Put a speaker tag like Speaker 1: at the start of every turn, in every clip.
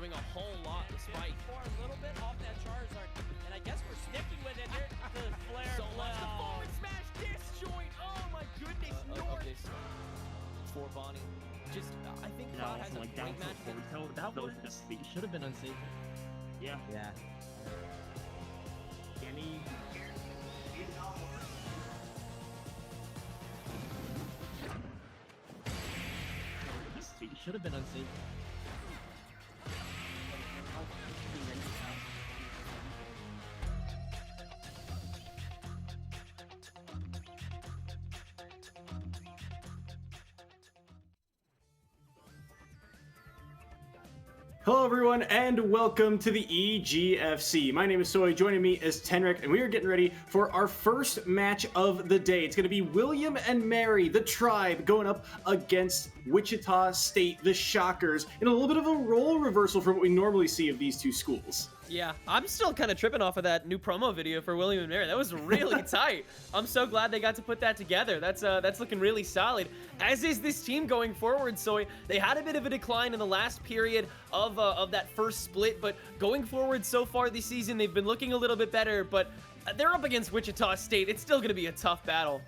Speaker 1: doing a whole lot despite.
Speaker 2: For a little bit off that Charizard, and I guess we're sticking with it. There, the flare
Speaker 1: So
Speaker 2: blow.
Speaker 1: much the forward smash disjoint. Oh my goodness, North. This for Bonnie. Just, I think Cloud has a
Speaker 3: like
Speaker 1: great match.
Speaker 3: That was just
Speaker 4: He should have been unsafe.
Speaker 3: yeah.
Speaker 4: Yeah.
Speaker 3: Any
Speaker 4: He should have been unsafe.
Speaker 5: Hello everyone and welcome to the EGFC. My name is Soy, joining me is Tenric, and we are getting ready for our first match of the day. It's going to be William and Mary, the Tribe, going up against Wichita State, the Shockers, in a little bit of a role reversal from what we normally see of these two schools.
Speaker 1: Yeah, I'm still kind of tripping off of that new promo video for William and Mary. That was really tight. I'm so glad they got to put that together. That's looking really solid. As is this team going forward. So they had a bit of a decline in the last period of that first split, but going forward so far this season, they've been looking a little bit better. But they're up against Wichita State. It's still going to be a tough battle.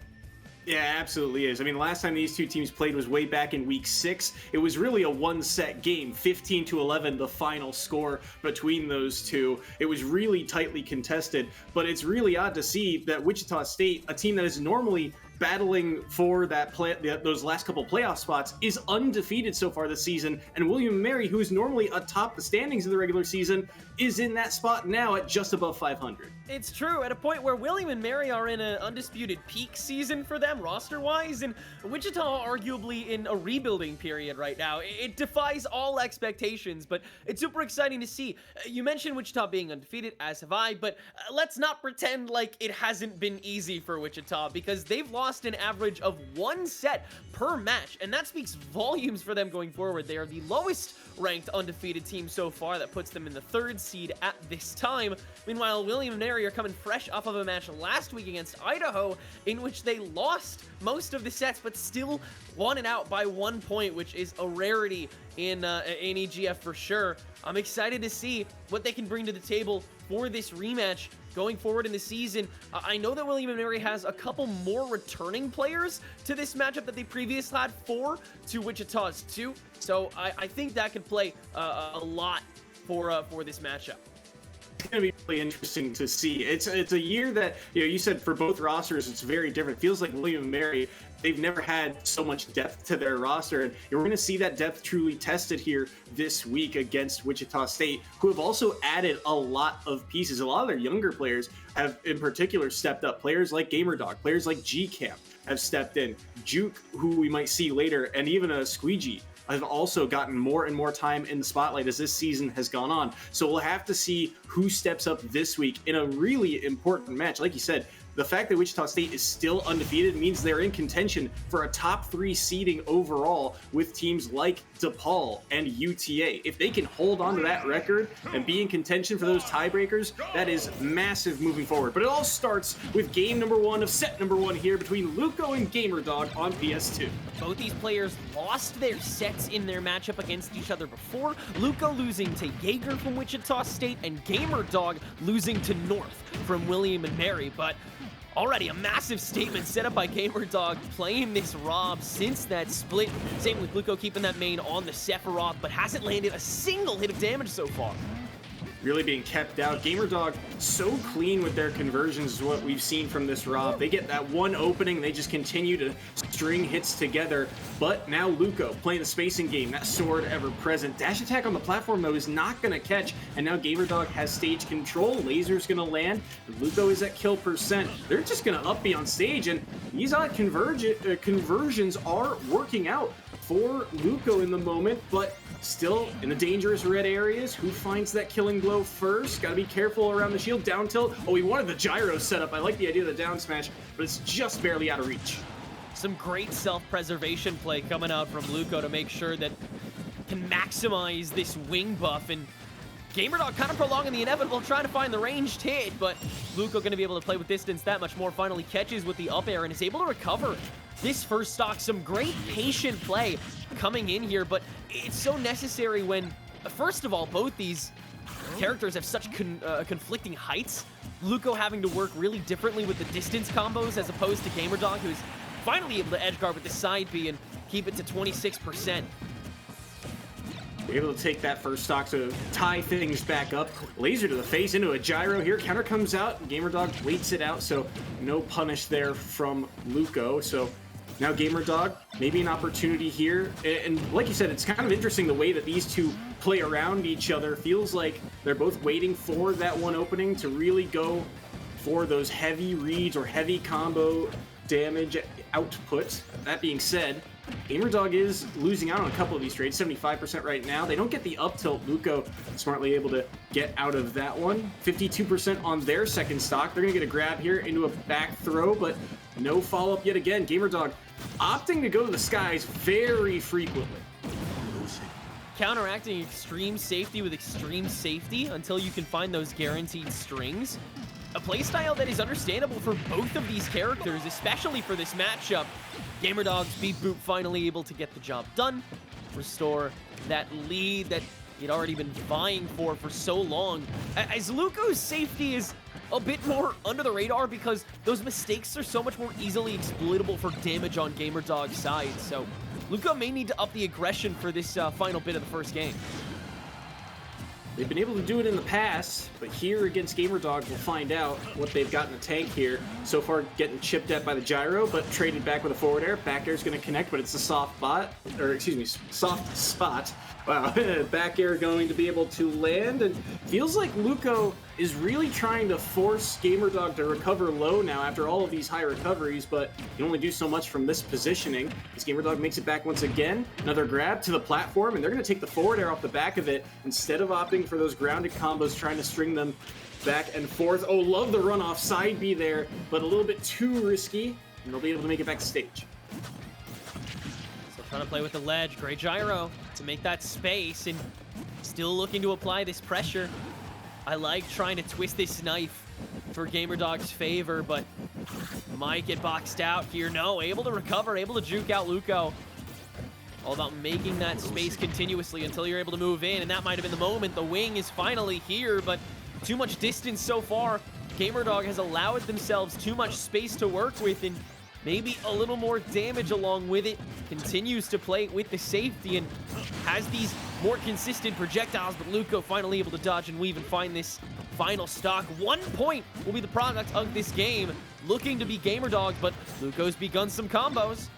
Speaker 5: Yeah, absolutely is. I mean, the last time these two teams played was way back in week 6. It was really a one-set game, 15-11, the final score between those two. It was really tightly contested, but it's really odd to see that Wichita State, a team that is normally battling for those last couple playoff spots, is undefeated so far this season, and William and Mary, who is normally atop the standings of the regular season, is in that spot now at just above 500.
Speaker 1: It's true, at a point where William and Mary are in an undisputed peak season for them roster-wise, and Wichita arguably in a rebuilding period right now. It defies all expectations, but it's super exciting to see. You mentioned Wichita being undefeated, as have I, but let's not pretend like it hasn't been easy for Wichita, because they've lost an average of 1 set per match, and that speaks volumes for them going forward. They are the lowest ranked undefeated team so far. That puts them in the 3rd seed at this time. Meanwhile, William and Mary are coming fresh off of a match last week against Idaho in which they lost most of the sets but still won it out by 1 point, which is a rarity in EGF for sure. I'm excited to see what they can bring to the table for this rematch going forward in the season. I know that William and Mary has a couple more returning players to this matchup that they previously had 4 to Wichita's 2, so I think that could play a lot for this matchup.
Speaker 5: It's going to be really interesting to see. It's a year that, you said for both rosters it's very different. It feels like William and Mary, they've never had so much depth to their roster, and you're going to see that depth truly tested here this week against Wichita State, who have also added a lot of pieces. A lot of their younger players have in particular stepped up. Players like GamerDog, players like G-Camp have stepped in. Juke, who we might see later, and even a Squeegee have also gotten more and more time in the spotlight as this season has gone on. So we'll have to see who steps up this week in a really important match. Like you said, the fact that Wichita State is still undefeated means they're in contention for a top 3 seeding overall with teams like DePaul and UTA. If they can hold on to that record and be in contention for those tiebreakers, that is massive moving forward. But it all starts with game number 1 of set number 1 here between Luco and GamerDog on PS2.
Speaker 1: Both these players lost their sets in their matchup against each other before. Luco losing to Jaeger from Wichita State and GamerDog losing to North from William and Mary. But already a massive statement set up by GamerDog playing this Rob since that split. Same with Luco keeping that main on the Sephiroth, but hasn't landed a single hit of damage so far.
Speaker 5: Really being kept out. GamerDog so clean with their conversions is what we've seen from this Rob. They get that one opening, they just continue to string hits together. But now Luco playing the spacing game, that sword ever present. Dash attack on the platform though is not going to catch, and now GamerDog has stage control. Laser's going to land. Luco is at kill percent. They're just going to up be on stage, and these odd conversions are working out for Luco in the moment, but still in the dangerous red areas. Who finds that killing blow first? Got to be careful around the shield. Down tilt. Oh, he wanted the gyro setup. I like the idea of the down smash, but it's just barely out of reach.
Speaker 1: Some great self-preservation play coming out from Luco to make sure that can maximize this wing buff, and GamerDog kind of prolonging the inevitable, trying to find the ranged hit, but Luco going to be able to play with distance that much more. Finally catches with the up air and is able to recover this first stock. Some great patient play coming in here, but it's so necessary when first of all, both these characters have such conflicting heights. Luco having to work really differently with the distance combos as opposed to GamerDog, who's finally able to edge guard with the side B and keep it to 26%.
Speaker 5: Able to take that first stock to tie things back up. Laser to the face into a gyro here. Counter comes out. GamerDog waits it out, so no punish there from Luco. So now GamerDog, maybe an opportunity here. And like you said, it's kind of interesting the way that these two play around each other. Feels like they're both waiting for that one opening to really go for those heavy reads or heavy combo damage output. That being said, GamerDog is losing out on a couple of these trades, 75% right now. They don't get the up tilt. Luco smartly able to get out of that one. 52% on their second stock. They're going to get a grab here into a back throw, but no follow-up yet again. GamerDog opting to go to the skies very frequently.
Speaker 1: Counteracting extreme safety with extreme safety until you can find those guaranteed strings. A playstyle that is understandable for both of these characters, especially for this matchup. GamerDog's Beat Boop finally able to get the job done, restore that lead that he'd already been vying for so long. As Luco's safety is a bit more under the radar because those mistakes are so much more easily exploitable for damage on GamerDog's side. So Luco may need to up the aggression for this final bit of the first game.
Speaker 5: They've been able to do it in the past, but here against GamerDog, we'll find out what they've got in the tank here. So far, getting chipped at by the gyro, but traded back with a forward air. Back air is going to connect, but it's a soft spot. Wow, back air going to be able to land, and feels like Luco is really trying to force GamerDog to recover low now after all of these high recoveries, but you can only do so much from this positioning. As GamerDog makes it back once again, another grab to the platform, and they're going to take the forward air off the back of it instead of opting for those grounded combos, trying to string them back and forth. Oh, love the run off side B there, but a little bit too risky, and they'll be able to make it back to stage.
Speaker 1: So trying to play with the ledge, great gyro to make that space, and still looking to apply this pressure. I like trying to twist this knife for GamerDog's favor, but might get boxed out here. No, able to recover, able to juke out Luco. All about making that space continuously until you're able to move in, and that might have been the moment. The wing is finally here, but too much distance so far. GamerDog has allowed themselves too much space to work with, and maybe a little more damage along with it. Continues to play with the safety and has these more consistent projectiles, but Luco finally able to dodge and weave and find this final stock. 1 point will be the product of this game. Looking to be GamerDog, but Luco's begun some combos.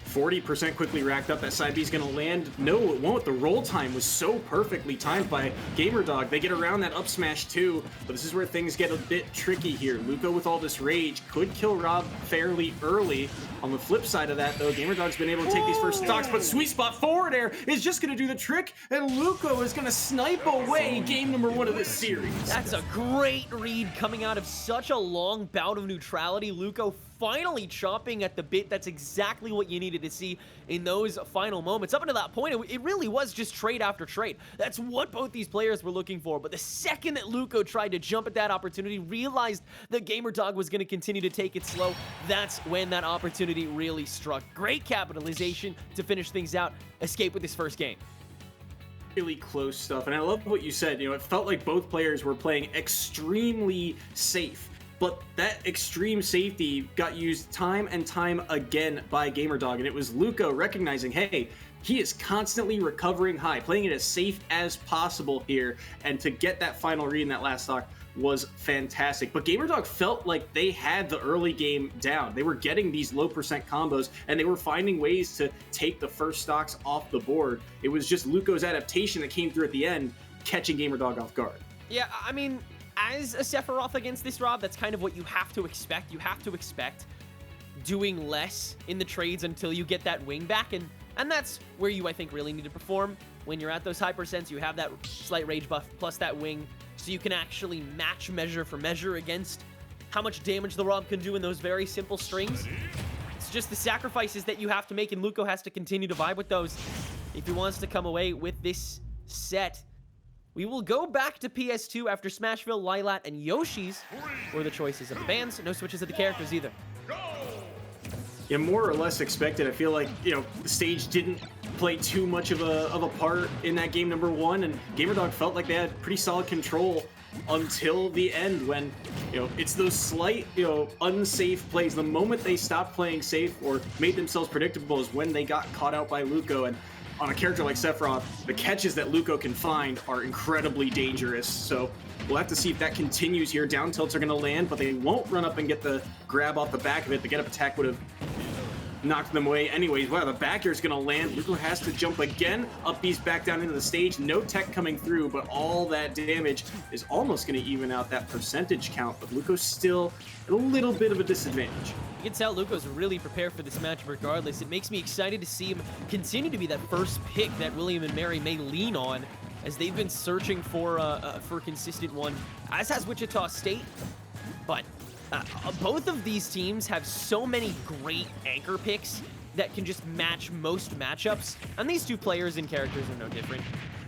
Speaker 5: 40% quickly racked up. That side B is going to land. No, it won't. The roll time was so perfectly timed by GamerDog. They get around that up smash too, but this is where things get a bit tricky here. Luco with all this rage could kill Rob fairly early. On the flip side of that, though, GamerDog's been able to take these first stocks, but sweet spot forward air is just going to do the trick, and Luco is going to snipe away game number 1 of this series.
Speaker 1: That's a great read coming out of such a long bout of neutrality. Luco finally chomping at the bit. That's exactly what you needed to see in those final moments. Up until that point, it really was just trade after trade. That's what both these players were looking for. But the second that Luco tried to jump at that opportunity, realized that GamerDog was going to continue to take it slow, that's when that opportunity really struck. Great capitalization to finish things out. Escape with this first game.
Speaker 5: Really close stuff, and I love what you said. You know, it felt like both players were playing extremely safe. But that extreme safety got used time and time again by GamerDog, and it was Luco recognizing, hey, he is constantly recovering high, playing it as safe as possible here, and to get that final read in that last stock was fantastic. But GamerDog felt like they had the early game down. They were getting these low percent combos, and they were finding ways to take the first stocks off the board. It was just Luco's adaptation that came through at the end, catching GamerDog off guard.
Speaker 1: Yeah, I mean, as a Sephiroth against this Rob, that's kind of what you have to expect. You have to expect doing less in the trades until you get that wing back, and that's where you, I think, really need to perform. When you're at those high percents, you have that slight rage buff plus that wing, so you can actually match measure for measure against how much damage the Rob can do in those very simple strings. It's just the sacrifices that you have to make, and Luco has to continue to vibe with those if he wants to come away with this set. We will go back to PS2 after Smashville, Lilat, and Yoshi's were the choices of the bands. No switches of the characters either.
Speaker 5: Yeah, more or less expected. I feel like, you know, the stage didn't play too much of a part in that game number one, and GamerDog felt like they had pretty solid control until the end when, it's those slight, unsafe plays. The moment they stopped playing safe or made themselves predictable is when they got caught out by Luco. And on a character like Sephiroth, the catches that Luco can find are incredibly dangerous. So we'll have to see if that continues here. Down tilts are going to land, but they won't run up and get the grab off the back of it. The get up attack would have knocked them away anyways. Wow, the back air is going to land. Luco has to jump again. Up B's back down into the stage. No tech coming through, but all that damage is almost going to even out that percentage count. But Luco's still at a little bit of a disadvantage.
Speaker 1: You can tell Luco's really prepared for this match regardless. It makes me excited to see him continue to be that first pick that William and Mary may lean on, as they've been searching for a consistent one, as has Wichita State. But both of these teams have so many great anchor picks that can just match most matchups, and these two players and characters are no different.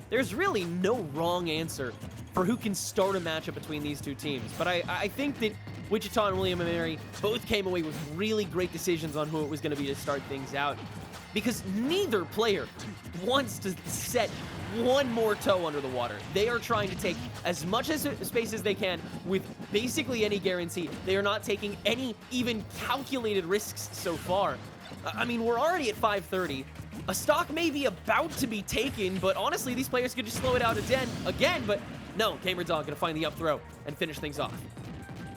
Speaker 1: There's really no wrong answer for who can start a matchup between these two teams, but I think that Wichita and William and Mary both came away with really great decisions on who it was going to be to start things out, because neither player wants to set one more toe under the water. They are trying to take as much space as they can with basically any guarantee. They are not taking any even calculated risks so far. I mean, we're already at 5:30. A stock may be about to be taken, but honestly, these players could just slow it out again, but no, GamerDog gonna find the up throw and finish things off.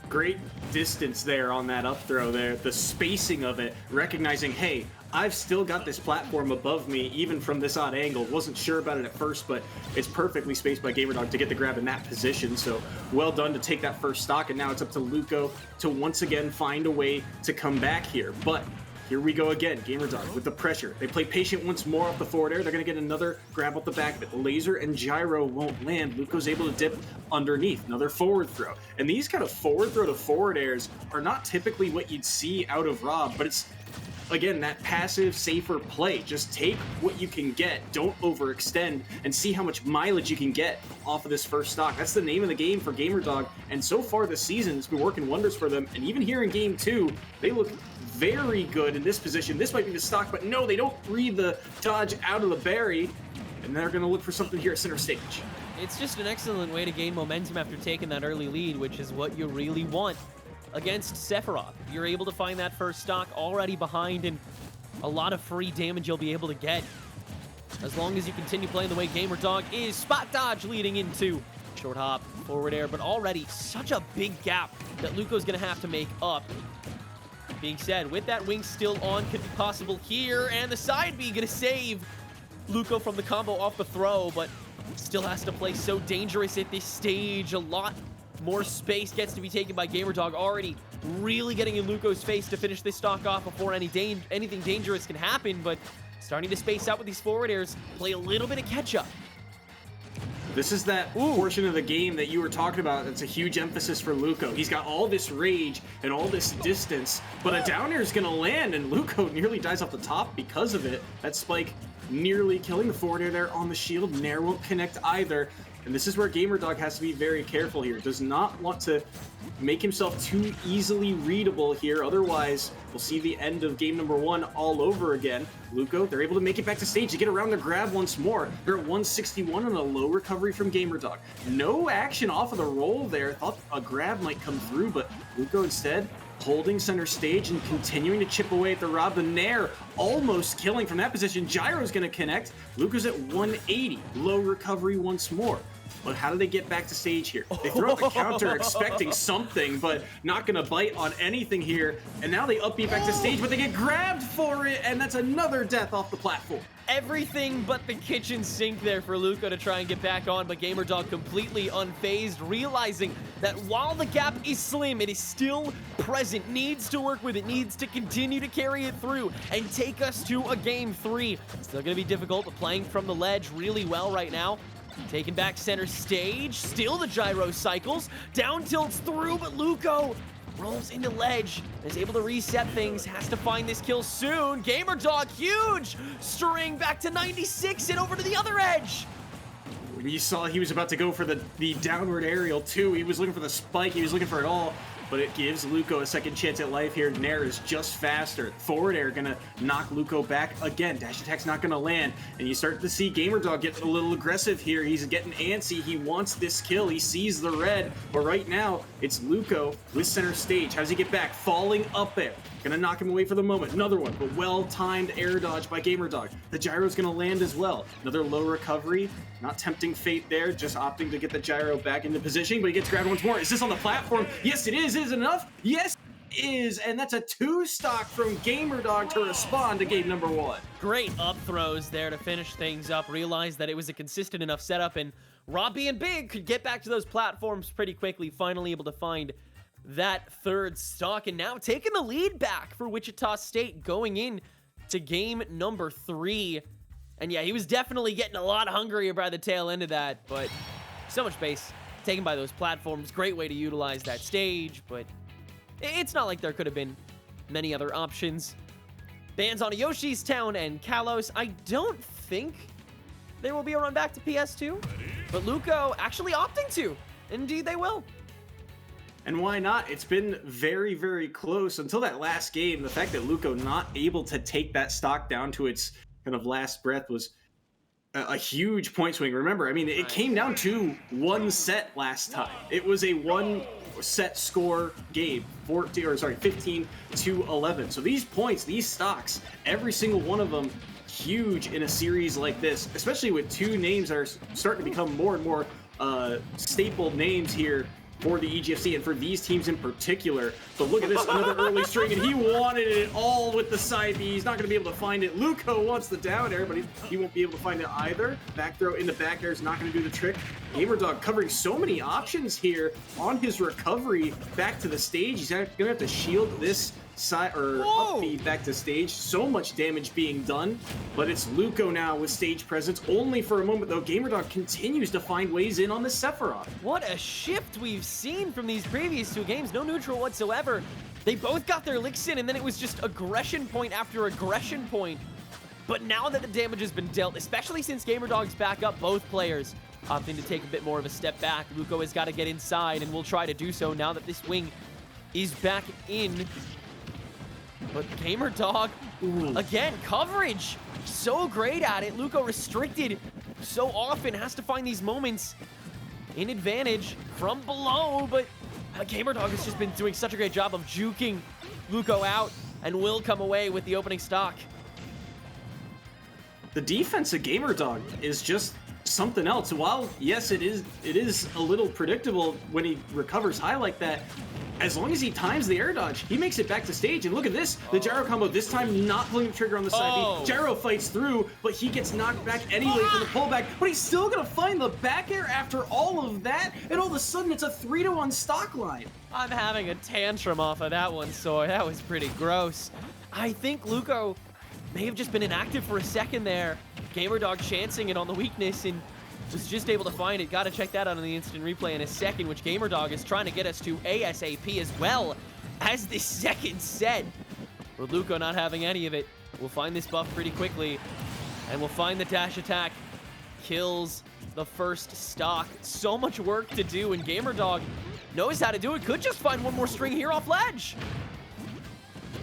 Speaker 5: Great distance there on that up throw there, the spacing of it, recognizing, hey, I've still got this platform above me, even from this odd angle. Wasn't sure about it at first, but it's perfectly spaced by GamerDog to get the grab in that position. So well done to take that first stock, and now it's up to Luco to once again find a way to come back here. But here we go again, GamerDog with the pressure. They play patient once more off the forward air. They're going to get another grab off the back of it. The laser and gyro won't land. Luco's able to dip underneath. Another forward throw. And these kind of forward throw to forward airs are not typically what you'd see out of Rob, but it's, again, that passive, safer play. Just take what you can get, don't overextend, and see how much mileage you can get off of this first stock. That's the name of the game for GamerDog, and so far this season, it's been working wonders for them. And even here in Game 2, they look very good in this position. This might be the stock, but no, they don't read the dodge out of the berry, and they're going to look for something here at center stage.
Speaker 1: It's just an excellent way to gain momentum after taking that early lead, which is what you really want against Sephiroth. You're able to find that first stock already behind, and a lot of free damage you'll be able to get as long as you continue playing the way GamerDog is. Spot dodge leading into short hop, forward air, but already such a big gap that Luco's going to have to make up. Being said, with that wing still on, could be possible here, and the side B going to save Luco from the combo off the throw, but still has to play so dangerous at this stage. A lot more space gets to be taken by GamerDog, already really getting in Luco's face to finish this stock off before anything dangerous can happen, but starting to space out with these forward airs, play a little bit of catch-up.
Speaker 5: This is that portion of the game that you were talking about that's a huge emphasis for Luco. He's got all this rage and all this distance, but a down air is going to land, and Luco nearly dies off the top because of it. That spike nearly killing the forward air there on the shield. Nair won't connect either. And this is where GamerDog has to be very careful here. Does not want to make himself too easily readable here. Otherwise, we'll see the end of game number one all over again. Luco, they're able to make it back to stage to get around the grab once more. They're at 161 on a low recovery from GamerDog. No action off of the roll there. Thought a grab might come through, but Luco instead holding center stage and continuing to chip away at the Rob. The Nair almost killing from that position. Gyro's going to connect. Luca's at 180. Low recovery once more. But how do they get back to stage here? They throw out the counter expecting something, but not going to bite on anything here. And now they upbeat back to stage, but they get grabbed for it, and that's another death off the platform.
Speaker 1: Everything but the kitchen sink there for Luco to try and get back on, but GamerDog completely unfazed, realizing that while the gap is slim, it is still present, needs to work with it, needs to continue to carry it through and take us to a game 3. Still going to be difficult, but playing from the ledge really well right now. Taking back center stage, still the gyro cycles, down tilts through, but Luco rolls into ledge, is able to reset things, has to find this kill soon. GamerDog, huge string back to 96 and over to the other edge.
Speaker 5: You saw he was about to go for the downward aerial too. He was looking for the spike, he was looking for it all. but it gives Luco a second chance at life here. Nair is just faster. Forward air gonna knock Luco back again. Dash attack's not gonna land, and you start to see GamerDog get a little aggressive here. He's getting antsy. He wants this kill. He sees the red, but right now it's Luco with center stage. How does he get back? Falling up there. Gonna knock him away for the moment. Another one, but well-timed air dodge by GamerDog. The gyro's gonna land as well. Another low recovery. Not tempting fate there, just opting to get the gyro back into position, but he gets grabbed once more. Is this on the platform? Yes, it is. Is it enough? Yes, it is. And that's a 2-stock from GamerDog to respond to game number 1.
Speaker 1: Great up throws there to finish things up. Realized that it was a consistent enough setup, and Robbie and Big could get back to those platforms pretty quickly, finally able to find that 3rd stock, and now taking the lead back for Wichita State going in to game number 3. And yeah, he was definitely getting a lot hungrier by the tail end of that, but so much base taken by those platforms. Great way to utilize that stage, but it's not like there could have been many other options. Bans on Yoshi's Town and Kalos. I don't think there will be a run back to PS2, but Luco actually opting to. Indeed, they will.
Speaker 5: And why not? It's been very, very close until that last game. The fact that Luco not able to take that stock down to its kind of last breath was a huge point swing. Remember, I mean, it came down to 1 set last time. It was a 1-set score game, 15 to 11. So these points, these stocks, every single one of them huge in a series like this, especially with 2 names that are starting to become more and more staple names here for the EGFC and for these teams in particular. But look at this, another early string, and he wanted it all with the side B. He's not going to be able to find it. Luco wants the down air, but he won't be able to find it either. Back throw in the back air is not going to do the trick. GamerDog covering so many options here on his recovery back to the stage. He's going to have to shield this side or up B back to stage. So much damage being done, but it's Luco now with stage presence only for a moment, though. GamerDog continues to find ways in on the Sephiroth.
Speaker 1: What a shift we've seen from these previous 2 games. No neutral whatsoever. They both got their licks in, and then it was just aggression point after aggression point. But now that the damage has been dealt, especially since GamerDog's back up, both players opting to take a bit more of a step back. Luco has got to get inside, and will try to do so now that this wing is back in. But GamerDog, again, coverage, so great at it. Luco restricted so often, has to find these moments in advantage from below, but GamerDog has just been doing such a great job of juking Luco out and will come away with the opening stock.
Speaker 5: The defense of GamerDog is just something else. While, yes, it is a little predictable when he recovers high like that, as long as he times the air dodge, he makes it back to stage. And look at this, the gyro combo, this time not pulling the trigger on the side B. Gyro fights through, but he gets knocked back anyway from the pullback, but he's still gonna find the back air after all of that, and all of a sudden it's a 3-to-1 stock line.
Speaker 1: I'm having a tantrum off of that one, Soy. That was pretty gross. I think Luco may have just been inactive for a second there. GamerDog chancing it on the weakness and was just able to find it. Gotta check that out on the instant replay in a second, which GamerDog is trying to get us to ASAP as well as the second set. With Luco not having any of it, we'll find this buff pretty quickly, and we'll find the dash attack. Kills the first stock. So much work to do, and GamerDog knows how to do it. Could just find one more string here off ledge.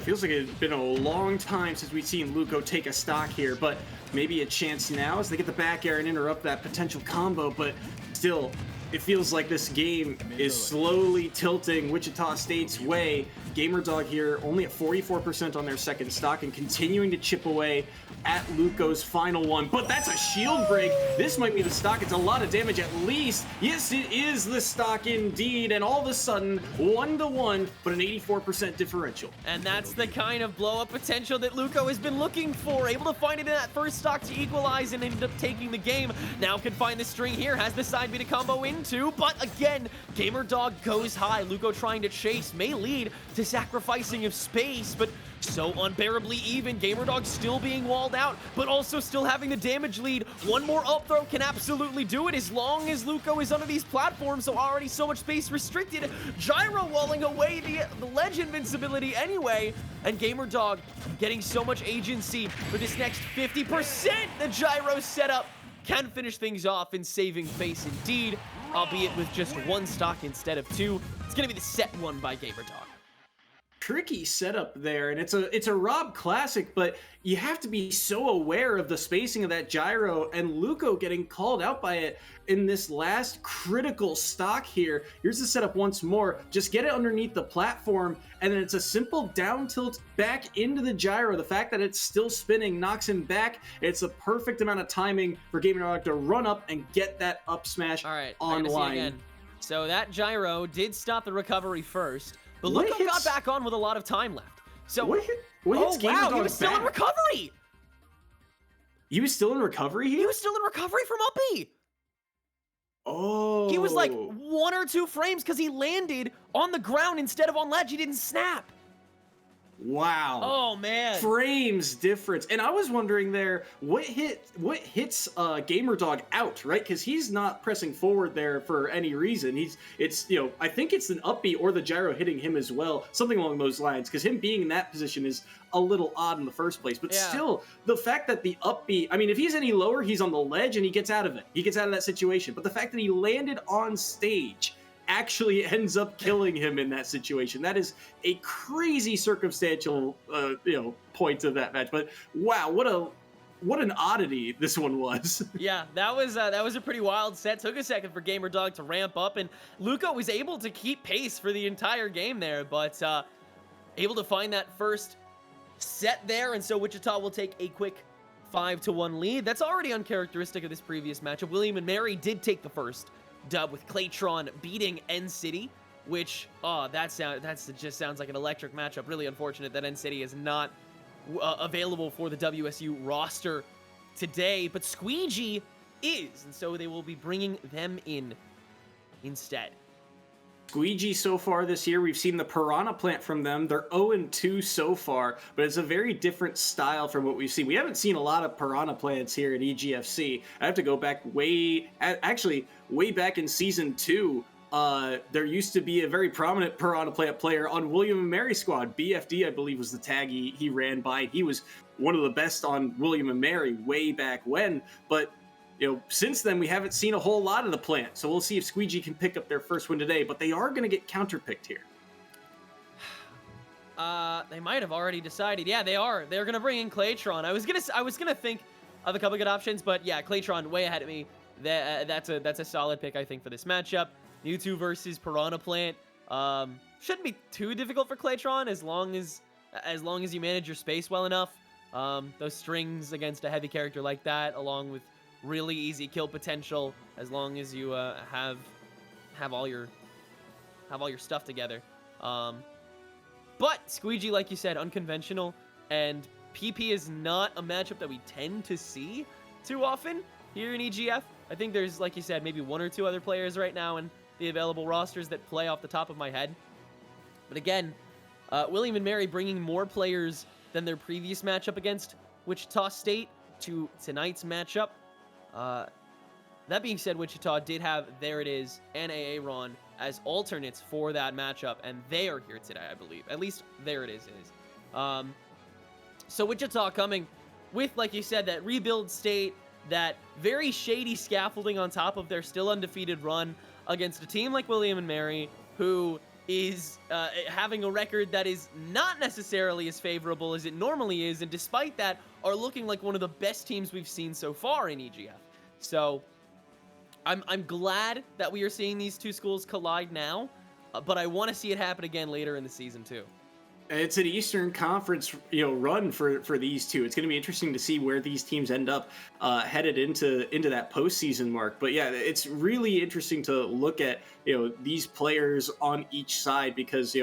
Speaker 5: Feels like it's been a long time since we've seen Luco take a stock here, but maybe a chance now as they get the back air and interrupt that potential combo, but still, it feels like this game is slowly tilting Wichita State's way. GamerDog here only at 44% on their second stock and continuing to chip away at Luco's final one. But that's a shield break. This might be the stock. It's a lot of damage at least. Yes, it is the stock indeed. And all of a sudden, 1-to-1, but an 84% differential.
Speaker 1: And that's the kind of blow-up potential that Luco has been looking for. Able to find it in that first stock to equalize and end up taking the game. Now can find the string here. Has the side B to combo into. But again, GamerDog goes high. Luco trying to chase may lead to sacrificing of space, but so unbearably even. GamerDog still being walled out, but also still having the damage lead. One more up throw can absolutely do it as long as Luco is under these platforms, so already so much space restricted. Gyro walling away the ledge invincibility anyway, and GamerDog getting so much agency for this next 50%. The gyro setup can finish things off and saving face indeed, albeit with just one stock instead of two. It's going to be the set won by GamerDog.
Speaker 5: Tricky setup there, and it's a Rob classic, but you have to be so aware of the spacing of that gyro, and Luco getting called out by it in this last critical stock here. Here's the setup once more. Just get it underneath the platform, and then it's a simple down tilt back into the gyro. The fact that it's still spinning knocks him back. It's a perfect amount of timing for GamerDog to run up and get that up smash
Speaker 1: All right,
Speaker 5: online.
Speaker 1: So that gyro did stop the recovery first, but
Speaker 5: What
Speaker 1: Luco got back on with a lot of time left. So,
Speaker 5: What hits
Speaker 1: wow, he
Speaker 5: GamerDog
Speaker 1: was still in
Speaker 5: back?
Speaker 1: recovery.
Speaker 5: He was still in recovery here?
Speaker 1: He was still in recovery from Uppy.
Speaker 5: Oh.
Speaker 1: He was like 1 or 2 frames because he landed on the ground instead of on ledge. He didn't snap.
Speaker 5: Wow.
Speaker 1: Oh, man.
Speaker 5: Frames difference. And I was wondering there, what hits GamerDog out, right? Because he's not pressing forward there for any reason. I think it's an Uppy or the gyro hitting him as well, something along those lines, because him being in that position is a little odd in the first place. But still, the fact that the Uppy, I mean, if he's any lower, he's on the ledge and he gets out of it. He gets out of that situation. But the fact that he landed on stage actually ends up killing him in that situation. That is a crazy circumstantial, point of that match. But wow, what an oddity this one was.
Speaker 1: Yeah, that was a pretty wild set. Took a second for GamerDog to ramp up, and Luco was able to keep pace for the entire game there, but able to find that first set there, and so Wichita will take a quick 5-1 lead. That's already uncharacteristic of this previous matchup. William and Mary did take the first dub with Claytron beating N-City, which, that just sounds like an electric matchup. Really unfortunate that N-City is not available for the WSU roster today, but Squeegee is, and so they will be bringing them in instead.
Speaker 5: Squeegee so far this year, we've seen the Piranha Plant from them. They're 0-2 so far, but it's a very different style from what we've seen. We haven't seen a lot of Piranha Plants here at EGFC. I have to go back way back in Season 2. There used to be a very prominent Piranha Plant player on William and Mary squad. BFD, I believe, was the tag he ran by. He was one of the best on William and Mary way back when, but since then, we haven't seen a whole lot of the plant, so we'll see if Squeegee can pick up their first win today, but they are going to get counterpicked here.
Speaker 1: They might have already decided. Yeah, they are. They're going to bring in Claytron. I was gonna think of a couple good options, but yeah, Claytron way ahead of me. That's a solid pick, I think, for this matchup. Mewtwo versus Piranha Plant. Shouldn't be too difficult for Claytron as long as you manage your space well enough. Those strings against a heavy character like that, along with really easy kill potential, as long as you have all your stuff together. But Squeegee, like you said, unconventional, and PP is not a matchup that we tend to see too often here in EGF. I think there's, like you said, maybe 1 or 2 other players right now in the available rosters that play off the top of my head. But again, William and Mary bringing more players than their previous matchup against Wichita State to tonight's matchup. That being said, Wichita did have There It Is and Aaron as alternates for that matchup, and they are here today, I believe. At least There It Is. So Wichita coming with, like you said, that rebuild state, that very shady scaffolding on top of their still undefeated run against a team like William and Mary, who is having a record that is not necessarily as favorable as it normally is, and despite that, are looking like one of the best teams we've seen so far in EGF. So I'm glad that we are seeing these two schools collide now, but I want to see it happen again later in the season too.
Speaker 5: It's an Eastern Conference, run for these two. It's going to be interesting to see where these teams end up headed into that postseason mark. But yeah, it's really interesting to look at these players on each side because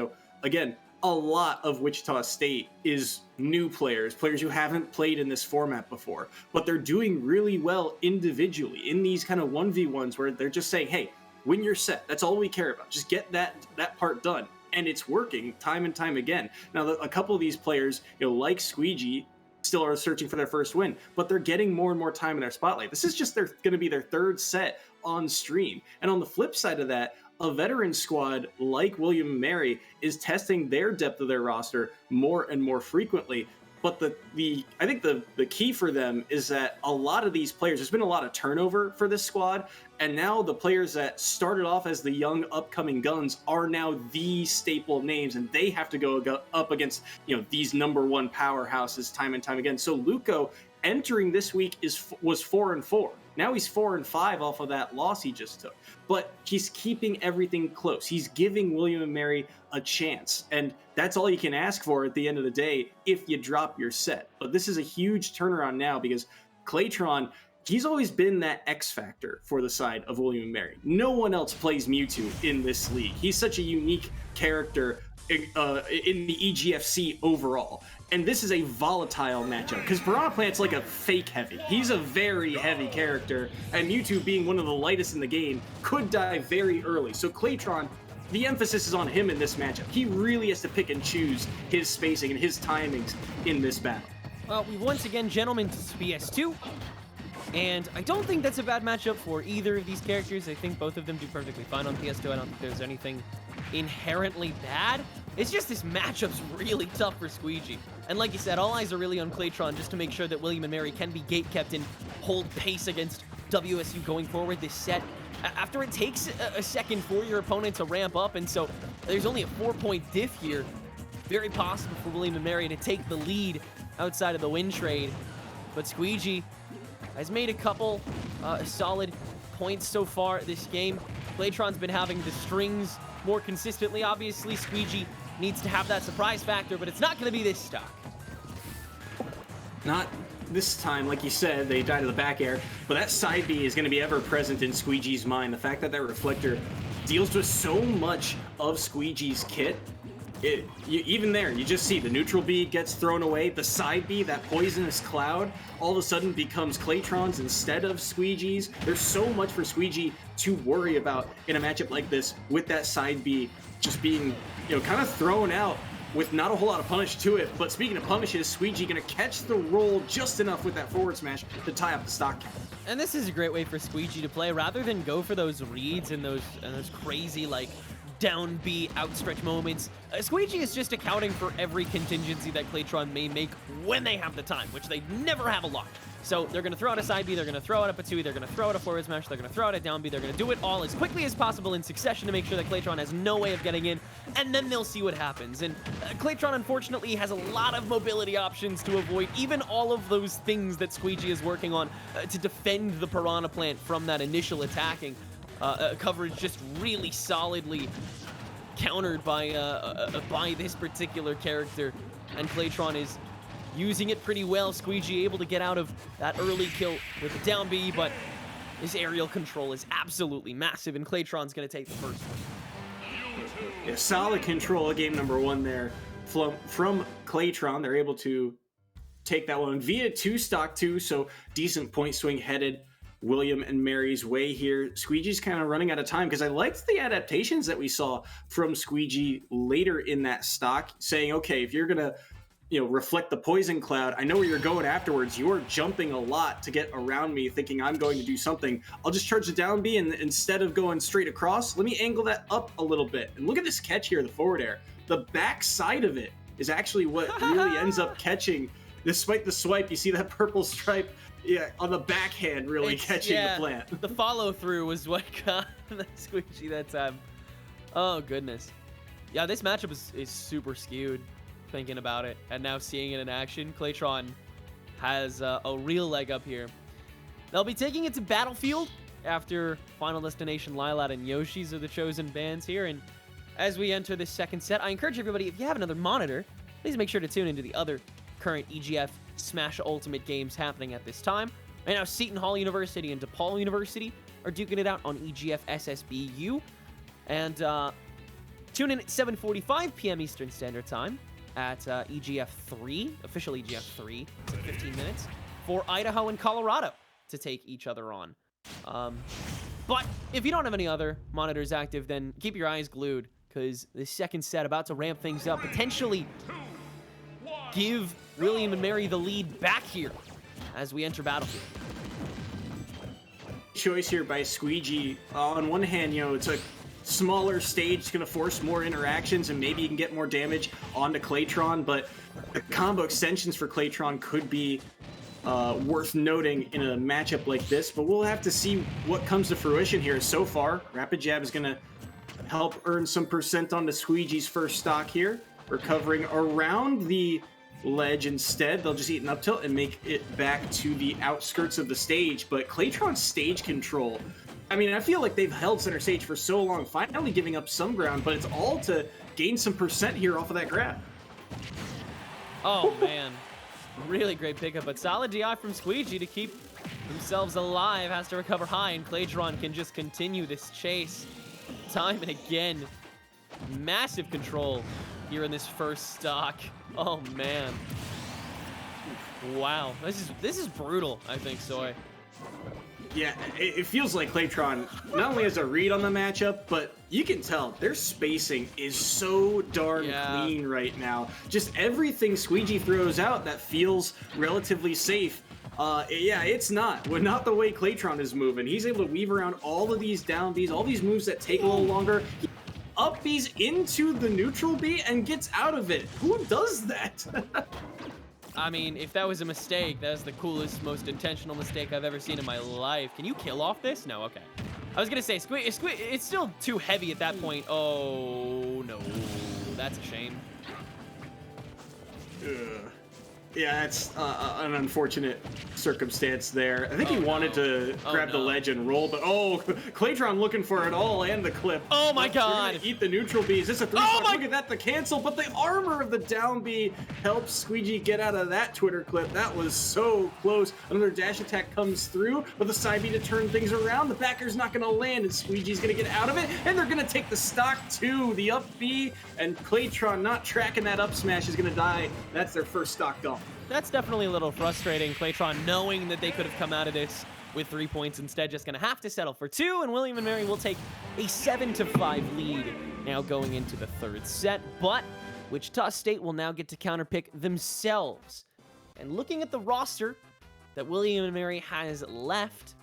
Speaker 5: again, a lot of Wichita State is new players who haven't played in this format before, but they're doing really well individually in these kind of 1v1s where they're just saying, hey, win your set. That's all we care about. Just get that part done. And it's working time and time again. Now, a couple of these players, like Squeegee, still are searching for their first win, but they're getting more and more time in their spotlight. This is just going to be their third set on stream. And on the flip side of that, a veteran squad like William & Mary is testing their depth of their roster more and more frequently. But I think the key for them is that a lot of these players, there's been a lot of turnover for this squad, and now the players that started off as the young upcoming guns are now the staple names, and they have to go up against these #1 powerhouses time and time again. So Luco entering this week was 4-4. Now he's 4-5 off of that loss he just took. But he's keeping everything close. He's giving William & Mary a chance. And that's all you can ask for at the end of the day if you drop your set. But this is a huge turnaround now because Claytron, he's always been that X factor for the side of William & Mary. No one else plays Mewtwo in this league. He's such a unique character in the EGFC overall. And this is a volatile matchup because Piranha Plant's like a fake heavy. He's a very heavy character, and Mewtwo, being one of the lightest in the game, could die very early. So Claytron, the emphasis is on him in this matchup. He really has to pick and choose his spacing and his timings in this battle.
Speaker 1: Well, we once again, gentlemen, to PS2. And I don't think that's a bad matchup for either of these characters. I think both of them do perfectly fine on PS2. I don't think there's anything inherently bad. It's just this matchup's really tough for Squeegee. And like you said, all eyes are really on Claytron just to make sure that William & Mary can be gate-kept and hold pace against WSU going forward this set. After it takes a second for your opponent to ramp up, and so there's only a 4-point diff here. Very possible for William & Mary to take the lead outside of the win trade. But Squeegee has made a couple solid points so far this game. Claytron's been having the strings more consistently. Obviously, Squeegee needs to have that surprise factor, but it's not going to be this stock.
Speaker 5: Not this time, like you said, they died to the back air, but that side B is going to be ever present in Squeegee's mind. The fact that reflector deals with so much of Squeegee's kit, even there, you just see the neutral B gets thrown away. The side B, that poisonous cloud, all of a sudden becomes Claytron's instead of Squeegee's. There's so much for Squeegee to worry about in a matchup like this, with that side B just being, kind of thrown out with not a whole lot of punish to it. But speaking of punishes, Squeegee gonna catch the roll just enough with that forward smash to tie up the stock count.
Speaker 1: And this is a great way for Squeegee to play, rather than go for those reads and those crazy, like, down B outstretch moments. Squeegee is just accounting for every contingency that Claytron may make when they have the time, which they never have a lot. So they're going to throw out a side B, they're going to throw out a Patsui, they're going to throw out a forward smash, they're going to throw out a down B, they're going to do it all as quickly as possible in succession to make sure that Claytron has no way of getting in, and then they'll see what happens. And Claytron, unfortunately, has a lot of mobility options to avoid even all of those things that Squeegee is working on to defend the Piranha Plant from that initial attacking. Coverage just really solidly countered by this particular character, and Claytron is using it pretty well. Squeegee able to get out of that early kill with the down B, but his aerial control is absolutely massive, and Claytron's going to take the first one.
Speaker 5: Yeah, solid control of game #1 there from Claytron. They're able to take that one via 2 stock 2, so decent point swing headed William & Mary's way here. Squeegee's kind of running out of time because I liked the adaptations that we saw from Squeegee later in that stock, saying, okay, if you're gonna reflect the poison cloud, I know where you're going afterwards. You're jumping a lot to get around me, thinking I'm going to do something. I'll just charge the down B, and instead of going straight across, let me angle that up a little bit. And look at this catch here, the forward air. The back side of it is actually what really ends up catching. Despite the swipe, you see that purple stripe on the backhand really catching the plant.
Speaker 1: The follow through was what got the Squeegee that time. Oh goodness. Yeah, this matchup is super skewed, thinking about it, and now seeing it in action. Claytron has a real leg up here. They'll be taking it to Battlefield after Final Destination Lylat and Yoshi's are the chosen bands here. And as we enter this second set, I encourage everybody, if you have another monitor, please make sure to tune into the other current EGF Smash Ultimate games happening at this time. Right now, Seton Hall University and DePaul University are duking it out on EGF SSBU. And tune in at 7:45 p.m. Eastern Standard Time at EGF 3, official EGF 3, it's 15 minutes, for Idaho and Colorado to take each other on. But if you don't have any other monitors active, then keep your eyes glued, because the second set about to ramp things up, potentially give William & Mary the lead back here as we enter Battlefield.
Speaker 5: Choice here by Squeegee. On one hand, it's smaller stage is going to force more interactions, and maybe you can get more damage onto Claytron, but the combo extensions for Claytron could be worth noting in a matchup like this, but we'll have to see what comes to fruition here. So far, Rapid Jab is going to help earn some percent on the Squeegee's first stock here. Recovering around the ledge instead. They'll just eat an up tilt and make it back to the outskirts of the stage, but Claytron's stage control, I mean, I feel like they've held center stage for so long, finally giving up some ground, but it's all to gain some percent here off of that grab.
Speaker 1: Oh, man. Really great pickup, but solid DI from Squeegee to keep themselves alive. Has to recover high, and Claytron can just continue this chase time and again. Massive control here in this first stock. Oh, man. Wow. This is brutal, I think, Soy.
Speaker 5: Yeah, it feels like Claytron not only has a read on the matchup, but you can tell their spacing is so darn clean right now. Just everything Squeegee throws out that feels relatively safe. Yeah, it's not the way Claytron is moving. He's able to weave around all of these down Bs, all these moves that take a little longer. He up Bs into the neutral B and gets out of it. Who does that?
Speaker 1: I mean, if that was a mistake, that was the coolest, most intentional mistake I've ever seen in my life. Can you kill off this? No, okay. I was gonna say, it's still too heavy at that point. Oh, no. That's a shame.
Speaker 5: Yeah, it's an unfortunate circumstance there. I think he wanted to grab the ledge and roll, but Claytron looking for it all and the clip.
Speaker 1: Oh my God!
Speaker 5: Eat the neutral B. Is this a 3-spot? Look at that, the cancel, but the armor of the down B helps Squeegee get out of that Twitter clip. That was so close. Another dash attack comes through with a side B to turn things around. The backer's not going to land, and Squeegee's going to get out of it, and they're going to take the stock too. The up B, and Claytron not tracking that up smash is going to die. That's their first stock gone.
Speaker 1: That's definitely a little frustrating. Claytron knowing that they could have come out of this with 3 points, instead just going to have to settle for 2, and William and Mary will take a 7-5 lead now going into the third set. But Wichita State will now get to counterpick themselves. And looking at the roster that William and Mary has left,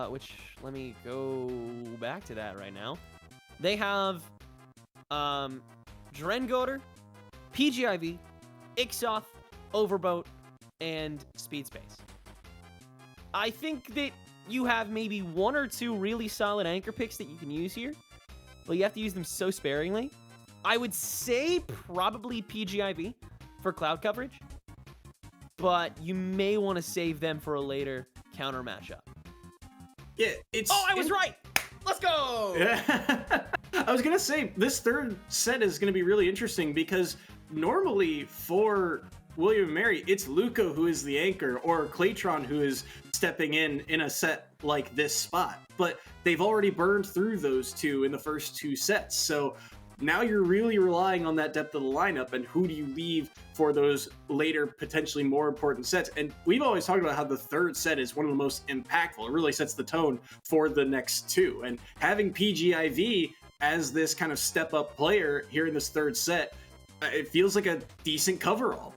Speaker 1: which let me go back to that right now. They have Drengoder, PGIV, Ixoth, Overboat, and Speed Space. I think that you have maybe 1 or 2 really solid anchor picks that you can use here, but you have to use them so sparingly. I would say probably PGIV for cloud coverage, but you may want to save them for a later counter matchup.
Speaker 5: Yeah, it's...
Speaker 1: Oh, I was right! Let's go!
Speaker 5: Yeah. I was going to say, this third set is going to be really interesting because normally for William and Mary, it's Luco who is the anchor or Claytron who is stepping in a set like this spot. But they've already burned through those two in the first 2 sets. So now you're really relying on that depth of the lineup, and who do you leave for those later, potentially more important sets? And we've always talked about how the third set is one of the most impactful. It really sets the tone for the next 2. And having PGIV as this kind of step-up player here in this third set, it feels like a decent coverall.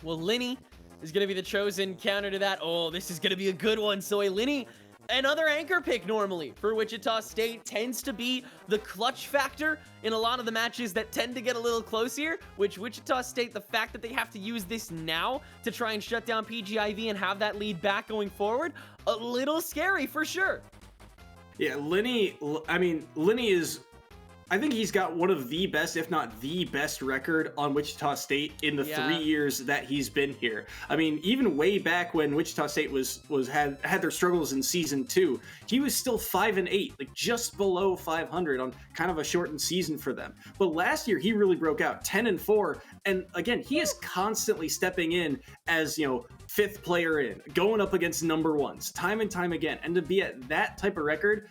Speaker 1: Well, Linny is going to be the chosen counter to that. Oh, this is going to be a good one. So a Linny, another anchor pick normally for Wichita State, tends to be the clutch factor in a lot of the matches that tend to get a little close here, which Wichita State, the fact that they have to use this now to try and shut down PGIV and have that lead back going forward, a little scary for sure.
Speaker 5: Yeah, Linny is... I think he's got one of the best, if not the best record on Wichita State in the 3 years that he's been here. I mean, even way back when Wichita State had their struggles in season 2, he was still 5-8, like just below 500 on kind of a shortened season for them. But last year he really broke out, 10-4, and again, he is constantly stepping in as, 5th player in, going up against number 1s, time and time again, and to be at that type of record.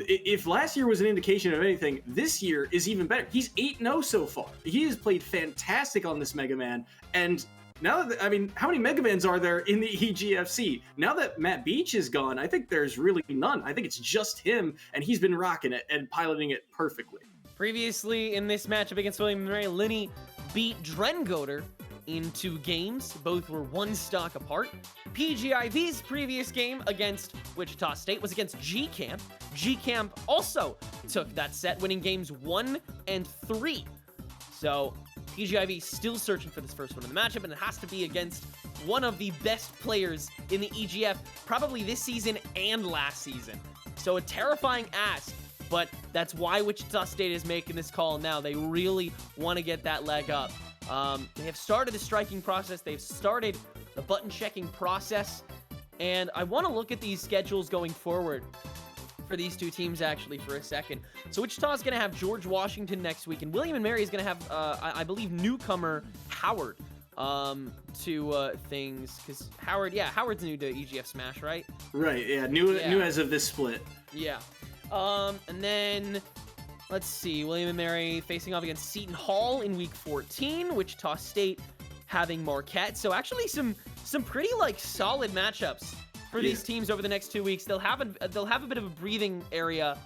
Speaker 5: If last year was an indication of anything, this year is even better. He's 8-0 so far. He has played fantastic on this Mega Man. And now that, how many Mega Mans are there in the EGFC? Now that Matt Beach is gone, I think there's really none. I think it's just him, and he's been rocking it and piloting it perfectly.
Speaker 1: Previously in this matchup against William and Mary, Linny beat Drengoder in 2 games. Both were 1 stock apart. PGIV's previous game against Wichita State was against G-Camp. G-Camp also took that set, winning games 1 and 3. So PGIV still searching for this first one in the matchup, and it has to be against one of the best players in the EGF, probably this season and last season. So a terrifying ask, but that's why Wichita State is making this call now. They really want to get that leg up. They have started the striking process. They've started the button checking process. And I want to look at these schedules going forward for these 2 teams actually for a second. So Wichita's going to have George Washington next week, and William and Mary is going to have, I believe, newcomer Howard to things, because Howard's new to EGF Smash, right?
Speaker 5: Right, yeah, new as of this split.
Speaker 1: Yeah. And then, let's see, William and Mary facing off against Seton Hall in week 14, Wichita State having Marquette. So actually some pretty, like, solid matchups for these teams over the next 2 weeks. They'll have a bit of a breathing area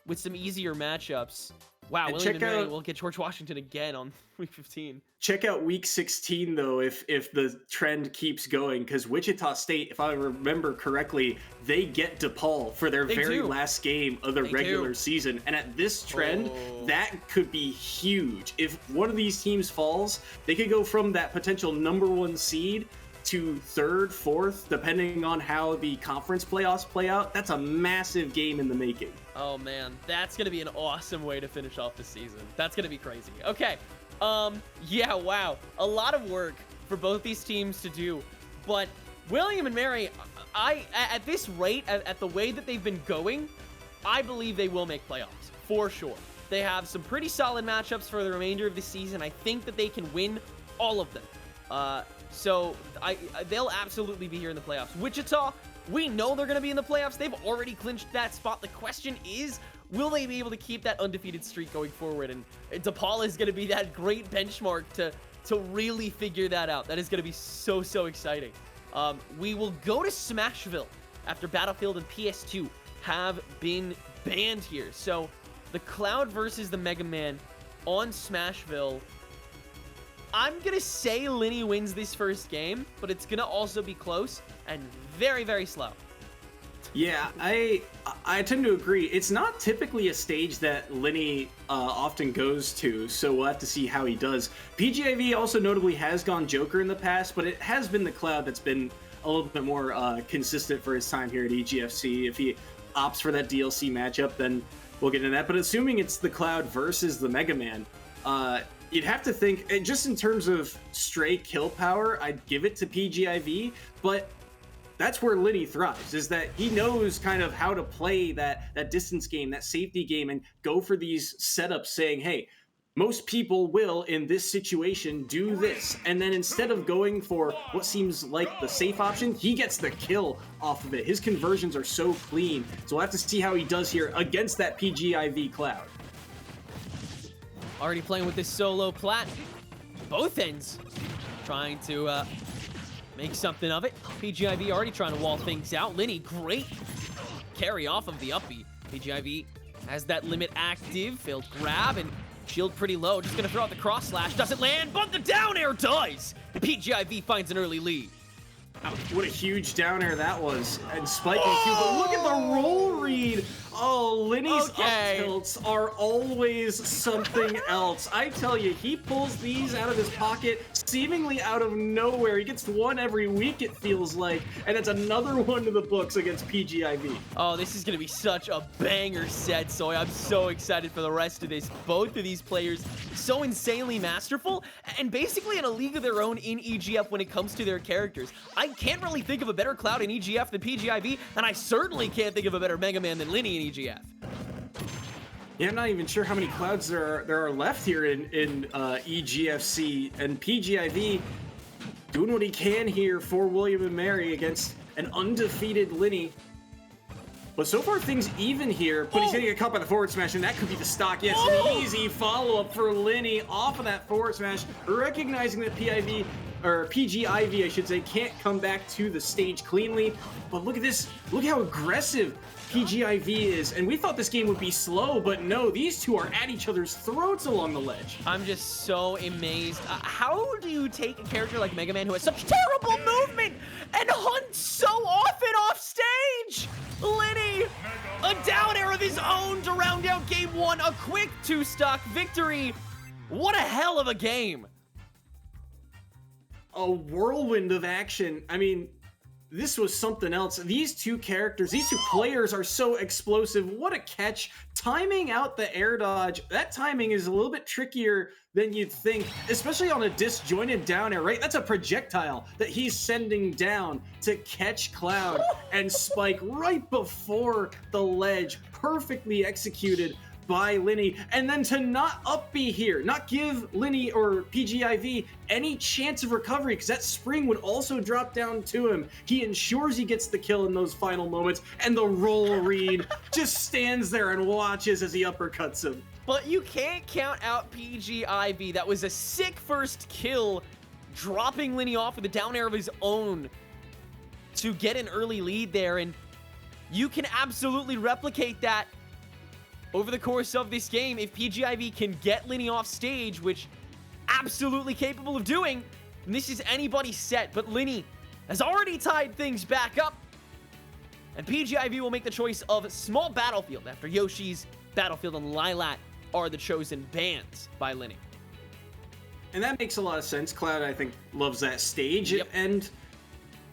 Speaker 1: with some easier matchups. Wow,
Speaker 5: and
Speaker 1: William and Mary will get George Washington again on week 15.
Speaker 5: Check out week 16, though, if the trend keeps going, because Wichita State, if I remember correctly, they get DePaul for their very last game of the regular season. And at this trend, that could be huge. If one of these teams falls, they could go from that potential #1 seed to 3rd, 4th, depending on how the conference playoffs play out. That's a massive game in the making.
Speaker 1: Oh man, that's gonna be an awesome way to finish off the season. That's gonna be crazy. Okay, yeah, wow, a lot of work for both these teams to do, but William and Mary, at this rate, at the way that they've been going, I believe they will make playoffs for sure. They have some pretty solid matchups for the remainder of the season. I think that they can win all of them. So they'll absolutely be here in the playoffs. Wichita, we know they're going to be in the playoffs. They've already clinched that spot. The question is, will they be able to keep that undefeated streak going forward? And DePaul is going to be that great benchmark to really figure that out. That is going to be so exciting. We will go to Smashville after Battlefield and PS2 have been banned here. So the Cloud versus the Mega Man on Smashville. I'm going to say Linny wins this first game, but it's going to also be close and very slow.
Speaker 5: Yeah, I tend to agree. It's not typically a stage that Linny often goes to, so we'll have to see how he does. PGIV also notably has gone Joker in the past, but it has been the Cloud that's been a little bit more consistent for his time here at EGFC. If he opts for that DLC matchup, then we'll get into that. But assuming it's the Cloud versus the Mega Man, you'd have to think, and just in terms of stray kill power, I'd give it to PGIV, but that's where Linny thrives, is that he knows kind of how to play that distance game, that safety game, and go for these setups saying, hey, most people will, in this situation, do this. And then instead of going for what seems like the safe option, he gets the kill off of it. His conversions are so clean. So we'll have to see how he does here against that PGIV Cloud.
Speaker 1: Already playing with this solo plat. Both ends trying to make something of it. PGIV already trying to wall things out. Linny, great carry off of the uppy. PGIV has that limit active. Failed grab and shield pretty low. Just gonna throw out the cross slash. Doesn't land, but the down air does. PGIV finds an early lead.
Speaker 5: What a huge down air that was. And spiking Q, but look at the roll read. Oh, Linny's up tilts are always something else. I tell you, he pulls these out of his pocket seemingly out of nowhere. He gets one every week, it feels like, and it's another one to the books against PGIV.
Speaker 1: Oh, this is going to be such a banger set, Soy. I'm so excited for the rest of this. Both of these players so insanely masterful, and basically in a league of their own in EGF when it comes to their characters. I can't really think of a better Cloud in EGF than PGIV, and I certainly can't think of a better Mega Man than Linny in EGF.
Speaker 5: Yeah, I'm not even sure how many Clouds there are left here in EGFC, and PGIV doing what he can here for William and Mary against an undefeated Linny. But so far, things even here, but he's gonna get caught by the forward smash, and that could be the stock. Yes, an easy follow-up for Lenny off of that forward smash, recognizing that PGIV, I should say, can't come back to the stage cleanly. But look at this. Look how aggressive PGIV is. And we thought this game would be slow, but no, these two are at each other's throats along the ledge.
Speaker 1: I'm just so amazed. How do you take a character like Mega Man who has such terrible movement and hunts so often off stage? Lenny, a down air of his own to round out game one, a quick 2-stock victory. What a hell of a game.
Speaker 5: A whirlwind of action. I mean, this was something else. These two characters, these two players are so explosive. What a catch. Timing out the air dodge, that timing is a little bit trickier than you'd think, especially on a disjointed down air, right? That's a projectile that he's sending down to catch Cloud and Spike right before the ledge. Perfectly executed by Lenny, and then to not up B here, not give Lenny or PGIV any chance of recovery, because that spring would also drop down to him. He ensures he gets the kill in those final moments, and the roll read just stands there and watches as he uppercuts him.
Speaker 1: But you can't count out PGIV. That was a sick first kill, dropping Lenny off with a down air of his own to get an early lead there, and you can absolutely replicate that over the course of this game if PGIV can get Lenny off stage, which absolutely capable of doing. And this is anybody's set, but Lenny has already tied things back up. And PGIV will make the choice of Small Battlefield after Yoshi's Battlefield and Lilat are the chosen bands by Lenny.
Speaker 5: And that makes a lot of sense. Cloud, I think, loves that stage.
Speaker 1: Yep.
Speaker 5: And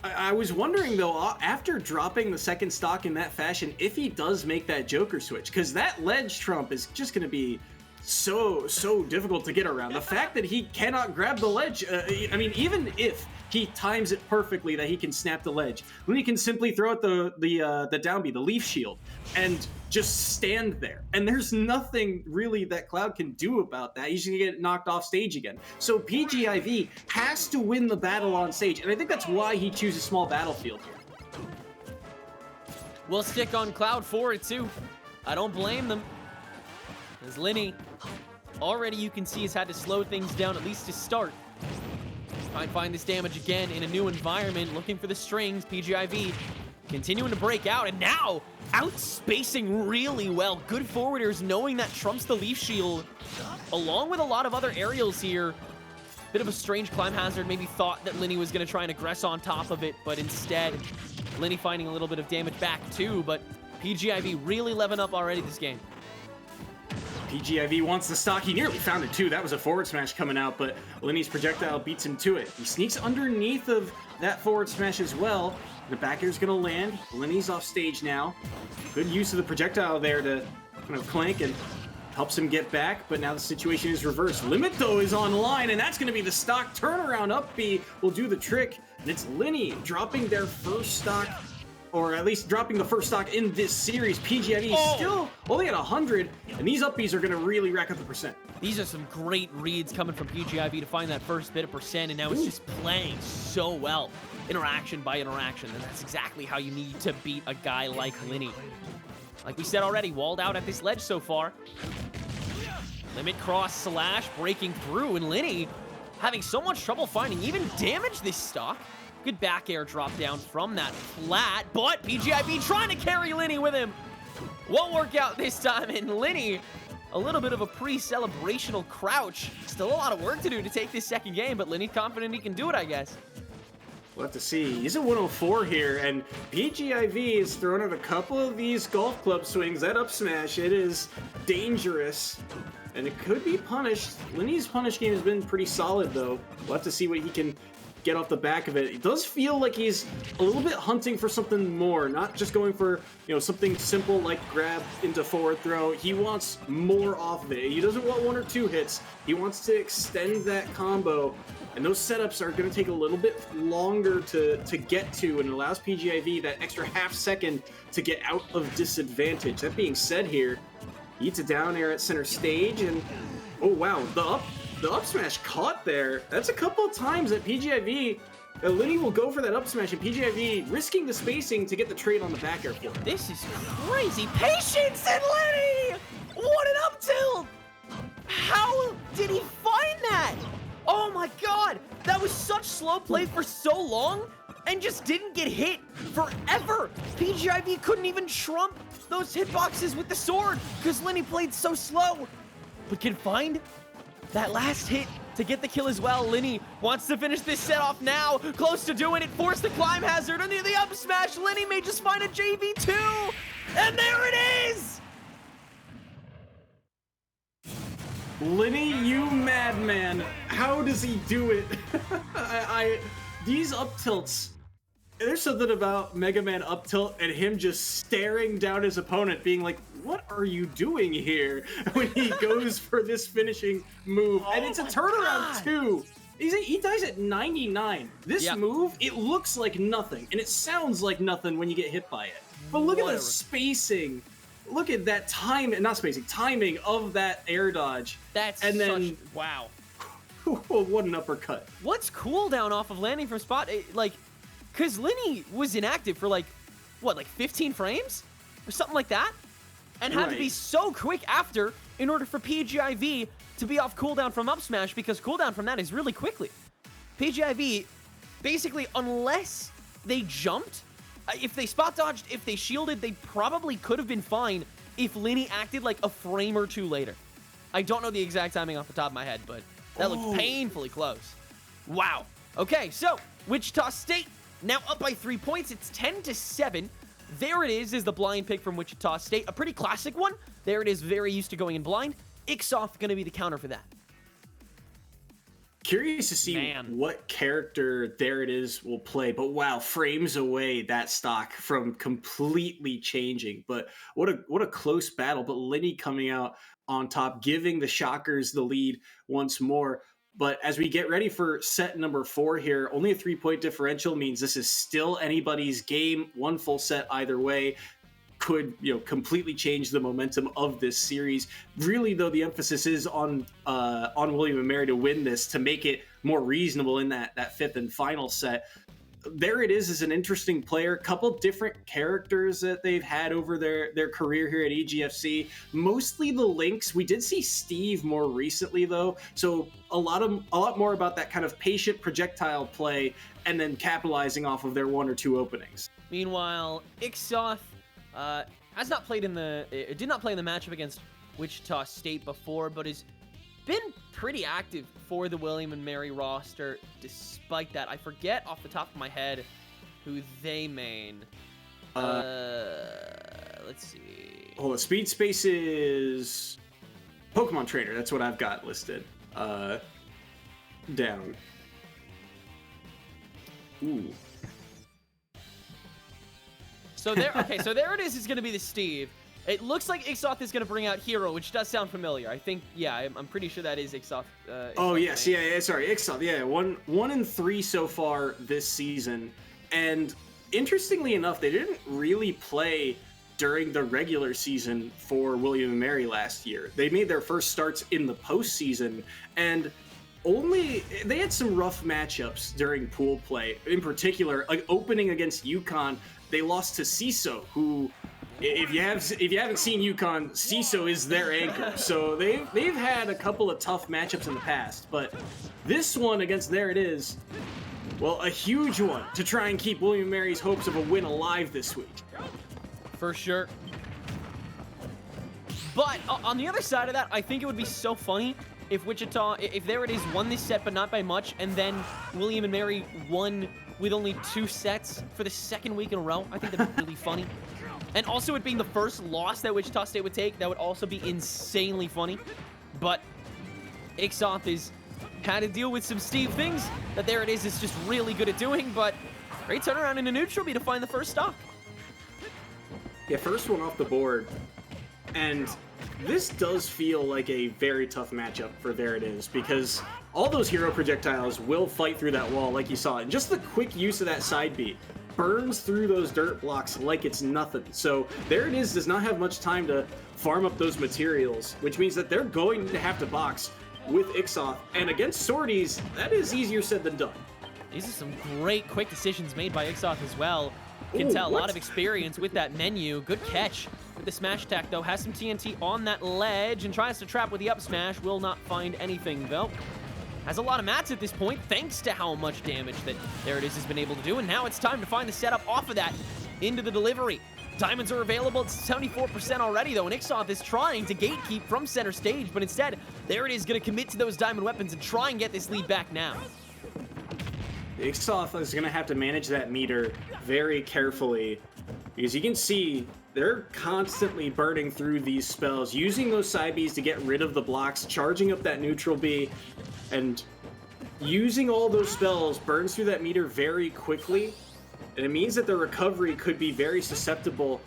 Speaker 5: I was wondering, though, after dropping the second stock in that fashion, if he does make that Joker switch, because that ledge trump is just going to be so difficult to get around. The fact that he cannot grab the ledge, I mean, even if he times it perfectly that he can snap the ledge, then he can simply throw out the down B, the leaf shield, and just stand there. And there's nothing really that Cloud can do about that. He's gonna get knocked off stage again. So PGIV has to win the battle on stage, and I think that's why he chooses Small Battlefield here.
Speaker 1: We'll stick on Cloud for it too. I don't blame them. As Lenny, already you can see, has had to slow things down, at least to start. Try and find this damage again in a new environment, looking for the strings. PGIV continuing to break out, and now outspacing really well. Good forwarders knowing that trumps the leaf shield, along with a lot of other aerials here. Bit of a strange climb hazard, maybe thought that Lenny was going to try and aggress on top of it, but instead, Lenny finding a little bit of damage back too, but PGIV really leveling up already this game.
Speaker 5: PGIV wants the stock. He nearly found it too. That was a forward smash coming out, but Lenny's projectile beats him to it. He sneaks underneath of that forward smash as well. The back air's gonna land. Lenny's off stage now. Good use of the projectile there to kind of clank and helps him get back, but now the situation is reversed. Limit, though, is online, and that's gonna be the stock turnaround. Up B will do the trick, and it's Lenny dropping their first stock, or at least dropping the first stock in this series. PGIV still only at 100, and these up Bs are going to really rack up the percent.
Speaker 1: These are some great reads coming from PGIV to find that first bit of percent, and now it's just playing so well, interaction by interaction, and that's exactly how you need to beat a guy like Lenny. Like we said already, walled out at this ledge so far. Limit cross slash breaking through, and Lenny having so much trouble finding even damage this stock. Good back air drop down from that flat, but PGIV trying to carry Lenny with him. Won't work out this time, and Lenny, a little bit of a pre-celebrational crouch. Still a lot of work to do to take this second game, but Lenny's confident he can do it, I guess.
Speaker 5: We'll have to see. He's at 104 here, and PGIV is throwing out a couple of these golf club swings. That up smash, it is dangerous, and it could be punished. Lenny's punish game has been pretty solid, though. We'll have to see what he can get off the back of it. It does feel like he's a little bit hunting for something more, not just going for, you know, something simple like grab into forward throw. He wants more off of it. He doesn't want one or two hits. He wants to extend that combo, and those setups are going to take a little bit longer to get to, and it allows PGIV that extra half second to get out of disadvantage. That being said here, he eats a down air at center stage, and oh wow, the up smash caught there. That's a couple of times that PGIV Lenny will go for that up smash, and PGIV risking the spacing to get the trade on the back air for it.
Speaker 1: This is crazy. Patience and Lenny! What an up tilt! How did he find that? Oh my god! That was such slow play for so long and just didn't get hit forever. PGIV couldn't even trump those hitboxes with the sword because Lenny played so slow. But can find that last hit to get the kill as well. Lenny wants to finish this set off now. Close to doing it. Force the climb hazard under the up smash. Lenny may just find a JV2. And there it is!
Speaker 5: Lenny, you madman. How does he do it? These up tilts, there's something about Mega Man up tilt and him just staring down his opponent being like, what are you doing here? When he goes for this finishing move. And it's a turnaround too. He dies at 99. This move, it looks like nothing. And it sounds like nothing when you get hit by it. But look at the spacing. Look at that timing of that air dodge.
Speaker 1: That's
Speaker 5: and then
Speaker 1: wow.
Speaker 5: What an uppercut.
Speaker 1: What's cooldown off of landing from spot? Because Lenny was inactive for like 15 frames? Or something like that? And had to be so quick after in order for PGIV to be off cooldown from up smash, because cooldown from that is really quickly. PGIV, basically, unless they jumped, if they spot dodged, if they shielded, they probably could have been fine if Lenny acted like a frame or two later. I don't know the exact timing off the top of my head, but that looked painfully close. Wow. Okay, so Wichita State now up by 3 points. It's 10-7. There it is the blind pick from Wichita State. A pretty classic one. There it is, very used to going in blind. Ixoff going to be the counter for that.
Speaker 5: Curious to see what character There It Is will play, but wow, frames away that stock from completely changing. But what a close battle. But Lenny coming out on top, giving the Shockers the lead once more. But as we get ready for set number 4 here, only a 3-point differential means this is still anybody's game. One full set either way could, completely change the momentum of this series. Really, though, the emphasis is on William and Mary to win this, to make it more reasonable in that 5th and final set. There It is an interesting player. Couple different characters that they've had over their career here at EGFC. Mostly the Lynx. We did see Steve more recently, though. So a lot more about that kind of patient projectile play and then capitalizing off of their 1 or 2 openings.
Speaker 1: Meanwhile, Ixoff did not play in the matchup against Wichita State before, but has been pretty active for the William and Mary roster. Despite that, I forget off the top of my head who they main. Let's see.
Speaker 5: Hold on, Speed Space is Pokemon Trainer. That's what I've got listed. Down. Ooh.
Speaker 1: So there it is. It's going to be the Steve. It looks like Ixoff is going to bring out Hero, which does sound familiar. I think, I'm pretty sure that is Ixoff.
Speaker 5: Oh, yes. Yeah, sorry. Ixoff. Yeah, 1 and 3 so far this season. And interestingly enough, they didn't really play during the regular season for William and Mary last year. They made their first starts in the postseason, and they had some rough matchups during pool play. In particular, like opening against UConn, they lost to CISO, who, if you haven't seen UConn, CISO is their anchor. So they've had a couple of tough matchups in the past, but this one against There It Is, well, a huge one to try and keep William and Mary's hopes of a win alive this week.
Speaker 1: For sure. But on the other side of that, I think it would be so funny if if There It Is won this set but not by much, and then William and Mary won with only 2 sets for the 2nd week in a row. I think that'd be really funny. And also it being the first loss that Wichita State would take, that would also be insanely funny. But Ixoff has had to deal with some Steve things that There It is just really good at doing, but great turnaround in a neutral B to find the first stock.
Speaker 5: Yeah, first one off the board. And this does feel like a very tough matchup for There It Is, because all those hero projectiles will fight through that wall like you saw. And just the quick use of that side beat burns through those dirt blocks like it's nothing. So There It Is does not have much time to farm up those materials, which means that they're going to have to box with Ixoff. And against Swordies, that is easier said than done.
Speaker 1: These are some great quick decisions made by Ixoth as well. Can
Speaker 5: Ooh,
Speaker 1: tell a lot
Speaker 5: what?
Speaker 1: of experience with that menu. Good catch with the smash attack, though. Has some TNT on that ledge and tries to trap with the up smash. Will not find anything, though. Has a lot of mats at this point, thanks to how much damage that There It Is has been able to do. And now it's time to find the setup off of that into the delivery. Diamonds are available. It's 74% already, though, and Ixoth is trying to gatekeep from center stage, but instead, There It Is going to commit to those diamond weapons and try and get this lead back now.
Speaker 5: Ixoth is going to have to manage that meter very carefully because you can see they're constantly burning through these spells, using those side Bs to get rid of the blocks, charging up that neutral B, and using all those spells burns through that meter very quickly, and it means that the recovery could be very susceptible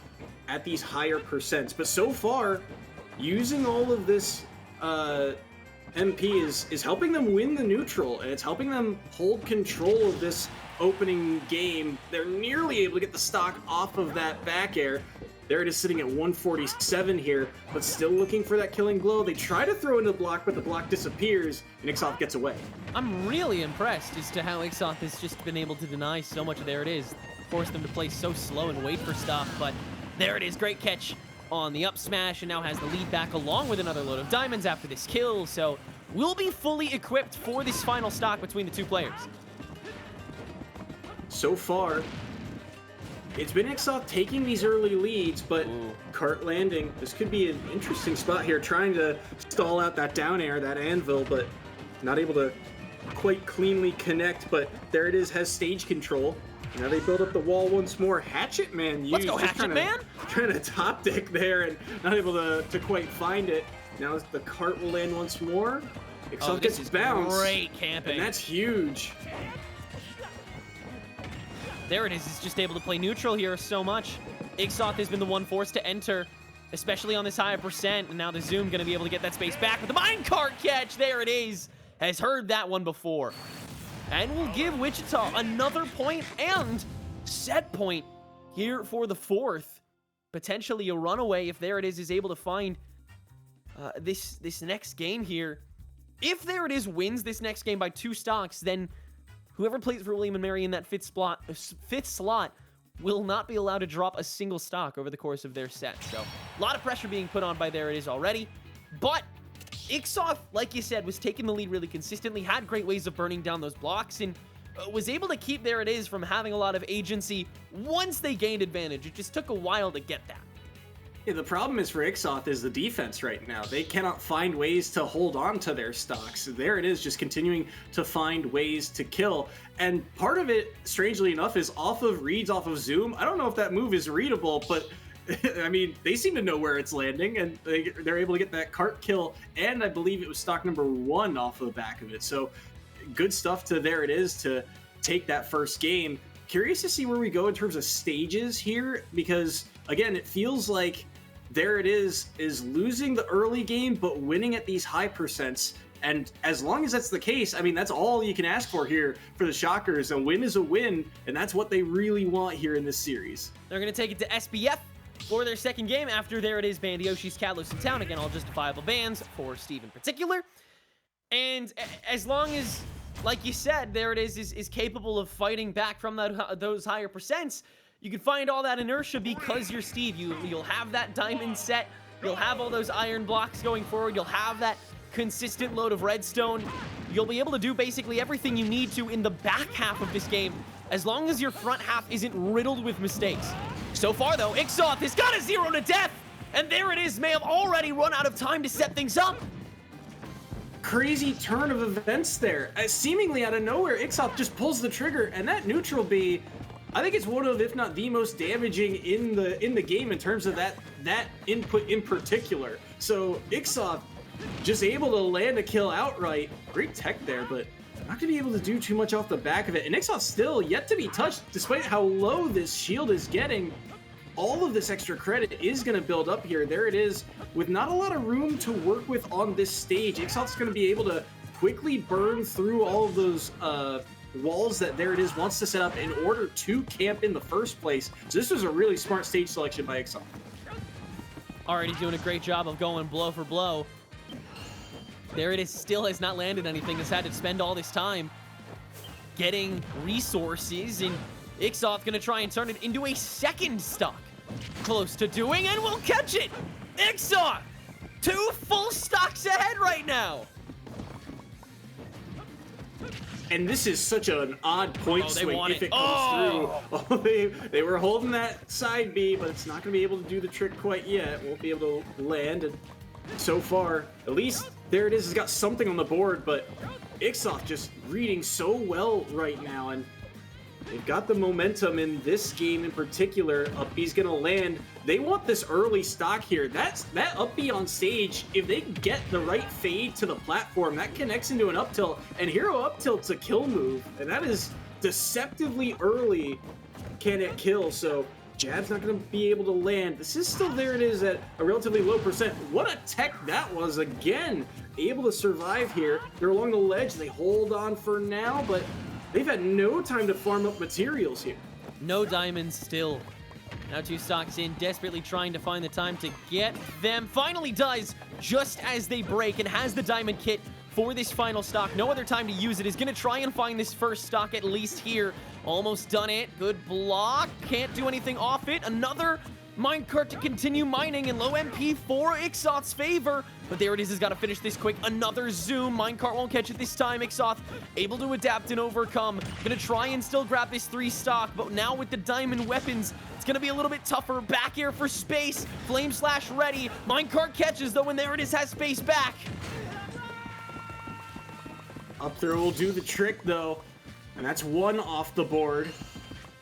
Speaker 5: at these higher percents. But so far, using all of this MP is helping them win the neutral, and it's helping them hold control of this opening game. They're nearly able to get the stock off of that back air. There It Is sitting at 147 here, but still looking for that killing blow. They try to throw into the block, but the block disappears, and Ixoth gets away.
Speaker 1: I'm really impressed as to how Ixoth has just been able to deny so much of There It Is. Force them to play so slow and wait for stuff, but There It Is, great catch on the up smash, and now has the lead back along with another load of diamonds after this kill, so we'll be fully equipped for this final stock between the two players.
Speaker 5: So far, it's been Ixoth taking these early leads, but cart landing. This could be an interesting spot here, trying to stall out that down air, that anvil, but not able to quite cleanly connect. But There It Is has stage control. Now they build up the wall once more. Hatchet Man used.
Speaker 1: Let's go,
Speaker 5: just
Speaker 1: Hatchet Man!
Speaker 5: Trying to top deck there and not able to quite find it. Now the cart will land once more. Ixoth
Speaker 1: this
Speaker 5: gets
Speaker 1: is
Speaker 5: bounced.
Speaker 1: great camping.
Speaker 5: And that's huge.
Speaker 1: There It Is just able to play neutral here so much. Ixoth has been the one forced to enter, especially on this higher percent, and now the Zoom going to be able to get that space back with the minecart catch. There It Is. Has heard that one before. And we'll give Wichita another point and set point here for the fourth. Potentially a runaway if There It Is able to find this next game here. If There It Is wins this next game by 2 stocks, then whoever plays for William and Mary in that fifth slot will not be allowed to drop a single stock over the course of their set. So a lot of pressure being put on by There It Is already. But Ixoth, like you said, was taking the lead really consistently, had great ways of burning down those blocks, and was able to keep There It Is from having a lot of agency once they gained advantage. It just took a while to get that.
Speaker 5: Yeah, the problem is for Ixoth is the defense right now. They cannot find ways to hold on to their stocks. There It Is just continuing to find ways to kill. And part of it, strangely enough, is off of reads off of Zoom. I don't know if that move is readable, but I mean, they seem to know where it's landing, and they're able to get that cart kill, and I believe it was stock number 1 off of the back of it. So good stuff to There It Is to take that first game. Curious to see where we go in terms of stages here, because again, it feels like There It Is losing the early game, but winning at these high percents. And as long as that's the case, I mean, that's all you can ask for here for the Shockers. A win is a win, and that's what they really want here in this series.
Speaker 1: They're going to take it to SBF for their second game after There It Is banned Yoshi's Catalyst in town. Again, all justifiable bans for Steve in particular. And as long as, like you said, There It is capable of fighting back from those higher percents, you can find all that inertia because you're Steve. You'll have that diamond set. You'll have all those iron blocks going forward. You'll have that consistent load of redstone. You'll be able to do basically everything you need to in the back half of this game, as long as your front half isn't riddled with mistakes. So far, though, Ixoth has got a 0 to death, and There It Is may have already run out of time to set things up.
Speaker 5: Crazy turn of events there. Seemingly out of nowhere, Ixoth just pulls the trigger, and that neutral B, I think it's one of, if not the most damaging in the game in terms of that input in particular. So Ixoth just able to land a kill outright. Great tech there, but not gonna be able to do too much off the back of it. And Ixoth still yet to be touched, despite how low this shield is getting. All of this extra credit is gonna build up here. There It Is, with not a lot of room to work with on this stage. Ixoth's gonna be able to quickly burn through all of those walls that There It Is wants to set up in order to camp in the first place. So this was a really smart stage selection by Ixoth.
Speaker 1: Already doing a great job of going blow for blow. There It Is still has not landed anything, has had to spend all this time getting resources, and Ixoth gonna try and turn it into a second stock. Close to doing, and we'll catch it! Ixoth! 2 full stocks ahead right now!
Speaker 5: And this is such an odd point swing if it comes through. Oh, they were holding that side B, but it's not going to be able to do the trick quite yet. Won't be able to land. And so far, at least there it is. It's got something on the board, but Ixoth just reading so well right now. And they've got the momentum in this game in particular. Up B's going to land. They want this early stock here. That up B on stage, if they get the right fade to the platform, that connects into an up tilt, and hero up tilt's a kill move, and that is deceptively early. Can it kill? So Jab's not going to be able to land. This is still, there it is, at a relatively low percent. What a tech that was. Again, able to survive here. They're along the ledge. They hold on for now, but they've had no time to farm up materials here.
Speaker 1: No diamonds still. Now 2 stocks in, desperately trying to find the time to get them. Finally does, just as they break, and has the diamond kit for this final stock. No other time to use it. Is going to try and find this first stock at least here. Almost done it. Good block. Can't do anything off it. Another minecart to continue mining, and low MP for Ixoth's favor. But there it is. Has got to finish this quick. Another zoom. Minecart won't catch it this time. Ixoth able to adapt and overcome. Gonna try and still grab this 3 stock, but now with the diamond weapons, it's gonna be a little bit tougher. Back air for space. Flame slash ready. Minecart catches though, and there it is. Has space back.
Speaker 5: Up throw will do the trick though, and that's 1 off the board.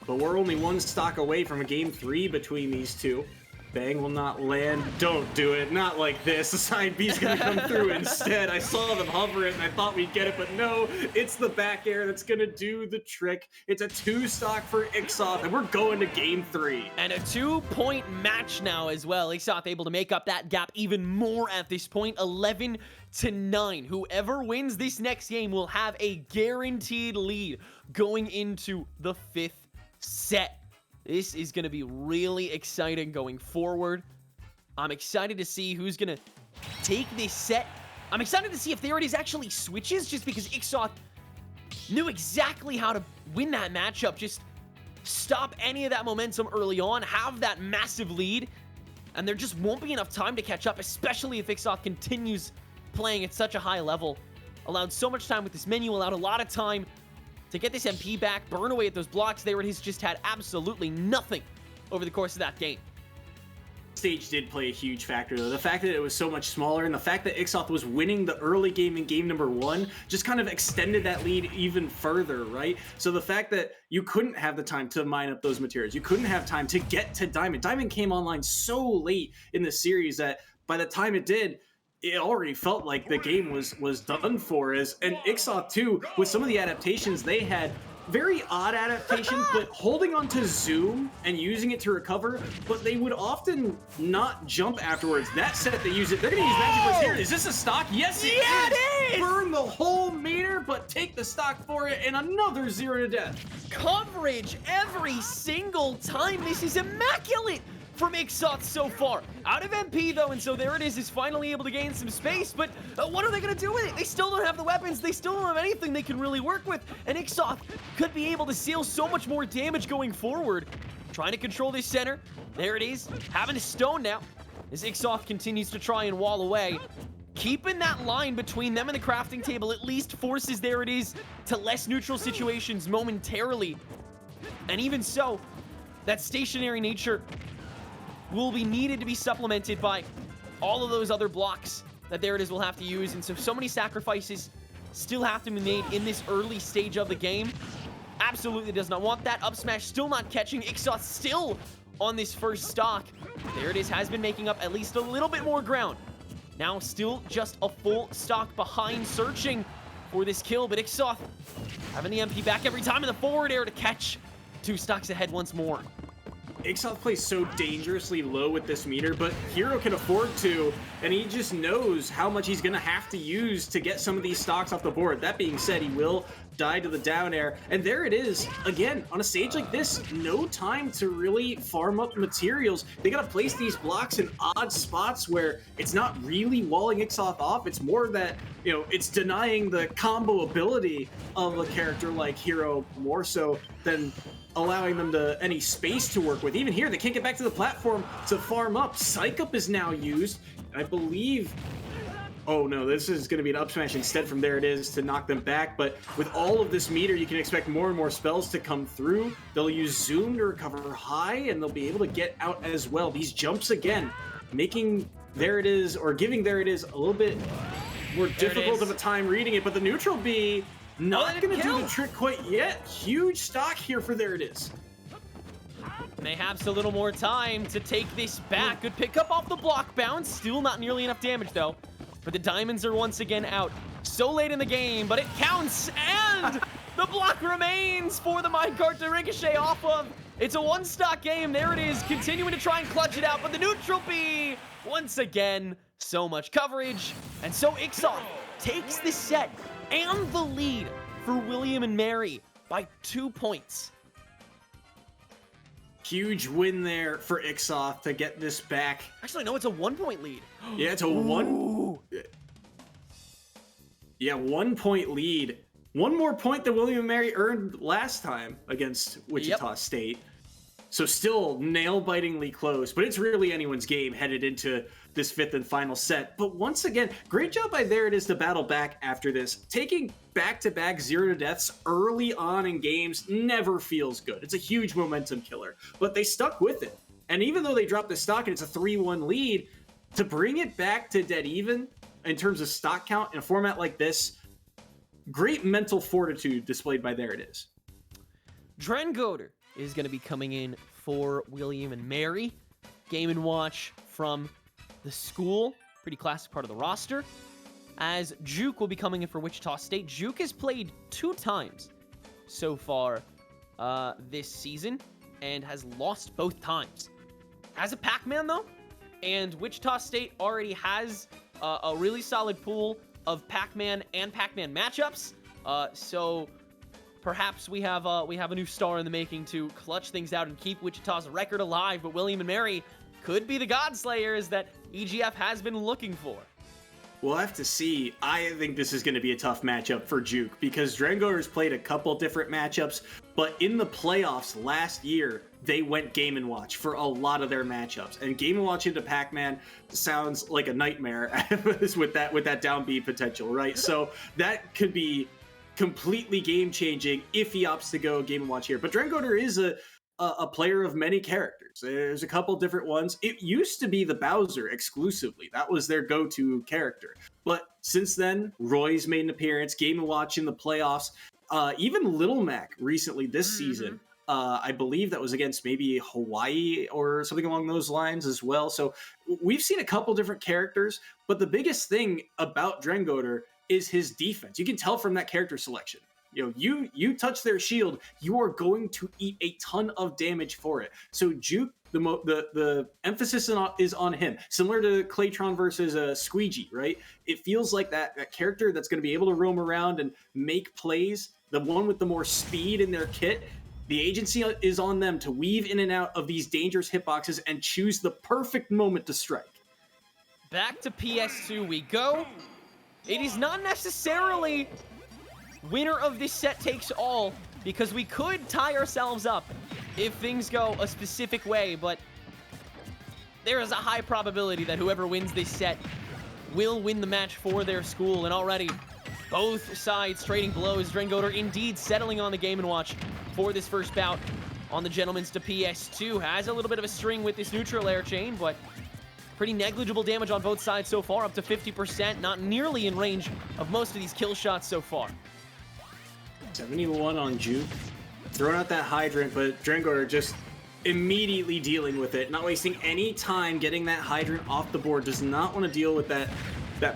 Speaker 5: But we're only 1 stock away from a game 3 between these two. Bang will not land. Don't do it. Not like this. The side B's gonna come through instead. I saw them hover it and I thought we'd get it, but no, it's the back air that's gonna do the trick. It's a 2 stock for Ixoth, and we're going to game 3.
Speaker 1: And a 2-point match now as well. Ixoth able to make up that gap even more at this point, 11-9. Whoever wins this next game will have a guaranteed lead going into the 5th set. This is going to be really exciting going forward. I'm excited to see who's going to take this set. I'm excited to see if there it is actually switches, just because Ixoth knew exactly how to win that matchup. Just stop any of that momentum early on, have that massive lead, and there just won't be enough time to catch up, especially if Ixoth continues playing at such a high level. Allowed so much time with this menu, allowed a lot of time to get this MP back, burn away at those blocks. There it is, just had absolutely nothing over the course of that game.
Speaker 5: Stage did play a huge factor though. The fact that it was so much smaller, and the fact that Ixoth was winning the early game in game number 1 just kind of extended that lead even further, right? So the fact that you couldn't have the time to mine up those materials, you couldn't have time to get to Diamond. Diamond came online so late in the series that by the time it did, it already felt like the game was done for. And Ixoth too, with some of the adaptations they had, very odd adaptations, but holding on to zoom and using it to recover, but they would often not jump afterwards. That set they use it, they're gonna use magic blitz here. Is this a stock? Yes, it is! Burn the whole meter, but take the stock for it, and another 0 to death.
Speaker 1: Coverage every single time. This is immaculate from Ixoth so far. Out of MP though, and so there it is finally able to gain some space, but what are they gonna do with it? They still don't have the weapons, they still don't have anything they can really work with, and Ixoth could be able to seal so much more damage going forward. Trying to control this center. There it is, having a stone now, as Ixoth continues to try and wall away. Keeping that line between them and the crafting table at least forces, there it is, to less neutral situations momentarily. And even so, that stationary nature will be needed to be supplemented by all of those other blocks that there it is will have to use. And so many sacrifices still have to be made in this early stage of the game. Absolutely does not want that. Up smash still not catching. Ixoth still on this first stock. There it is, has been making up at least a little bit more ground. Now still just a full stock behind, searching for this kill, but Ixoth having the MP back every time in the forward air to catch 2 stocks ahead once more.
Speaker 5: Ixoth plays so dangerously low with this meter, but Hero can afford to, and he just knows how much he's going to have to use to get some of these stocks off the board. That being said, he will died to the down air, and there it is again on a stage like this. No time to really farm up materials. They gotta place these blocks in odd spots where it's not really walling Ixoth off. It's more that, you know, it's denying the combo ability of a character like Hero more so than allowing them to any space to work with. Even here, they can't get back to the platform to farm up. Psych Up is now used, and I believe... Oh no, this is going to be an up smash instead from there it is to knock them back, but with all of this meter, you can expect more and more spells to come through. They'll use Zoom to recover high, and they'll be able to get out as well. These jumps again, making There It Is, or giving There It Is a little bit more difficult of a time reading it, but the neutral B not going to do the trick quite yet. Huge stock here for There It Is.
Speaker 1: They have a little more time to take this back. Good pickup off the block bounce. Still not nearly enough damage, though. But the diamonds are once again out. So late in the game, but it counts, and the block remains for the minecart to ricochet off of. It's a one-stock game. There it is, continuing to try and clutch it out, but the neutral B, once again, so much coverage. And so Ixoth takes the set and the lead for William and Mary by 2 points.
Speaker 5: Huge win there for Ixoth to get this back.
Speaker 1: Actually, no, it's a 1-point lead.
Speaker 5: Yeah, it's a Yeah, 1 point lead. One more point that William and Mary earned last time against Wichita State. So still nail-bitingly close, but it's really anyone's game headed into this 5th and final set. But once again, great job by There It Is to battle back after this. Taking back-to-back 0 deaths early on in games never feels good. It's a huge momentum killer, but they stuck with it. And even though they dropped the stock and it's a 3-1 lead, to bring it back to dead even in terms of stock count in a format like this, great mental fortitude displayed by There It Is.
Speaker 1: Dren Goder is going to be coming in for William and Mary. Game & Watch from the school, pretty classic part of the roster. As Juke will be coming in for Wichita State. Juke has played 2 times so far this season and has lost both times. As a Pac-Man though, and Wichita State already has a really solid pool of Pac-Man and Pac-Man matchups, so perhaps we have a new star in the making to clutch things out and keep Wichita's record alive, but William and Mary could be the Godslayers that EGF has been looking for.
Speaker 5: We'll have to see. I think this is going to be a tough matchup for Juke because Drengoder's played a couple different matchups, but in the playoffs last year, they went Game & Watch for a lot of their matchups. And Game & Watch into Pac-Man sounds like a nightmare with that down B potential, right? So that could be completely game-changing if he opts to go Game & Watch here. But Drengoder is a player of many characters. There's a couple different ones. It used to be the Bowser exclusively. That was their go-to character. But since then, Roy's made an appearance, Game & Watch in the playoffs, even Little Mac recently this season. I believe that was against maybe Hawaii or something along those lines as well. So we've seen a couple different characters, but the biggest thing about Drengoder is his defense. You can tell from that character selection. You know, you touch their shield, you are going to eat a ton of damage for it. So Juke, the emphasis is on him, similar to Claytron versus Squeegee, right? It feels like that character that's going to be able to roam around and make plays, the one with the more speed in their kit. The agency is on them to weave in and out of these dangerous hitboxes and choose the perfect moment to strike.
Speaker 1: Back to PS2 we go. It is not necessarily winner of this set takes all, because we could tie ourselves up if things go a specific way, but there is a high probability that whoever wins this set will win the match for their school, and already both sides trading blows. Drengoder indeed settling on the Game & Watch for this first bout on the gentleman's to PS2. Has a little bit of a string with this neutral air chain, but pretty negligible damage on both sides so far, up to 50%, not nearly in range of most of these kill shots so far.
Speaker 5: 71 on Juke. Throwing out that hydrant, but Drengoder just immediately dealing with it, not wasting any time getting that hydrant off the board. Does not want to deal with that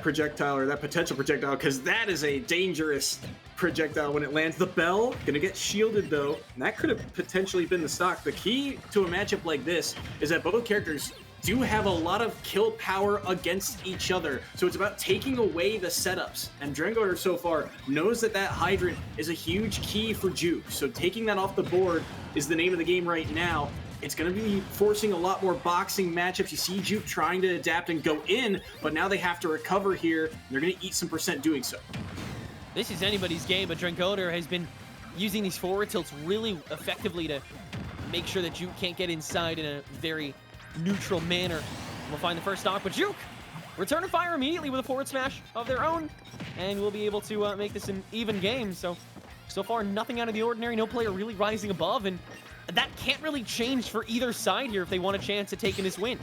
Speaker 5: projectile or that potential projectile, because that is a dangerous projectile when it lands. The bell gonna get shielded though, and that could have potentially been the stock. The key to a matchup like this is that both characters do have a lot of kill power against each other. So it's about taking away the setups. And Drengoder so far knows that that Hydrant is a huge key for Juke. So taking that off the board is the name of the game right now. It's going to be forcing a lot more boxing matchups. You see Juke trying to adapt and go in, but now they have to recover here. They're going to eat some percent doing so.
Speaker 1: This is anybody's game, but Drengoder has been using these forward tilts really effectively to make sure that Juke can't get inside in a very neutral manner. We'll find the first stock, but Juke return to fire immediately with a forward smash of their own, and we'll be able to make this an even game. So far, nothing out of the ordinary, no player really rising above, and that can't really change for either side here if they want a chance at taking this win.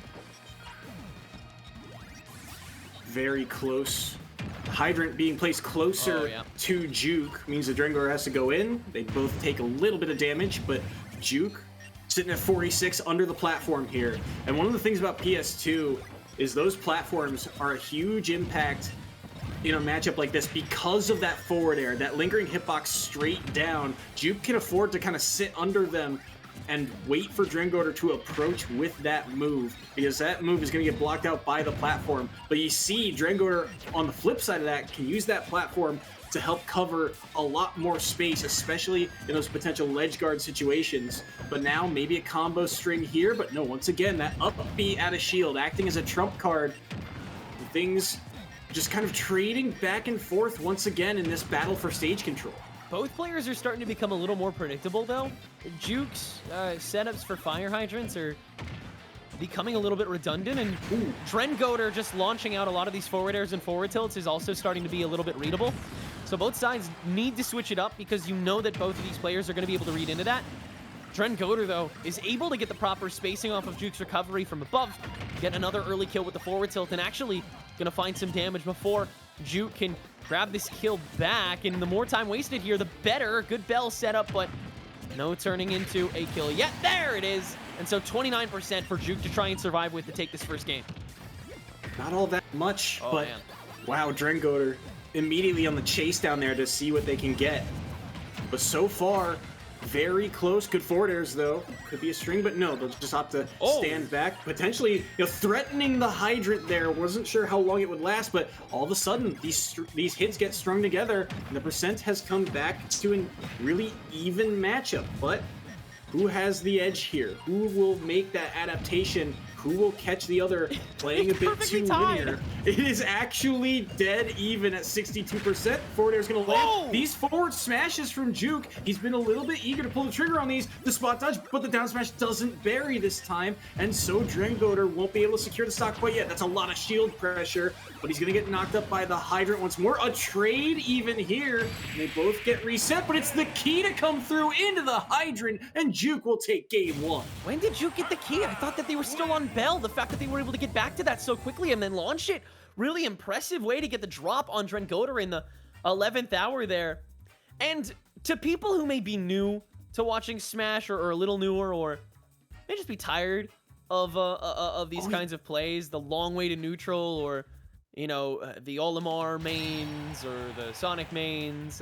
Speaker 5: Very close. Hydrant being placed closer to Juke means the Drengoder has to go in. They both take a little bit of damage, but Juke sitting at 46 under the platform here. And one of the things about PS2 is those platforms are a huge impact in a matchup like this because of that forward air, that lingering hitbox straight down. Juke can afford to kind of sit under them and wait for Drengoder to approach with that move, because that move is going to get blocked out by the platform. But you see Drengoder on the flip side of that can use that platform to help cover a lot more space, especially in those potential ledge guard situations. But now maybe a combo string here, but no, once again, that up B out of shield acting as a trump card. Things just kind of trading back and forth once again in this battle for stage control.
Speaker 1: Both players are starting to become a little more predictable, though. Juke's setups for fire hydrants are becoming a little bit redundant, and Drengoder just launching out a lot of these forward airs and forward tilts is also starting to be a little bit readable. So both sides need to switch it up because you know that both of these players are going to be able to read into that. Drengoder, though, is able to get the proper spacing off of Juke's recovery from above, get another early kill with the forward tilt, and actually going to find some damage before Juke can grab this kill back. And the more time wasted here, the better. Good bell setup, but no turning into a kill yet. There it is. And so 29% for Juke to try and survive with to take this first game.
Speaker 5: Not all that much, but man. Wow, Drengoder immediately on the chase down there to see what they can get. But so far, very close. Good forward airs, though. Could be a string, but no, they'll just opt to stand back. Potentially, threatening the Hydrant there. Wasn't sure how long it would last, but all of a sudden, these hits get strung together, and the percent has come back to a really even matchup. But who has the edge here? Who will make that adaptation? Who will catch the other playing a bit too linear? It is actually dead even at 62%. Forward air is going to land. These forward smashes from Juke. He's been a little bit eager to pull the trigger on these. The spot dodge, but the down smash doesn't bury this time. And so Drengoder won't be able to secure the stock quite yet. That's a lot of shield pressure, but he's going to get knocked up by the Hydrant once more. A trade even here. And they both get reset, but it's the key to come through into the Hydrant, and Juke will take game one.
Speaker 1: When did Juke get the key? I thought that they were still on Bell. The fact that they were able to get back to that so quickly and then launch it, really impressive way to get the drop on Drengoder in the 11th hour there. And to people who may be new to watching Smash or a little newer, or may just be tired of these kinds of plays, the long way to neutral, or the Olimar mains or the Sonic mains,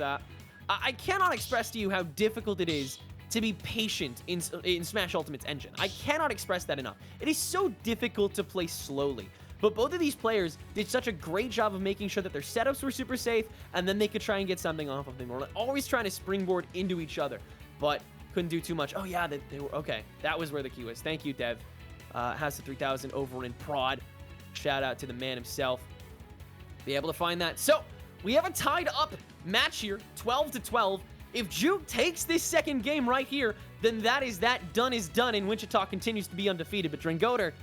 Speaker 1: I cannot express to you how difficult it is to be patient in Smash Ultimate's engine. I cannot express that enough. It is so difficult to play slowly. But both of these players did such a great job of making sure that their setups were super safe, and then they could try and get something off of them. We're always trying to springboard into each other, but couldn't do too much. Oh yeah, they were okay. That was where the key was. Thank you, Dev. Has the 3000 over in prod. Shout out to the man himself. Be able to find that. So we have a tied up match here, 12-12. If Juke takes this second game right here, then that is that. Done is done, and Wichita continues to be undefeated. But Drengoder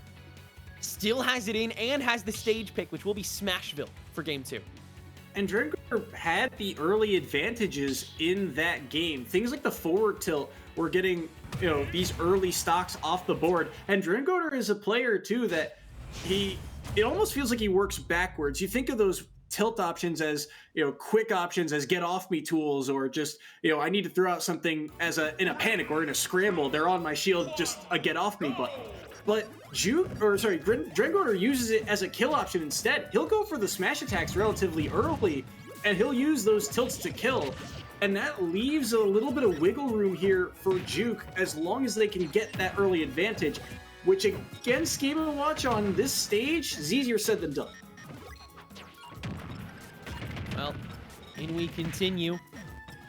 Speaker 1: still has it in and has the stage pick, which will be Smashville for game 2.
Speaker 5: And Drengoder had the early advantages in that game. Things like the forward tilt were getting, these early stocks off the board. And Drengoder is a player, too, that it almost feels like he works backwards. You think of those tilt options as quick options, as get off me tools, or just I need to throw out something in a panic or in a scramble. They're on my shield, just a get off me button. But Drengoder uses it as a kill option instead. He'll go for the smash attacks relatively early, and he'll use those tilts to kill. And that leaves a little bit of wiggle room here for Juke as long as they can get that early advantage. which against Game & Watch on this stage is easier said than done.
Speaker 1: Well, in we continue.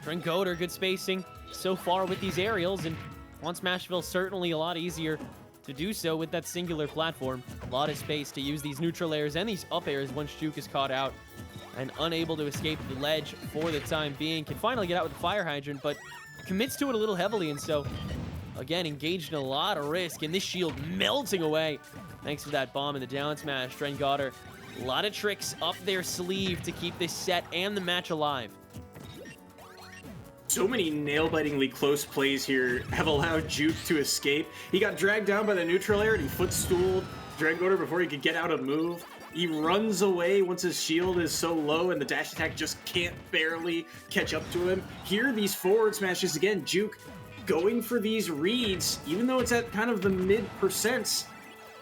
Speaker 1: Drengoder, good spacing so far with these aerials, and on Smashville, certainly a lot easier to do so with that singular platform. A lot of space to use these neutral airs and these up airs once Juke is caught out and unable to escape the ledge for the time being. Can finally get out with the fire hydrant, but commits to it a little heavily, and so, again, engaged in a lot of risk, and this shield melting away thanks to that bomb and the down smash. Drengoder, a lot of tricks up their sleeve to keep this set and the match alive.
Speaker 5: So many nail-bitingly close plays here have allowed Juke to escape. He got dragged down by the neutral air and he footstooled Drengoder before he could get out a move. He runs away once his shield is so low and the dash attack just can't barely catch up to him. Here, these forward smashes again, Juke going for these reads, even though it's at kind of the mid-percents.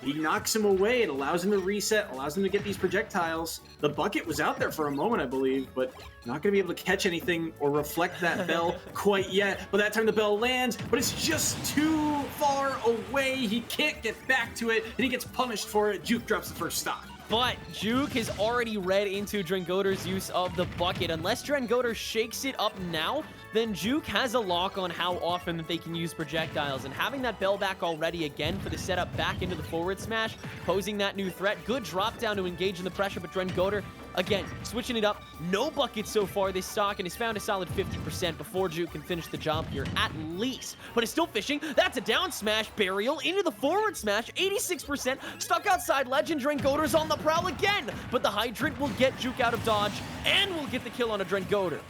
Speaker 5: He knocks him away. It allows him to reset, allows him to get these projectiles. The bucket was out there for a moment, I believe, but not going to be able to catch anything or reflect that bell quite yet. But that time the bell lands, but it's just too far away. He can't get back to it, and he gets punished for it. Juke drops the first stock.
Speaker 1: But Juke has already read into Drengoder's use of the bucket. Unless Drengoder shakes it up now, then Juke has a lock on how often that they can use projectiles. And having that bell back already again for the setup back into the forward smash, posing that new threat. Good drop down to engage in the pressure, but Drengoder, again, switching it up. No bucket so far this stock, and has found a solid 50% before Juke can finish the job here, at least. But it's still fishing. That's a down smash burial into the forward smash. 86%. Stuck outside Legend. Drengoder's on the prowl again. But the hydrant will get Juke out of dodge, and will get the kill on a Drengoder.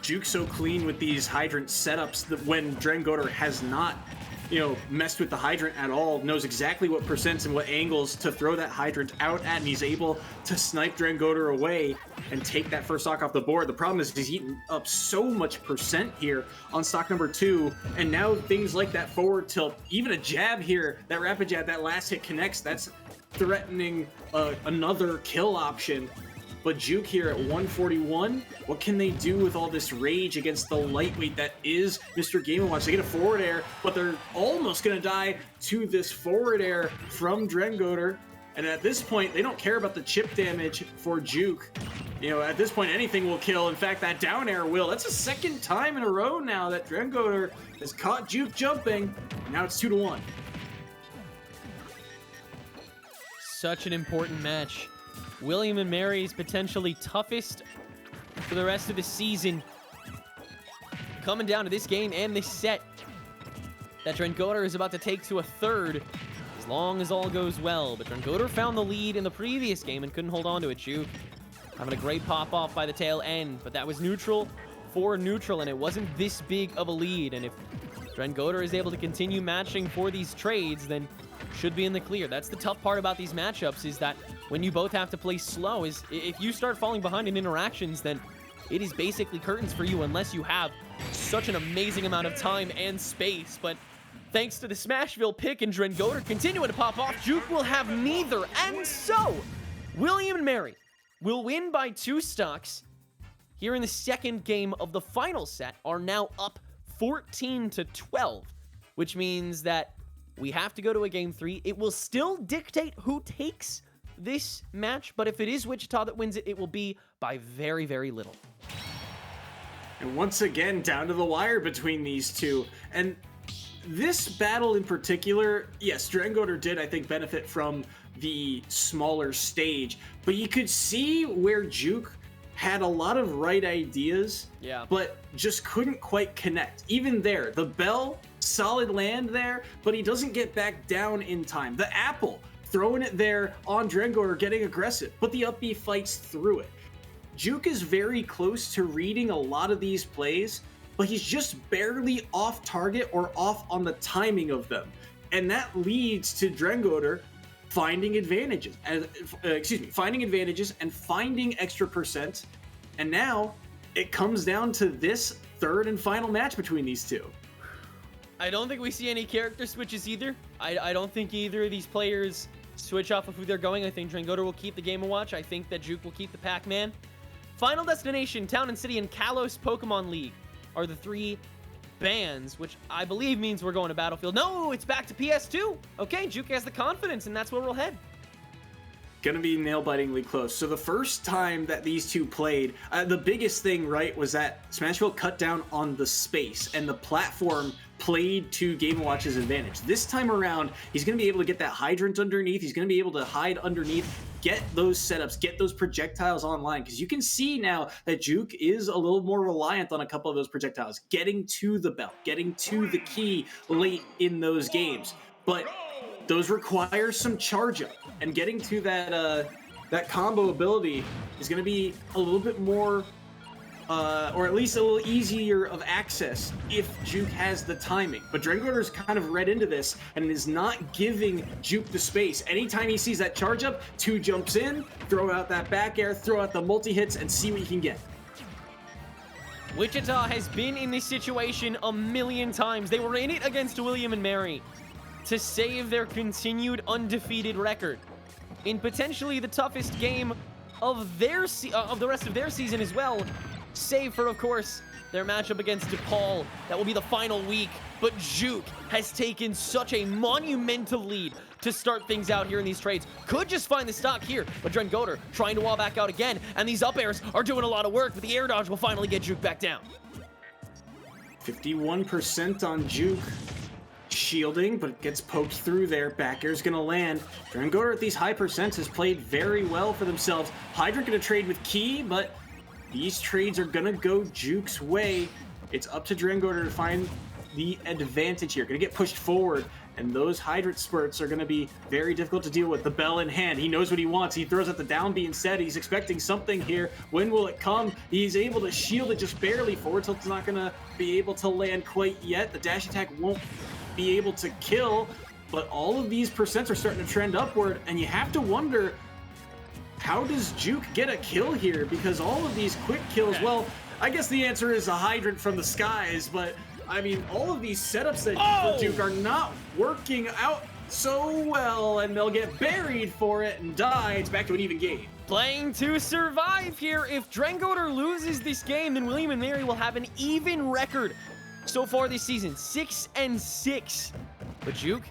Speaker 5: Juke so clean with these hydrant setups that when Drengoder has not, messed with the hydrant at all, knows exactly what percents and what angles to throw that hydrant out at, and he's able to snipe Drengoder away and take that first stock off the board. The problem is he's eaten up so much percent here on stock number 2, and now things like that forward tilt, even a jab here, that rapid jab, that last hit connects, that's threatening another kill option. But Juke here at 141, what can they do with all this rage against the lightweight that is Mr. Game & Watch? They get a forward air, but they're almost going to die to this forward air from Drengoder. And at this point, they don't care about the chip damage for Juke. At this point, anything will kill. In fact, that down air will. That's the second time in a row now that Drengoder has caught Juke jumping. Now it's 2-1.
Speaker 1: Such an important match. William and Mary's potentially toughest for the rest of the season. Coming down to this game and this set that Drengoder is about to take to a third, as long as all goes well. But Drengoder found the lead in the previous game and couldn't hold on to it. Juke having a great pop-off by the tail end, but that was neutral for neutral, and it wasn't this big of a lead. And if Drengoder is able to continue matching for these trades, then should be in the clear. That's the tough part about these matchups, is that when you both have to play slow, is if you start falling behind in interactions, then it is basically curtains for you unless you have such an amazing amount of time and space. But thanks to the Smashville pick and Drengoder continuing to pop off, Juke will have neither. And so, William and Mary will win by 2 stocks here in the second game of the final set, are now up 14-12, which means that we have to go to a game 3. It will still dictate who takes this match, but if it is Wichita that wins it, it will be by very, very little.
Speaker 5: And once again, down to the wire between these two. And this battle in particular, yes, Drengoder did, I think, benefit from the smaller stage, but you could see where Juke had a lot of right ideas, but just couldn't quite connect. Even there, the bell, solid land there, but he doesn't get back down in time. The apple, throwing it there on Drengoder, getting aggressive, but the up B fights through it. Juke is very close to reading a lot of these plays, but he's just barely off target or off on the timing of them. And that leads to Drengoder finding advantages, and finding extra percent. And now it comes down to this third and final match between these two.
Speaker 1: I don't think we see any character switches either. I don't think either of these players switch off of who they're going. I think Drengoder will keep the Game & Watch. I think that Juke will keep the Pac-Man. Final Destination, Town and City, and Kalos Pokemon League are the 3 bans, which I believe means we're going to Battlefield. No, it's back to PS2. Okay, Juke has the confidence, and that's where we'll head.
Speaker 5: Gonna be nail-bitingly close. So the first time that these two played, the biggest thing, right, was that Smashville cut down on the space, and the platform played to Game & Watch's advantage. This time around, he's gonna be able to get that hydrant underneath, he's gonna be able to hide underneath, get those setups, get those projectiles online, because you can see now that Juke is a little more reliant on a couple of those projectiles, getting to the belt, getting to the key late in those games. But those require some charge up, and getting to that combo ability is going to be a little bit more, or at least a little easier of access if Juke has the timing. But Drengoder's kind of read into this and is not giving Juke the space. Anytime he sees that charge up, 2 jumps in, throw out that back air, throw out the multi-hits, and see what you can get.
Speaker 1: Wichita has been in this situation a million times. They were in it against William and Mary to save their continued undefeated record in potentially the toughest game of the rest of their season as well, save for, of course, their matchup against DePaul. That will be the final week, but Juke has taken such a monumental lead to start things out here in these trades. Could just find the stock here, but Drengoder trying to wall back out again, and these up airs are doing a lot of work, but the air dodge will finally get Juke back down.
Speaker 5: 51% on Juke. Shielding, but it gets poked through there. Back air's gonna land. Drengoder at these high percents has played very well for themselves. Hydra gonna trade with Key, but these trades are gonna go Juke's way. It's up to Drengoder to find the advantage here. Gonna get pushed forward, and those hydrant spurts are gonna be very difficult to deal with. The bell in hand, he knows what he wants. He throws out the down B instead. He's expecting something here. When will it come? He's able to shield it just barely. Forward tilt's not gonna be able to land quite yet. The dash attack won't be able to kill, but all of these percents are starting to trend upward, and you have to wonder, how does Juke get a kill here? Because all of these quick kills, well, I guess the answer is a hydrant from the skies, but I mean, all of these setups that for Juke are not working out so well, and they'll get buried for it and die. It's back to an even game.
Speaker 1: Playing to survive here. If Drengoder loses this game, then William and Mary will have an even record so far this season, 6-6. But Juke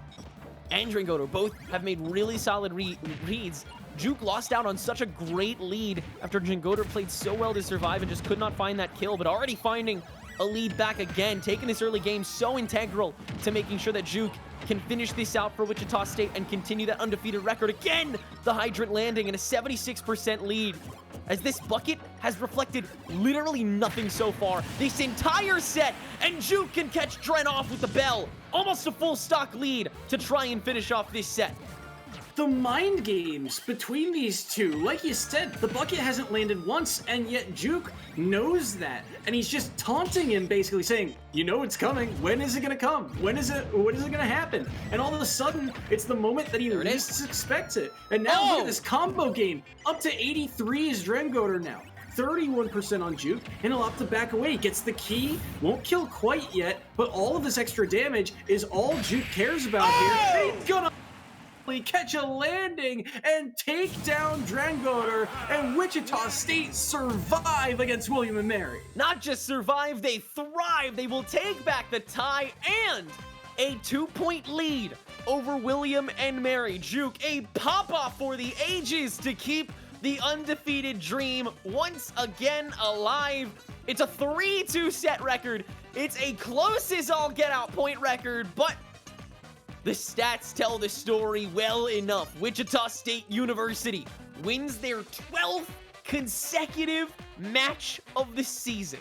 Speaker 1: and Drengoder both have made really solid reads. Juke lost out on such a great lead after Drengoder played so well to survive and just could not find that kill, but already finding a lead back again, taking this early game so integral to making sure that Juke can finish this out for Wichita State and continue that undefeated record. Again, the hydrant landing in a 76% lead, as this bucket has reflected literally nothing so far this entire set, and Juke can catch Dren off with the bell. Almost a full stock lead to try and finish off this set.
Speaker 5: The mind games between these two, like you said, the bucket hasn't landed once, and yet Juke knows that, and he's just taunting him, basically saying, you know it's coming, when is it gonna come? When is it gonna happen? And all of a sudden, it's the moment that he least expects it. And now look at this combo game, up to 83 is Drengoder now. 31% on Juke, and he'll opt to back away. Gets the key, won't kill quite yet, but all of this extra damage is all Juke cares about here. He's gonna catch a landing and take down Drengoder, and Wichita State survive against William and Mary.
Speaker 1: Not just survive, they thrive. They will take back the tie and a 2-point lead over William and Mary. Juke, a pop-off for the ages to keep the undefeated dream once again alive. It's a 3-2 set record. It's a close as all get out point record, but the stats tell the story well enough. Wichita State University wins their 12th consecutive match of the season.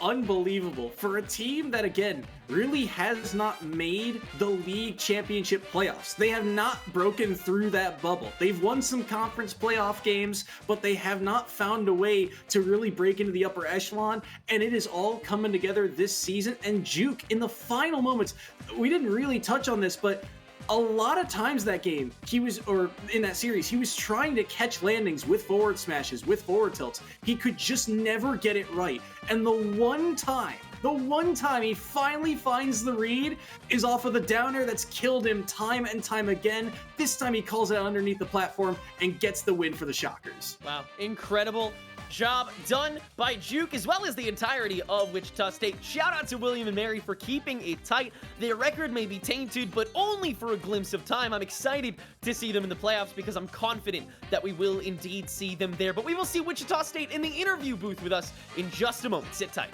Speaker 5: Unbelievable for a team that, again, really has not made the league championship playoffs. They have not broken through that bubble. They've won some conference playoff games, but they have not found a way to really break into the upper echelon, and it is all coming together this season. And Juke, in the final moments, we didn't really touch on this, but a lot of times that game, in that series, he was trying to catch landings with forward smashes, with forward tilts. He could just never get it right. And the one time he finally finds the read is off of the downer that's killed him time and time again. This time he calls it out underneath the platform and gets the win for the Shockers.
Speaker 1: Wow, incredible. Job done by Juke, as well as the entirety of Wichita State. Shout out to William and Mary for keeping it tight. Their record may be tainted, but only for a glimpse of time. I'm excited to see them in the playoffs because I'm confident that we will indeed see them there. But we will see Wichita State in the interview booth with us in just a moment. Sit tight.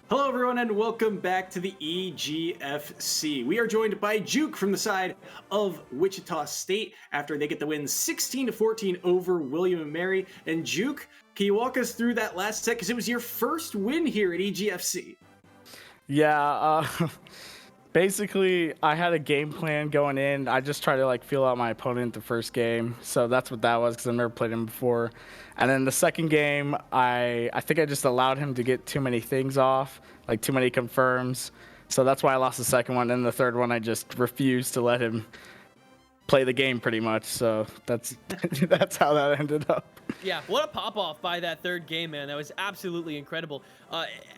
Speaker 5: Hello, everyone, and welcome back to the EGFC. We are joined by Juke from the side of Wichita State after they get the win 16-14 over William & Mary. And Juke, can you walk us through that last set? Because it was your first win here at EGFC.
Speaker 6: Yeah, basically, I had a game plan going in. I just tried to feel out my opponent the first game. So that's what that was, because I've never played him before. And then the second game, I think I just allowed him to get too many things off, too many confirms. So that's why I lost the second one. And the third one, I just refused to let him play the game pretty much. So that's that's how that ended up.
Speaker 1: Yeah, what a pop-off by that third game, man. That was absolutely incredible.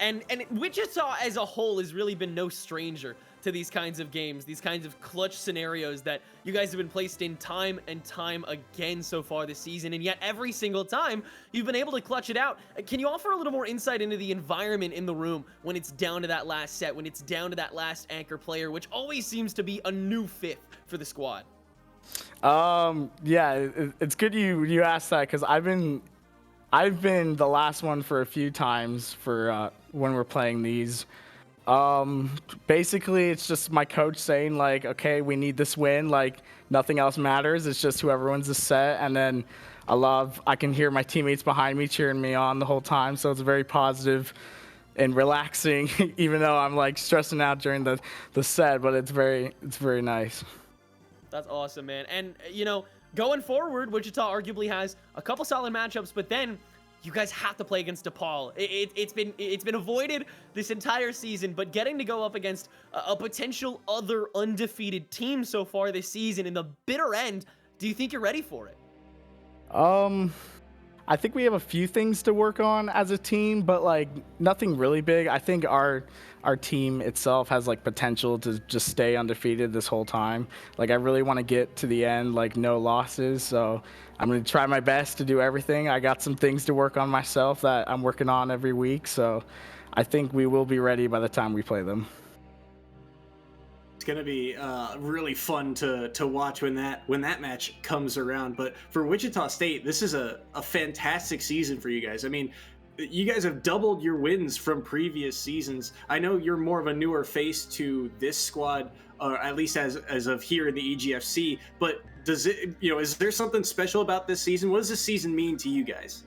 Speaker 1: And Wichita as a whole has really been no stranger to these kinds of games, these kinds of clutch scenarios that you guys have been placed in time and time again so far this season, and yet every single time you've been able to clutch it out. Can you offer a little more insight into the environment in the room when it's down to that last set, when it's down to that last anchor player, which always seems to be a new fifth for the squad?
Speaker 6: Yeah, it's good you asked that, because I've been the last one for a few times for when we're playing these. Basically, it's just my coach saying okay, we need this win. Nothing else matters. It's just whoever wins the set. And then I can hear my teammates behind me cheering me on the whole time. So it's very positive and relaxing, even though I'm stressing out during the set. But it's very nice. That's
Speaker 1: awesome, man. And going forward, Wichita arguably has a couple solid matchups, but then you guys have to play against DePaul. It's been avoided this entire season, but getting to go up against a potential other undefeated team so far this season in the bitter end, do you think you're ready for it?
Speaker 6: I think we have a few things to work on as a team, but nothing really big. I think our team itself has potential to just stay undefeated this whole time. I really want to get to the end no losses. So I'm going to try my best to do everything. I got some things to work on myself that I'm working on every week. So I think we will be ready by the time we play them.
Speaker 5: It's gonna be really fun to watch when that match comes around. But for Wichita State, this is a fantastic season for you guys. I mean, you guys have doubled your wins from previous seasons. I know you're more of a newer face to this squad, or at least as of here in the EGFC. But does it, is there something special about this season? What does this season mean to you guys?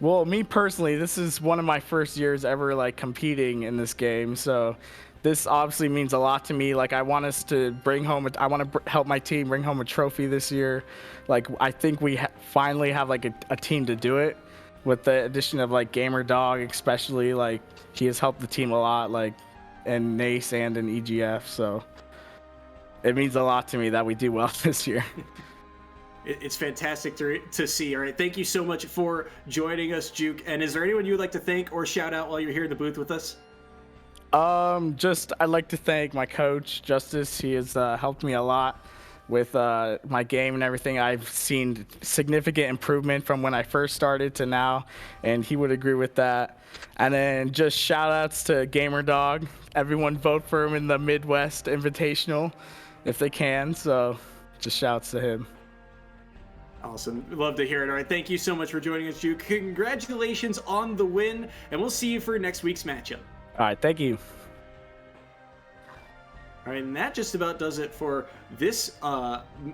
Speaker 6: Well, me personally, this is one of my first years ever like competing in this game, so this obviously means a lot to me. Like, I want us to bring home, I want to help my team bring home a trophy this year. Like, I think we finally have like a team to do it with the addition of like Gamer Dog, especially. Like, he has helped the team a lot, like, and Nace and in EGF, so it means a lot to me that we do well this year.
Speaker 5: It's fantastic to see. All right, thank you so much for joining us, Juke. And is there anyone you would like to thank or shout out while you're here in the booth with us?
Speaker 6: I'd like to thank my coach, Justice. He has helped me a lot with my game and everything. I've seen significant improvement from when I first started to now, and he would agree with that. And then just shout outs to Gamer Dog. Everyone vote for him in the Midwest Invitational if they can. So just shouts to him.
Speaker 5: Awesome. Love to hear it. All right. Thank you so much for joining us, Juke. Congratulations on the win, and we'll see you for next week's matchup.
Speaker 6: All right. Thank you.
Speaker 5: All right, and that just about does it for this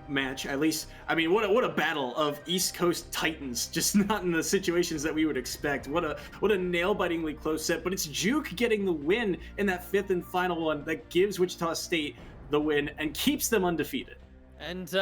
Speaker 5: match. At least, I mean, what a battle of East Coast Titans, just not in the situations that we would expect. What a nail-bitingly close set, but it's Juke getting the win in that fifth and final one that gives Wichita State the win and keeps them undefeated.
Speaker 1: And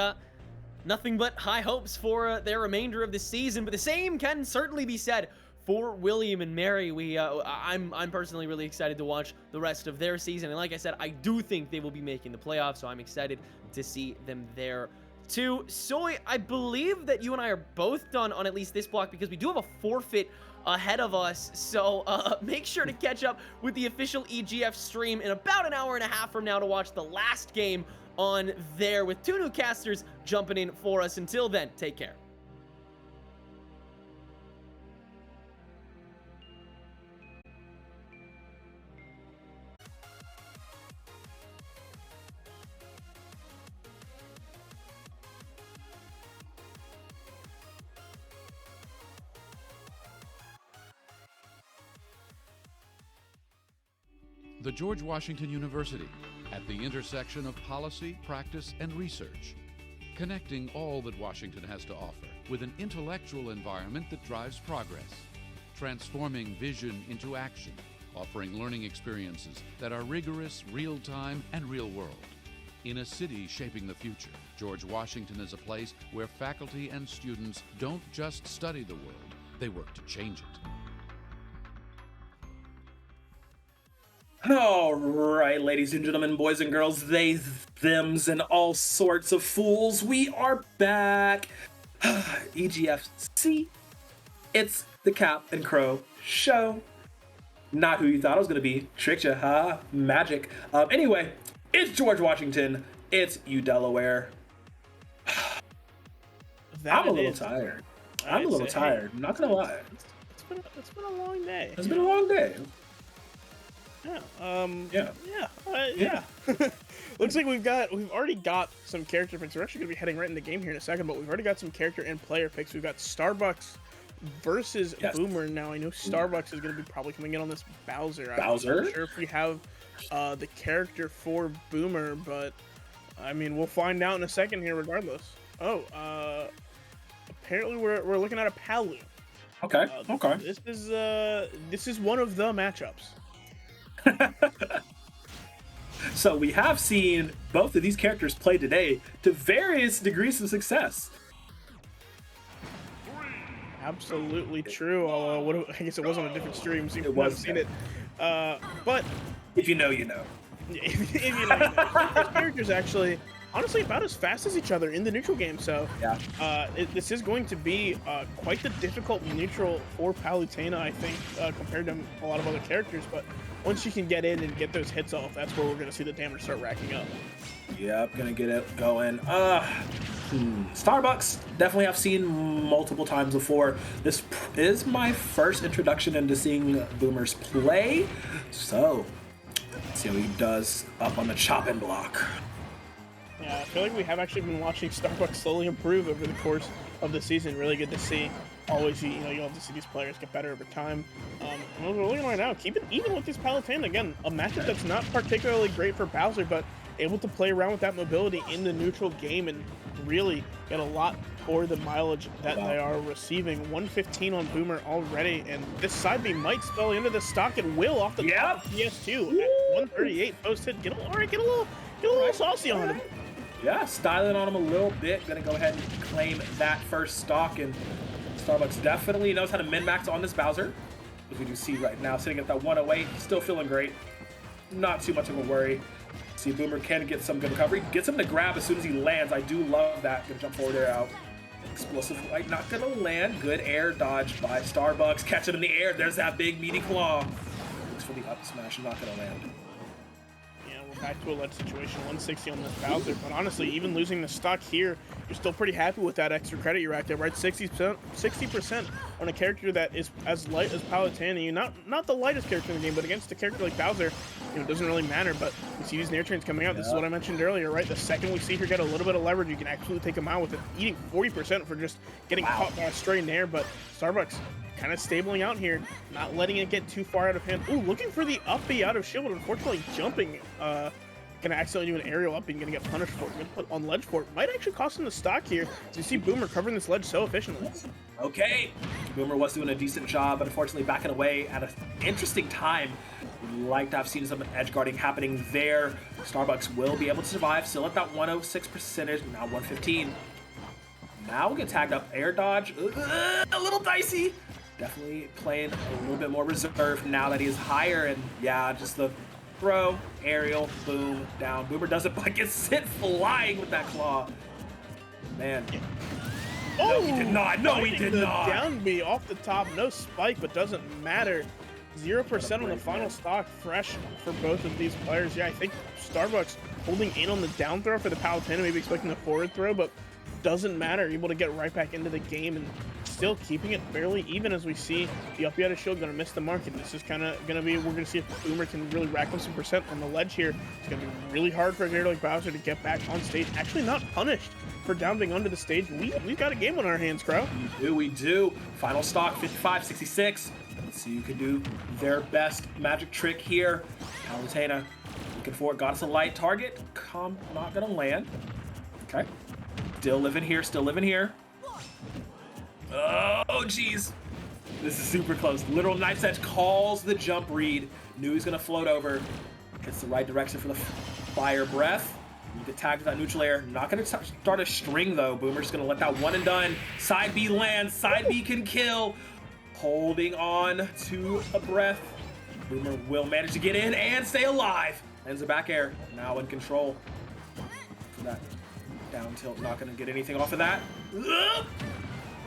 Speaker 1: nothing but high hopes for their remainder of the season, but the same can certainly be said for William and Mary. I'm personally really excited to watch the rest of their season, and like I said, I do think they will be making the playoffs, so I'm excited to see them there too. Soy, I believe that you and I are both done on at least this block because we do have a forfeit ahead of us, so make sure to catch up with the official EGF stream in about an hour and a half from now to watch the last game on there with two new casters jumping in for us. Until then, take care.
Speaker 7: The George Washington University, at the intersection of policy, practice, and research, connecting all that Washington has to offer with an intellectual environment that drives progress, transforming vision into action, offering learning experiences that are rigorous, real-time, and real-world. In a city shaping the future, George Washington is a place where faculty and students don't just study the world, they work to change it.
Speaker 8: All right, ladies and gentlemen, boys and girls, theys, thems, and all sorts of fools, we are back. EGFC, it's the Cap and Crow show. Not who you thought it was going to be. Tricked you, huh? Magic. Anyway, it's George Washington. It's you, Delaware. I'm a little tired. I'm a little tired. I'm not going to lie.
Speaker 9: It's been a long day.
Speaker 8: It's been a long day.
Speaker 9: Yeah. Looks like we've already got some character picks. We're actually gonna be heading right into the game here in a second, but we've already got some character and player picks. We've got Starbucks versus Boomer. Now I know Starbucks is gonna be probably coming in on this Bowser. I'm not sure if we have the character for Boomer, but I mean we'll find out in a second here regardless. Apparently we're looking at a Palu.
Speaker 8: Okay.
Speaker 9: This is one of the matchups.
Speaker 8: So we have seen both of these characters play today to various degrees of success.
Speaker 9: Absolutely true. Although I guess it was on a different stream, so you might have seen it. But
Speaker 8: if you know, you know.
Speaker 9: If you know, you know. These characters actually, honestly, about as fast as each other in the neutral game. So this is going to be quite the difficult neutral for Palutena, I think, compared to a lot of other characters. But once you can get in and get those hits off, that's where we're going to see the damage start racking up.
Speaker 8: Yep, gonna get it going. Starbucks, definitely I've seen multiple times before. This is my first introduction into seeing Boomers play. So, Let's see how he does up on the chopping block.
Speaker 9: Yeah, I feel like we have actually been watching Starbucks slowly improve over the course of the season. Really good to see. Always, you have to see these players get better over time. And we're looking right now, keep it even with this Palutena. Again, a matchup that's not particularly great for Bowser, but able to play around with that mobility in the neutral game and really get a lot for the mileage that they are receiving. 115 on Boomer already, and this side B might spell into the stock. It will off the top of PS2 at 138 post hit. Get a little saucy on him.
Speaker 8: Yeah, styling on him a little bit. Gonna go ahead and claim that first stock, and Starbucks definitely knows how to min-max on this Bowser. As we do see right now, sitting at that 108, still feeling great. Not too much of a worry. See, Boomer can get some good recovery. Gets him to grab as soon as he lands. I do love that. Gonna jump forward there out. Explosive right, not gonna land. Good air dodge by Starbucks. Catch him in the air. There's that big meaty claw. Looks for the up smash. Not gonna land.
Speaker 9: Back to a ledge situation, 160 on this Bowser, but honestly, even losing the stock here, you're still pretty happy with that extra credit you racked up, right? 60% on a character that is as light as Palutena. Not the lightest character in the game, but against a character like Bowser, it doesn't really matter. But you see these nair trains coming out. This is what I mentioned earlier, right? The second we see her get a little bit of leverage, you can actually take him out with it, eating 40% for just getting caught by a stray nair. But Starbucks kind of stabling out here, not letting it get too far out of hand. Ooh, looking for the up B out of shield, unfortunately jumping. Gonna accidentally do an aerial up and gonna get punished for it. Gonna put on ledge for it. Might actually cost him the stock here. You see Boomer covering this ledge so efficiently.
Speaker 8: Okay, Boomer was doing a decent job, but unfortunately backing away at an interesting time. We'd like to have seen some edge guarding happening there. Starbucks will be able to survive, still at that 106 percentage, now 115. Now we'll get tagged up. Air dodge, a little dicey. Definitely playing a little bit more reserved now that he is higher, and yeah, just the throw, aerial, boom, down. Boomer does it, but gets sent flying with that claw. Man. No, he did not. No, he did not.
Speaker 9: Down B off the top, no spike, but doesn't matter. 0% on the final stock, fresh for both of these players. Yeah, I think Starbucks holding in on the down throw for the Palutena, maybe expecting the forward throw, but doesn't matter. Able to get right back into the game and still keeping it fairly even as we see the up out of shield going to miss the mark. And this is kind of going to be, we're going to see if Boomer can really rack up some percent on the ledge here. It's going to be really hard for a character like Bowser to get back on stage. Actually not punished for down being under the stage. We've got a game on our hands, Crow.
Speaker 8: We do. Final stock, 55-66. Let's see who can do their best magic trick here. Palutena looking for it. Got us a light target. Not going to land. Okay. Still living here, still living here. Oh, jeez. This is super close. Literal knife's edge calls the jump read. Knew he's going to float over. Gets the right direction for the fire breath. You get tagged with that neutral air. Not going to start a string, though. Boomer's going to let that one and done. Side B lands. Side B can kill. Holding on to a breath. Boomer will manage to get in and stay alive. Ends the back air. Now in control. For that down tilt. Not going to get anything off of that.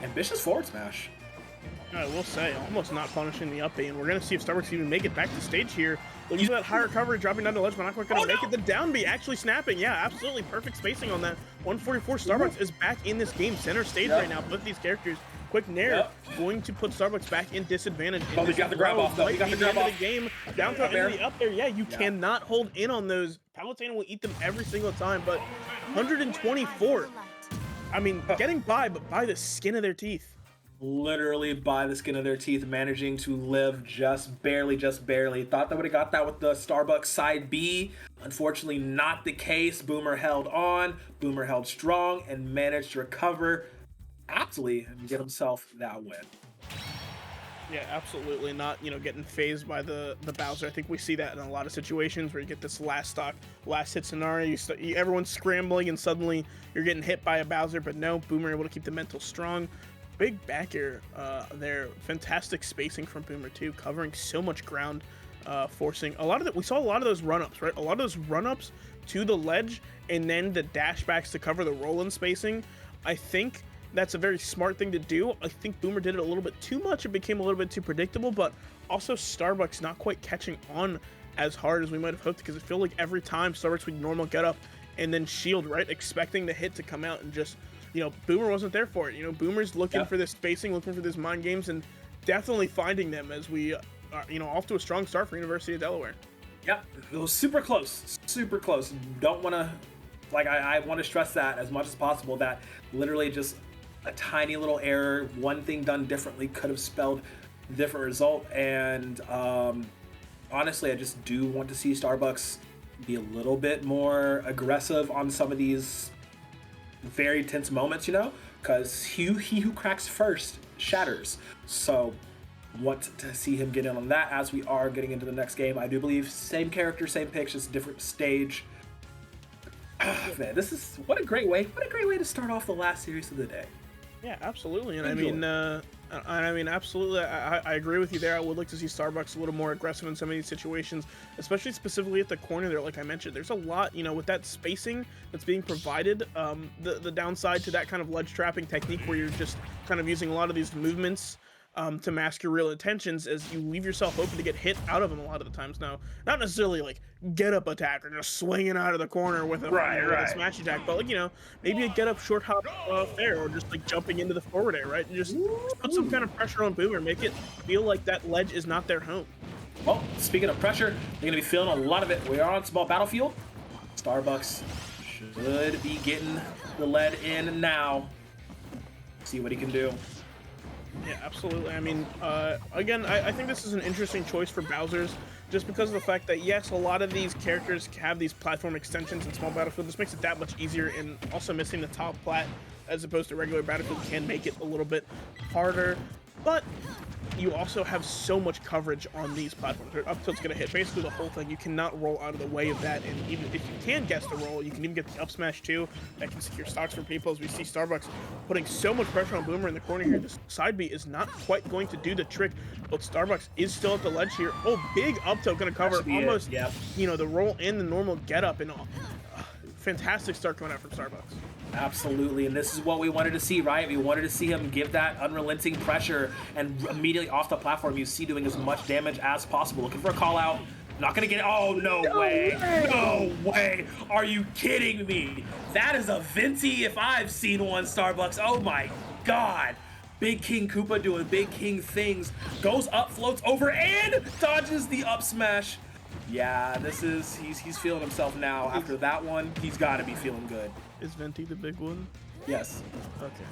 Speaker 8: Ambitious forward smash.
Speaker 9: I will say, almost not punishing the up B, and we're going to see if Starbucks even make it back to stage here. Looking for that high recovery, dropping down the ledge, but not quite going to make it. The down B actually snapping. Yeah, absolutely perfect spacing on that. 144. Starbucks is back in this game, center stage right now. Both these characters. Quick nair going to put Starbucks back in disadvantage.
Speaker 8: Oh, he got the grab off, though. He got the grab off.
Speaker 9: The game. Down throw into the up there. Yeah, you cannot hold in on those. Palutena will eat them every single time, but 124. I mean, getting by, but by the skin of their teeth.
Speaker 8: Literally by the skin of their teeth, managing to live just barely, just barely. Thought they would have got that with the Starbucks side B. Unfortunately, not the case. Boomer held on. Boomer held strong and managed to recover aptly and get himself that win.
Speaker 9: Yeah, absolutely not, getting phased by the Bowser. I think we see that in a lot of situations where you get this last stock, last hit scenario. Everyone's scrambling and suddenly you're getting hit by a Bowser, but no, Boomer able to keep the mental strong. Big back air there. Fantastic spacing from Boomer too, covering so much ground, forcing a lot of we saw a lot of those run-ups, right? A lot of those run-ups to the ledge and then the dashbacks to cover the roll-in spacing. I think that's a very smart thing to do. I think Boomer did it a little bit too much. It became a little bit too predictable, but also Starbucks not quite catching on as hard as we might have hoped, because I feel like every time Starbucks would normal get up and then shield, right? Expecting the hit to come out and just, Boomer wasn't there for it. Boomer's looking for this spacing, looking for this mind games, and definitely finding them as we are, off to a strong start for University of Delaware.
Speaker 8: Yep, it was super close, super close. Don't want to, like, I want to stress that as much as possible, that literally just a tiny little error, one thing done differently could have spelled a different result. And honestly, I just do want to see Starbucks be a little bit more aggressive on some of these very tense moments, you know, because he who cracks first shatters. So want to see him get in on that as we are getting into the next game. I do believe same character, same picks, just different stage. Man, this is what a great way to start off the last series of the day.
Speaker 9: Yeah, absolutely. And I mean, absolutely. I agree with you there. I would like to see Starbucks a little more aggressive in some of these situations, especially specifically at the corner there. Like I mentioned, there's a lot, you know, with that spacing that's being provided. The downside to that kind of ledge trapping technique, where you're just kind of using a lot of these movements to mask your real intentions, is you leave yourself open to get hit out of them a lot of the times. Now, not necessarily like get up attack or just swinging out of the corner with a, with a smash attack, but like, you know, maybe a get up short hop fair, or just like jumping into the forward air, right? And just put some kind of pressure on Boomer, make it feel like that ledge is not their home.
Speaker 8: Well, speaking of pressure, they're going to be feeling a lot of it. We are on small battlefield. Starbucks should be getting the lead in now. See what he can do.
Speaker 9: Yeah, absolutely. I mean, again, I think this is an interesting choice for Bowser's, just because of the fact that, yes, a lot of these characters have these platform extensions in small battlefield. This makes it that much easier, and also missing the top plat as opposed to regular battlefield can make it a little bit harder. But you also have so much coverage on these platforms. Up tilt's going to hit basically the whole thing. You cannot roll out of the way of that, and even if you can guess the roll, you can even get the up smash too. That can secure stocks for people, as we see Starbucks putting so much pressure on Boomer in the corner here. This side B is not quite going to do the trick, but Starbucks is still at the ledge here. Oh, big up tilt going to cover almost, you know, the roll and the normal get up, and fantastic start coming out from Starbucks.
Speaker 8: Absolutely, and this is what we wanted to see, right? We wanted to see him give that unrelenting pressure, and immediately off the platform, you see doing as much damage as possible. Looking for a call out. Not gonna get it. Oh, no way. No way. Are you kidding me? That is a Venti if I've seen one, Starbucks. Oh my God. Big King Koopa doing Big King things. Goes up, floats over, and dodges the up smash. Yeah, this is, he's feeling himself now. After that one, he's gotta be feeling good.
Speaker 9: Is Venti the big one?
Speaker 8: Yes.
Speaker 9: Okay.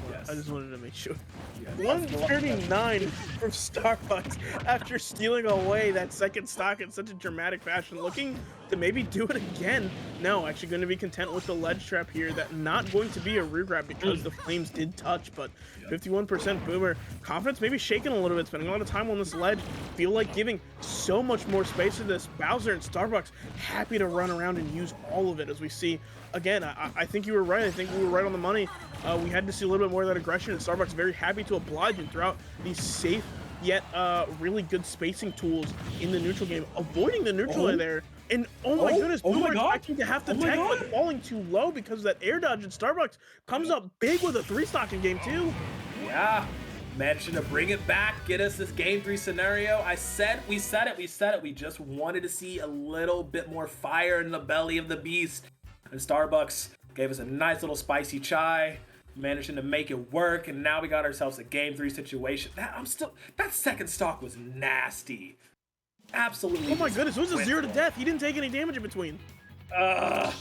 Speaker 8: Yes.
Speaker 9: I just wanted to make sure.
Speaker 8: Yes.
Speaker 9: 139 from Starbucks after stealing away that second stock in such a dramatic fashion. Looking to maybe do it again. No, actually going to be content with the ledge trap here. That not going to be a regrab because the flames did touch, but 51% Boomer. Confidence maybe shaking a little bit, spending a lot of time on this ledge. Feel like giving so much more space to this. Bowser and Starbucks happy to run around and use all of it, as we see. Again, I think you were right. I think we were right on the money. We had to see a little bit more of that aggression, and Starbucks very happy to oblige and throughout these safe yet really good spacing tools in the neutral game, avoiding the neutral there. And oh my goodness, Boomer expecting to have to tech, but falling too low because of that air dodge, and Starbucks comes up big with a 3-stock in game 2.
Speaker 8: Yeah, managing to bring it back, get us this game 3 scenario. We said it. We just wanted to see a little bit more fire in the belly of the beast. And Starbucks gave us a nice little spicy chai, managing to make it work, and now we got ourselves a game 3 situation. That second stock was nasty. Absolutely.
Speaker 9: Oh my goodness, it was a 0 to death. He didn't take any damage in between. Jeez,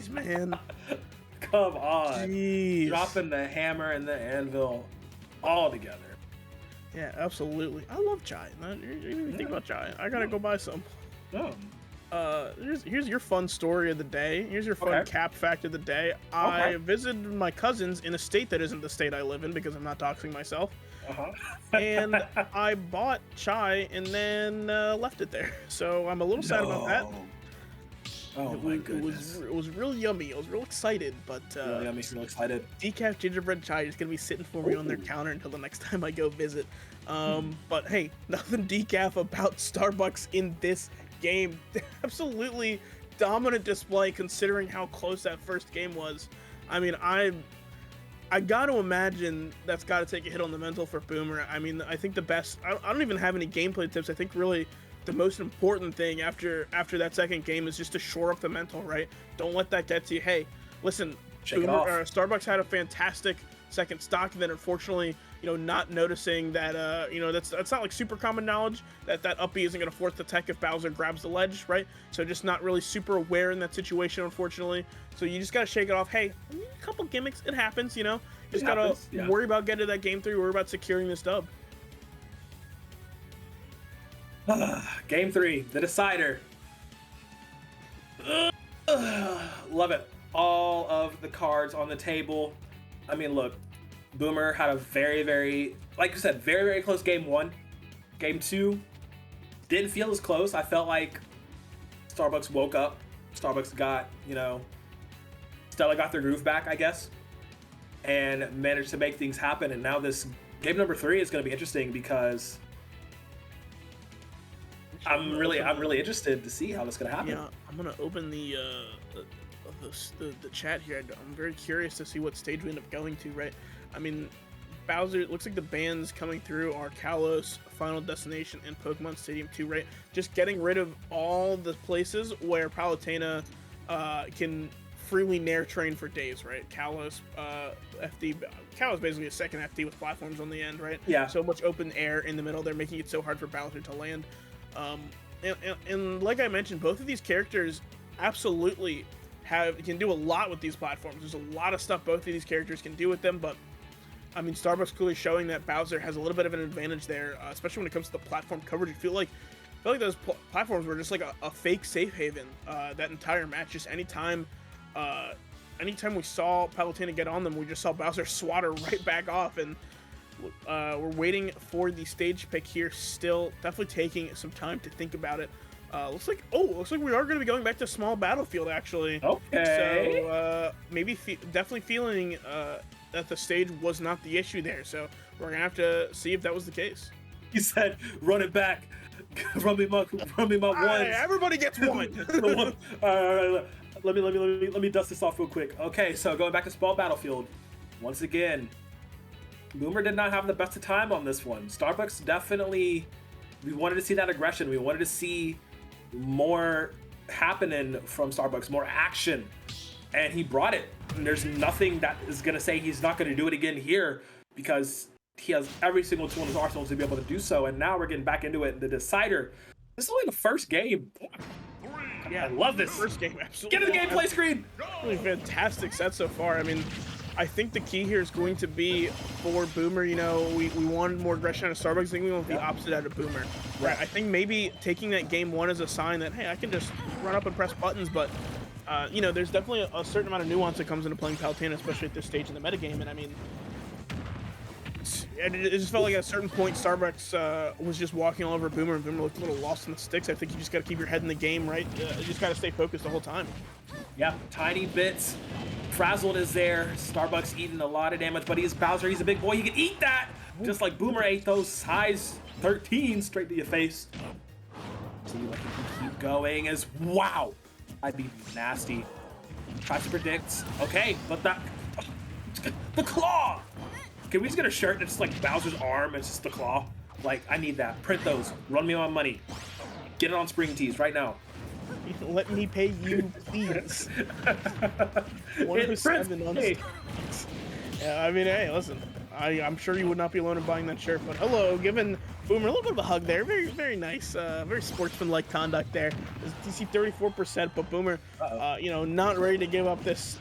Speaker 9: man.
Speaker 8: Come on.
Speaker 9: Jeez.
Speaker 8: Dropping the hammer and the anvil all together.
Speaker 9: Yeah, absolutely. I love chai. You didn't even think about chai. I gotta go buy some. Here's your fun story of the day. Here's your fun cap fact of the day. I visited my cousins in a state that isn't the state I live in because I'm not doxing myself. And I bought chai and then left it there. So I'm a little sad about that.
Speaker 8: Oh my goodness.
Speaker 9: It was real yummy. I was real excited, but
Speaker 8: real yummy, real excited.
Speaker 9: Decaf gingerbread chai is gonna be sitting for me on their counter until the next time I go visit. But hey, nothing decaf about Starbucks in this game. Absolutely dominant display considering how close that first game was. I mean, I got to imagine that's got to take a hit on the mental for Boomer. I mean, I think the best, I don't even have any gameplay tips. I think really the most important thing after that second game is just to shore up the mental, right? Don't let that get to you. Hey, listen, Starbucks had a fantastic second stock, and then unfortunately, not noticing that, that's not like super common knowledge that up B isn't going to force the tech if Bowser grabs the ledge, right? So just not really super aware in that situation, unfortunately. So you just got to shake it off. Hey, a couple gimmicks, it happens, You just got to worry about getting that game 3, worry about securing this dub.
Speaker 8: Game 3, the decider. Love it. All of the cards on the table. I mean, look, Boomer had a very, like you said, very close game 1. Game 2 didn't feel as close. I felt like Starbucks woke up. Starbucks got, Stella got their groove back, I guess, and managed to make things happen. And now this game number 3 is going to be interesting because I'm really interested to see how this is going to happen.
Speaker 9: Yeah, I'm going to open the chat here. I'm very curious to see what stage we end up going to, right? I mean, Bowser, it looks like the bands coming through are Kalos, Final Destination, and Pokemon Stadium 2, right? Just getting rid of all the places where Palutena can freely nair train for days, right? Kalos, FD, Kalos basically a second FD with platforms on the end, right?
Speaker 8: Yeah.
Speaker 9: So much open air in the middle, they're making it so hard for Bowser to land. And like I mentioned, both of these characters absolutely can do a lot with these platforms. There's a lot of stuff both of these characters can do with them, but I mean, Starbucks clearly showing that Bowser has a little bit of an advantage there, especially when it comes to the platform coverage. I feel like those platforms were just like a fake safe haven that entire match. Just anytime we saw Palutena get on them, we just saw Bowser swat her right back off, and we're waiting for the stage pick here. Still, definitely taking some time to think about it. Looks like we are going to be going back to small battlefield, actually.
Speaker 8: Okay.
Speaker 9: So maybe definitely feeling that the stage was not the issue there. So we're gonna have to see if that was the case.
Speaker 8: He said, "Run it back, run me my ones."
Speaker 9: Everybody gets one.
Speaker 8: Let me dust this off real quick. Okay, so going back to small battlefield, once again, Boomer did not have the best of time on this one. Starbucks definitely, we wanted to see that aggression. We wanted to see more happening from Starbucks, more action, and he brought it. And there's nothing that is going to say he's not going to do it again here, because he has every single tool in his arsenal to be able to do so. And now we're getting back into it. The decider. This is only the first game.
Speaker 9: Yeah,
Speaker 8: I love this.
Speaker 9: First game, absolutely.
Speaker 8: Get to the gameplay screen.
Speaker 9: Really fantastic set so far. I mean, I think the key here is going to be for Boomer. We wanted more aggression out of Starbucks. I think we want the opposite out of Boomer. Right. I think maybe taking that game 1 as a sign that, hey, I can just run up and press buttons, but there's definitely a certain amount of nuance that comes into playing Palutena, especially at this stage in the metagame. And I mean, it just felt like at a certain point, Starbucks was just walking all over Boomer, and Boomer looked a little lost in the sticks. I think you just got to keep your head in the game, right? You just got to stay focused the whole time.
Speaker 8: Yeah, tiny bits. Frazzled is there. Starbucks eating a lot of damage, but he's Bowser. He's a big boy. He can eat that, just like Boomer ate those size 13 straight to your face. See what he can keep going as wow. I'd be nasty. Tries to predict. Okay, but the claw. Can we just get a shirt that's like Bowser's arm and it's just the claw? Like, I need that. Print those. Run me my money. Get it on Spring Tees right now.
Speaker 9: Let me pay you, please. 107 on Steam. Yeah, I mean, hey, listen. I'm sure you would not be alone in buying that shirt, but hello, giving Boomer a little bit of a hug there. Very, very nice. Very sportsman-like conduct there. DC 34%, but Boomer, not ready to give up this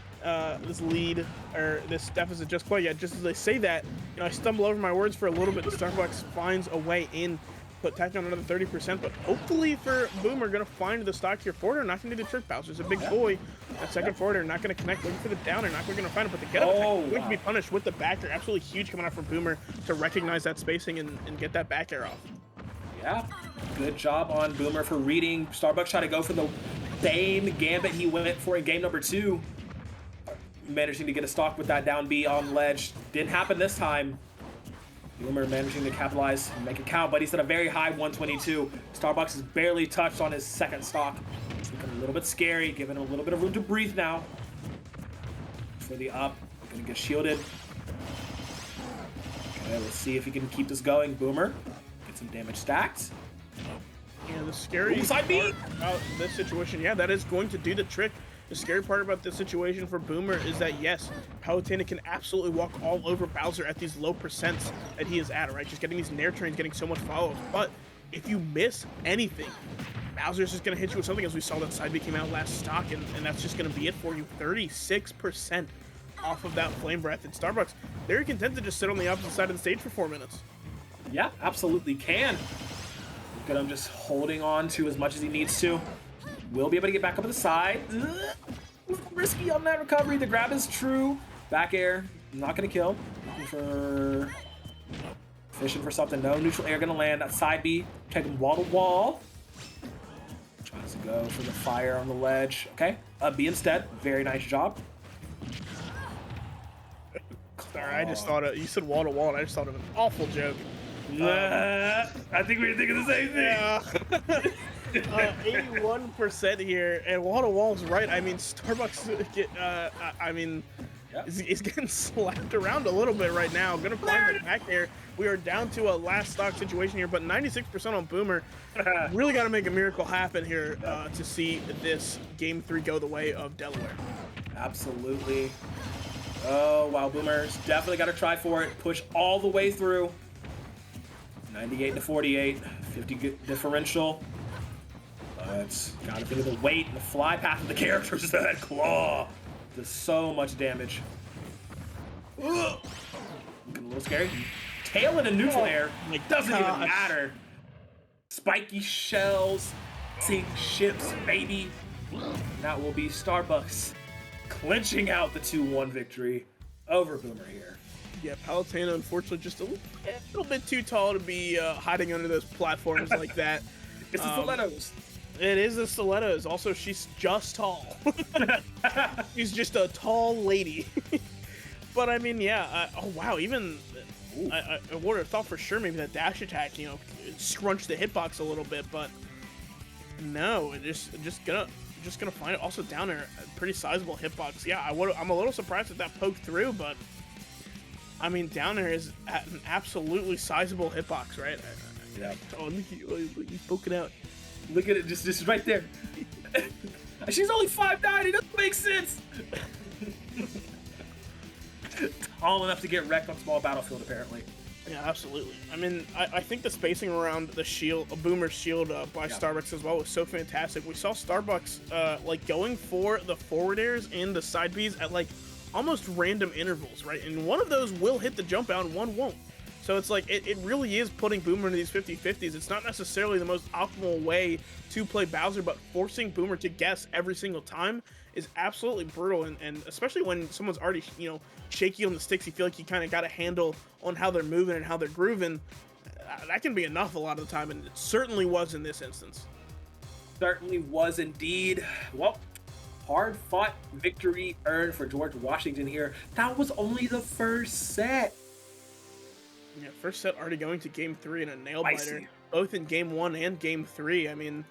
Speaker 9: lead or this deficit just quite yet. Just as I say that, I stumble over my words for a little bit. Starbucks finds a way in, tack on another 30%, but hopefully for Boomer, gonna find the stock here. Forwarder not gonna do the trick. Bowser's a big boy. That second forwarder not gonna connect, looking for the downer, not gonna find it, but the get up going to be punished with the back air. Absolutely huge coming out from Boomer to recognize that spacing and get that back air off.
Speaker 8: Yeah, good job on Boomer for reading. Starbucks trying to go for the same gambit he went for in game number 2. Managing to get a stock with that down B on ledge. Didn't happen this time. Boomer managing to capitalize and make it count, but he's at a very high 122. Starbucks is barely touched on his second stock. It's looking a little bit scary, giving him a little bit of room to breathe now. For the up, gonna get shielded. Okay, let's see if he can keep this going. Boomer, get some damage stacked.
Speaker 9: Yeah, the scary
Speaker 8: side B
Speaker 9: about this situation, yeah, that is going to do the trick. The scary part about this situation for Boomer is that, yes, Palutena can absolutely walk all over Bowser at these low percents that he is at, right? Just getting these nair trains, getting so much follow-ups. But if you miss anything, Bowser's just going to hit you with something, as we saw that side B came out last stock, and that's just going to be it for you. 36% off of that Flame Breath. And Starbucks, very content to just sit on the opposite side of the stage for 4 minutes.
Speaker 8: Yeah, absolutely can. Look at him just holding on to as much as he needs to. Will be able to get back up to the side. Risky on that recovery. The grab is true. Back air, not going to kill. Looking for... Fishing for something. No neutral air going to land. That side B, taking wall to wall. Tries to go for the fire on the ledge. Okay, B instead. Very nice job.
Speaker 9: Sorry, I just thought you said wall to wall, and I just thought of an awful joke.
Speaker 8: I think we were thinking the same thing.
Speaker 9: Yeah. 81% here, and wall to wall is right. I mean, Starbucks, is getting slapped around a little bit right now. Gonna find the back there. We are down to a last stock situation here, but 96% on Boomer. Really got to make a miracle happen here to see this Game 3 go the way of Delaware.
Speaker 8: Absolutely. Oh, wow, Boomer's definitely got to try for it. Push all the way through. 98 to 48, 50 differential. It's got to think of the weight and the fly path of the characters. That claw does so much damage. Ugh. Looking a little scary. Tail in a neutral air. Like, doesn't even matter. Spiky shells, sink ships, baby. That will be Starbucks clinching out the 2-1 victory over Boomer here.
Speaker 9: Yeah, Palutena, unfortunately, just a little bit too tall to be hiding under those platforms like that.
Speaker 8: It's the stilettos.
Speaker 9: It is the stilettos. Also, she's just tall. She's just a tall lady. But I mean, yeah. Oh wow, even I would have thought for sure maybe that dash attack, scrunched the hitbox a little bit, but no, it just gonna find it. Also down there, a pretty sizable hitbox. Yeah, I'm a little surprised that poked through, but I mean, down there is at an absolutely sizable hitbox, right?
Speaker 8: Yeah.
Speaker 9: Oh, look, he's poking out.
Speaker 8: Look at it, just right there. She's only 5'9". It doesn't make sense. Tall enough to get wrecked on small battlefield, apparently.
Speaker 9: Yeah, absolutely. I mean, I think the spacing around the shield, Boomer's shield by Starbucks as well was so fantastic. We saw Starbucks like going for the forward airs and the side Bs at like almost random intervals, right? And one of those will hit the jump out and one won't. So it's like, it really is putting Boomer into these 50-50s. It's not necessarily the most optimal way to play Bowser, but forcing Boomer to guess every single time is absolutely brutal. And especially when someone's already, shaky on the sticks, you feel like you kind of got a handle on how they're moving and how they're grooving. That can be enough a lot of the time, and it certainly was in this instance.
Speaker 8: Certainly was indeed. Well, hard-fought victory earned for George Washington here. That was only the first set.
Speaker 9: Yeah, first set already going to Game 3 in a nail-biter, both in Game 1 and Game 3. I mean,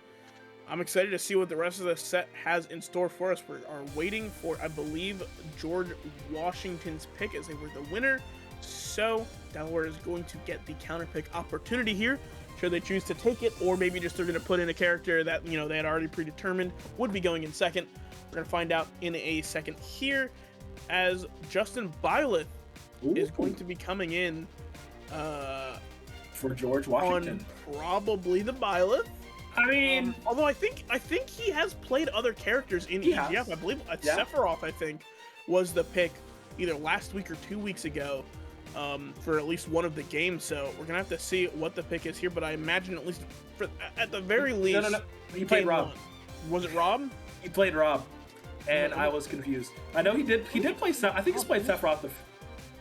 Speaker 9: I'm excited to see what the rest of the set has in store for us. We are waiting for, I believe, George Washington's pick as they were the winner. So Delaware is going to get the counter pick opportunity here, should they choose to take it, or maybe just they're going to put in a character that, they had already predetermined would be going in second. We're going to find out in a second here, as Justin Byleth is going to be coming in
Speaker 8: for George Washington.
Speaker 9: On probably the Byleth.
Speaker 8: I mean,
Speaker 9: although I think he has played other characters in EGF. I believe Sephiroth, I think, was the pick either last week or 2 weeks ago for at least one of the games. So we're gonna have to see what the pick is here. But I imagine at least at the very least,
Speaker 8: no. He played Rob.
Speaker 9: Was it Rob?
Speaker 8: He played Rob, and I was confused. I know he did play. I think he's played Sephiroth.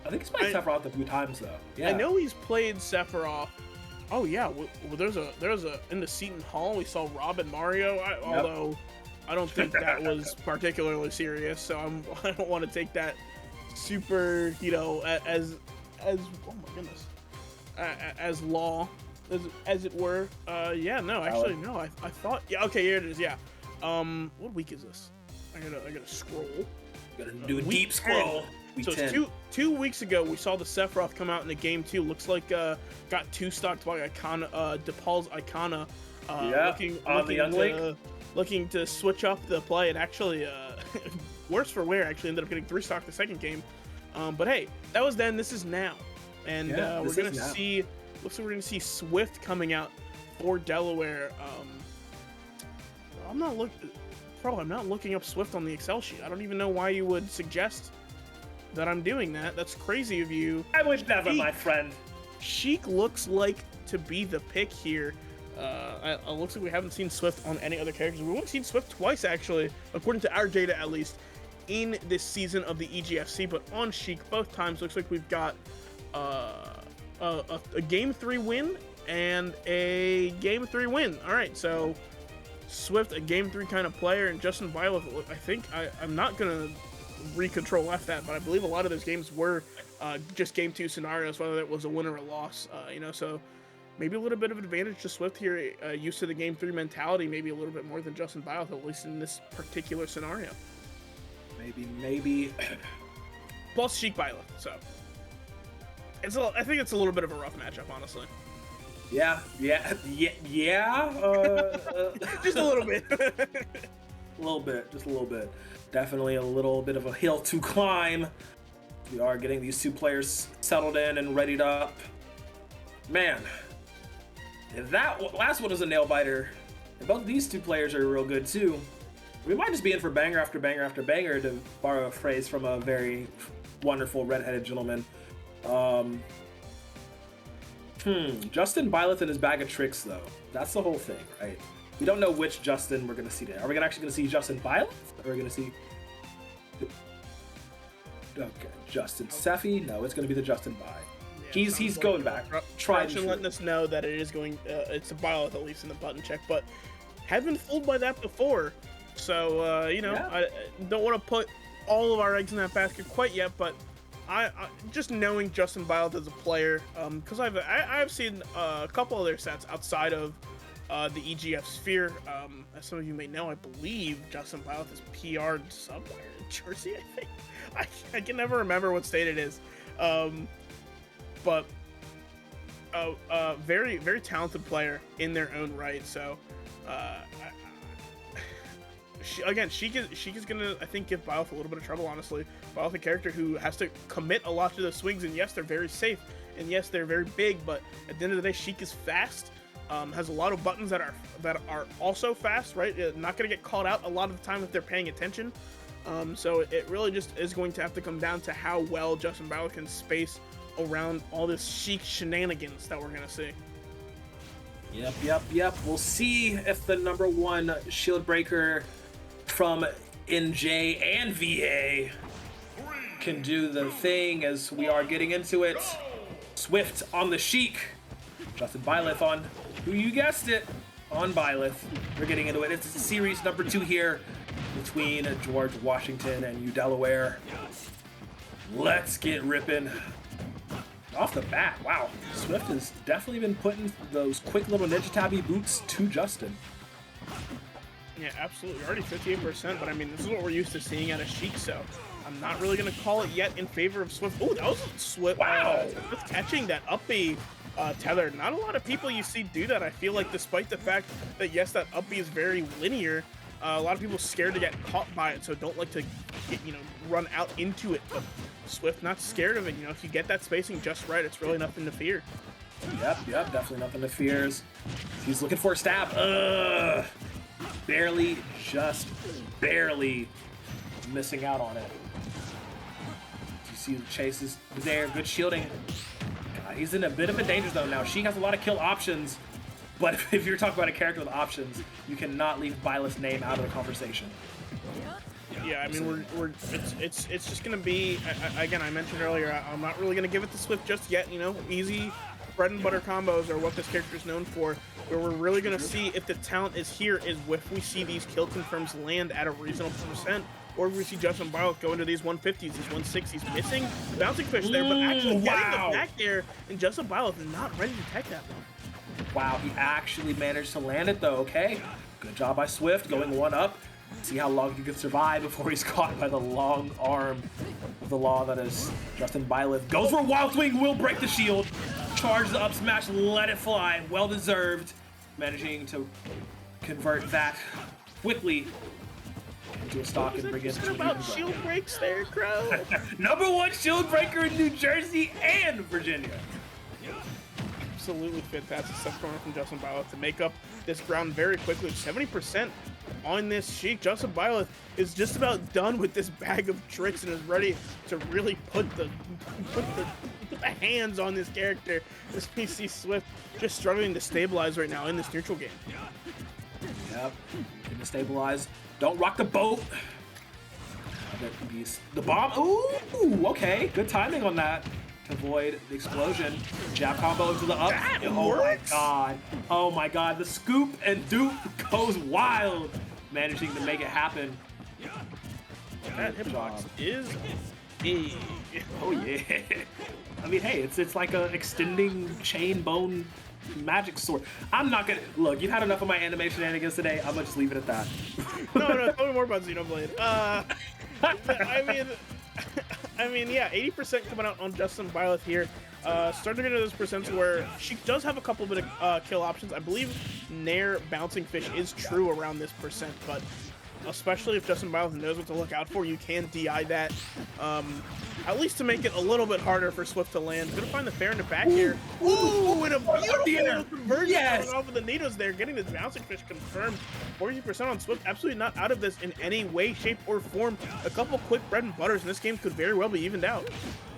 Speaker 8: Sephiroth a few times though. Yeah.
Speaker 9: I know he's played Sephiroth. Oh yeah, well, there's a in the Seton Hall we saw Rob and Mario. Although I don't think that was particularly serious, so I don't want to take that super as oh my goodness as law as it were. No, actually no. I thought okay, here it is. Yeah. What week is this? I gotta scroll.
Speaker 8: Gotta do a deep scroll.
Speaker 9: So it's two weeks ago we saw the Sephiroth come out in the game 2. Looks like got 2 stocked by DePaul's Icona.
Speaker 8: Looking the young link.
Speaker 9: looking to switch up the play, and actually, worse for wear, actually ended up getting 3-stock the second game. But hey, that was then. This is now, and we're gonna see. Looks like we're gonna see Swift coming out for Delaware. I'm not looking up Swift on the Excel sheet. I don't even know why you would suggest that I'm doing that. That's crazy of you.
Speaker 8: I would never, my friend.
Speaker 9: Sheik looks like to be the pick here. It looks like we haven't seen Swift on any other characters. We've only seen Swift twice, actually, according to our data at least, in this season of the EGFC. But on Sheik, both times, looks like we've got a Game 3 win and a Game 3 win. All right, so Swift, a Game 3 kind of player, and Justin Violet, I think, I'm not going to re-control F that, but I believe a lot of those games were just Game 2 scenarios, whether it was a win or a loss, so maybe a little bit of advantage to Swift here, used to the Game 3 mentality, maybe a little bit more than Justin Violet, at least in this particular scenario. Maybe. Plus Sheik Violet, so. I think it's a little bit of a rough matchup, honestly.
Speaker 8: Yeah.
Speaker 9: Just a little bit.
Speaker 8: Just a little bit. Definitely a little bit of a hill to climb. We are getting these two players settled in and readied up. Man, that last one was a nail biter. And both these two players are real good too. We might just be in for banger after banger after banger, to borrow a phrase from a very wonderful redheaded gentleman. Justin Byleth and his bag of tricks, though. That's the whole thing, right? We don't know which Justin we're going to see today. Are we actually going to see Justin Byleth? Or are we going to see... Okay, Justin Seffi? No, it's going to be the Justin By. Yeah, he's going back.
Speaker 9: Trying letting us know that it is going... it's a Byleth, at least in the button check, but have been fooled by that before. So, I don't want to put all of our eggs in that basket quite yet, but I just knowing Justin Byleth as a player, because I've seen a couple of their sets outside of the EGF sphere. As some of you may know, I believe Justin Byleth is PR'd somewhere in Jersey, I think. I can never remember what state it is. But very, very talented player in their own right. So, Sheik is gonna, I think, give Byleth a little bit of trouble, honestly. Byleth, a character who has to commit a lot to the swings, and yes, they're very safe, and yes, they're very big, but at the end of the day, Sheik is fast, has a lot of buttons that are also fast, right? Not gonna get called out a lot of the time if they're paying attention. So it really just is going to have to come down to how well Justin Byleth can space around all this Sheik shenanigans that we're gonna see.
Speaker 8: Yep. We'll see if the #1 shield breaker from NJ and VA can do the thing as we are getting into it. Swift on the Sheik. Justin Byleth on, who you guessed it, on Byleth. We're getting into it. It's series #2 here between George Washington and U Delaware. Let's get ripping. Off the bat, wow. Swift has definitely been putting those quick little Ninja Tabby boots to Justin.
Speaker 9: Yeah, absolutely. Already 58%, but I mean, this is what we're used to seeing out of Sheik, so I'm not really going to call it yet in favor of Swift. Oh, that was Swift.
Speaker 8: Wow.
Speaker 9: Swift catching that up B tether. Not a lot of people you see do that. I feel like despite the fact that, yes, that up B is very linear, a lot of people scared to get caught by it, so don't like to get, run out into it. But Swift not scared of it. If you get that spacing just right, it's really nothing to fear.
Speaker 8: Yep, definitely nothing to fear. He's looking for a stab. Barely, just barely missing out on it. You see the chase is there, good shielding. God, he's in a bit of a danger zone now. She has a lot of kill options, but if you're talking about a character with options, you cannot leave Byleth's name out of the conversation.
Speaker 9: Yeah, I mean, it's just gonna be, again, I mentioned earlier, I'm not really gonna give it to Swift just yet. Easy bread and butter combos are what this character is known for. Where we're really going to see if the talent is here is if we see these kill confirms land at a reasonable percent, or if we see Justin Byleth go into these 150s, these 160s, missing bouncing fish there, but actually getting the back there, and Justin Byleth not ready to tech that one.
Speaker 8: Wow, he actually managed to land it though, okay. Good job by Swift, going one up. See how long he can survive before he's caught by the long arm of the law that is Justin Byleth. Goes for a wild swing, will break the shield. Charge the up smash, let it fly. Well deserved. Managing to convert that quickly into a stock and bring it
Speaker 9: What
Speaker 8: to
Speaker 9: about shield breaks there, Crow?
Speaker 8: #1 shield breaker in New Jersey and Virginia.
Speaker 9: Absolutely fantastic stuff coming from Justin Byleth to make up this ground very quickly. 70% on this Sheik. Justin Byleth is just about done with this bag of tricks and is ready to really put the hands on this character. This PC Swift just struggling to stabilize right now in this neutral game.
Speaker 8: Yep, getting to stabilize. Don't rock the boat. The bomb. Ooh, okay, good timing on that. To avoid the explosion. Jab combo into the up. Oh my god. Oh my god. The scoop and dupe goes wild. Managing to make it happen.
Speaker 9: That hitbox is big.
Speaker 8: Oh yeah. I mean, hey, it's like a extending chain bone magic sword. I'm not gonna look. You've had enough of my anime shenanigans today. I'm gonna just leave it at that.
Speaker 9: No, tell me more about Xenoblade. I mean, yeah, 80% coming out on Justin Byleth here. Starting to get into those percents where she does have a couple bit of kill options. I believe Nair bouncing fish is true around this percent, but especially if Justin Byleth knows what to look out for, you can DI that. At least to make it a little bit harder for Swift to land. Gonna find the fair in the back here. Ooh, and a beautiful little conversion coming off of the Nidos there, getting the bouncing fish confirmed. 40% on Swift, absolutely not out of this in any way, shape, or form. A couple quick bread and butters, and this game could very well be evened out.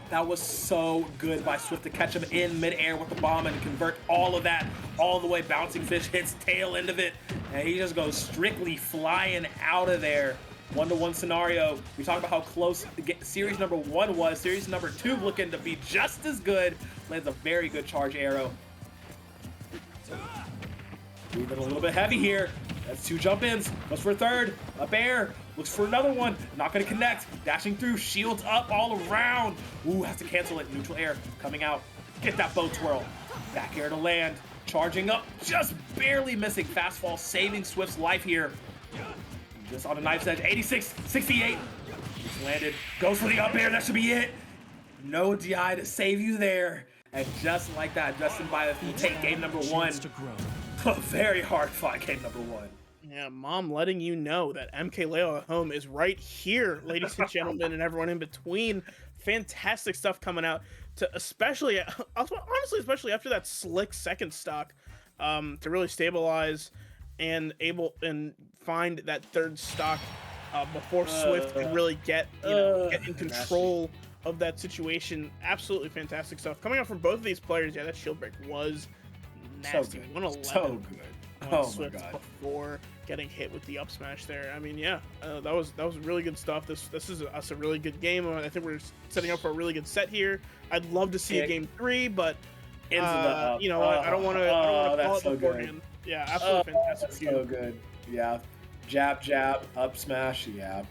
Speaker 8: That was so good by Swift to catch him in midair with the bomb and convert all of that all the way. Bouncing fish hits tail end of it, and he just goes strictly flying out of there. 1-to-1 scenario. We talked about how close series #1 was. Series #2 looking to be just as good. Lands a very good charge arrow. Breathing a little bit heavy here. That's 2 jump ins. Goes for a third. Up air. Looks for another one. Not going to connect. Dashing through. Shields up all around. Ooh, has to cancel it. Neutral air coming out. Get that bow twirl. Back air to land. Charging up. Just barely missing. Fast fall saving Swift's life here. Just on the knife's edge. 86, 68. Just landed. Goes for the up air. That should be it. No DI to save you there. And just like that, Justin Byleth will take game #1. A very hard fought game #1.
Speaker 9: Yeah, Mom letting you know that MK Leo at home is right here, ladies and gentlemen, and everyone in between. Fantastic stuff coming out, to especially after that slick second stock, to really stabilize and find that third stock before Swift can really get in control of that situation. Absolutely fantastic stuff coming out from both of these players. Yeah, that shield break was nasty. 111.
Speaker 8: So good. Oh
Speaker 9: Swift
Speaker 8: my god.
Speaker 9: Before getting hit with the up smash there. I mean, yeah, that was really good stuff. This is a really good game. I think we're setting up for a really good set here. I'd love to see a game 3, but you know, I don't want to call it beforehand. Yeah, absolutely fantastic.
Speaker 8: That's so good. Yeah, jab, up smash. Yeah.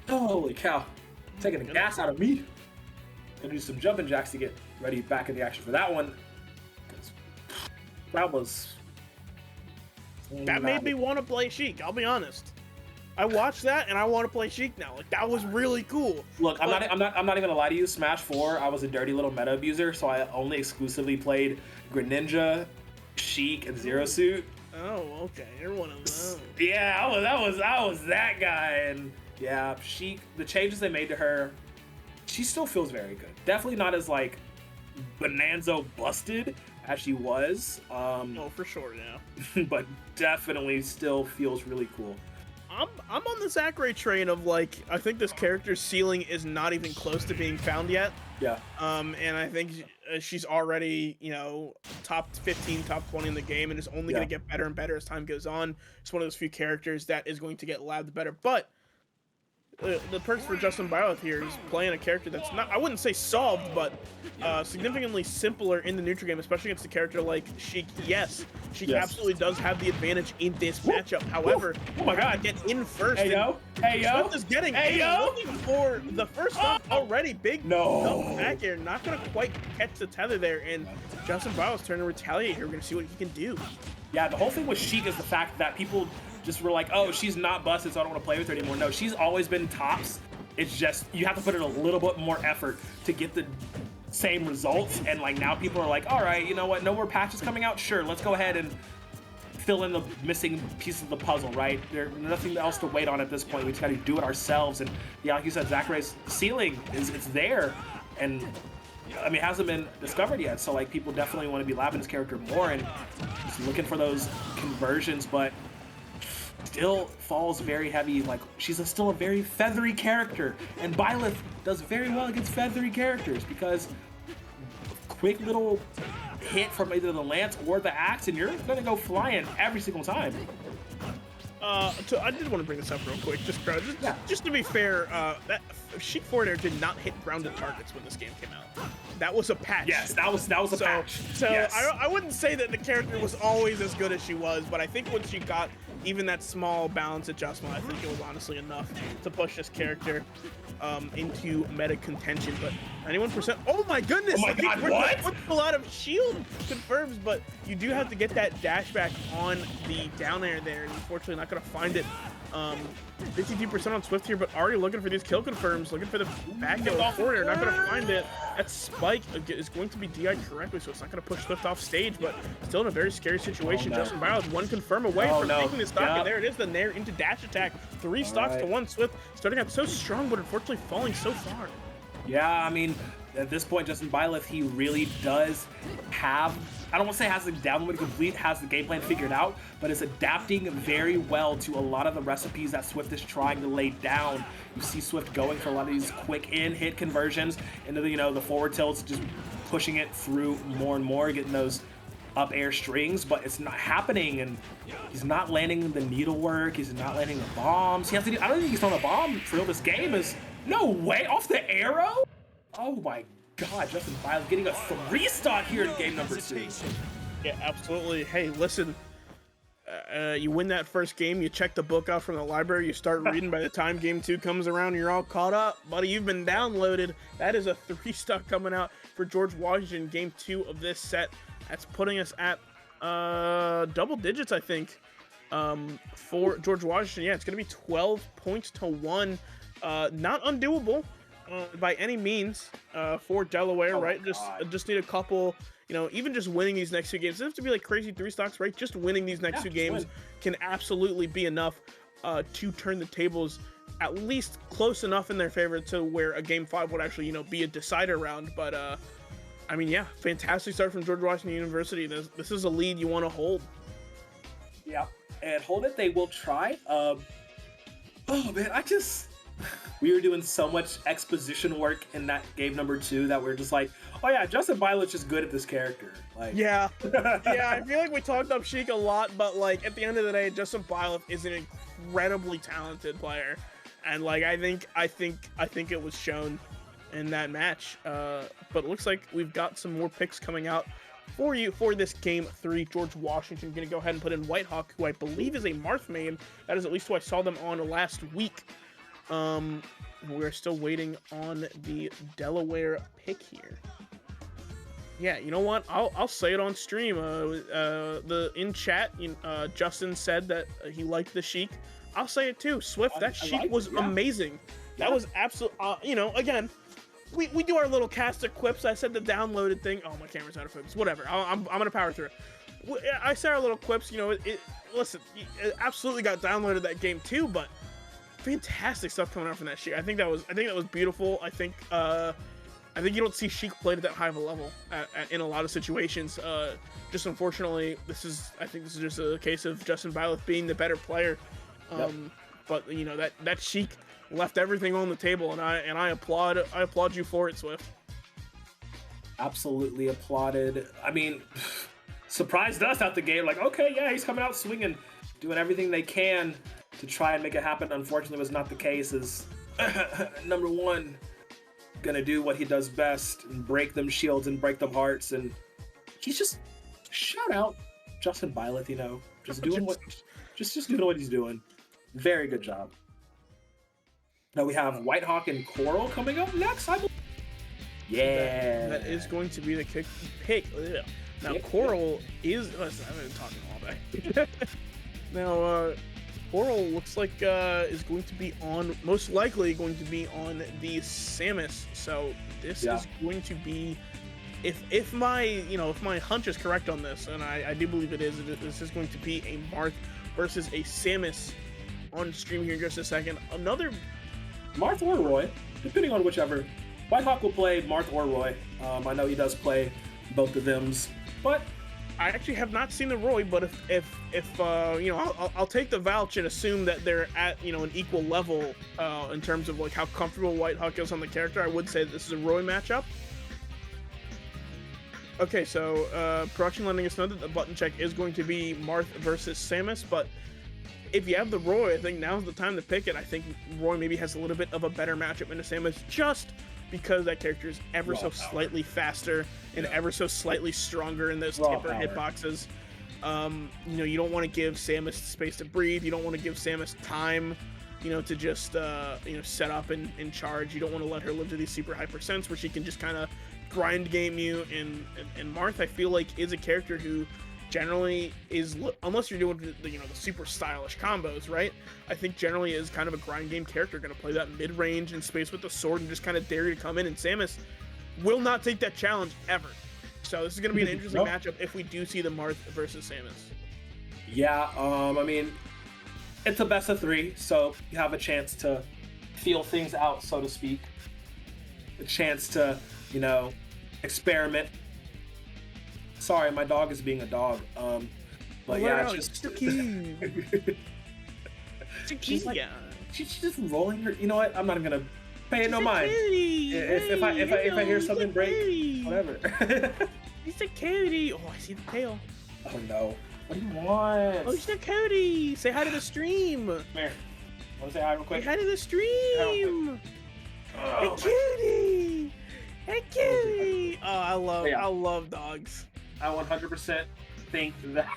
Speaker 8: Holy cow! Taking the gas out of me. Gonna do some jumping jacks to get ready back in the action for that one.
Speaker 9: That made me want to play Sheik. I'll be honest. I watched that and I want to play Sheik now. Like, that was really cool.
Speaker 8: Look, I'm not even gonna lie to you. Smash 4, I was a dirty little meta abuser, so I only exclusively played Greninja, Sheik, and Zero Suit.
Speaker 9: Oh, okay. You're one of those.
Speaker 8: Yeah, I was that guy, and yeah, Sheik. The changes they made to her, she still feels very good. Definitely not as like Bonanza busted as she was.
Speaker 9: Oh, for sure, yeah.
Speaker 8: But definitely still feels really cool.
Speaker 9: I'm on the Zachary train of, like, I think this character's ceiling is not even close to being found yet.
Speaker 8: Yeah.
Speaker 9: And I think she's already, you know, top 15, top 20 in the game, and is only going to get better and better as time goes on. It's one of those few characters that is going to get labbed better. But the perks for Justin Byleth here is playing a character that's not, I wouldn't say solved, but significantly simpler in the neutral game, especially against a character like Sheik. Yes, Sheik absolutely does have the advantage in this matchup. However,
Speaker 8: oh my god,
Speaker 9: get in first.
Speaker 8: Hey yo,
Speaker 9: Swift is getting looking for the first stop already. Big double back here, not gonna quite catch the tether there, and Justin Byleth's trying to retaliate here. We're gonna see what he can do.
Speaker 8: Yeah, the whole thing with Sheik is the fact that people just were like, oh, she's not busted, so I don't want to play with her anymore. No, she's always been tops. It's just, you have to put in a little bit more effort to get the same results. And like now people are like, all right, you know what? No more patches coming out? Sure, let's go ahead and fill in the missing piece of the puzzle, right? There's nothing else to wait on at this point. We just got to do it ourselves. And yeah, like you said, Zacharay's ceiling it's there, and I mean, it hasn't been discovered yet. So like, people definitely want to be lapping his character more and just looking for those conversions, but still falls very heavy. Like, she's still a very feathery character, and Byleth does very well against feathery characters because quick little hit from either the lance or the axe, and you're gonna go flying every single time.
Speaker 9: So I did want to bring this up real quick, just to be fair, that Sheik Forward Air did not hit grounded targets when this game came out. That was a patch.
Speaker 8: Yes, that was a patch.
Speaker 9: So
Speaker 8: yes.
Speaker 9: I wouldn't say that the character was always as good as she was, but I think once she got even that small balance adjustment, I think it was honestly enough to push this character into meta contention. But 91%. Oh my goodness!
Speaker 8: Oh my God! What?
Speaker 9: A lot of shield confirms, but you do have to get that dash back on the down air there, and unfortunately not gonna find it. 52% on Swift here, but already looking for these kill confirms, looking for the back heel forward air, not gonna find it. That spike is going to be DI'd correctly, so it's not gonna push Swift off stage, but still in a very scary situation. Justin Biles one confirm away from taking the stock, and there it is, the nair into dash attack. 3 stocks to 1. Swift starting out so strong, but unfortunately falling so far.
Speaker 8: Yeah, I mean, at this point, Justin Byleth, he really does have, I don't want to say has the download complete, has the game plan figured out, but is adapting very well to a lot of the recipes that Swift is trying to lay down. You see Swift going for a lot of these quick in-hit conversions into the, the forward tilts, just pushing it through more and more, getting those up air strings, but it's not happening, and he's not landing the needlework, he's not landing the bombs. He has to do, I don't think he's thrown a bomb for this game. Is no way off the arrow. Oh my God, Justin Biles getting a 3 stock here in game number 2.
Speaker 9: Yeah, absolutely. Hey, listen, you win that first game, you check the book out from the library, you start reading. By the time game 2 comes around, you're all caught up. Buddy, you've been downloaded. That is a 3 stock coming out for George Washington, game 2 of this set. That's putting us at double digits, I think, for George Washington. Yeah, it's going to be 12 points to 1. Not undoable by any means for Delaware, right? Just need a couple, even just winning these next 2 games. It doesn't have to be like crazy 3 stocks, right? Just winning these next 2 games can absolutely be enough to turn the tables at least close enough in their favor to where a game 5 would actually, be a decider round. But I mean, yeah, fantastic start from George Washington University. This is a lead you want to hold.
Speaker 8: Yeah, and hold it. They will try. Oh man, we were doing so much exposition work in that game number 2 that we're just like, oh yeah, Justin Bilett's just good at this character. Like,
Speaker 9: yeah, yeah. I feel like we talked up Sheik a lot, but like at the end of the day, Justin Bilett is an incredibly talented player, and like I think it was shown in that match. But it looks like we've got some more picks coming out for you for this game 3. George Washington gonna go ahead and put in Whitehawk, who I believe is a Marth main. That is at least who I saw them on last week. We're still waiting on the Delaware pick here. Yeah, you know what? I'll say it on stream. In chat, Justin said that he liked the Sheik. I'll say it too. Swift, that Sheik was amazing. That was absolute. Again, we do our little caster quips. I said the downloaded thing. Oh, my camera's out of focus. Whatever. I'm gonna power through it. I say our little quips. Listen, it absolutely got downloaded that game too, but fantastic stuff coming out from that Sheik. I think that was beautiful. I think you don't see Sheik played at that high of a level in a lot of situations. Just unfortunately, I think this is just a case of Justin Bilett being the better player. But that Sheik left everything on the table, and I applaud you for it, Swift.
Speaker 8: Absolutely applauded. I mean, surprised us out the game. Like, okay, yeah, he's coming out swinging, doing everything they can to try and make it happen. Unfortunately, was not the case. Is number 1 gonna do what he does best and break them shields and break them hearts, and he's just shout out Justin Bilett, just doing what he's doing. Very good job. Now we have Whitehawk and Coral coming up next, I believe. Yeah,
Speaker 9: that is going to be the pick. Ugh. Now Coral is. Listen, I've been talking all day. Now Coral looks like is going to be most likely going to be on the Samus. So this is going to be if my hunch is correct on this, and I do believe it is, this is going to be a Marth versus a Samus on stream here in just a second. Another
Speaker 8: Marth or Roy, depending on whichever. Whitehawk will play Marth or Roy. I know he does play both of them, but
Speaker 9: I actually have not seen the Roy. But if I'll take the vouch and assume that they're at an equal level in terms of like how comfortable Whitehawk is on the character. I would say that this is a Roy matchup. Okay, so production letting us know that the button check is going to be Marth versus Samus, but if you have the Roy, I think now's the time to pick it. I think Roy maybe has a little bit of a better matchup into Samus, just because that character is ever so slightly faster and ever so slightly stronger in those tipper hitboxes. You don't want to give Samus space to breathe. You don't want to give Samus time, to just set up and charge. You don't want to let her live to these super high percents where she can just kind of grind game you. And Marth, I feel like, is a character who generally is, unless you're doing the super stylish combos, right? I think generally is kind of a grind game character, going to play that mid range in space with the sword and just kind of dare you to come in. And Samus will not take that challenge ever. So this is going to be an interesting matchup if we do see the Marth versus Samus.
Speaker 8: Yeah, I mean, it's a best of 3, so you have a chance to feel things out, so to speak. A chance to, experiment. Sorry, my dog is being a dog. But yeah, it's just she's just rolling her. You know what? I'm not even gonna pay it no mind. If I hear something break, whatever.
Speaker 9: She's a cutie. Oh, I see the tail.
Speaker 8: Oh no! What do you want?
Speaker 9: Oh, she's a cutie. Say hi to the stream.
Speaker 8: Come here. Want to say hi real quick?
Speaker 9: Say hi to the stream. Hey, cutie. Hey, cutie. Oh, I love dogs.
Speaker 8: I 100% think that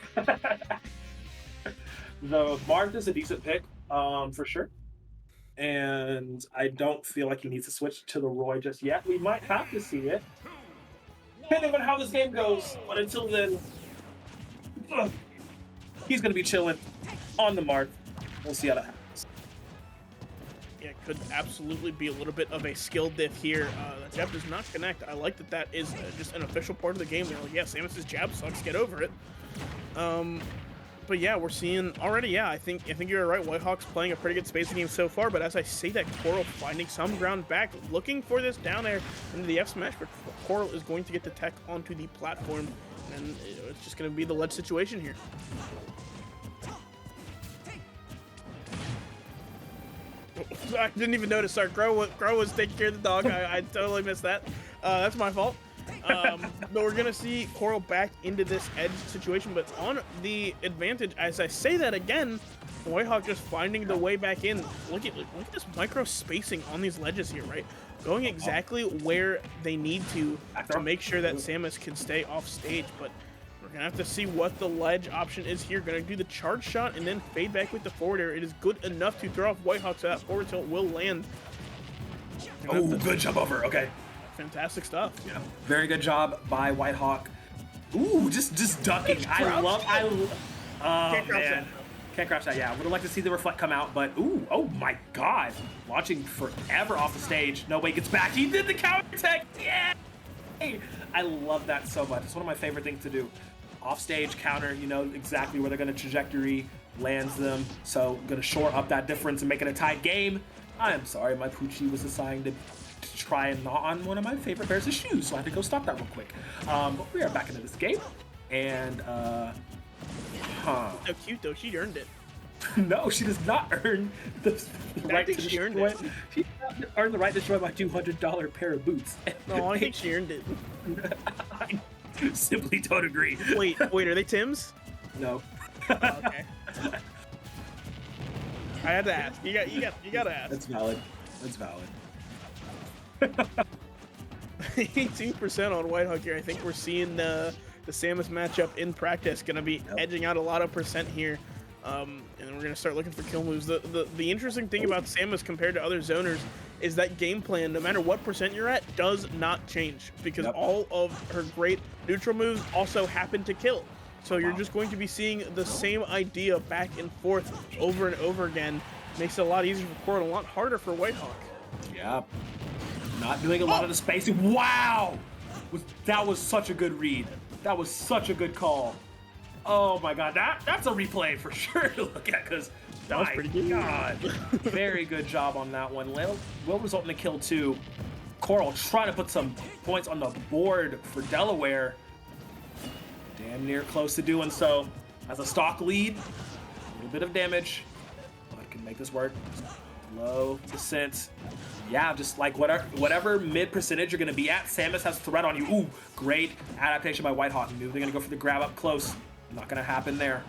Speaker 8: the Marth is a decent pick, for sure. And I don't feel like he needs to switch to the Roy just yet. We might have to see it, depending on how this game goes. But until then, he's going to be chilling on the Marth. We'll see how that happens.
Speaker 9: Yeah, it could absolutely be a little bit of a skill diff here. The jab does not connect. I like that is just an official part of the game. They're like, yeah, Samus's jab sucks, get over it. But yeah, we're seeing already, yeah, I think you're right. Whitehawk's playing a pretty good spacing game so far, but as I say that, Coral finding some ground back, looking for this down air into the F smash, but Coral is going to get the tech onto the platform, and it's just going to be the ledge situation here. I didn't even notice. Sorry, Grow was taking care of the dog. I totally missed that. That's my fault. But we're gonna see Coral back into this edge situation, but on the advantage. As I say that again, Whitehawk just finding the way back in. Look at this micro spacing on these ledges here, right? Going exactly where they need to make sure that Samus can stay off stage, but we're gonna have to see what the ledge option is here. Gonna do the charge shot and then fade back with the forward air. It is good enough to throw off Whitehawk, so that forward tilt will land.
Speaker 8: Oh, good jump over. Okay.
Speaker 9: Fantastic stuff.
Speaker 8: Yeah. Very good job by Whitehawk. Ooh, just ducking. Oh man. Can't crouch that. Yeah, would have liked to see the reflect come out, but ooh, oh my god. Launching forever off the stage. No way, gets back. He did the counter tech. Yeah. I love that so much. It's one of my favorite things to do. Off stage counter, you know exactly where they're going to trajectory, lands them. So going to shore up that difference and make it a tied game. I am sorry, my Poochie was assigned to try and gnaw on one of my favorite pairs of shoes, so I had to go stop that real quick. But we are back into this game, and
Speaker 9: So cute though, she earned it.
Speaker 8: No, she does not earn the right to destroy. She does not earn the right to destroy my $200 pair of boots.
Speaker 9: No, I think she earned it.
Speaker 8: I simply don't agree.
Speaker 9: Wait, are they Tim's?
Speaker 8: No.
Speaker 9: Okay. I had to ask. You gotta ask.
Speaker 8: That's valid. That's valid.
Speaker 9: 18% on Whitehawk here. I think we're seeing the Samus matchup in practice gonna be edging out a lot of percent here. And then we're gonna start looking for kill moves. The interesting thing about Samus compared to other zoners is that game plan, no matter what percent you're at, does not change, because all of her great neutral moves also happen to kill. So you're just going to be seeing the same idea back and forth over and over again. Makes it a lot easier for Coral, a lot harder for Whitehawk.
Speaker 8: Yeah. Not doing a lot of the spacing. Wow! That was such a good read. That was such a good call. Oh my god, that's a replay for sure to look at, because
Speaker 9: That was pretty good.
Speaker 8: God, very good job on that one. Will result in a kill too. Coral trying to put some points on the board for Delaware. Damn near close to doing so. Has a stock lead, a little bit of damage, but can make this work. Low descent. Yeah, just like whatever mid percentage you're gonna be at, Samus has threat on you. Ooh, great adaptation by Whitehawk. Knew they're gonna go for the grab up close. Not gonna happen there.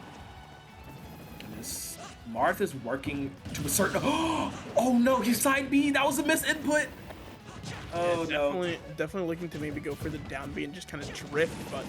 Speaker 8: And this Marth is working to a certain. Oh no, he's side B. That was a misinput. Oh no.
Speaker 9: Definitely looking to maybe go for the down B and just kind of drift, but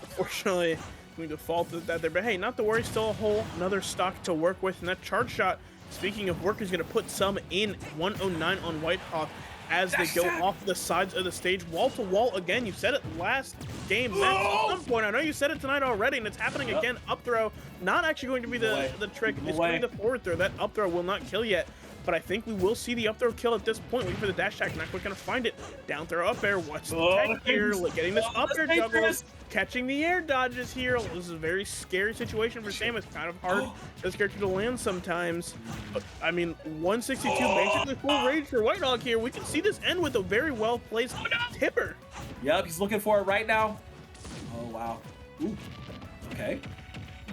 Speaker 9: unfortunately we defaulted that there. But hey, not to worry, still another stock to work with, and that charge shot. Speaking of work, is going to put some in 109 on Whitehawk as they go off the sides of the stage. Wall to wall again. You said it last game. At some point, I know you said it tonight already, and it's happening again. Up throw, not actually going to be the trick. It's going to be the forward throw. That up throw will not kill yet, but I think we will see the up throw kill at this point. Waiting for the dash attack. Not quite going to find it. Down throw up air. What's the tech here? Getting this up air juggle. Catching the air dodges here. This is a very scary situation for Samus. Kind of hard for this character to land sometimes. But, I mean, 162, basically full rage for Whitehawk here. We can see this end with a very well-placed tipper.
Speaker 8: Yep, he's looking for it right now. Oh, wow. Ooh. Okay.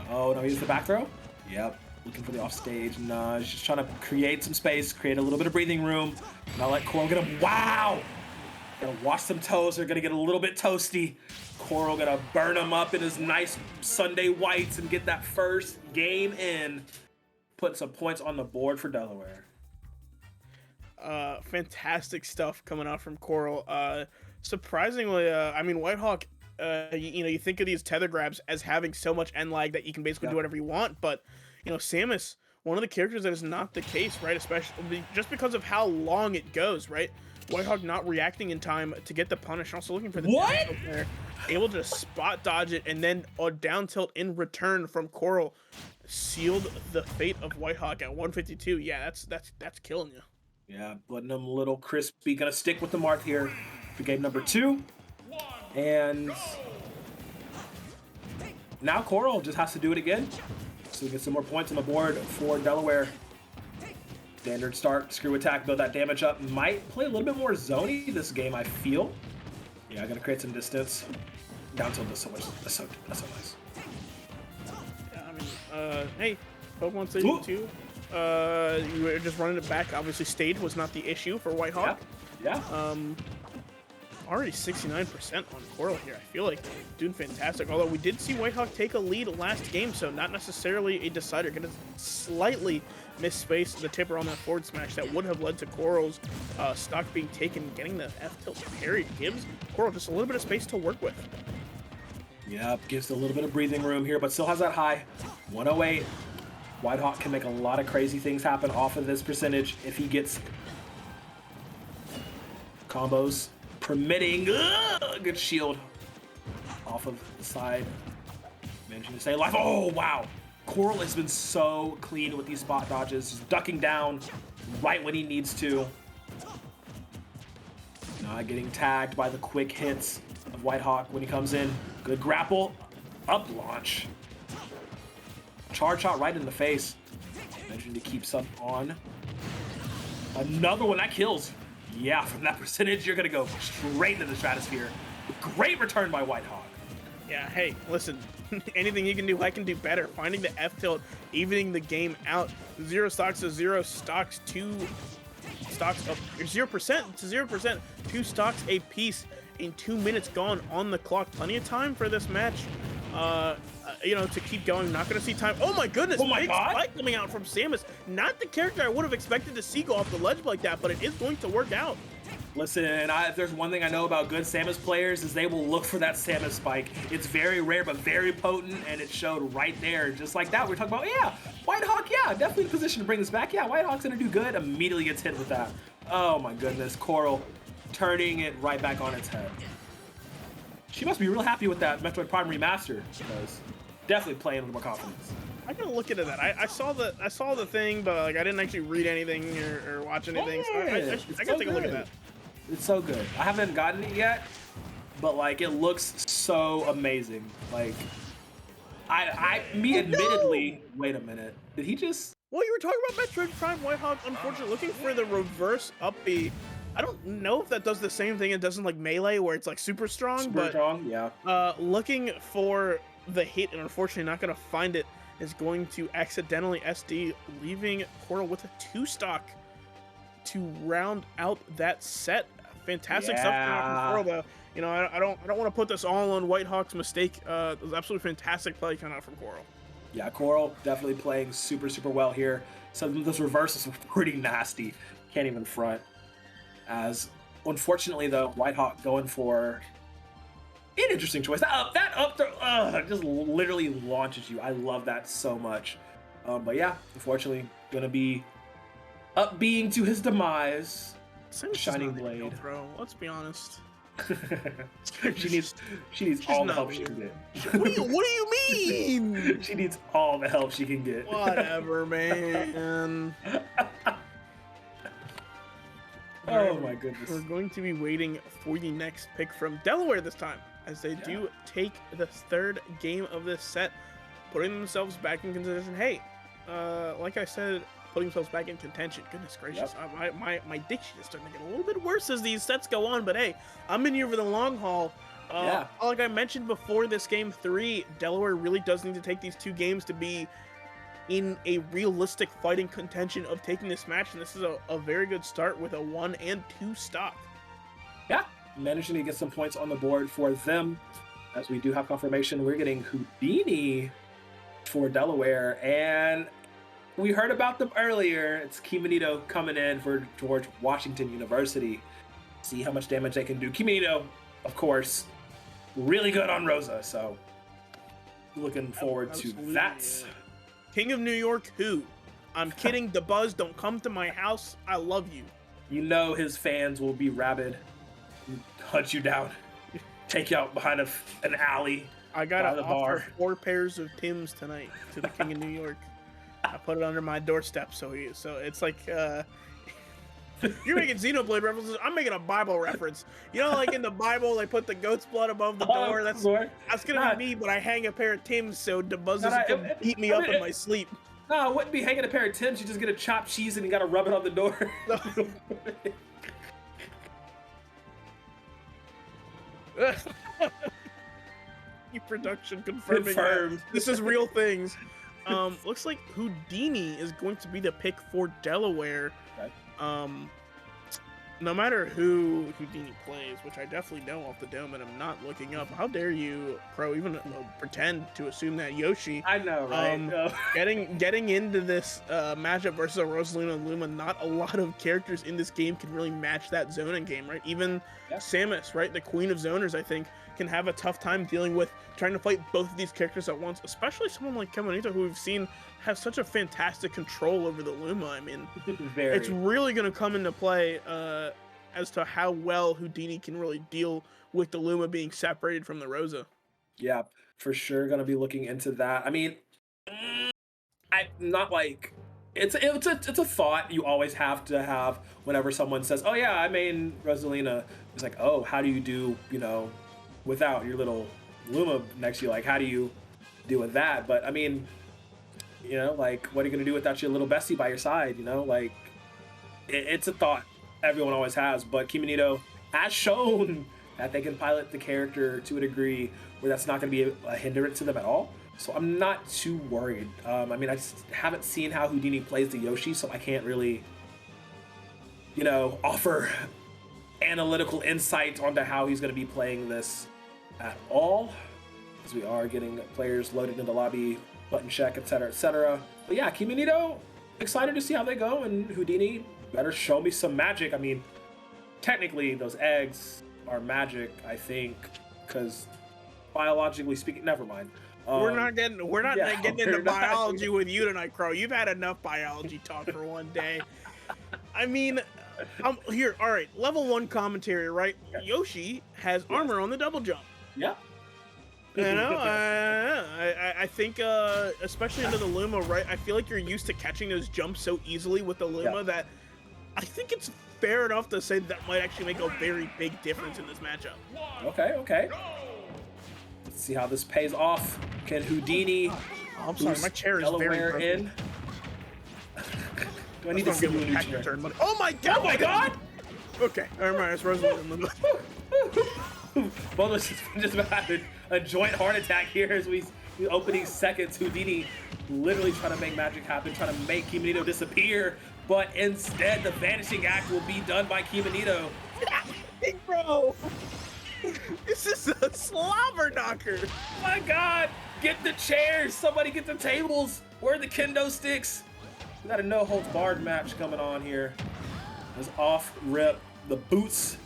Speaker 8: Oh, no, he's the back throw? Yep. Looking for the offstage. No, he's just trying to create some space, create a little bit of breathing room. Not let Coral get him. Wow! Gonna wash some toes. They're gonna get a little bit toasty. Coral gonna burn him up in his nice Sunday whites and get that first game in. Putting some points on the board for Delaware.
Speaker 9: Fantastic stuff coming out from Coral. Surprisingly, I mean, Whitehawk, you think of these tether grabs as having so much end lag that you can basically do whatever you want, but, Samus, one of the characters that is not the case, right? Especially just because of how long it goes, right? Whitehawk not reacting in time to get the punish. Also looking for the down tilt there. Able to spot dodge it, and then a down tilt in return from Coral sealed the fate of Whitehawk at 152. Yeah, that's killing you.
Speaker 8: Yeah, putting them a little crispy. Gonna stick with the mark here for game number 2. And now Coral just has to do it again. So we get some more points on the board for Delaware. Standard start, screw attack, build that damage up. Might play a little bit more zoney this game, I feel. Yeah, I'm gonna create some distance. Down tilt does so much. That's so nice.
Speaker 9: Yeah, I mean, hey, Pokemon Stadium 2. You were just running it back. Obviously, stage was not the issue for Whitehawk.
Speaker 8: Yeah.
Speaker 9: Already 69% on Coral here. I feel like doing fantastic. Although we did see Whitehawk take a lead last game, so not necessarily a decider. Gonna slightly miss space the tipper on that forward smash that would have led to Coral's stock being taken, getting the F tilt parry. Gives Coral just a little bit of space to work with.
Speaker 8: Yep, gives a little bit of breathing room here, but still has that high 108. Whitehawk can make a lot of crazy things happen off of this percentage if he gets combos permitting. Good shield off of the side. Managing to stay alive. Oh, wow. Coral has been so clean with these spot dodges, just ducking down right when he needs to. Not getting tagged by the quick hits of Whitehawk when he comes in. Good grapple. Up launch. Charge shot right in the face. Managing to keep some on. Another one that kills. Yeah, from that percentage, you're going to go straight into the stratosphere. Great return by Whitehawk.
Speaker 9: Yeah, hey, listen, anything you can do, I can do better. Finding the F tilt, evening the game out. 0 stocks to 0 stocks, 2 stocks up, 0% to 0%, 2 stocks a piece in 2 minutes gone on the clock. Plenty of time for this match, to keep going. Not going to see time. Oh my goodness,
Speaker 8: oh my God.
Speaker 9: Spike coming out from Samus. Not the character I would have expected to see go off the ledge like that, but it is going to work out.
Speaker 8: Listen, if there's one thing I know about good Samus players is they will look for that Samus spike. It's very rare, but very potent, and it showed right there. Just like that, we're talking about, yeah, Whitehawk, yeah, definitely in position to bring this back. Yeah, Whitehawk's gonna do good, immediately gets hit with that. Oh my goodness, Coral turning it right back on its head. She must be real happy with that Metroid Prime remaster, because definitely playing with more confidence.
Speaker 9: I gotta look into that. I saw the thing, but like I didn't actually read anything or watch anything. So I gotta take a look at that.
Speaker 8: It's so good. I haven't gotten it yet, but like it looks so amazing. Like admittedly, wait a minute, did he just?
Speaker 9: Well, you were talking about Metroid Prime Whitehawk, unfortunately, looking for the reverse up B. I don't know if that does the same thing it does in like Melee, where it's like super strong,
Speaker 8: yeah.
Speaker 9: Looking for the hit and unfortunately not going to find it is going to accidentally SD, leaving Coral with a 2-stock to round out that set. Fantastic stuff from Coral, though. You know, I don't want to put this all on Whitehawk's mistake. It was absolutely fantastic play coming out from Coral.
Speaker 8: Yeah, Coral definitely playing super, super well here. Some of those reverses were pretty nasty. Can't even front. As unfortunately, though, Whitehawk going for an interesting choice. That up throw just literally launches you. I love that so much. But yeah, unfortunately, gonna be up being to his demise. Shining Blade.
Speaker 9: Throw. Let's be honest.
Speaker 8: she needs all the help she can get.
Speaker 9: What do you mean?
Speaker 8: She needs all the help she can get.
Speaker 9: Whatever, man.
Speaker 8: Oh my goodness.
Speaker 9: We're going to be waiting for the next pick from Delaware this time, as they do take the third game of this set, putting themselves back in contention. Hey, like I said, putting themselves back in contention. Goodness gracious, my diction is starting to get a little bit worse as these sets go on, but hey, I'm in here for the long haul. Like I mentioned before this game 3, Delaware really does need to take these 2 games to be in a realistic fighting contention of taking this match, and this is a very good start with a 1 and 2 stock.
Speaker 8: Yeah, managing to get some points on the board for them, as we do have confirmation we're getting Houdini for Delaware, and we heard about them earlier. It's Kimonito coming in for George Washington University. See how much damage they can do. Kimonito, of course, really good on Rosa, so looking forward to that.
Speaker 9: King of New York, who? I'm kidding. The Buzz, don't come to my house. I love you.
Speaker 8: You know his fans will be rabid, hunt you down, take you out behind an alley.
Speaker 9: I got to offer 4 pairs of Timbs tonight to the King of New York. I put it under my doorstep, so it's like you're making Xenoblade references. I'm making a Bible reference. You know, like in the Bible, they put the goat's blood above the door. That's gonna be me, but I hang a pair of Timbs so the Buzz doesn't beat me up in my sleep.
Speaker 8: No, it wouldn't be hanging a pair of Timbs. You just get a chopped cheese and you gotta rub it on the door.
Speaker 9: Production confirmed. This is real things. Looks like Houdini is going to be the pick for Delaware. Okay. No matter who Houdini plays, which I definitely know off the dome and I'm not looking up. How dare you, Pro, even pretend to assume that Yoshi?
Speaker 8: I know, right?
Speaker 9: Getting into this matchup versus a Rosalina and Luma, not a lot of characters in this game can really match that zoning game, right? Even Samus, right, the queen of zoners, I think, can have a tough time dealing with trying to fight both of these characters at once, especially someone like Kemonito, who we've seen have such a fantastic control over the Luma. I mean, it's really going to come into play as to how well Houdini can really deal with the Luma being separated from the Rosa.
Speaker 8: Yeah, for sure going to be looking into that. I mean, I'm not like... It's a thought you always have to have whenever someone says, oh yeah, I main Rosalina. It's like, oh, how do you do, you know, without your little Luma next to you? Like, how do you deal with that? But I mean, you know, like, what are you gonna do without your little bestie by your side? You know, like, it's a thought everyone always has. But Kimonito has shown that they can pilot the character to a degree where that's not gonna be a hindrance to them at all. So I'm not too worried. I mean, I just haven't seen how Houdini plays the Yoshi, so I can't really, you know, offer analytical insight onto how he's going to be playing this at all, as we are getting players loaded in the lobby, button check, etc., etc. But yeah, Kimonito, excited to see how they go, and Houdini better show me some magic. I mean, technically, those eggs are magic, I think, because biologically speaking, never mind.
Speaker 9: We're not getting into biology with you tonight, Crow. You've had enough biology talk for one day. I mean, here, all right, level 1 commentary, right? Yeah. Yoshi has armor on the double jump.
Speaker 8: Yeah.
Speaker 9: You know, I think, especially into the Luma, right? I feel like you're used to catching those jumps so easily with the Luma that I think it's fair enough to say that might actually make a very big difference in this matchup.
Speaker 8: Okay, okay. Let's see how this pays off. Can Houdini?
Speaker 9: Oh, I'm sorry, my chair is very
Speaker 8: Delaware
Speaker 9: broken.
Speaker 8: in. Do I need to see a new chair?
Speaker 9: Turn money. Oh my god!
Speaker 8: Oh my god!
Speaker 9: Okay, all right, it's Rosalie.
Speaker 8: Well, let's just had a joint heart attack here as we opening seconds. Houdini literally trying to make magic happen, trying to make Kimonito disappear, but instead the vanishing act will be done by Kimonito.
Speaker 9: Bro, this is a slobber knocker.
Speaker 8: Oh my god! Get the chairs! Somebody get the tables! Where are the kendo sticks? We got a no holds barred match coming on here. It's off rip. The boots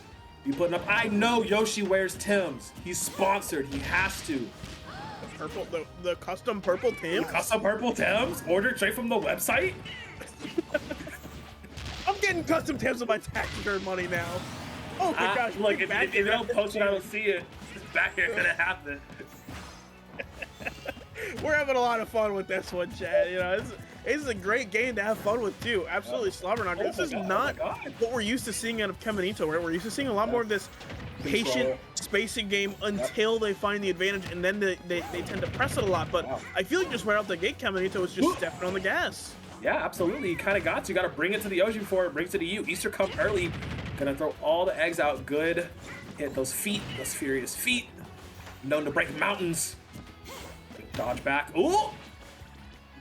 Speaker 8: you putting up. I know Yoshi wears Tim's. He's sponsored. He has to.
Speaker 9: The custom purple Tim's?
Speaker 8: The custom purple Tim's? Ordered straight from the website?
Speaker 9: I'm getting custom Tim's with my tax return money now. Oh my gosh.
Speaker 8: Look, if you don't post it, I don't see it. It's back here gonna happen.
Speaker 9: We're having a lot of fun with this one, Chad. You know, this is a great game to have fun with too. Absolutely slobber knocker. This is not what we're used to seeing out of Caminito, right? We're used to seeing a lot more of this patient spacing game until they find the advantage, and then they tend to press it a lot. But I feel like just right out the gate, Caminito is just stepping on the gas.
Speaker 8: Yeah, absolutely. You kind of got to. You got to bring it to the ocean before it brings it to you. Easter come early. Gonna throw all the eggs out good. Hit those feet, those furious feet. Known to break mountains. Dodge back. Ooh!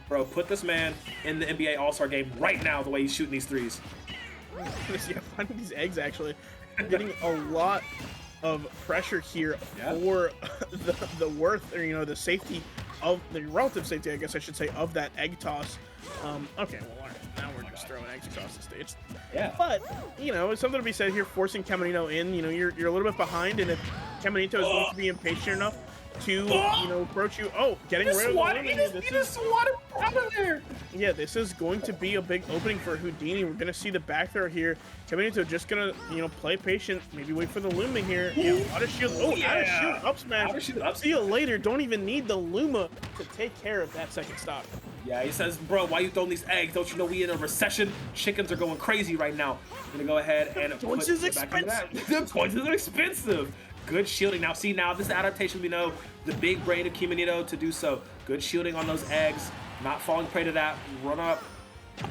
Speaker 8: Bro, put this man in the NBA All-Star game right now the way he's shooting these threes.
Speaker 9: Yeah, finding these eggs actually. Getting a lot of pressure here for the worth, or, you know, the safety of the relative safety, I guess I should say, of that egg toss. Okay, well, all right, now we're just throwing eggs across the stage.
Speaker 8: Yeah.
Speaker 9: But, you know, it's something to be said here, forcing Caminito in. You know, you're a little bit behind, and if Caminito is going to be impatient enough to, you know, approach you. Oh, getting rid of the
Speaker 8: He just swatted out of there.
Speaker 9: Yeah, this is going to be a big opening for Houdini. We're going to see the back throw here. Caminito just going to, you know, play patient. Maybe wait for the Luma here. Yeah, out of shield. Oh, out of shield. Up smash.
Speaker 8: Out of shield, up
Speaker 9: See you later. Don't even need the Luma to take care of that second stock.
Speaker 8: Yeah, he says, bro, why you throwing these eggs? Don't you know we in a recession? Chickens are going crazy right now. I'm going to go ahead and
Speaker 9: Points is expensive.
Speaker 8: The points is expensive. Good shielding. Now, see, now this adaptation, we know the big brain of Kimonito to do so. Good shielding on those eggs. Not falling prey to that. Run up.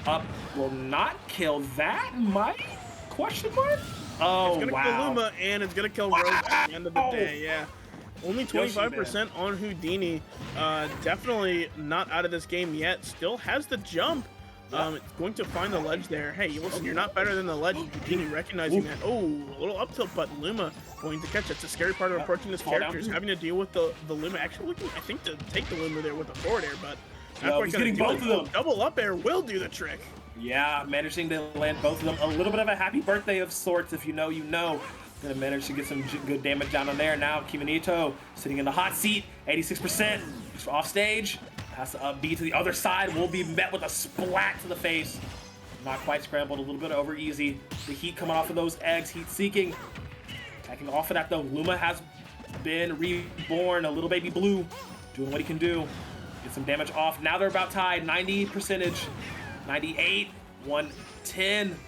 Speaker 8: Up will not kill that. Might? Question mark? Oh,
Speaker 9: it's gonna kill Luma, and it's gonna kill Rose at the end of the day. Yeah. Only 25% on Houdini. Definitely not out of this game yet. Still has the jump. It's going to find the ledge there. Hey, listen, you're not better than the ledge. Houdini recognizing that. Oh, a little up tilt, but Luma going to catch it. That's the scary part of approaching this character, is having to deal with the Luma. Actually looking, I think, to take the Luma there with the forward air, but
Speaker 8: he's getting both of them.
Speaker 9: Double up air will do the trick.
Speaker 8: Yeah, managing to land both of them. A little bit of a happy birthday of sorts. If you know, you know. Gonna manage to get some good damage down on there. Now Kimonito sitting in the hot seat, 86%. Off stage. Has to up B to the other side. Will be met with a splat to the face. Not quite scrambled. A little bit over easy. The heat coming off of those eggs. Heat seeking. Attacking off of that though. Luma has been reborn. A little baby blue. Doing what he can do. Get some damage off. Now they're about tied. 90%. 98. 110.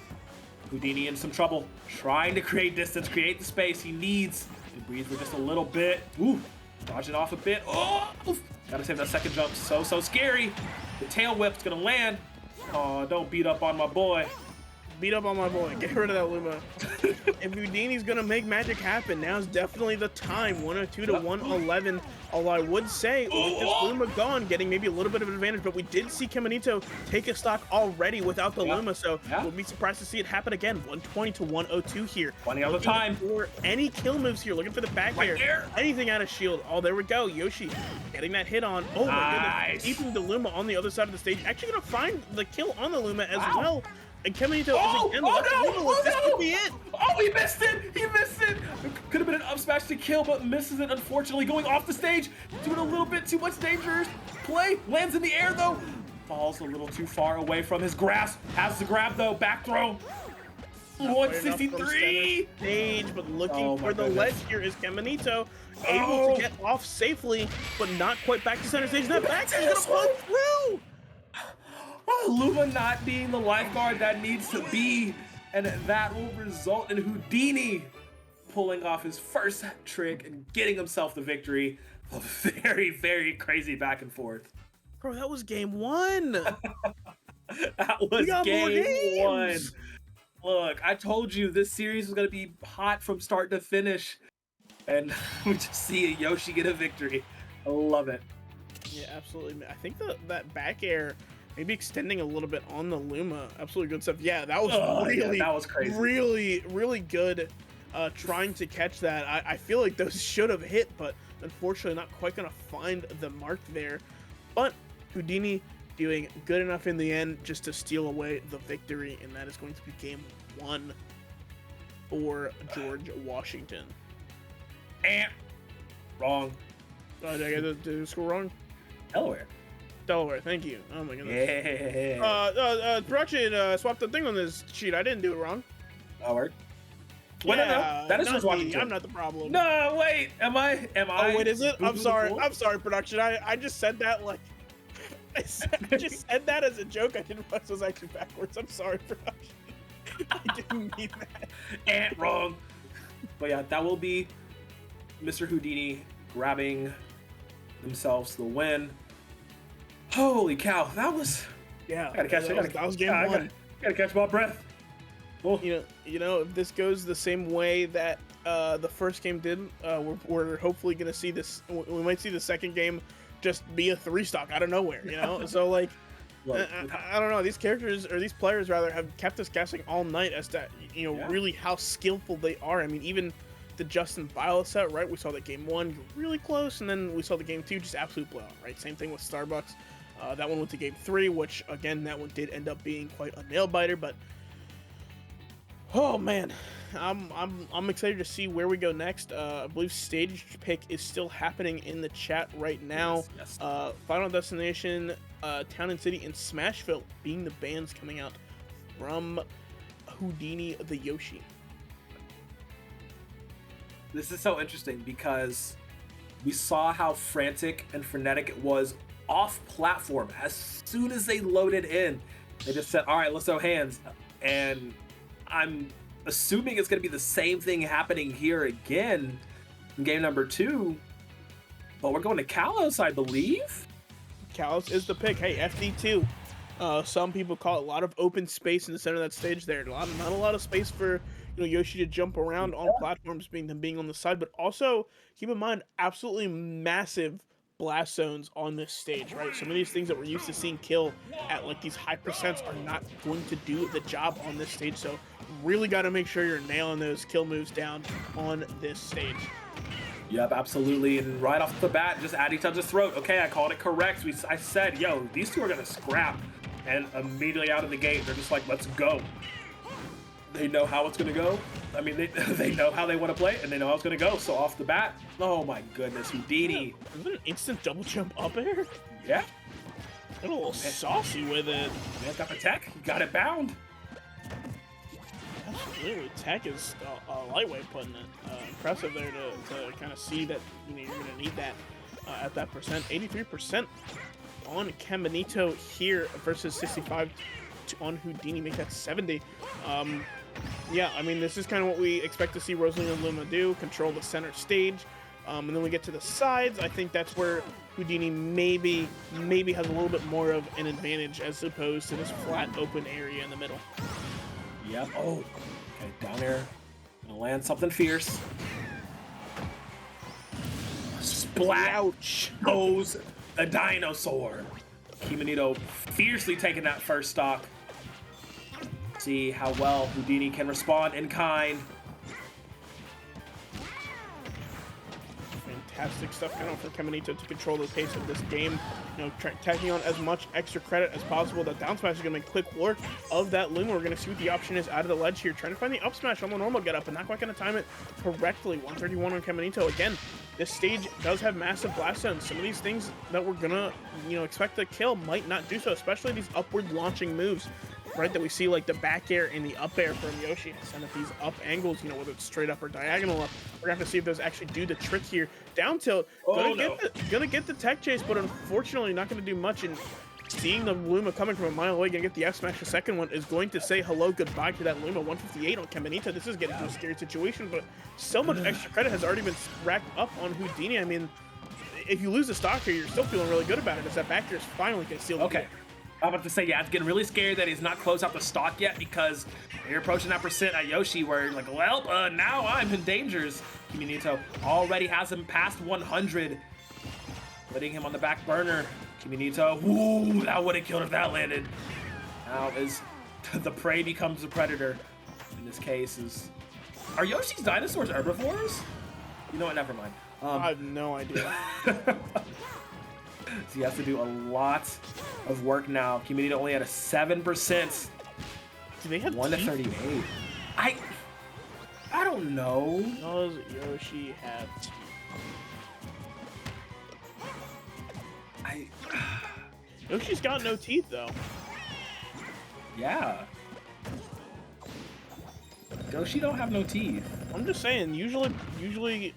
Speaker 8: Houdini in some trouble. Trying to create distance. Create the space he needs. And breathe for just a little bit. Ooh. Dodge it off a bit. Oh! Gotta save that second jump. So scary. The tail whip's gonna land. Oh, don't beat up on my boy.
Speaker 9: Beat up on my boy. Get rid of that Luma. If Houdini's gonna make magic happen, now's definitely the time. 102 to 111. Although I would say, with this Luma gone, getting maybe a little bit of an advantage, but we did see Caminito take a stock already without the Luma, so we'll be surprised to see it happen again. 120 to 102 here.
Speaker 8: 20 all the time.
Speaker 9: For any kill moves here, looking for the back air. Anything out of shield. Oh, there we go. Yoshi getting that hit on. Oh my goodness. Keeping the Luma on the other side of the stage. Actually gonna find the kill on the Luma as well. And Caminito is again This could be it.
Speaker 8: Oh, he missed it! He missed it! Could have been an up smash to kill, but misses it, unfortunately. Going off the stage, doing a little bit too much dangerous play. Lands in the air, though. Falls a little too far away from his grasp. Has the grab, though. Back throw. 163!
Speaker 9: Stage, but looking for the ledge here is Caminito. Able to get off safely, but not quite back to center stage. That back is going to pull through!
Speaker 8: Luma not being the lifeguard that needs to be. and that will result in Houdini pulling off his first trick and getting himself the victory. A very, very crazy back and forth.
Speaker 9: Bro, that was game 1.
Speaker 8: That was game 1. Look, I told you this series was going to be hot from start to finish, and we just see Yoshi get a victory. I love it.
Speaker 9: Yeah, absolutely. I think that back air maybe extending a little bit on the Luma. Absolutely good stuff. Yeah, that was
Speaker 8: that was crazy.
Speaker 9: Really, really good trying to catch that. I feel like those should have hit, but unfortunately not quite going to find the mark there. But Houdini doing good enough in the end just to steal away the victory, and that is going to be game 1 for George Washington.
Speaker 8: Wrong.
Speaker 9: Did I get the score wrong?
Speaker 8: Delaware.
Speaker 9: Thank you. Oh my goodness.
Speaker 8: Yeah.
Speaker 9: Production swapped the thing on this sheet. I didn't do it wrong.
Speaker 8: Delaware. Well, no, that is just Washington.
Speaker 9: I'm not the problem.
Speaker 8: No, wait. Am I?
Speaker 9: Oh, wait, is it? I'm sorry. I'm sorry, production. I just said that like. I just said that as a joke. I didn't realize it was actually backwards. I'm sorry, production. I didn't mean that.
Speaker 8: Wrong. But yeah, that will be Mr. Houdini grabbing themselves the win. Holy cow, that was.
Speaker 9: Yeah,
Speaker 8: I gotta catch.
Speaker 9: That was game 1.
Speaker 8: Gotta catch my breath.
Speaker 9: Well, you know, if this goes the same way that the first game did, we're hopefully gonna see this. We might see the second game just be a 3-stock out of nowhere, you know. So like, I don't know. These characters, or these players rather, have kept us guessing all night as to really how skillful they are. I mean, even the Justin Biles set, right? We saw that game 1 really close, and then we saw the game 2 just absolute blowout, right? Same thing with Starbucks. That one went to game 3, which again, that one did end up being quite a nail biter, but. Oh man, I'm excited to see where we go next. I believe stage pick is still happening in the chat right now.
Speaker 8: Yes.
Speaker 9: Final Destination, Town and City, and Smashville being the bands coming out from Houdini the Yoshi.
Speaker 8: This is so interesting because we saw how frantic and frenetic it was off platform. As soon as they loaded in, they just said, all right, let's throw hands. And I'm assuming it's going to be the same thing happening here again in game number 2. But we're going to Kalos, I believe.
Speaker 9: Kalos is the pick. Hey, FD2. Some people call it a lot of open space in the center of that stage there. Not a lot of space for Yoshi to jump around on platforms, being on the side. But also, keep in mind, absolutely massive blast zones on this stage, right? Some of these things that we're used to seeing kill at like these high percents are not going to do the job on this stage. So really got to make sure you're nailing those kill moves down on this stage.
Speaker 8: Yep, absolutely. And right off the bat, just at each other's throat. Okay, I called it correct. I said, yo, these two are going to scrap. And immediately out of the gate, they're just like, let's go. They know how it's going to go. I mean, they know how they want to play, and they know how it's going to go. So off the bat, oh my goodness, Houdini.
Speaker 9: Is it an instant double jump up air?
Speaker 8: Yeah.
Speaker 9: Got a little saucy with it.
Speaker 8: Man, got the tech. Got it bound.
Speaker 9: Absolutely. Tech is lightweight putting it. Impressive there to kind of see that you're going to need that at that percent. 83% on Caminito here versus 65 on Houdini. Make that 70. Yeah, I mean, this is kind of what we expect to see Rosalie and Luma do, control the center stage. And then we get to the sides. I think that's where Houdini maybe has a little bit more of an advantage as opposed to this flat open area in the middle.
Speaker 8: Yep. Oh, okay, down there. Gonna land something fierce. Splouch goes the dinosaur. Caminito fiercely taking that first stock. See how well Houdini can respond in kind.
Speaker 9: Fantastic stuff going on for Caminito to control the pace of this game. Tacking on as much extra credit as possible. That down smash is going to make quick work of that Luma. We're going to see what the option is out of the ledge here. Trying to find the up smash on the normal get up, and not quite going to time it correctly. 131 on Caminito. Again, this stage does have massive blast zones. Some of these things that we're going to, expect to kill might not do so, especially these upward launching moves. Right, that we see like the back air and the up air from Yoshi. And at these up angles, whether it's straight up or diagonal up, we're gonna have to see if those actually do the trick here. Down tilt, gonna get the tech chase, but unfortunately not gonna do much. And seeing the Luma coming from a mile away, gonna get the F smash. The second one is going to say hello, goodbye to that Luma. 158 on Caminito. This is getting to a scary situation, but so much extra credit has already been racked up on Houdini. I mean, if you lose the stock here, you're still feeling really good about it, as that back here is finally gonna seal the deal.
Speaker 8: I'm about to say, yeah, it's getting really scary that he's not closed out the stock yet, because you're approaching that percent at Yoshi where you're like, well, now I'm in dangers. Caminito already has him past 100, putting him on the back burner. Caminito, ooh, that would have killed if that landed. Now is the prey becomes the predator. In this case are Yoshi's dinosaurs herbivores? You know what, never mind.
Speaker 9: I have no idea.
Speaker 8: So he has to do a lot of work now. Caminito only had a 7%.
Speaker 9: Do they have
Speaker 8: 1 to
Speaker 9: teeth?
Speaker 8: 38. I don't know.
Speaker 9: Does Yoshi have teeth? Yoshi's got no teeth though.
Speaker 8: Yeah. Yoshi don't have no teeth.
Speaker 9: I'm just saying, usually,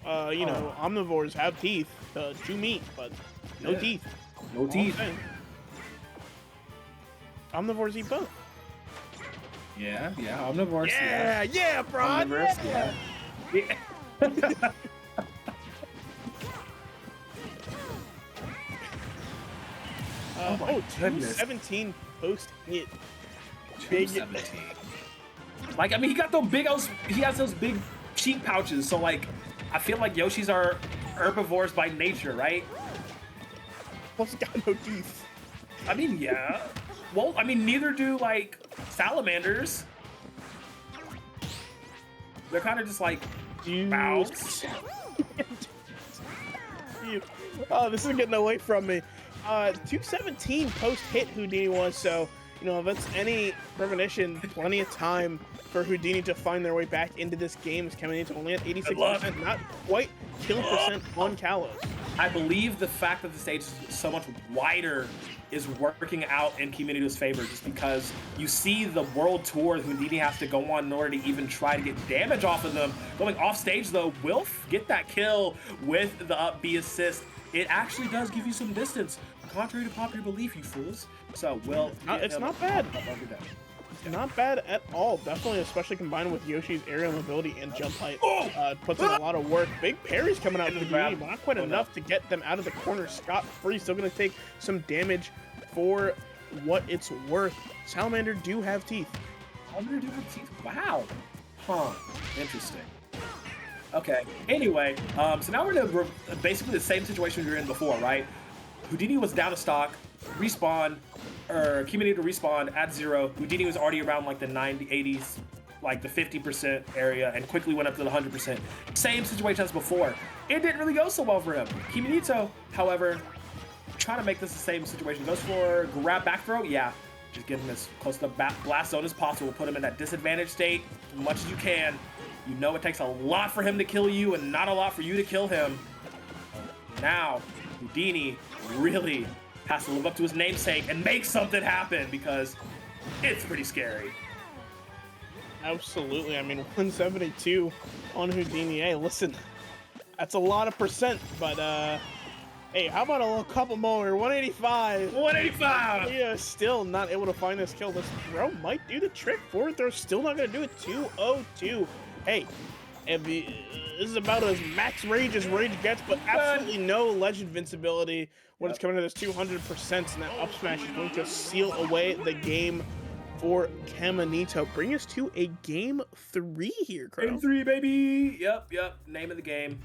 Speaker 9: you know, omnivores have teeth to chew meat, but no teeth.
Speaker 8: No
Speaker 9: All I'm
Speaker 8: teeth.
Speaker 9: saying. Omnivores eat both.
Speaker 8: Yeah, omnivores.
Speaker 9: Yeah, bro.
Speaker 8: Omnivores, yeah.
Speaker 9: Oh,
Speaker 8: goodness.
Speaker 9: 217 post hit.
Speaker 8: 217. Like, I mean, he has those big cheek pouches, so like, I feel like Yoshis are herbivores by nature, right?
Speaker 9: Plus, got no teeth.
Speaker 8: I mean, yeah. Well, I mean, neither do like salamanders. They're kind of just like mouths.
Speaker 9: Oh, this is getting away from me. 217 post hit Houdini was, so you know, if that's any premonition, plenty of time for Houdini to find their way back into this game. As Caminito only at 86%, not quite kill percent on Kalos.
Speaker 8: I believe the fact that the stage is so much wider is working out in Caminito's favor, just because you see the world tour Houdini has to go on in order to even try to get damage off of them. Going off stage though, will get that kill with the up B assist. It actually does give you some distance, contrary to popular belief, you fools. So, Will,
Speaker 9: it's not bad. Not bad at all. Definitely, especially combined with Yoshi's aerial mobility and jump height. Puts in a lot of work. Big parries coming out of the Houdini, but not quite enough to get them out of the corner scot-free. Still going to take some damage for what it's worth. Salamander do have teeth.
Speaker 8: Salamander do have teeth? Wow. Huh. Interesting. Okay. Anyway, so now we're in basically the same situation we were in before, right? Houdini was down to stock, respawn, or Caminito respawned at 0. Houdini was already around like the 90s, 80s, like the 50% area, and quickly went up to the 100%. Same situation as before. It didn't really go so well for him. Caminito, however, trying to make this the same situation. Goes for grab back throw, yeah. Just get him as close to the blast zone as possible. Put him in that disadvantaged state as much as you can. You know it takes a lot for him to kill you and not a lot for you to kill him. Now, Houdini really has to live up to his namesake and make something happen, because it's pretty scary.
Speaker 9: Absolutely. I mean, 172 on Houdini. Hey, listen, that's a lot of percent, but hey, how about a little couple more? 185.
Speaker 8: 185.
Speaker 9: Yeah, still not able to find this kill. This throw might do the trick. Forward throw still not going to do it. 202. Hey, this is about as max rage as rage gets, but absolutely no ledge invincibility when it's coming to this 200%, and that up smash is going to seal away the game for Caminito. Bring us to a game 3 here, Crow.
Speaker 8: Game 3, baby. Yep. Name of the game.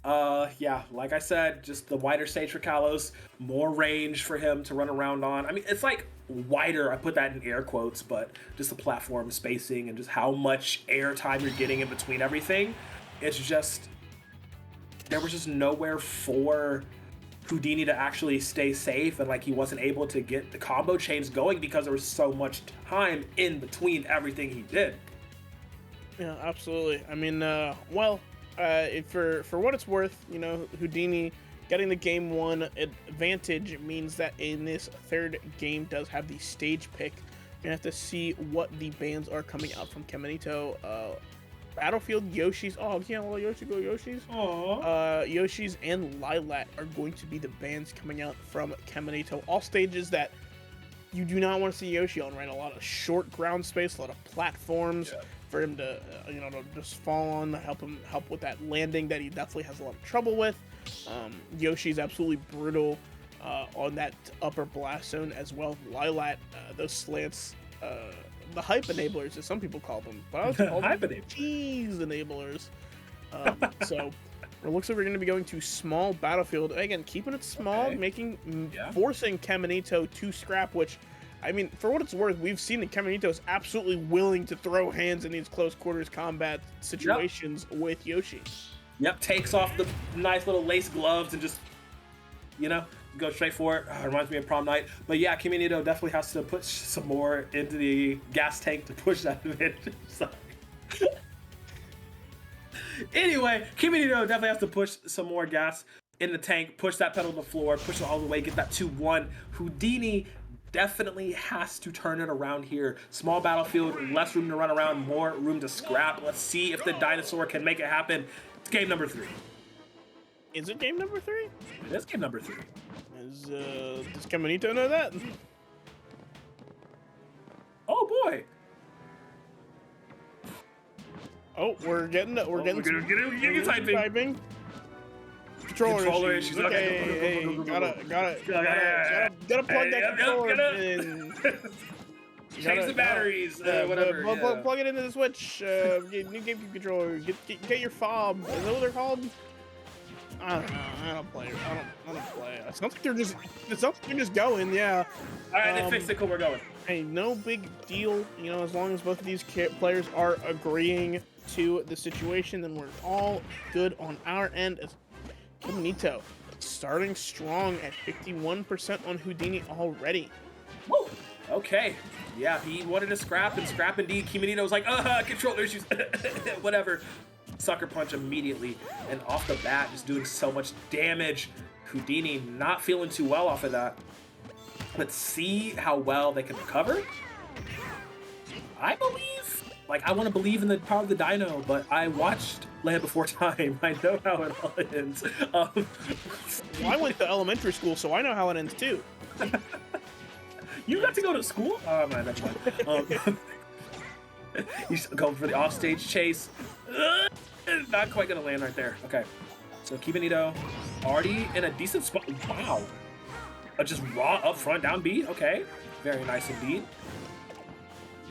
Speaker 8: Yeah, like I said, just the wider stage for Kalos, more range for him to run around on. I mean, it's like wider, I put that in air quotes, but just the platform spacing and just how much air time you're getting in between everything. It's just, there was just nowhere for Houdini to actually stay safe, and like he wasn't able to get the combo chains going because there was so much time in between everything he did.
Speaker 9: Yeah, absolutely. I mean, for what it's worth, you know, Houdini getting the game 1 advantage means that in this third game does have the stage pick. We're gonna have to see what the bans are coming out from Caminito. Battlefield Yoshi's. Oh, can't let Yoshi go Yoshi's. Yoshi's and Lilat are going to be the bans coming out from Caminito. All stages that you do not want to see Yoshi on, right? A lot of short ground space, a lot of platforms for him to, to just fall on, help with that landing that he definitely has a lot of trouble with. Yoshi's absolutely brutal on that upper blast zone as well. Lilat, those slants, the hype enablers, as some people call them, but I was call them cheese enablers. So it looks like we're going to be going to small battlefield again, keeping it small, forcing Caminito to scrap. Which, I mean, for what it's worth, we've seen that Caminito is absolutely willing to throw hands in these close quarters combat situations with Yoshi.
Speaker 8: Yep, takes off the nice little lace gloves and just, go straight for it. Reminds me of prom night. But yeah, Caminito definitely has to put some more into the gas tank to push that advantage. Anyway, Caminito definitely has to push some more gas in the tank, push that pedal to the floor, push it all the way, get that 2-1. Houdini definitely has to turn it around here. Small battlefield, less room to run around, more room to scrap. Let's see if the dinosaur can make it happen. It's game number 3.
Speaker 9: Is it game number 3?
Speaker 8: It is game number 3.
Speaker 9: Does Caminito know that?
Speaker 8: Oh boy.
Speaker 9: Oh, we're getting typing.
Speaker 8: Controller issues.
Speaker 9: Okay, gotta plug that controller in.
Speaker 8: Change the batteries, whatever.
Speaker 9: Plug it into the Switch. New GameCube controller. Get your fob. Is that what they're called? I don't know. I don't play. It sounds like they're just going. Yeah.
Speaker 8: All right, they fixed it. Cool, we're going.
Speaker 9: Hey, no big deal. As long as both of these players are agreeing to the situation, then we're all good on our end. As Caminito starting strong at 51% on Houdini already.
Speaker 8: Woo! Okay. Yeah, he wanted to scrap indeed. Caminito was like, controller issues. Whatever. Sucker punch immediately, and off the bat, just doing so much damage. Houdini not feeling too well off of that. Let's see how well they can recover. I want to believe in the power of the dino, but I watched Land Before Time. I know how it all ends.
Speaker 9: I went to elementary school, so I know how it ends too.
Speaker 8: You got to go to school? Oh man, that's fine. He's going for the offstage chase. Not quite gonna land right there. Okay, so Caminito already in a decent spot. Wow, just raw up front down B. Okay, very nice indeed.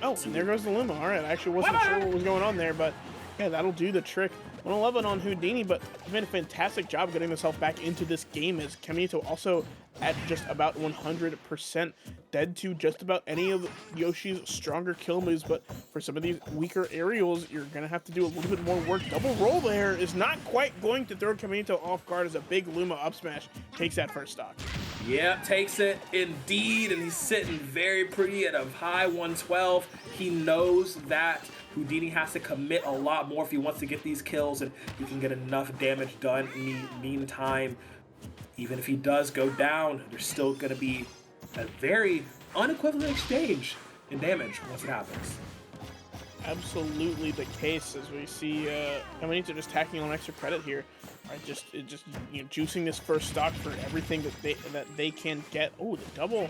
Speaker 9: Oh, and there goes the limo. All right, I actually wasn't sure what was going on there, but yeah, that'll do the trick. 111 on Houdini, but he made a fantastic job getting himself back into this game, as Caminito also at just about 100%, dead to just about any of Yoshi's stronger kill moves, but for some of these weaker aerials, you're going to have to do a little bit more work. Double roll there is not quite going to throw Caminito off guard, as a big Luma up smash takes that first stock.
Speaker 8: Yeah, takes it indeed, and he's sitting very pretty at a high 112. He knows that Houdini has to commit a lot more if he wants to get these kills, and he can get enough damage done in the meantime. Even if he does go down, there's still going to be a very unequivalent exchange in damage once it happens.
Speaker 9: Absolutely the case, as we see Caminito just tacking on extra credit here. Right, just juicing this first stock for everything that they can get. Oh, the double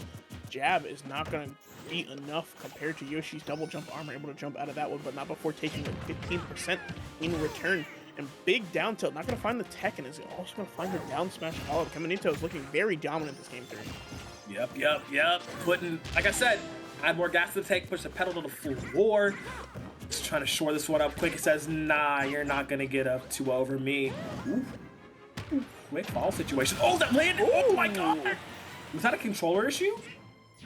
Speaker 9: jab is not going to be enough compared to Yoshi's double jump armor, able to jump out of that one, but not before taking like 15% in return. And big down tilt, not going to find the tech, and is also going to find the down smash follow. Caminito is looking very dominant this game 3.
Speaker 8: Yep. Putting, like I said, add more gas to the tank, push the pedal to the floor. Just trying to shore this one up quick. It says, nah, you're not going to get up 2 over me. Ooh. Quick fall situation. Oh, that landed! Oh my god! Was that a controller issue?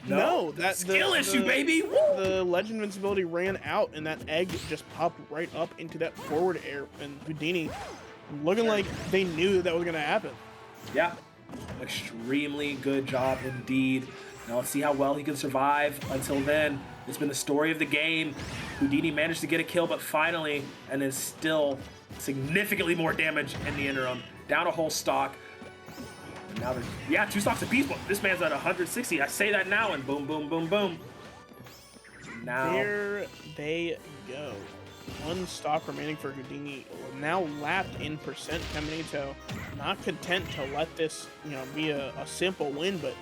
Speaker 9: No, that's
Speaker 8: skill issue, baby! Woo!
Speaker 9: The legend invincibility ran out, and that egg just popped right up into that forward air, and Houdini looking like they knew that was going to happen.
Speaker 8: Yeah, extremely good job indeed. Now let's see how well he can survive. Until then, it's been the story of the game. Houdini managed to get a kill, but finally, and is still significantly more damage in the interim. Down a whole stock. And now there's, 2 stocks apiece, but this man's at 160. I say that now, and boom, boom, boom, boom. Now
Speaker 9: there they go. 1 stock remaining for Houdini. Now lapped in percent. Caminito not content to let this, be a simple win, but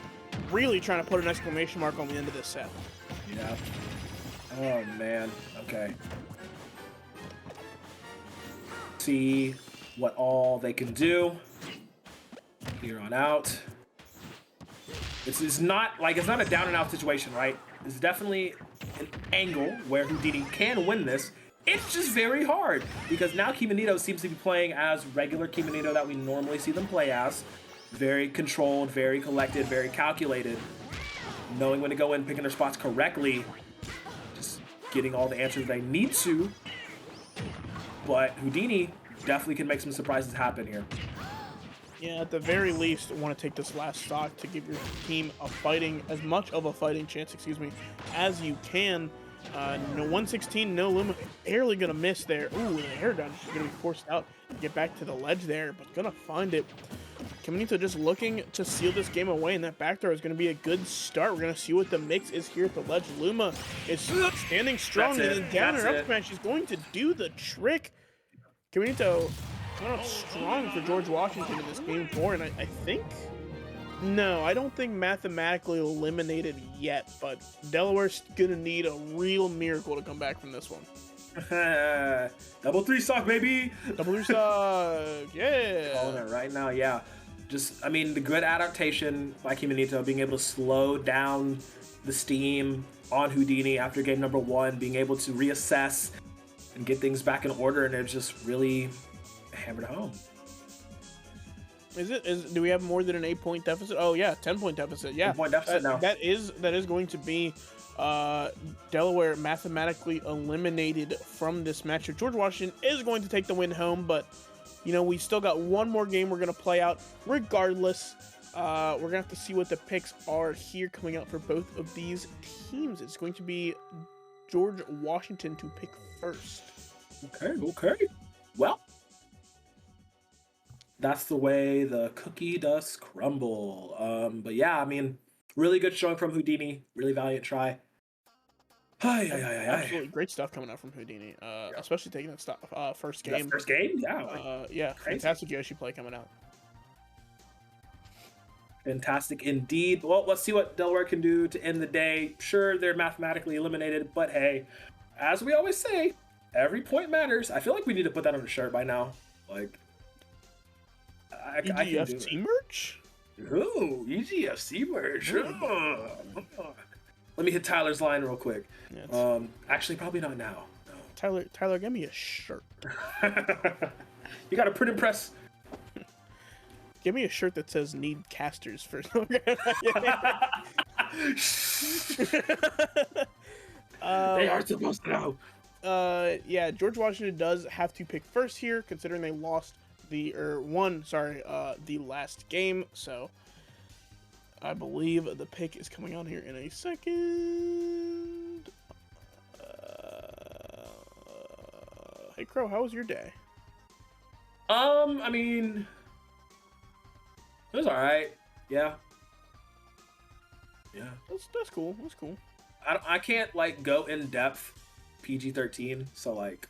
Speaker 9: really trying to put an exclamation mark on the end of this set.
Speaker 8: Yeah. Oh, man. Okay. See what all they can do here on out. This is not like, it's not a down and out situation, right? It's definitely an angle where Houdini can win this. It's just very hard because now Kimonito seems to be playing as regular Kimonito that we normally see them play as. Very controlled, very collected, very calculated. Knowing when to go in, picking their spots correctly. Just getting all the answers they need to. But Houdini definitely can make some surprises happen here.
Speaker 9: Yeah, at the very least, want to take this last stock to give your team as much of a fighting chance, as you can. No 116, no Luma, barely gonna miss there. Ooh, the air dodge is gonna be forced out to get back to the ledge there, but gonna find it. Kimonito just looking to seal this game away, and that back throw is gonna be a good start. We're gonna see what the mix is here at the ledge. Luma is standing strong, and then down and up smash is going to do the trick. Kimonito coming up strong for George Washington in this game 4, and I think... No, I don't think mathematically eliminated yet, but Delaware's gonna need a real miracle to come back from this one.
Speaker 8: Double 3 stock, baby!
Speaker 9: Double 3 stock, yeah!
Speaker 8: Calling it right now, yeah. Just, I mean, the good adaptation by Kimonito, being able to slow down the steam on Houdini after game number 1, being able to reassess and get things back in order, and it's just really hammered home.
Speaker 9: Do we have more than an 8-point deficit? Oh yeah, 10-point deficit. Yeah,
Speaker 8: 10-point deficit now.
Speaker 9: That is going to be Delaware mathematically eliminated from this matchup. George Washington is going to take the win home, but you know we still got one more game we're gonna play out. Regardless, we're gonna have to see what the picks are here coming out for both of these teams. It's going to be George Washington to pick first.
Speaker 8: Okay. Well, that's the way the cookie does crumble. But yeah, I mean, really good showing from Houdini. Really valiant try.
Speaker 9: Absolutely great stuff coming out from Houdini, especially taking that first game.
Speaker 8: That first game? Yeah.
Speaker 9: Yeah, crazy. Fantastic Yoshi play coming out.
Speaker 8: Fantastic indeed. Well, let's see what Delaware can do to end the day. Sure, they're mathematically eliminated, but hey, as we always say, every point matters. I feel like we need to put that on a shirt by now. Like,
Speaker 9: EGFC merch?
Speaker 8: Ooh, EGFC merch. Let me hit Tyler's line real quick. Yeah, actually, probably not now. No.
Speaker 9: Tyler, give me a shirt.
Speaker 8: You got a print and press.
Speaker 9: Give me a shirt that says "Need casters" for.
Speaker 8: They are supposed to know.
Speaker 9: Yeah, George Washington does have to pick first here, considering they lost the last game. So I believe the pick is coming on here in a second. Hey Crow, how was your day?
Speaker 8: I mean, it was all right. Yeah.
Speaker 9: That's cool. That's cool.
Speaker 8: I can't like go in depth PG-13, so like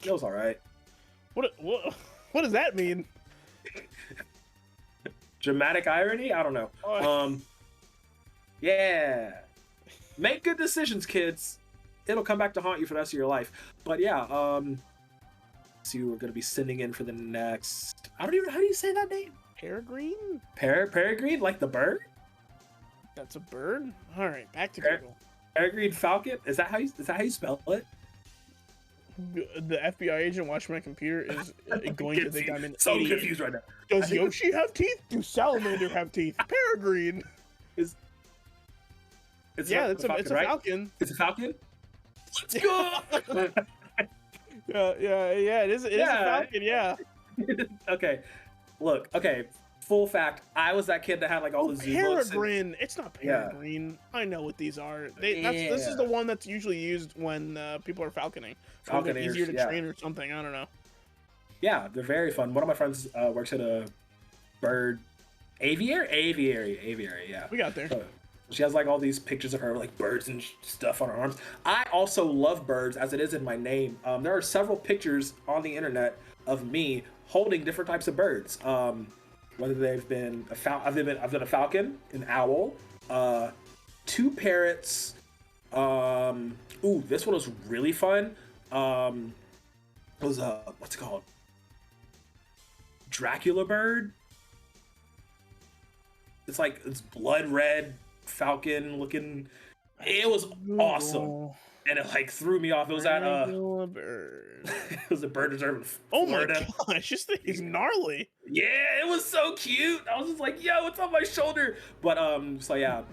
Speaker 8: it was all right.
Speaker 9: What does that mean?
Speaker 8: Dramatic irony? I don't know. Yeah. Make good decisions, kids. It'll come back to haunt you for the rest of your life. But yeah, see who we're gonna be sending in for the next. I don't even. How do you say that name?
Speaker 9: Peregrine.
Speaker 8: Peregrine, like the bird.
Speaker 9: That's a bird. All right, back to Google.
Speaker 8: Peregrine Falcon. Is that how you spell it?
Speaker 9: The FBI agent watching my computer is going to think I'm an
Speaker 8: so
Speaker 9: idiot.
Speaker 8: Confused right now.
Speaker 9: Does Yoshi have teeth? Do salamander have teeth? Peregrine.
Speaker 8: It's
Speaker 9: a falcon.
Speaker 8: It's a falcon. Let's go.
Speaker 9: yeah. It is a falcon. Yeah.
Speaker 8: Okay. Look. Okay. Full fact. I was that kid that had like all the zoo books.
Speaker 9: Peregrine. It's not Peregrine. Yeah. I know what these are. This is the one that's usually used when people are falconing. Falconing easier to train or something. I don't know.
Speaker 8: Yeah, they're very fun. One of my friends works at a bird aviary. Yeah.
Speaker 9: We got there.
Speaker 8: She has like all these pictures of her like birds and stuff on her arms. I also love birds, as it is in my name. There are several pictures on the internet of me holding different types of birds. Whether they've been I've done a falcon, an owl, 2 parrots. Ooh, this one was really fun. It was what's it called? Dracula bird. It's blood red falcon looking. It was awesome, and it like threw me off. It was at
Speaker 9: bird.
Speaker 8: it was a bird reserve in
Speaker 9: Oh
Speaker 8: Florida.
Speaker 9: my gosh, this thing is gnarly.
Speaker 8: Yeah, it was so cute. I was just like, yo, it's on my shoulder. But so yeah,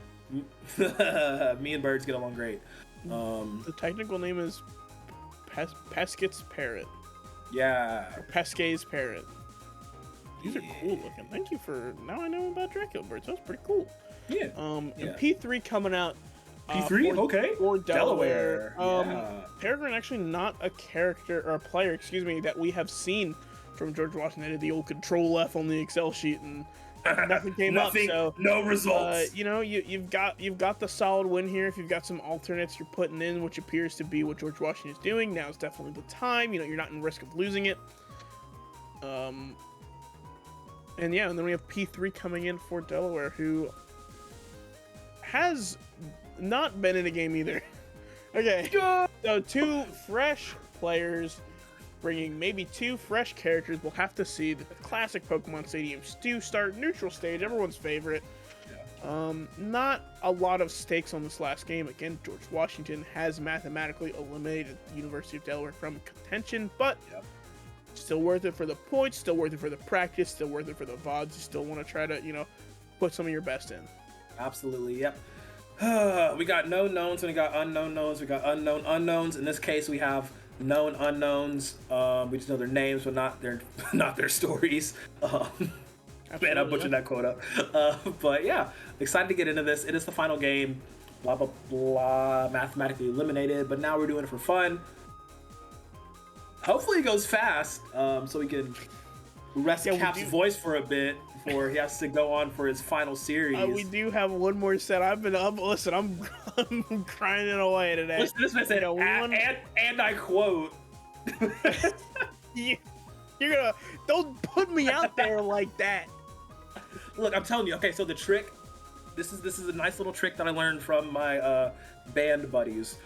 Speaker 8: me and birds get along great.
Speaker 9: The technical name is Pesquet's parrot.
Speaker 8: Yeah.
Speaker 9: Or Pesquet's parrot. These are cool looking. Thank you for. Now I know about Dracula birds. That's pretty cool.
Speaker 8: Yeah.
Speaker 9: And P3 coming out.
Speaker 8: P3, okay.
Speaker 9: Or Delaware.
Speaker 8: Yeah.
Speaker 9: Peregrine actually not a character or a player, excuse me, that we have seen from George Washington. They did the old Control F on the Excel sheet and nothing came up. So
Speaker 8: no results.
Speaker 9: you know, you've got the solid win here. If you've got some alternates you're putting in, which appears to be what George Washington is doing, now is definitely the time. You know, you're not in risk of losing it. And yeah, and then we have P3 coming in for Delaware, who has not been in a game either. Okay, so 2 fresh players bringing maybe 2 fresh characters. We'll have to see. The classic Pokemon stadiums do start neutral stage, everyone's favorite. Not a lot of stakes on this last game. Again, George Washington has mathematically eliminated the University of Delaware from contention, but still worth it for the points, still worth it for the practice, still worth it for the VODs. You still want to try to, you know, put some of your best in.
Speaker 8: Absolutely, yep. We got known knowns and we got unknown knowns. We got unknown unknowns. In this case, we have known unknowns. We just know their names, but not their stories. Man, I butchered that quote up. But yeah, excited to get into this. It is the final game. Blah blah blah. Mathematically eliminated, but now we're doing it for fun. Hopefully it goes fast, so we can rest Cap's voice for a bit before he has to go on for his final series.
Speaker 9: We do have one more set. Listen, I'm crying it away today.
Speaker 8: Listen, this man said, and I quote.
Speaker 9: You're gonna, don't put me out there like that.
Speaker 8: Look, I'm telling you. Okay, so the trick. This is a nice little trick that I learned from my band buddies.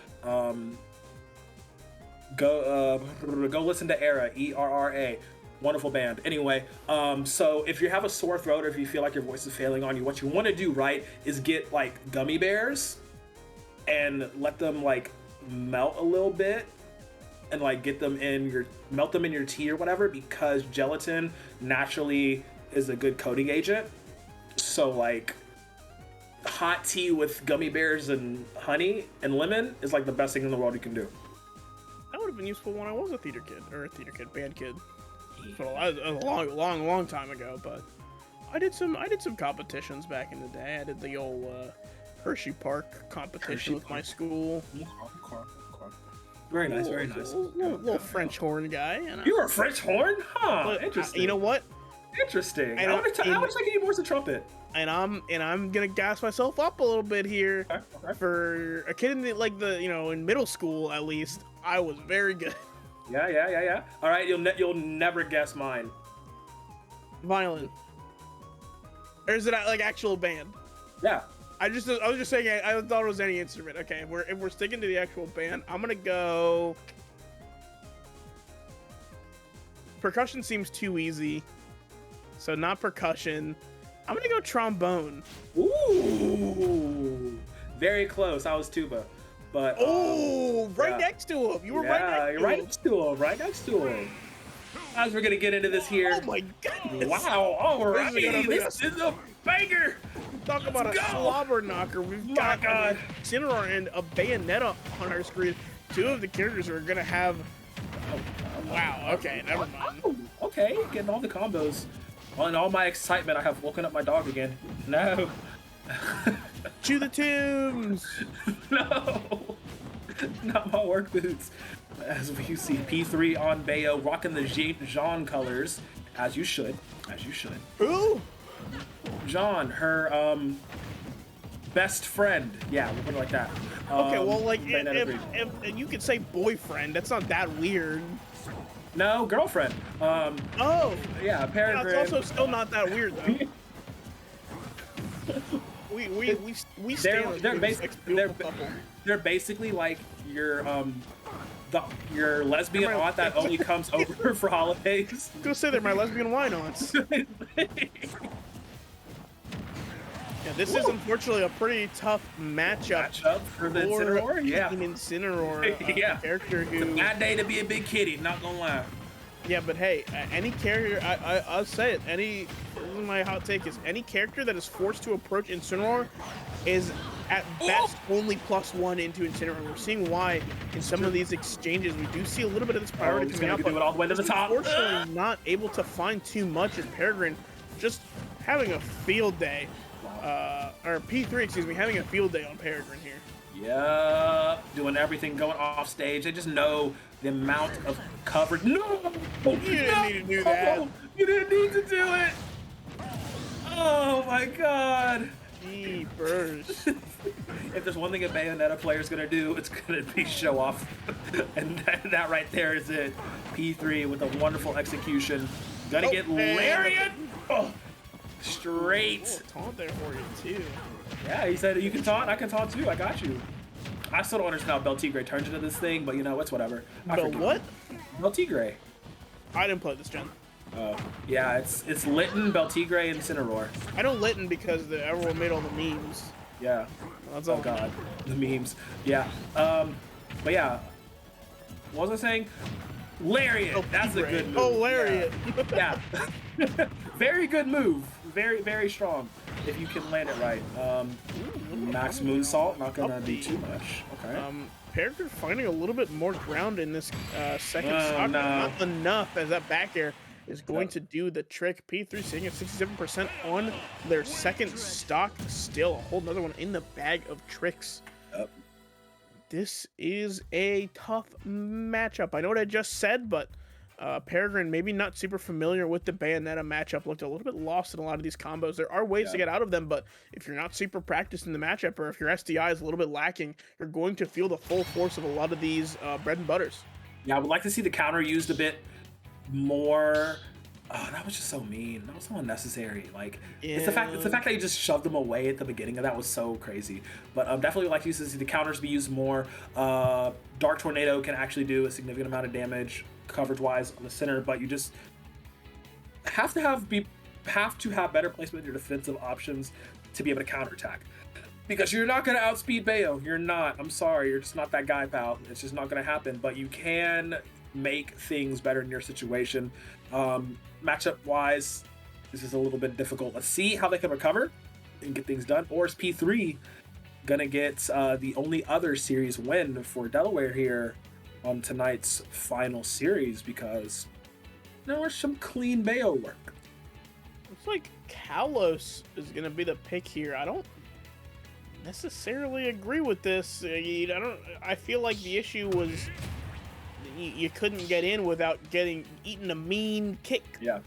Speaker 8: Go listen to Era, ERRA, wonderful band. Anyway, so if you have a sore throat or if you feel like your voice is failing on you, what you want to do, right, is get like gummy bears and let them like melt a little bit and like melt them in your tea or whatever, because gelatin naturally is a good coating agent. So like hot tea with gummy bears and honey and lemon is like the best thing in the world you can do.
Speaker 9: That would have been useful when I was a band kid. A long time ago, but I did some competitions back in the day. I did the old Hershey Park competition with my school.
Speaker 8: Very nice, very nice.
Speaker 9: Little French horn guy.
Speaker 8: You were a French horn? Huh, interesting.
Speaker 9: You know what?
Speaker 8: Interesting. I want to get you more as a trumpet.
Speaker 9: And I'm gonna gas myself up a little bit here. Okay. For a kid in middle school at least, I was very good.
Speaker 8: Yeah. All right, you'll never guess mine.
Speaker 9: Violin. Or is it like actual band?
Speaker 8: Yeah.
Speaker 9: I was just saying I thought it was any instrument. Okay, if we're sticking to the actual band, I'm gonna go. Percussion seems too easy, so not percussion. I'm gonna go trombone.
Speaker 8: Ooh, very close. I was tuba, but
Speaker 9: next to him. You were right next
Speaker 8: to him. As we're gonna get into this here.
Speaker 9: Oh my goodness!
Speaker 8: Wow! All right, this is a banger.
Speaker 9: Talk about a slobber knocker. We've got in our end a Bayonetta on our screen. 2 of the characters are gonna have. Wow. Okay, never mind.
Speaker 8: Okay, getting all the combos. In all my excitement, I have woken up my dog again. No.
Speaker 9: To the tunes.
Speaker 8: No. Not my work boots. As you see, P3 on Bayo rocking the Jean colors, as you should.
Speaker 9: Ooh.
Speaker 8: Jean, her best friend. Yeah, we'll put it like that.
Speaker 9: Okay, well, like if you could say boyfriend, that's not that weird.
Speaker 8: No, girlfriend.
Speaker 9: Oh,
Speaker 8: Yeah,
Speaker 9: that's
Speaker 8: Peregrine.
Speaker 9: also still not that weird though. we stand
Speaker 8: They're
Speaker 9: with this, like, beautiful couple.
Speaker 8: They're basically like your your lesbian aunt that only comes over for holidays.
Speaker 9: Go say they're my lesbian wine aunts. Yeah, this is unfortunately a pretty tough matchup
Speaker 8: for the Incineroar. Yeah,
Speaker 9: Incineroar,
Speaker 8: yeah,
Speaker 9: character who.
Speaker 8: It's a bad day to be a big kitty. Not gonna lie.
Speaker 9: Yeah, but hey, any character, I'll say it. This is my hot take: is any character that is forced to approach Incineroar is at best only +1 into Incineroar. We're seeing why in some of these exchanges we do see a little bit of this priority coming out,
Speaker 8: do it all the way to the top.
Speaker 9: Unfortunately, not able to find too much as Peregrine just having a field day. Or P3, excuse me, having a field day on Peregrine here.
Speaker 8: Yeah, doing everything, going off stage. They just know the amount of coverage. No!
Speaker 9: You didn't need to do that.
Speaker 8: You didn't need to do it. Oh my god.
Speaker 9: Jeepers.
Speaker 8: If there's one thing a Bayonetta player is going to do, it's going to be show off. And that right there is it. P3 with a wonderful execution. Gonna get Lariat. Oh. Straight.
Speaker 9: Oh, taunt there for you too.
Speaker 8: Yeah, he said you can taunt. I can taunt too. I got you. I still don't understand how Beltigre turns into this thing, but you know, it's whatever.
Speaker 9: What?
Speaker 8: Beltigre.
Speaker 9: I didn't play this gen.
Speaker 8: Oh, yeah, it's Litten, Beltigre, and Incineroar.
Speaker 9: I know Litten because everyone made all the memes.
Speaker 8: Yeah.
Speaker 9: That's all.
Speaker 8: Oh god, the memes. Yeah. But yeah. What was I saying? Lariat.
Speaker 9: Oh,
Speaker 8: that's a good move.
Speaker 9: Oh, Lariat.
Speaker 8: Yeah. Very good move. Very, very strong. If you can land it right. Max Moonsault, not gonna do too much. Okay.
Speaker 9: Peregrine finding a little bit more ground in this second
Speaker 8: Oh,
Speaker 9: stock,
Speaker 8: no.
Speaker 9: not enough as that back air is going to do the trick. P3 sitting at 67% on their second stock. Still a whole nother one in the bag of tricks.
Speaker 8: Yep.
Speaker 9: This is a tough matchup. I know what I just said, but Peregrine, maybe not super familiar with the Bayonetta matchup, looked a little bit lost in a lot of these combos. There are ways to get out of them, but if you're not super practiced in the matchup, or if your SDI is a little bit lacking, you're going to feel the full force of a lot of these bread and butters.
Speaker 8: Yeah, I would like to see the counter used a bit more. Oh, that was just so mean. That was so unnecessary. Like, it's the fact that you just shoved them away at the beginning of that was so crazy. But definitely like to see the counters be used more. Dark Tornado can actually do a significant amount of damage coverage-wise on the center, but you just have to have better placement of your defensive options to be able to counterattack. Because you're not going to outspeed Bayo. You're not. I'm sorry. You're just not that guy, pal. It's just not going to happen. But you can make things better in your situation. Matchup-wise, this is a little bit difficult. Let's see how they can recover and get things done. Or is P3 going to get the only other series win for Delaware here on tonight's final series? Because there's some clean Bayo work.
Speaker 9: Looks like Kalos is going to be the pick here. I don't necessarily agree with this. I feel like the issue was you couldn't get in without getting eaten a mean kick.
Speaker 8: Yeah.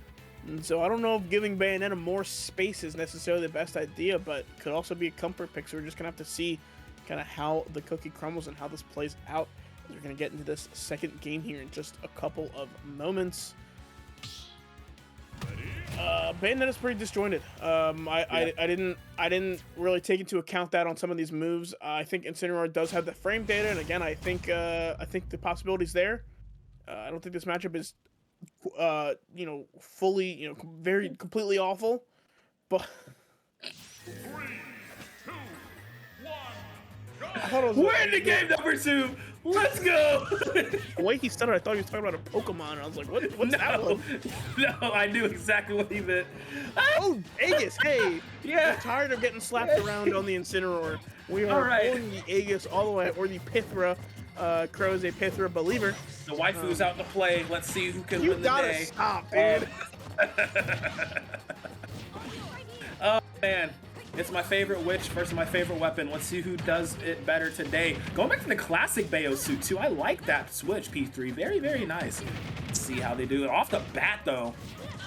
Speaker 9: And so I don't know if giving Bayonetta more space is necessarily the best idea, but it could also be a comfort pick. So we're just going to have to see kind of how the cookie crumbles and how this plays out. We're going to get into this second game here in just a couple of moments. Bayonetta's pretty disjointed. I didn't really take into account that on some of these moves. I think Incineroar does have the frame data, and again, I think the possibility's there. I don't think this matchup is, fully, very completely awful, but.
Speaker 7: 3, 2, 1, go!
Speaker 9: I thought it was
Speaker 8: We're in the game number 2. Let's go!
Speaker 9: The way he stuttered, I thought he was talking about a Pokemon. I was like, what's that one?
Speaker 8: No, I knew exactly what he meant.
Speaker 9: Oh, Aegis, hey!
Speaker 8: Yeah.
Speaker 9: I'm tired of getting slapped around on the Incineroar. We are pulling the Aegis all the way, or the Pithra. Crow is a Pithra believer.
Speaker 8: The waifu's out to play. Let's see who can win the day.
Speaker 9: You gotta stop, dude.
Speaker 8: Oh, man. It's my favorite witch versus my favorite weapon. Let's see who does it better today. Going back to the classic Bayo suit, too. I like that switch, P3. Very, very nice. Let's see how they do it. Off the bat, though.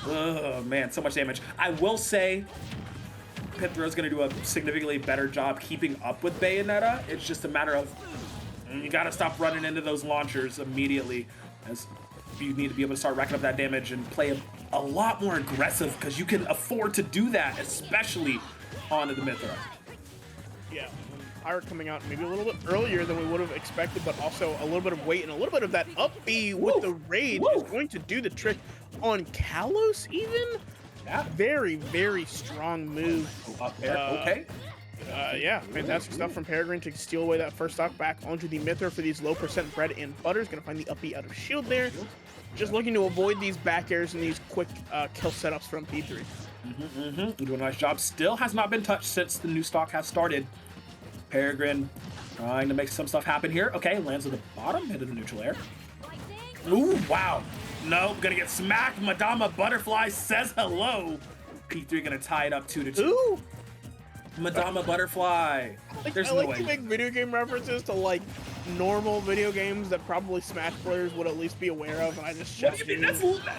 Speaker 8: Oh, man. So much damage. I will say Pithra's going to do a significantly better job keeping up with Bayonetta. It's just a matter of you got to stop running into those launchers immediately. As you need to be able to start racking up that damage and play a lot more aggressive, because you can afford to do that, especially onto the Mithra.
Speaker 9: Yeah, Pirate coming out maybe a little bit earlier than we would have expected, but also a little bit of weight and a little bit of that up B with the Rage is going to do the trick on Kalos even.
Speaker 8: Yeah.
Speaker 9: Very, very strong move.
Speaker 8: Up there, okay.
Speaker 9: Yeah, fantastic stuff from Peregrine to steal away that first stock back onto the Mithra for these low percent bread and butter. Is going to find the up B out of shield there. Just looking to avoid these back airs and these quick kill setups from P3.
Speaker 8: Doing a nice job. Still has not been touched since the new stock has started. Peregrine trying to make some stuff happen here. Okay, lands at the bottom, into the neutral air. Ooh, wow. No, gonna get smacked. Madama Butterfly says hello. P3 gonna tie it up 2-2.
Speaker 9: Ooh!
Speaker 8: Madama Butterfly. There's
Speaker 9: I
Speaker 8: no
Speaker 9: like
Speaker 8: way.
Speaker 9: to make video game references to like normal video games that probably Smash players would at least be aware of, and I just
Speaker 8: What do you mean?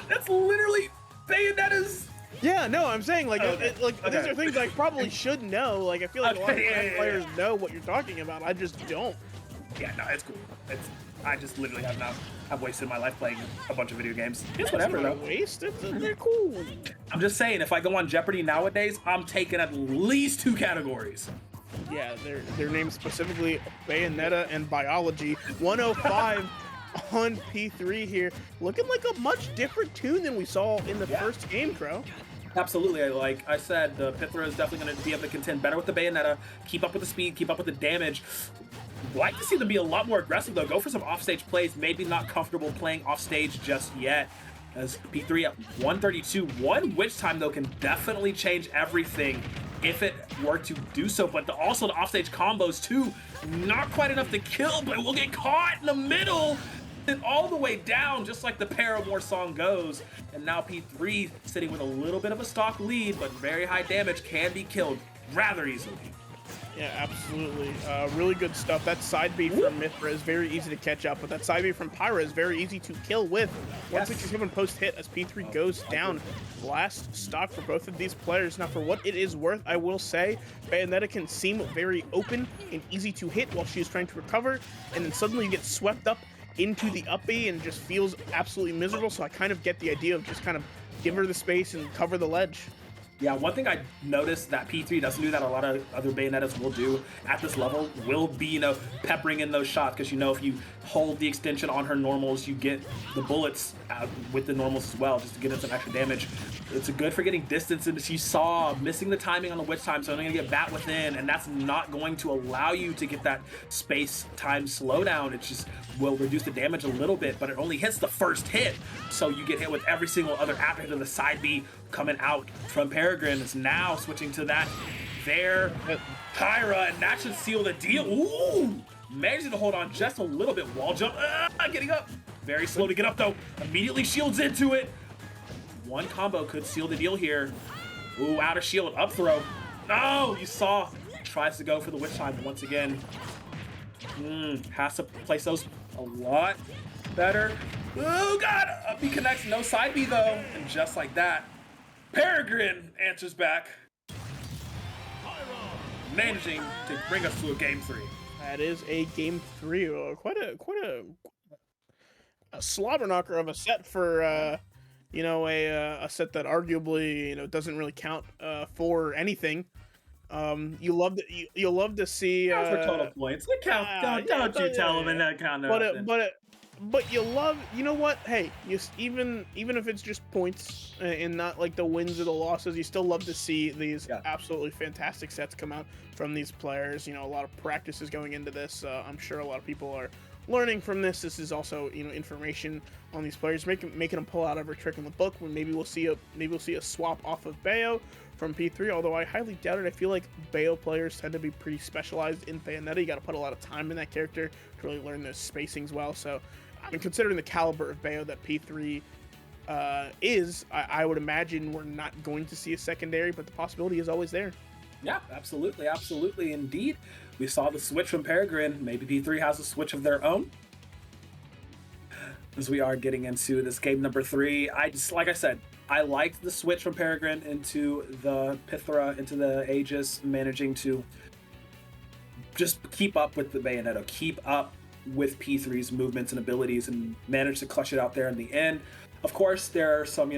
Speaker 8: That's literally Bayonetta's.
Speaker 9: Yeah, no, I'm saying like
Speaker 8: Okay.
Speaker 9: these are things I probably should know. Like I feel like a lot of
Speaker 8: Okay,
Speaker 9: Smash
Speaker 8: yeah.
Speaker 9: players know what you're talking about. I just don't.
Speaker 8: Yeah, no, it's cool. I just literally I've wasted my life playing a bunch of video games. It's whatever
Speaker 9: Not a
Speaker 8: though.
Speaker 9: waste. They're cool.
Speaker 8: I'm just saying, if I go on Jeopardy nowadays, I'm taking at least 2 categories.
Speaker 9: Yeah, their names specifically Bayonetta and Biology. 105 on P3 here, looking like a much different tune than we saw in the first game, Crow.
Speaker 8: Absolutely, like I said, the Pythra is definitely going to be able to contend better with the Bayonetta, keep up with the speed, keep up with the damage. Like to see them be a lot more aggressive though, go for some offstage plays, maybe not comfortable playing offstage just yet. As P3 at 132, one witch time though can definitely change everything if it were to do so, but also the offstage combos too, not quite enough to kill, but will get caught in the middle and all the way down, just like the Paramore song goes. And now P3 sitting with a little bit of a stock lead, but very high damage, can be killed rather easily.
Speaker 9: Yeah, absolutely. Really good stuff. That side B from Mithra is very easy to catch up, but that side B from Pyra is very easy to kill with. 167 post hit as P3 goes down. Last stock for both of these players. Now, for what it is worth, I will say Bayonetta can seem very open and easy to hit while she is trying to recover, and then suddenly you get swept up into the up B and just feels absolutely miserable. So I kind of get the idea of just kind of give her the space and cover the ledge.
Speaker 8: Yeah, one thing I noticed that P3 doesn't do that a lot of other Bayonettas will do at this level will be, peppering in those shots, because if you hold the extension on her normals, you get the bullets out with the normals as well, just to get in some extra damage. It's good for getting distance, and she saw missing the timing on the witch time, so I'm going to get bat within, and that's not going to allow you to get that space time slowdown. It just will reduce the damage a little bit, but it only hits the first hit, so you get hit with every single other after hit of the side B coming out from Peregrine. Is now switching to that there Pyra, and that should seal the deal. Ooh, managing to hold on just a little bit. Wall jump, getting up. Very slow to get up though. Immediately shields into it. One combo could seal the deal here. Ooh, out of shield, up throw. No, you saw. Tries to go for the witch time once again. Has to place those a lot better. Oh God, up B connects, no side B though. And just like that, Peregrine answers back, managing to bring us to a game 3.
Speaker 9: That is a game 3. Quite a slobber knocker of a set for a set that arguably doesn't really count for anything. You'll love to see
Speaker 8: for total points. It counts. Don't you tell them in that kind of.
Speaker 9: But you love, what? Hey, even if it's just points and not like the wins or the losses, you still love to see these absolutely fantastic sets come out from these players. A lot of practice is going into this. I'm sure a lot of people are learning from this. This is also information on these players, making them pull out every trick in the book. When maybe we'll see a swap off of Bayo from P3, although I highly doubt it. I feel like Bayo players tend to be pretty specialized in Bayonetta. You got to put a lot of time in that character to really learn those spacings well. So, considering the caliber of Bayo that P3 is, I would imagine we're not going to see a secondary, but the possibility is always there.
Speaker 8: Yeah, absolutely, indeed. We saw the switch from Peregrine. Maybe P3 has a switch of their own. As we are getting into this game number 3, like I said, I liked the switch from Peregrine into the Pythra, into the Aegis, managing to just keep up with the Bayonetta, keep up with P3's movements and abilities and managed to clutch it out there in the end. Of course, there are some,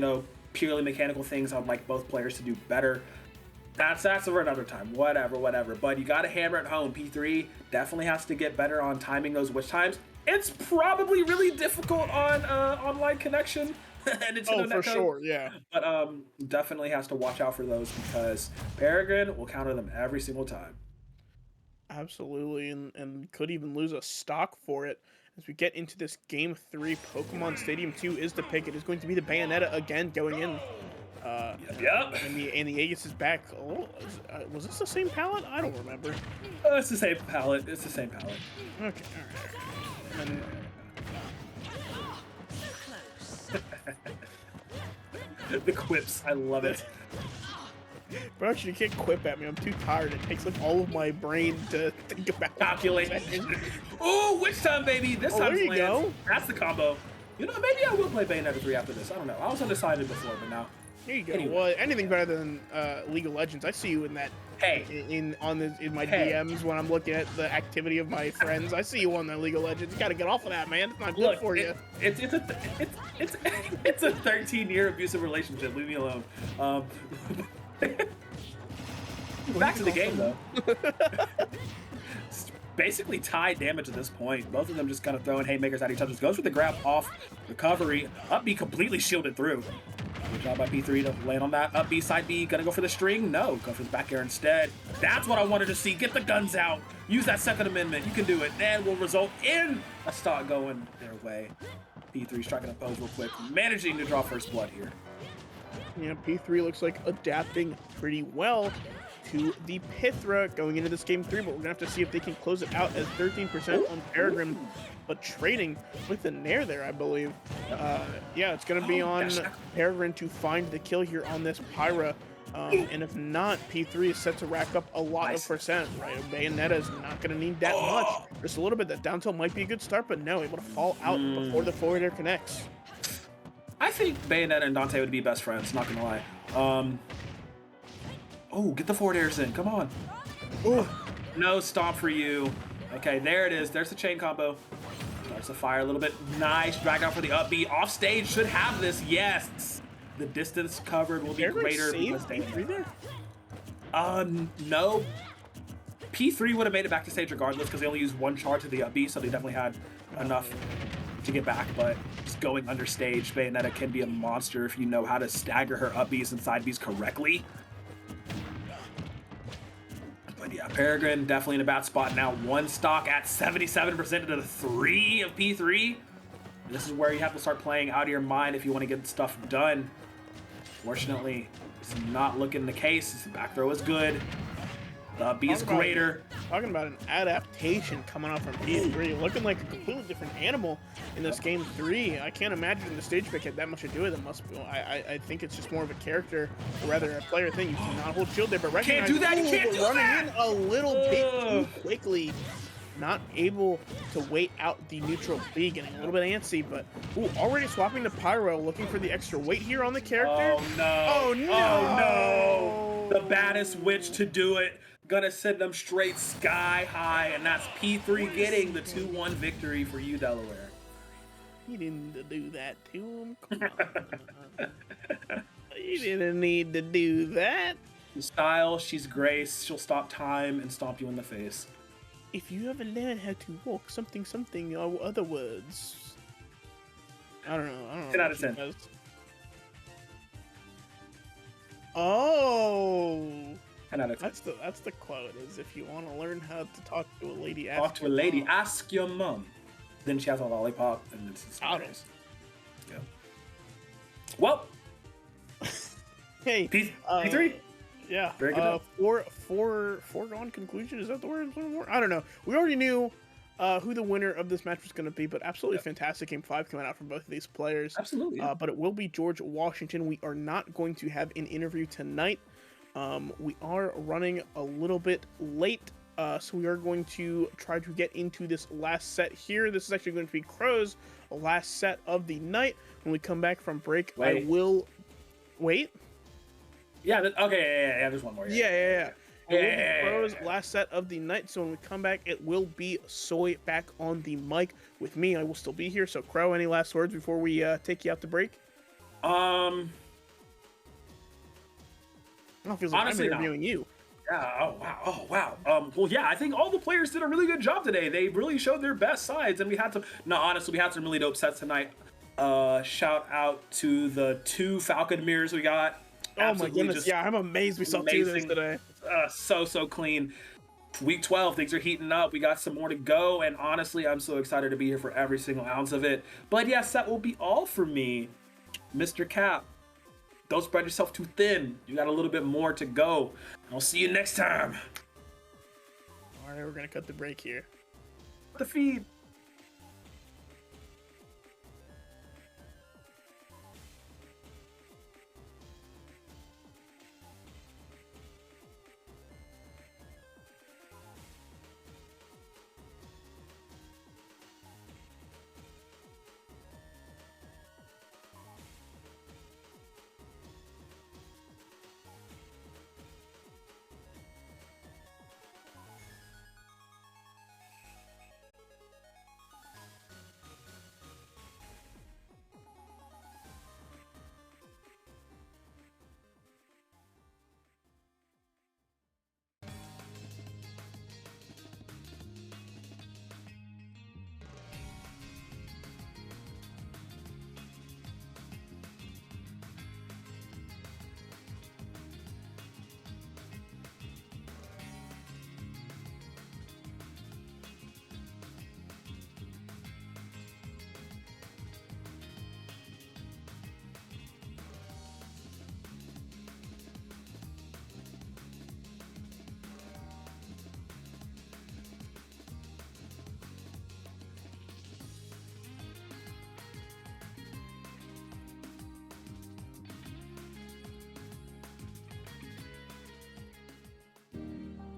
Speaker 8: purely mechanical things I'd like both players to do better. That's for another time. Whatever. But you got to hammer it home. P3 definitely has to get better on timing those witch times. It's probably really difficult on online connection. And it's
Speaker 9: for sure, yeah.
Speaker 8: But definitely has to watch out for those because Peregrine will counter them every single time.
Speaker 9: Absolutely, and could even lose a stock for it. As we get into this Game 3, Pokemon Stadium 2 is the pick. It is going to be the Bayonetta again going in.
Speaker 8: Yep.
Speaker 9: And the Aegis is back. Oh, was this the same palette? I don't remember.
Speaker 8: It's the same palette. Okay, all right. And the quips, I love it.
Speaker 9: Bro, actually, you can't quip at me. I'm too tired. It takes like all of my brain to think about
Speaker 8: Calculation. Oh, which time, baby? This time.
Speaker 9: There you go.
Speaker 8: That's the combo. Maybe I will play Bayonetta 3 after this. I don't know. I was undecided before, but now.
Speaker 9: There you go.
Speaker 8: Anyway.
Speaker 9: Well, anything better than League of Legends. I see you in that.
Speaker 8: Hey.
Speaker 9: In my DMs when I'm looking at the activity of my friends. I see you on that League of Legends. You got to get off of that, man. It's not good for you.
Speaker 8: It's a 13-year abusive relationship. Leave me alone. Back to the game though. Basically tied damage at this point. Both of them just kind of throwing haymakers at each other. Goes for the grab off recovery. Up B completely shielded through. Good job by P3 to land on that. Up B, side B, gonna go for the string? No, go for the back air instead. That's what I wanted to see. Get the guns out. Use that second amendment. You can do it. And will result in a stock going their way. P3 striking a pose real quick. Managing to draw first blood here.
Speaker 9: Yeah, P3 looks like adapting pretty well to the Pithra going into this Game 3, but we're going to have to see if they can close it out as 13% on Peregrine, but trading with the Nair there, I believe. Yeah, it's going to be on Peregrine to find the kill here on this Pyra, and if not, P3 is set to rack up a lot of percent, right? Bayonetta is not going to need that much. Just a little bit. That down tilt might be a good start, but no, able to fall out before the forward air connects.
Speaker 8: I think Bayonetta and Dante would be best friends, not gonna lie. Oh, get the forward airs in, come on. Ooh. No stomp for you. Okay, there it is. There's the chain combo. Starts to fire a little bit. Nice, drag out for the up B. Off stage, should have this, yes. The distance covered will be greater. No. P3 would have made it back to stage regardless because they only used one charge to the up B, so they definitely had enough to get back, but just going understage, Bayonetta can be a monster if you know how to stagger her up Bs and side Bs correctly. But yeah, Peregrine definitely in a bad spot now. One stock at 77% to the 3 of P3. This is where you have to start playing out of your mind if you want to get stuff done. Fortunately, it's not looking the case. The back throw is good. The B is greater.
Speaker 9: Talking about an adaptation coming out from P3, looking like a completely different animal in this Game 3. I can't imagine the stage pick had that much to do with it. Must be. I think it's just more of a character, or rather a player thing. You cannot hold shield there, but
Speaker 8: can't do that. You can't do
Speaker 9: running
Speaker 8: that.
Speaker 9: in a little bit too quickly. Not able to wait out the neutral B, getting a little bit antsy, but already swapping to Pyro, looking for the extra weight here on the character.
Speaker 8: Oh no!
Speaker 9: Oh no!
Speaker 8: Oh no! The baddest witch to do it. Gonna send them straight sky high, and that's P3 getting the 2-1 victory for you, Delaware.
Speaker 9: He didn't do that to him. Come on. He didn't need to do that.
Speaker 8: Style, she's grace. She'll stop time and stomp you in the face.
Speaker 9: If you ever learn how to walk something, or other words. I don't know.
Speaker 8: 10 out of 10.
Speaker 9: Oh.
Speaker 8: 10 out of 10.
Speaker 9: That's the quote, is if you want to learn how to talk to a lady,
Speaker 8: ask your mom. Then she has a lollipop, and it's nice. Yeah. Well.
Speaker 9: Hey.
Speaker 8: P3?
Speaker 9: Yeah.
Speaker 8: Very good.
Speaker 9: Foregone conclusion, is that the word? I don't know. We already knew who the winner of this match was going to be, but absolutely fantastic Game 5 coming out from both of these players.
Speaker 8: Absolutely.
Speaker 9: But it will be George Washington. We are not going to have an interview tonight. We are running a little bit late, so we are going to try to get into this last set here. This is actually going to be Crow's last set of the night. When we come back from break, I will... Wait?
Speaker 8: Yeah, okay, yeah, there's one more.
Speaker 9: Yeah. It will be Crows last set of the night, so when we come back, it will be Soy back on the mic with me. I will still be here. So, Crow, any last words before we take you out to break?
Speaker 8: Honestly,
Speaker 9: Oh, it feels like I'm interviewing you.
Speaker 8: Yeah. Oh wow. Well, yeah. I think all the players did a really good job today. They really showed their best sides, and we had some. No, honestly, we had some really dope sets tonight. Shout out to the 2 Falcon mirrors we got.
Speaker 9: Oh my goodness! Yeah, I'm amazed we saw 2 of those today.
Speaker 8: So clean. Week 12, things are heating up. We got some more to go, and honestly, I'm so excited to be here for every single ounce of it. But yes, that will be all for me, Mr. Cap. Don't spread yourself too thin. You got a little bit more to go. I'll see you next time.
Speaker 9: All right, we're gonna cut the break here.
Speaker 8: The feed.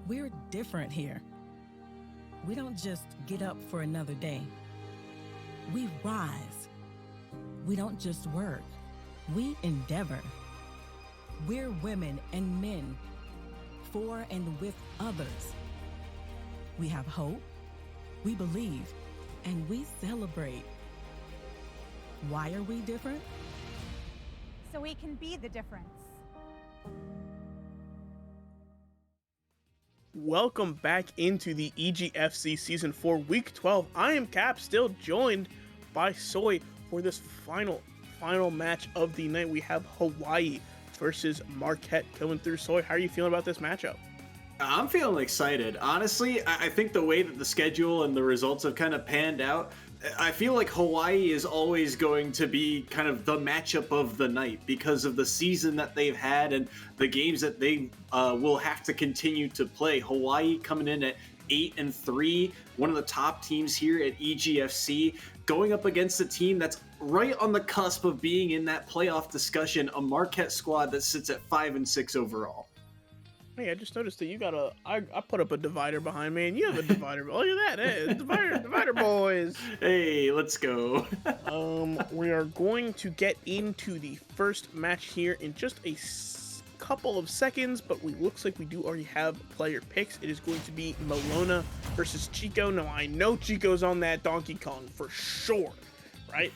Speaker 10: We're different here. We don't just get up for another day. We rise. We don't just work. We endeavor. We're women and men for and with others. We have hope, we believe, and we celebrate. Why are we different?
Speaker 11: So we can be the difference.
Speaker 9: Welcome back into the EGFC Season 4 Week 12. I am Cap, still joined by Soy for this final match of the night. We have Hawaii versus Marquette coming through. Soy, how are you feeling about this matchup?
Speaker 5: I'm feeling excited. Honestly, I think the way that the schedule and the results have kind of panned out, I feel like Hawaii is always going to be kind of the matchup of the night because of the season that they've had and the games that they will have to continue to play. Hawaii coming in at 8-3, one of the top teams here at EGFC, going up against a team that's right on the cusp of being in that playoff discussion, a Marquette squad that sits at 5-6 overall.
Speaker 9: Hey, I just noticed that you got I put up a divider behind me, and you have a divider. Look at that, hey, divider boys.
Speaker 5: Hey, let's go.
Speaker 9: We are going to get into the first match here in just a couple of seconds, but looks like we do already have player picks. It is going to be Malona versus Chico. Now, I know Chico's on that Donkey Kong for sure, right?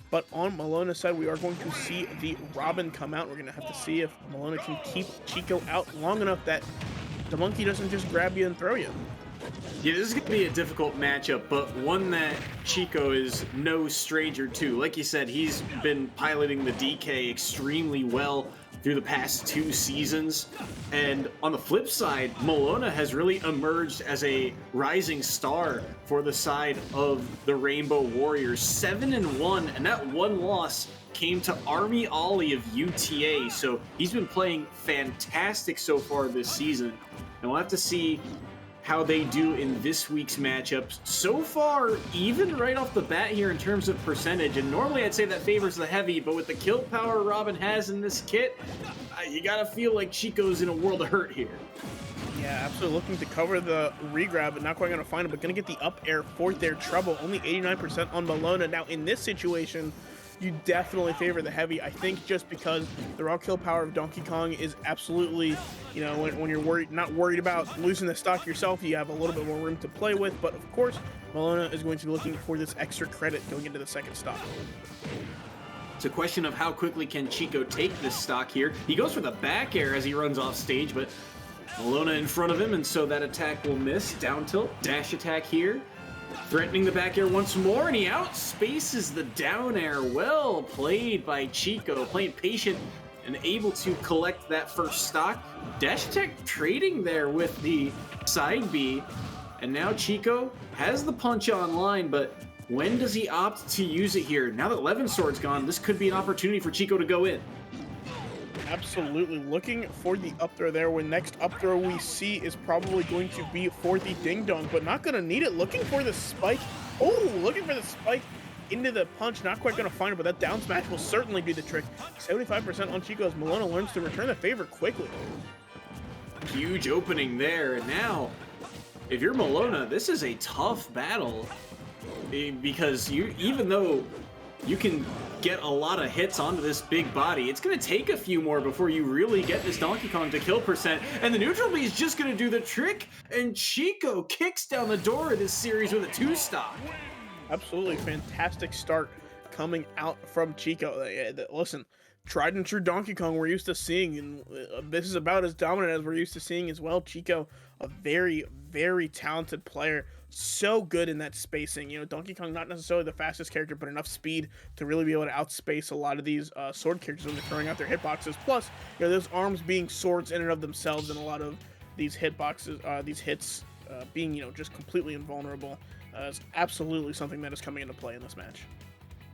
Speaker 9: But on Malona's side, we are going to see the Robin come out. We're going to have to see if Malona can keep Chico out long enough that the monkey doesn't just grab you and throw you.
Speaker 5: Yeah, this is going to be a difficult matchup, but one that Chico is no stranger to. Like you said, he's been piloting the DK extremely well through the past 2 seasons. And on the flip side, Malona has really emerged as a rising star for the side of the Rainbow Warriors. 7-1, and that one loss came to Army Ollie of UTA. So he's been playing fantastic so far this season. And we'll have to see how they do in this week's matchups. So far, even right off the bat here in terms of percentage, and normally I'd say that favors the heavy, but with the kill power Robin has in this kit, you gotta feel like Chico's in a world of hurt here.
Speaker 9: Yeah, absolutely looking to cover the regrab, but not quite gonna find it, but gonna get the up air for their trouble. Only 89% on Malona. Now in this situation, you definitely favor the heavy. I think just because the raw kill power of Donkey Kong is absolutely, you know, when you're not worried about losing the stock yourself, you have a little bit more room to play with. But of course, Malona is going to be looking for this extra credit going into the second stock.
Speaker 5: It's a question of how quickly can Chico take this stock here. He goes for the back air as he runs off stage, but Malona in front of him, and so that attack will miss. Down tilt, dash attack here. Threatening the back air once more, and he outspaces the down air. Well played by Chico, playing patient and able to collect that first stock. Dash attack trading there with the side B, and now Chico has the punch online, but when does he opt to use it here? Now that Levin Sword's gone, this could be an opportunity for Chico to go in.
Speaker 9: Absolutely looking for the up throw there, when next up throw we see is probably going to be for the ding dong, but not going to need it. Looking for the spike. Oh, looking for the spike into the punch. Not quite going to find it, but that down smash will certainly do the trick. 75% on Chico as Malona learns to return the favor quickly.
Speaker 5: Huge opening there, and now if you're Malona, this is a tough battle because even though you can get a lot of hits onto this big body, it's going to take a few more before you really get this Donkey Kong to kill percent, and the neutral B is just going to do the trick, and Chico kicks down the door of this series with a 2-stock.
Speaker 9: Absolutely fantastic start coming out from Chico. Listen, tried and true Donkey Kong we're used to seeing, and this is about as dominant as we're used to seeing as well. Chico, a very, very talented player. So good in that spacing. You know, Donkey Kong not necessarily the fastest character, but enough speed to really be able to outspace a lot of these sword characters when they're throwing out their hitboxes. Plus, you know, those arms being swords in and of themselves, and a lot of these hitboxes, these hits being, you know, just completely invulnerable is absolutely something that is coming into play in this match.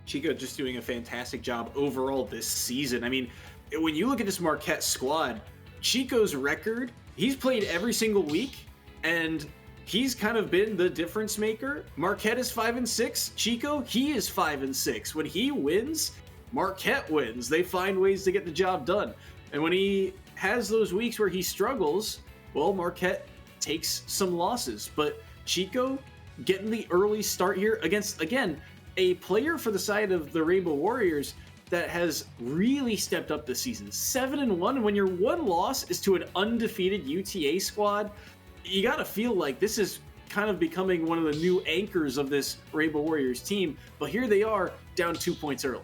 Speaker 5: Chico just doing a fantastic job overall this season. I mean, when you look at this Marquette squad, Chico's record, he's played every single week, and he's kind of been the difference maker. Marquette is 5-6. Chico, he is 5-6. When he wins, Marquette wins. They find ways to get the job done. And when he has those weeks where he struggles, well, Marquette takes some losses. But Chico getting the early start here against, again, a player for the side of the Rainbow Warriors that has really stepped up this season. 7-1, and when your one loss is to an undefeated UTA squad, you gotta feel like this is kind of becoming one of the new anchors of this Rainbow Warriors team, but here they are down 2 points early.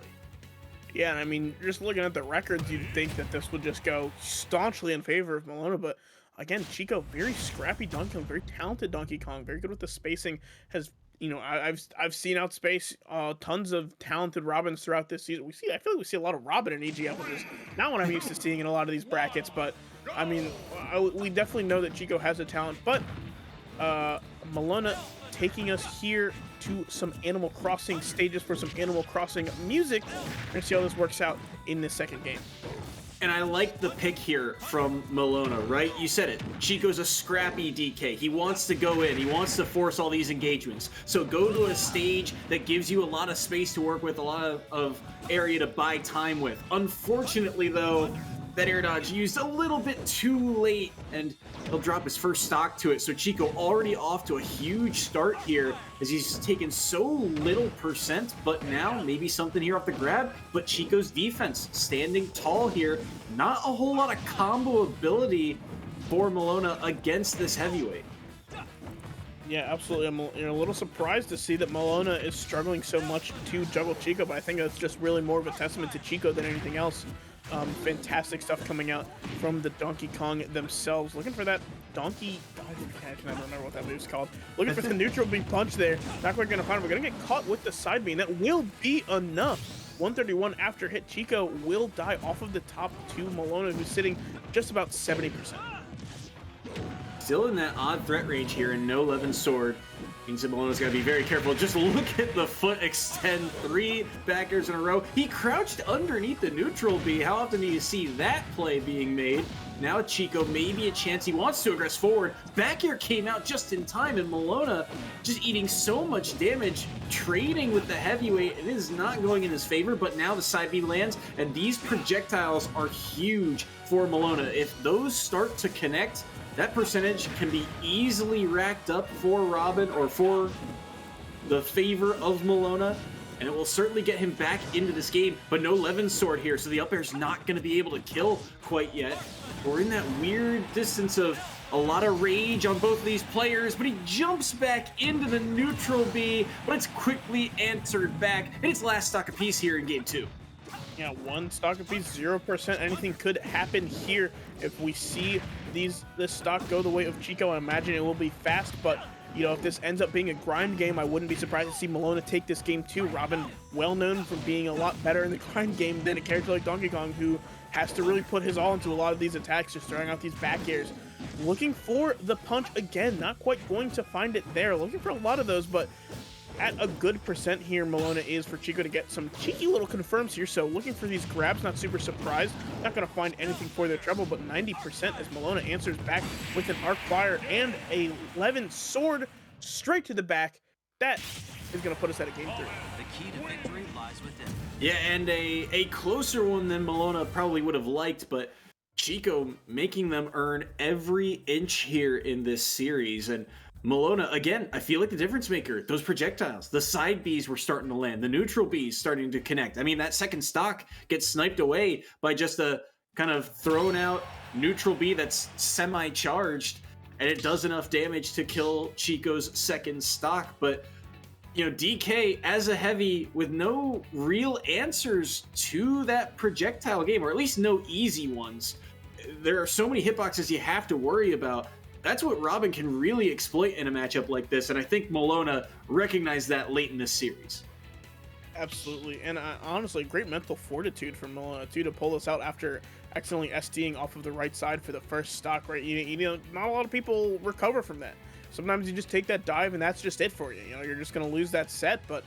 Speaker 9: Yeah, and I mean, just looking at the records, you'd think that this would just go staunchly in favor of Malona, but again, Chico, very scrappy Donkey Kong, very talented Donkey Kong, very good with the spacing, has, you know, I've seen outspace tons of talented Robins throughout this season. I feel like we see a lot of Robin in EGF, which is not what I'm used to seeing in a lot of these brackets, but I mean, we definitely know that Chico has a talent, but Malona taking us here to some Animal Crossing stages for some Animal Crossing music. We're gonna see how this works out in this second game.
Speaker 5: And I like the pick here from Malona, right? You said it. Chico's a scrappy DK. He wants to go in. He wants to force all these engagements. So go to a stage that gives you a lot of space to work with, a lot of area to buy time with. Unfortunately, though, that air dodge used a little bit too late, and he'll drop his first stock to it. So Chico already off to a huge start here as he's taken so little percent, but now maybe something here off the grab. But Chico's defense standing tall here. Not a whole lot of combo ability for Malona against this heavyweight.
Speaker 9: Yeah, absolutely. I'm a little surprised to see that Malona is struggling so much to juggle Chico, but I think that's just really more of a testament to Chico than anything else. Fantastic stuff coming out from the Donkey Kong themselves. Looking for that Donkey... I don't remember what that move's called. Looking for the neutral B punch there. Not quite going to find it. We're going to get caught with the side B, and that will be enough. 131 after hit. Chico will die off of the top to Malona, who's sitting just about 70%.
Speaker 5: Still in that odd threat range here, and no Levin Sword. Means that Malona's got to be very careful. Just look at the foot extend. 3 back airs in a row. He crouched underneath the neutral B. How often do you see that play being made? Now Chico, maybe a chance. He wants to aggress forward. Back air came out just in time, and Malona just eating so much damage, trading with the heavyweight. It is not going in his favor, but now the side B lands, and these projectiles are huge for Malona. If those start to connect, that percentage can be easily racked up for Robin or for the favor of Malona. and it will certainly get him back into this game, but no Levin's sword here, so the up air's not going to be able to kill quite yet. We're in that weird distance of a lot of rage on both of these players, but he jumps back into the neutral B, but it's quickly answered back, and it's last stock apiece here in game 2.
Speaker 9: Yeah, one stock apiece, 0%. Anything could happen here if we see this stock go the way of Chico. I imagine it will be fast, but you know, if this ends up being a grind game, I wouldn't be surprised to see Malona take this game too. Robin, well known for being a lot better in the grind game than a character like Donkey Kong, who has to really put his all into a lot of these attacks, just throwing out these back airs. Looking for the punch again, not quite going to find it there. Looking for a lot of those, but at a good percent here, Malona is for Chico to get some cheeky little confirms here. So looking for these grabs, not super surprised. Not going to find anything for their trouble, but 90% as Malona answers back with an arc fire and a Levin sword straight to the back. That is going to put us at a game 3.
Speaker 12: The key to victory lies within.
Speaker 5: Yeah, and a closer one than Malona probably would have liked, but Chico making them earn every inch here in this series. And Malona, again, I feel like the difference maker. Those projectiles, the side Bs were starting to land, the neutral Bs starting to connect. I mean, that second stock gets sniped away by just a kind of thrown out neutral B that's semi-charged, and it does enough damage to kill Chico's second stock. But, you know, DK as a heavy with no real answers to that projectile game, or at least no easy ones. There are so many hitboxes you have to worry about. That's what Robin can really exploit in a matchup like this, and I think Malona recognized that late in this series.
Speaker 9: Absolutely, and honestly, great mental fortitude from Malona too to pull this out after accidentally SDing off of the right side for the first stock. Right, you know, not a lot of people recover from that. Sometimes you just take that dive, and that's just it for you. You know, you're just gonna lose that set. But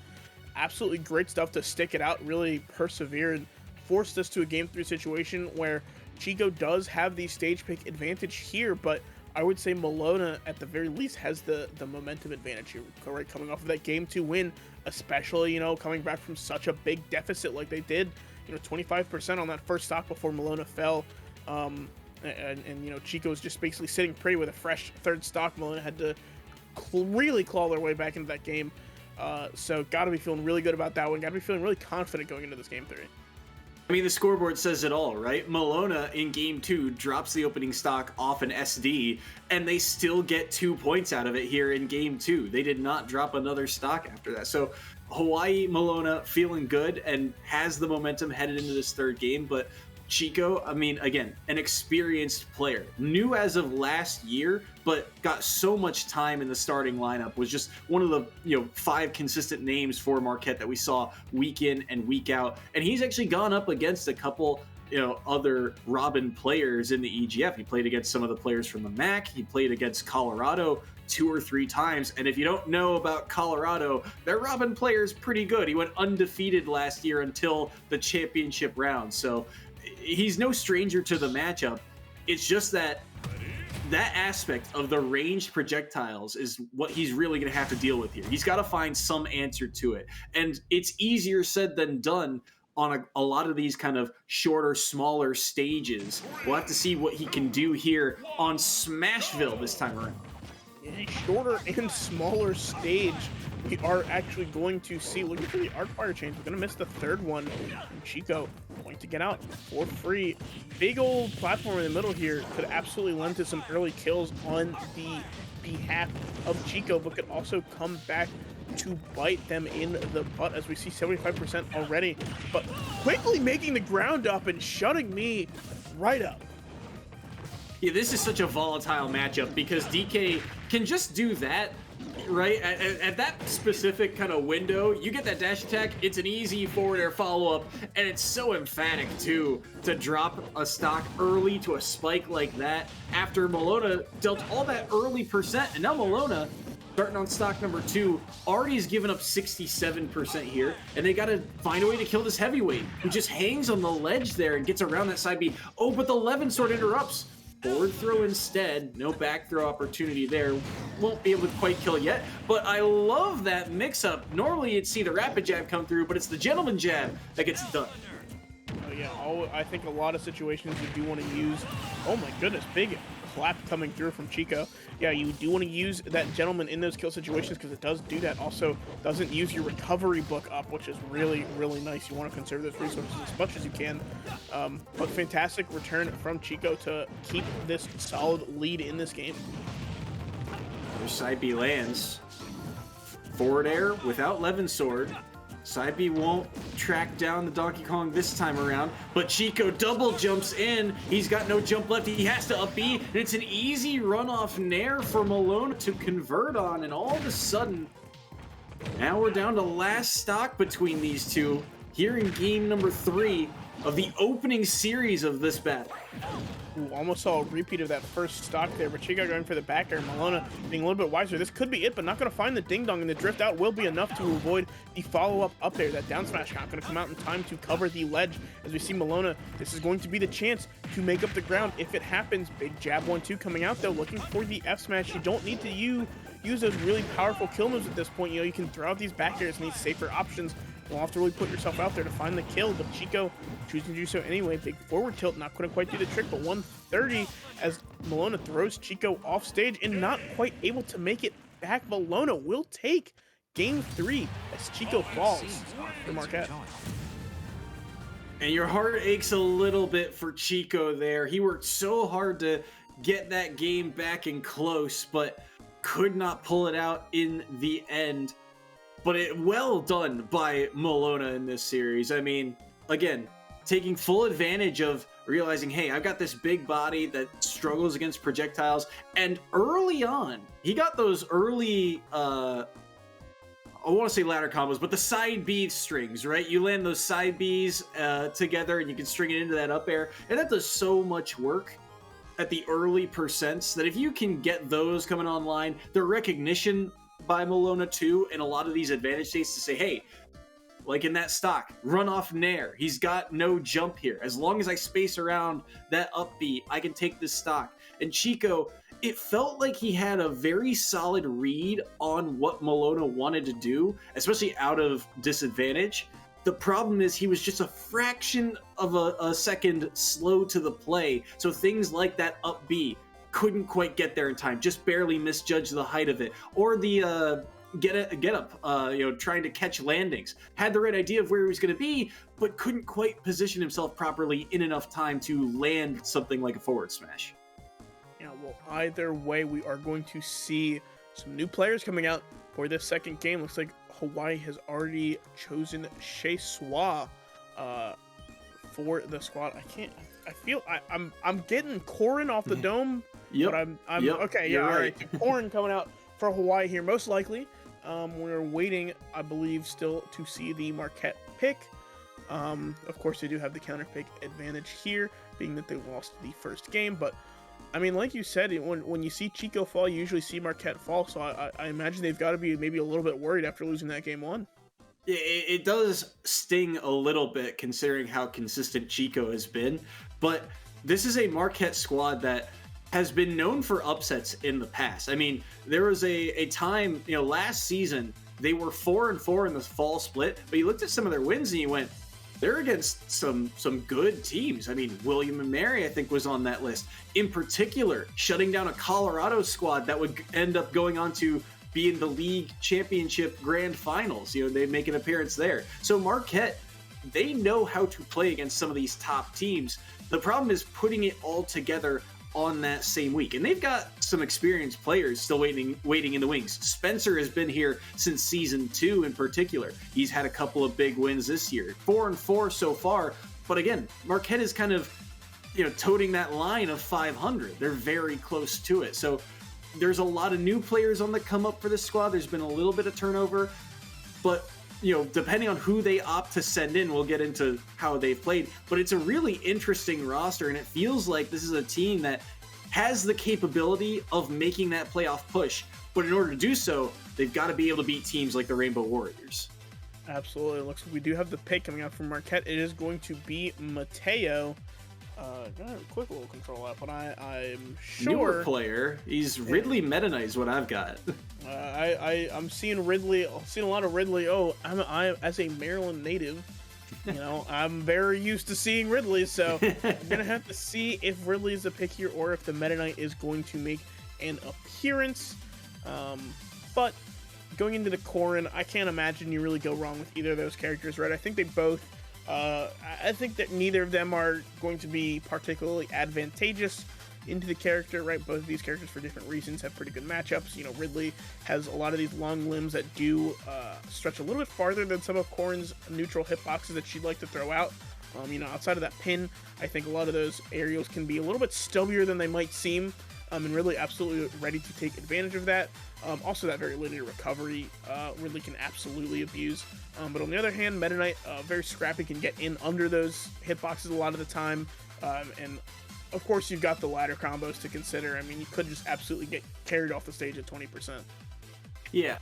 Speaker 9: absolutely great stuff to stick it out, really persevere, and force this to a game 3 situation where Chico does have the stage pick advantage here, but I would say Malona, at the very least, has the momentum advantage here, right? Coming off of that game 2 win, especially, you know, coming back from such a big deficit like they did, you know, 25% on that first stock before Malona fell. And you know, Chico's just basically sitting pretty with a fresh third stock. Malona had to really claw their way back into that game. So got to be feeling really good about that one. Got to be feeling really confident going into this game 3.
Speaker 5: I mean, the scoreboard says it all, right? Malona in game 2 drops the opening stock off an SD, and they still get 2 points out of it here in game 2. They did not drop another stock after that. So Hawaii Malona feeling good and has the momentum headed into this third game, but Chico, I mean, again, an experienced player, new as of last year, but got so much time in the starting lineup, was just one of the, you know, 5 consistent names for Marquette that we saw week in and week out. And he's actually gone up against a couple, you know, other Robin players in the EGF. He played against some of the players from the MAC. He played against Colorado 2 or 3 times. And if you don't know about Colorado, their Robin player is pretty good. He went undefeated last year until the championship round. So he's no stranger to the matchup. It's just that aspect of the ranged projectiles is what he's really going to have to deal with here. He's got to find some answer to it. And it's easier said than done on a lot of these kind of shorter, smaller stages. We'll have to see what he can do here on Smashville this time around.
Speaker 9: In a shorter and smaller stage, we are actually going to see, looking for the arc fire change. We're going to miss the third one. And Chico going to get out for free. Big old platform in the middle here could absolutely lend to some early kills on the behalf of Chico, but could also come back to bite them in the butt, as we see 75% already. But quickly making the ground up and shutting me right up.
Speaker 5: Yeah, this is such a volatile matchup because DK can just do that, right? At that specific kind of window, you get that dash attack, it's an easy forward air follow-up, and it's so emphatic, too, to drop a stock early to a spike like that after Malona dealt all that early percent, and now Malona, starting on stock number 2, already has given up 67% here, and they got to find a way to kill this heavyweight, who just hangs on the ledge there and gets around that side B. Oh, but the Levin sword interrupts. Forward throw instead, no back throw opportunity there. Won't be able to quite kill yet, but I love that mix-up. Normally you'd see the rapid jab come through, but it's the gentleman jab that gets it done.
Speaker 9: Yeah, I think a lot of situations you do want to use, oh my goodness, big clap coming through from Chico. Yeah, you do want to use that gentleman in those kill situations because it does do that. Also, doesn't use your recovery book up, which is really, really nice. You want to conserve those resources as much as you can. But fantastic return from Chico to keep this solid lead in this game.
Speaker 5: Their side B lands. Forward air without Levin's sword. Side B won't track down the Donkey Kong this time around, but Chico double jumps in. He's got no jump left. He has to up B, and it's an easy runoff nair for Malone to convert on, and all of a sudden, now we're down to last stock between these two here in game number 3 of the opening series of this battle.
Speaker 9: Ooh, almost saw a repeat of that first stock there, but Chico going for the back air. Malona being a little bit wiser. This could be it, but not going to find the ding-dong, and the drift out will be enough to avoid the follow-up up there. That down smash not going to come out in time to cover the ledge. As we see Malona, this is going to be the chance to make up the ground if it happens. Big jab 1-2 coming out, though, looking for the F smash. You don't need to use those really powerful kill moves at this point. You know, you can throw out these back airs and these safer options. You'll have to really put yourself out there to find the kill, but Chico choosing to do so anyway. Big forward tilt, not going to quite do the trick, but 130 as Malona throws Chico off stage and not quite able to make it back. Malona will take game 3 as Chico falls to Marquette.
Speaker 5: And your heart aches a little bit for Chico there. He worked so hard to get that game back in close, but could not pull it out in the end. But well done by Malona in this series. I mean, again, taking full advantage of realizing, hey, I've got this big body that struggles against projectiles. And early on, he got those early, I want to say ladder combos, but the side B strings, right? You land those side Bs together and you can string it into that up air. And that does so much work at the early percents that if you can get those coming online, the recognition by Malona too, and a lot of these advantage states to say, hey, like in that stock, run off nair. He's got no jump here. As long as I space around that up B, I can take this stock. And Chico, it felt like he had a very solid read on what Malona wanted to do, especially out of disadvantage. The problem is he was just a fraction of a second slow to the play. So things like that up B couldn't quite get there in time, just barely misjudged the height of it. Or the get up, trying to catch landings. Had the right idea of where he was going to be, but couldn't quite position himself properly in enough time to land something like a forward smash.
Speaker 9: Yeah, well, either way, we are going to see some new players coming out for this second game. Looks like Hawaii has already chosen Shea Swa for the squad. I'm getting Corin off the dome.
Speaker 5: Yep.
Speaker 9: But I'm
Speaker 5: Yep.
Speaker 9: Okay. Yeah. All right. Corin coming out for Hawaii here, most likely. We're waiting, I believe, still to see the Marquette pick. Of course, they do have the counter pick advantage here, being that they lost the first game. But I mean, like you said, when you see Chico fall, you usually see Marquette fall. So I imagine they've got to be maybe a little bit worried after losing that game 1.
Speaker 5: It does sting a little bit considering how consistent Chico has been, but this is a Marquette squad that has been known for upsets in the past. I mean, there was a time, last season, they were 4-4 in the fall split, but you looked at some of their wins and you went, they're against some good teams. I mean, William and Mary, I think, was on that list. In particular, shutting down a Colorado squad that would end up going on to be in the league championship grand finals. They make an appearance there. So Marquette, they know how to play against some of these top teams. The problem is putting it all together on that same week. And they've got some experienced players still waiting in the wings. Spencer has been here since season 2 in particular. He's had a couple of big wins this year. 4-4 so far. But again, Marquette is kind of, toting that line of 500. They're very close to it. So there's a lot of new players on the come up for this squad. There's been a little bit of turnover, but depending on who they opt to send in, we'll get into how they've played. But it's a really interesting roster, and it feels like this is a team that has the capability of making that playoff push. But in order to do so, they've got to be able to beat teams like the Rainbow Warriors.
Speaker 9: Absolutely. It looks like we do have the pick coming out from Marquette. It is going to be Mateo. Got a quick little control app, but I'm sure.
Speaker 5: Newer player. He's Ridley Meta Knight is what I've got.
Speaker 9: I'm seeing Ridley. I've seen a lot of Ridley. Oh, I as a Maryland native, You know, I'm very used to seeing Ridley, so we're gonna have to see if Ridley is the pick here or if the Meta Knight is going to make an appearance. But going into the Corrin, I can't imagine you really go wrong with either of those characters, right? I think they both, I think that neither of them are going to be particularly advantageous into the character, right? Both of these characters, for different reasons, have pretty good matchups. You know, Ridley has a lot of these long limbs that do stretch a little bit farther than some of Corrin's neutral hitboxes that she'd like to throw out. You know, outside of that pin, I think a lot of those aerials can be a little bit stubbier than they might seem, and Ridley absolutely ready to take advantage of that. Also, that very linear recovery, Ridley can absolutely abuse. But on the other hand, Meta Knight, very scrappy, can get in under those hitboxes a lot of the time, and of course, you've got the ladder combos to consider. I mean, you could just absolutely get carried off the stage at 20%.
Speaker 5: Yeah.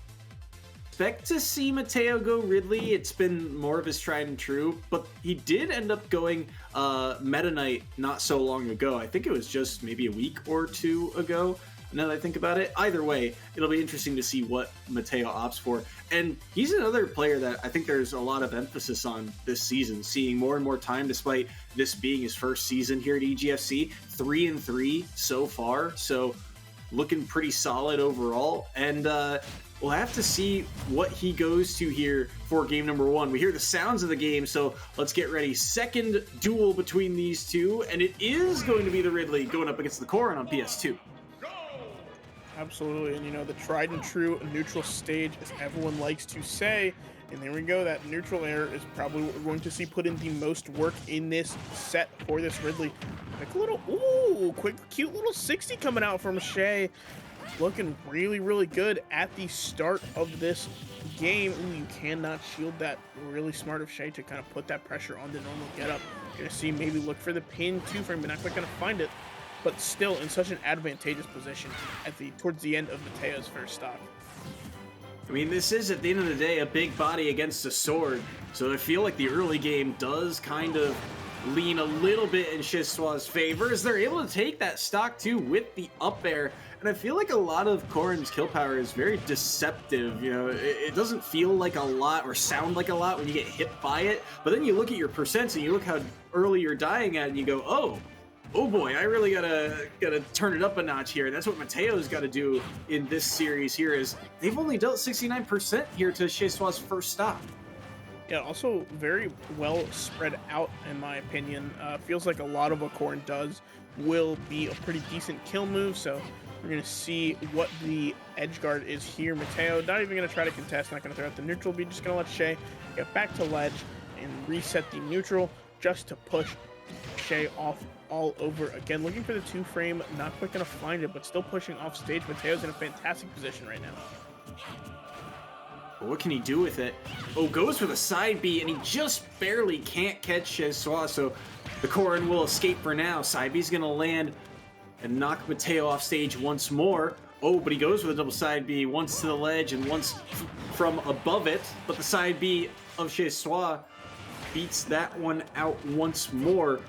Speaker 5: Expect to see Mateo go Ridley. It's been more of his tried and true, but he did end up going Meta Knight not so long ago. I think it was just maybe a week or two ago, now that I think about it. Either way, it'll be interesting to see what Mateo opts for. And he's another player that I think there's a lot of emphasis on this season, seeing more and more time despite this being his first season here at EGFC. 3-3 so far, so looking pretty solid overall. And we'll have to see what he goes to here for game number 1. We hear the sounds of the game, so let's get ready. Second duel between these two, and it is going to be the Ridley going up against the Corrin on PS2.
Speaker 9: Absolutely, and you know, the tried and true neutral stage, as everyone likes to say. And there we go, that neutral air is probably what we're going to see put in the most work in this set for this Ridley. Quick little, ooh, quick, cute little 60 coming out from Shay. Looking really, really good at the start of this game. Ooh, you cannot shield that. Really smart of Shay to kind of put that pressure on the normal getup. You're gonna see maybe look for the pin 2-frame, but not quite gonna find it. But still in such an advantageous position at towards the end of Mateo's first stock.
Speaker 5: I mean, this is, at the end of the day, a big body against a sword, so I feel like the early game does kind of lean a little bit in Chiswa's favor, as they're able to take that stock too with the up air. And I feel like a lot of Corrin's kill power is very deceptive. You know, it doesn't feel like a lot or sound like a lot when you get hit by it, but then you look at your percents and you look how early you're dying at, and you go, oh boy, I really gotta turn it up a notch here. That's what Mateo's got to do in this series here, is they've only dealt 69% here to Chiswa's first stop.
Speaker 9: Yeah, also very well spread out, in my opinion. Feels like a lot of what Corrin does will be a pretty decent kill move, so we're going to see what the edge guard is here. Mateo not even going to try to contest, not going to throw out the neutral, be just going to let Shay get back to ledge and reset the neutral just to push Shay off all over again. Looking for the 2-frame, not quite going to find it, but still pushing off stage. Mateo's in a fantastic position right now.
Speaker 5: What can he do with it? Oh, goes for the side B, and he just barely can't catch Chiswa, so the Corrin will escape for now. Side B's going to land and knock Mateo off stage once more. Oh, but he goes for the double side B, once to the ledge and once from above it, but the side B of Chiswa beats that one out once more.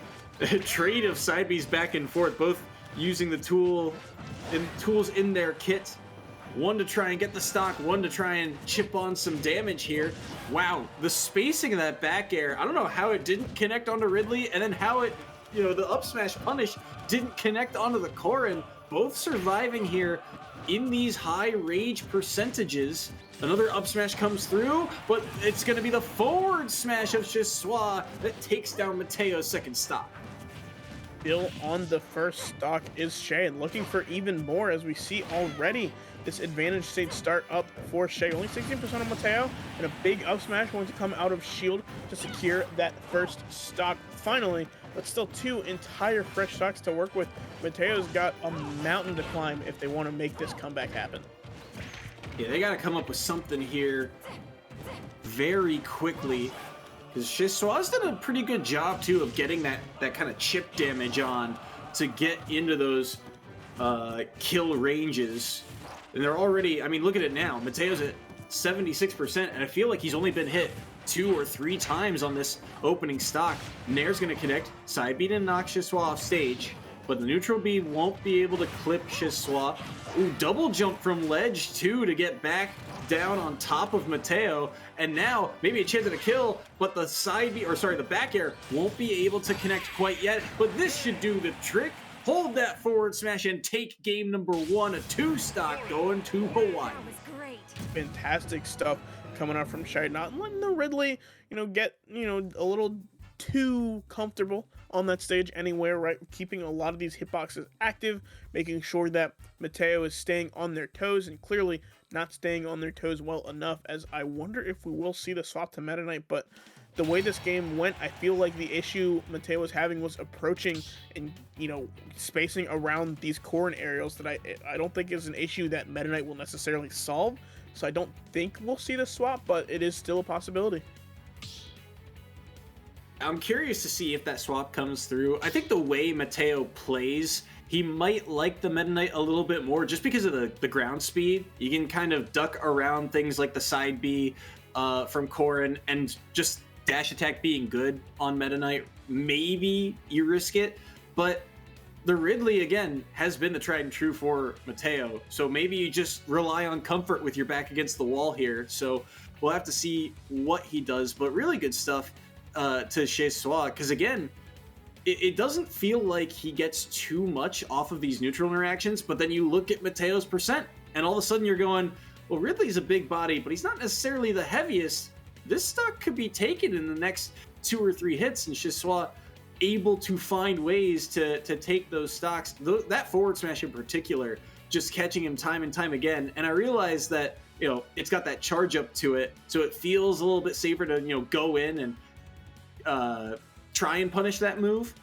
Speaker 5: A trade of side B's back and forth, both using the tools in their kit. One to try and get the stock, one to try and chip on some damage here. Wow, the spacing of that back air. I don't know how it didn't connect onto Ridley, and then how it, you know, the up smash punish didn't connect onto the Corrin. Both surviving here in these high rage percentages. Another up smash comes through, but it's going to be the forward smash of Chiswa that takes down Mateo's second stock.
Speaker 9: Still on the first stock is Shay, and looking for even more, as we see already this advantage stage start up for Shay. Only 16% on Mateo, and a big up smash going to come out of shield to secure that first stock finally, but still 2 entire fresh stocks to work with. Mateo's got a mountain to climb if they want to make this comeback happen.
Speaker 5: Yeah, they got to come up with something here very quickly, because Chiswa's done a pretty good job too of getting that kind of chip damage on to get into those kill ranges. And they're already, I mean, look at it now. Mateo's at 76%, and I feel like he's only been hit 2 or 3 times on this opening stock. Nair's going to connect. Side B to knock Chiswa off stage, but the neutral B won't be able to clip Chiswa. Ooh, double jump from ledge too to get back down on top of Mateo, and now maybe a chance at a kill, but the the back air won't be able to connect quite yet, but this should do the trick. Hold that forward smash and take game number 1, a 2-stock going to Hawaii.
Speaker 11: That was great.
Speaker 9: Fantastic stuff coming out from Shy, not letting the Ridley, get, a little too comfortable on that stage anywhere, right? Keeping a lot of these hitboxes active, making sure that Mateo is staying on their toes, and clearly not staying on their toes well enough, as I wonder if we will see the swap to Meta Knight. But the way this game went, I feel like the issue Mateo was having was approaching and, spacing around these core and aerials that I don't think is an issue that Meta Knight will necessarily solve. So I don't think we'll see the swap, but it is still a possibility.
Speaker 5: I'm curious to see if that swap comes through. I think the way Mateo plays, he might like the Meta Knight a little bit more just because of the ground speed. You can kind of duck around things like the side B from Corrin, and just dash attack being good on Meta Knight. Maybe you risk it, but the Ridley, again, has been the tried and true for Mateo. So maybe you just rely on comfort with your back against the wall here. So we'll have to see what he does, but really good stuff to Chez Soi, because again, it doesn't feel like he gets too much off of these neutral interactions, but then you look at Mateo's percent, and all of a sudden you're going, well, Ridley's a big body, but he's not necessarily the heaviest. This stock could be taken in the next 2 or 3 hits, and Chez Soi able to find ways to take those stocks. That forward smash in particular, just catching him time and time again. And I realized that, it's got that charge up to it, so it feels a little bit safer to, go in and try and punish that move.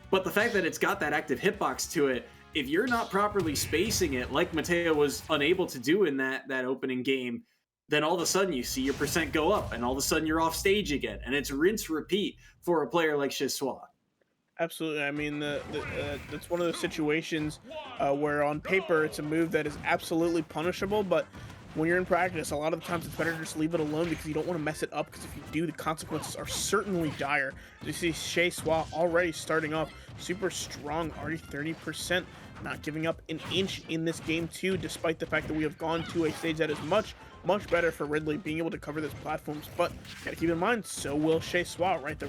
Speaker 5: But the fact that it's got that active hitbox to it, if you're not properly spacing it, like Mateo was unable to do in that opening game, then all of a sudden you see your percent go up, and all of a sudden you're off stage again, and it's rinse repeat for a player like Chez Soi.
Speaker 9: Absolutely. I mean, that's one of those situations where on paper it's a move that is absolutely punishable, but when you're in practice, a lot of the times it's better to just leave it alone because you don't want to mess it up, because if you do, the consequences are certainly dire. You see Chez Soi already starting off super strong, already 30%, not giving up an inch in this game too, despite the fact that we have gone to a stage that is much better for Ridley being able to cover those platforms. But gotta keep in mind, so will Chez Soi, right? The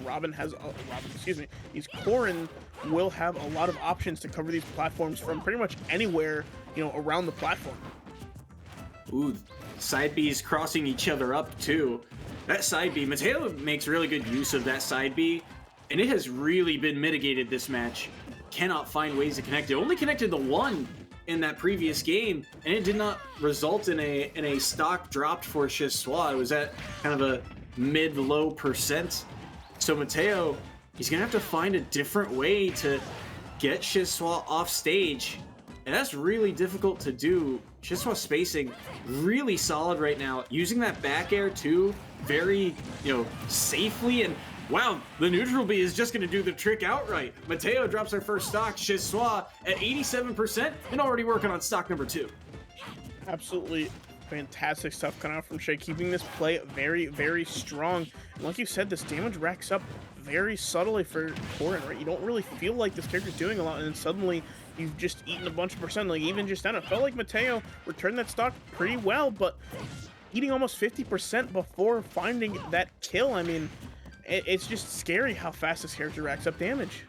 Speaker 9: these Corrin will have a lot of options to cover these platforms from pretty much anywhere, around the platform.
Speaker 5: Ooh, side B's crossing each other up too. That side B, Mateo makes really good use of that side B, and it has really been mitigated this match. Cannot find ways to connect it. Only connected the one in that previous game, and it did not result in a stock dropped for Chez Soi. It was at kind of a mid-low percent. So Mateo, he's gonna have to find a different way to get Chez Soi off stage, and that's really difficult to do. Chez Soi spacing really solid right now, using that back air too, very safely. And wow, the neutral B is just going to do the trick outright. Mateo drops our first stock, Chez Soi at 87% and already working on stock number 2.
Speaker 9: Absolutely fantastic stuff coming out from Shay, keeping this play very, very strong. And like you said, this damage racks up very subtly for Corrin, right? You don't really feel like this character's doing a lot, and then suddenly you've just eaten a bunch of percent. Like even just then, it felt like Mateo returned that stock pretty well, but eating almost 50% before finding that kill, I mean, it's just scary how fast this character racks up damage.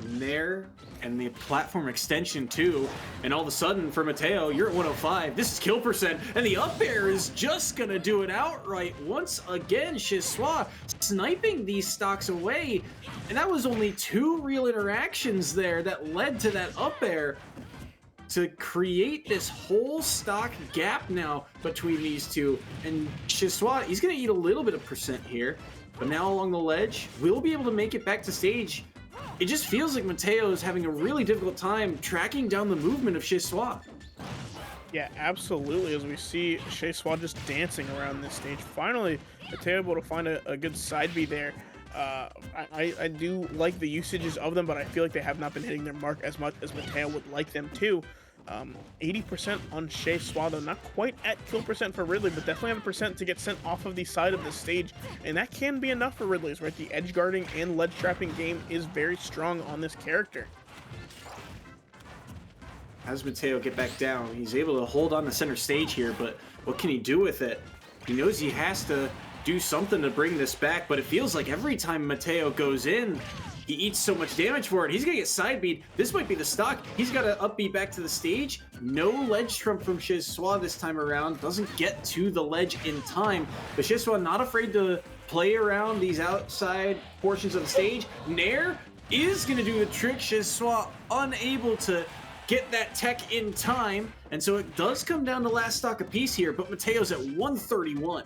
Speaker 5: There, and the platform extension too, and all of a sudden for Mateo, you're at 105. This is kill percent, and the up air is just gonna do it outright once again. Chez Soi sniping these stocks away, and that was only 2 real interactions there that led to that up air to create this whole stock gap now between these two. And Chez Soi, he's gonna eat a little bit of percent here, but now along the ledge, we'll be able to make it back to stage. It just feels like Mateo is having a really difficult time tracking down the movement of Chez Soi.
Speaker 9: Yeah, absolutely. As we see Chez Soi just dancing around this stage. Finally, Mateo able to find a good side B there. I do like the usages of them, but I feel like they have not been hitting their mark as much as Mateo would like them to. 80% on Chez Soi, though not quite at kill percent for Ridley, but definitely have a percent to get sent off of the side of the stage, and that can be enough for Ridley's, right? The edge guarding and ledge trapping game is very strong on this character.
Speaker 5: Has Mateo get back down? He's able to hold on the center stage here, but what can he do with it? He knows he has to do something to bring this back, but it feels like every time Mateo goes in, he eats so much damage for it. He's gonna get side beat. This might be the stock. He's got to up B back to the stage. No ledge trump from Shizswa this time around. Doesn't get to the ledge in time. But Shizswa not afraid to play around these outside portions of the stage. Nair is gonna do the trick. Shizswa unable to get that tech in time. And so it does come down to last stock apiece here, but Mateo's at 131.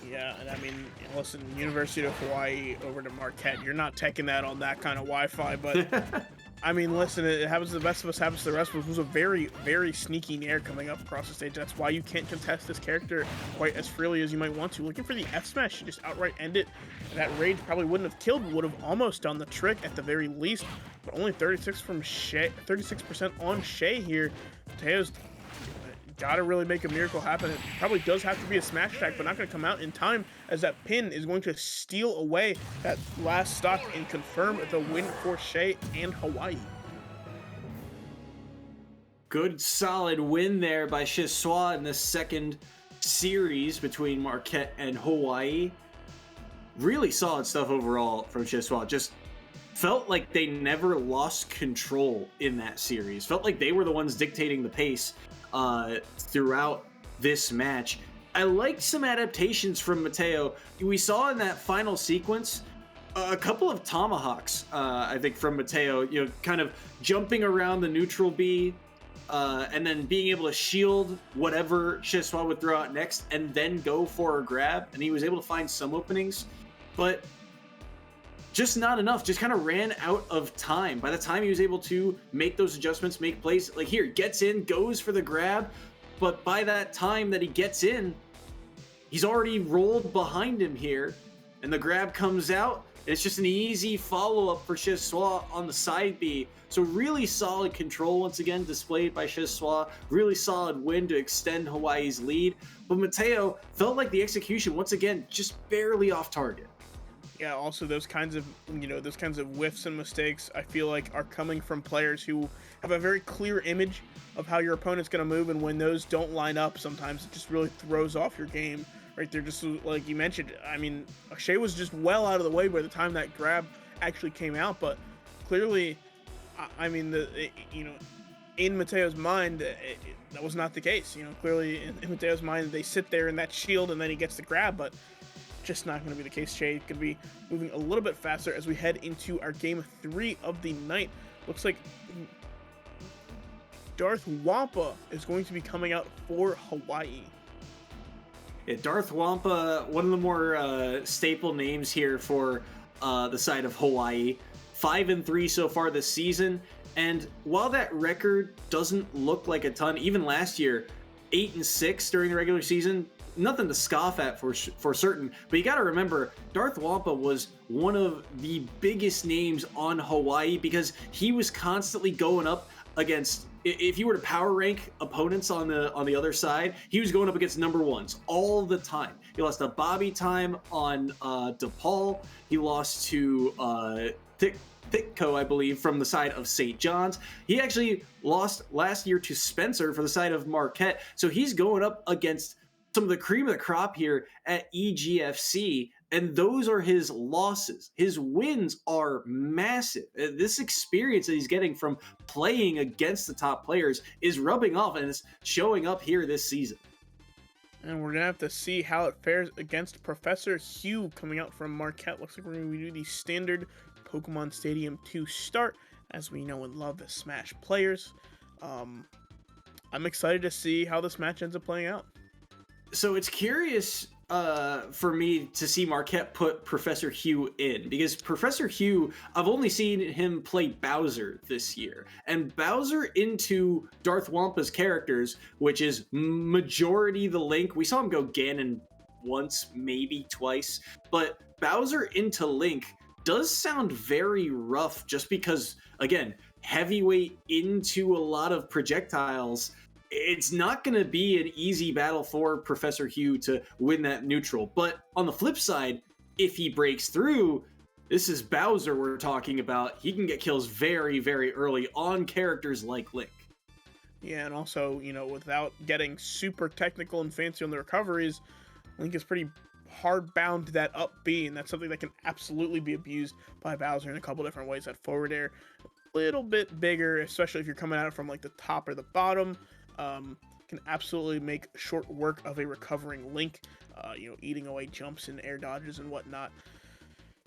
Speaker 9: Yeah, and I mean, listen, University of Hawaii over to Marquette, you're not teching that on that kind of Wi-Fi, but I mean, listen, it happens to the best of us, happens to the rest of us. It was a very, very sneaky Nair coming up across the stage. That's why you can't contest this character quite as freely as you might want to. Looking for the F smash, you just outright end it. That rage probably wouldn't have killed, would have almost done the trick at the very least, but only 36 from Shay, 36% on Shay here. Mateo's gotta really make a miracle happen. It probably does have to be a smash attack, but not gonna come out in time, as that pin is going to steal away that last stock and confirm the win for Shay and Hawaii.
Speaker 5: Good solid win there by Shizswa in the second series between Marquette and Hawaii. Really solid stuff overall from Shizswa. Just felt like they never lost control in that series. Felt like they were the ones dictating the pace throughout this match. I liked some adaptations from Mateo. We saw in that final sequence a couple of tomahawks, I think, from Mateo, you know, kind of jumping around the neutral B, and then being able to shield whatever Shizswa would throw out next and then go for a grab. And he was able to find some openings, but just not enough. Just kind of ran out of time. By the time he was able to make those adjustments, make plays, like here, gets in, goes for the grab, but by that time that he gets in, he's already rolled behind him here, and the grab comes out. It's just an easy follow-up for Shizswa on the side B. So really solid control once again displayed by Shizswa. Really solid win to extend Hawaii's lead. But Mateo felt like the execution, once again, just barely off target.
Speaker 9: Yeah, also those kinds of, those kinds of whiffs and mistakes, I feel like are coming from players who have a very clear image of how your opponent's going to move, and when those don't line up, sometimes it just really throws off your game. Right there, just like you mentioned, I mean, Shay was just well out of the way by the time that grab actually came out, but clearly, I mean, in Mateo's mind, that was not the case. Clearly in Mateo's mind, they sit there in that shield and then he gets the grab, but just not going to be the case. Shay could be moving a little bit faster as we head into our game 3 of the night. Looks like Darth Wampa is going to be coming out for Hawaii.
Speaker 5: Yeah, Darth Wampa, one of the more staple names here for the side of Hawaii. 5-3 so far this season, and while that record doesn't look like a ton, even last year, 8-6 during the regular season, nothing to scoff at for certain. But you got to remember, Darth Wampa was one of the biggest names on Hawaii because he was constantly going up against. If you were to power rank opponents on the other side, he was going up against number ones all the time. He lost to Bobby Time on DePaul. He lost to Thicko, I believe, from the side of St. John's. He actually lost last year to Spencer for the side of Marquette. So he's going up against some of the cream of the crop here at EGFC, and those are his losses. His wins are massive. This experience that he's getting from playing against the top players is rubbing off, and it's showing up here this season.
Speaker 9: And we're going to have to see how it fares against Professor Hugh coming out from Marquette. Looks like we're going to do the standard Pokemon Stadium 2 start, as we know and love the Smash players. I'm excited to see how this match ends up playing out.
Speaker 5: So it's curious for me to see Marquette put Professor Hugh in, because Professor Hugh, I've only seen him play Bowser this year, and Bowser into Darth Wampa's characters, which is majority the Link. We saw him go Ganon once, maybe twice, but Bowser into Link does sound very rough, just because, again, heavyweight into a lot of projectiles. It's not going to be an easy battle for Professor Hugh to win that neutral. But on the flip side, if he breaks through, this is Bowser we're talking about. He can get kills very, very early on characters like Link.
Speaker 9: Yeah, and also, you know, without getting super technical and fancy on the recoveries, Link is pretty hard bound to that up B, and that's something that can absolutely be abused by Bowser in a couple different ways. That forward air, a little bit bigger, especially if you're coming at it from like the top or the bottom, can absolutely make short work of a recovering Link, you know, eating away jumps and air dodges and whatnot.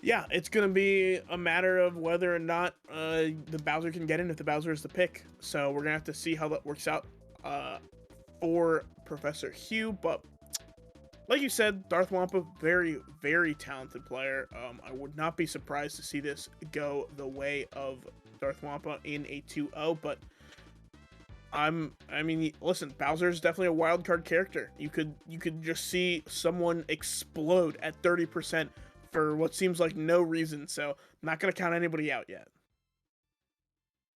Speaker 9: Yeah, it's going to be a matter of whether or not the Bowser can get in if the Bowser is the pick. So we're going to have to see how that works out for Professor Hugh. But like you said, Darth Wampa, very, very talented player. I would not be surprised to see this go the way of Darth Wampa in a 2-0. But I mean, listen, Bowser is definitely a wild card character. You could just see someone explode at 30%. For what seems like no reason, so I'm not gonna count anybody out yet.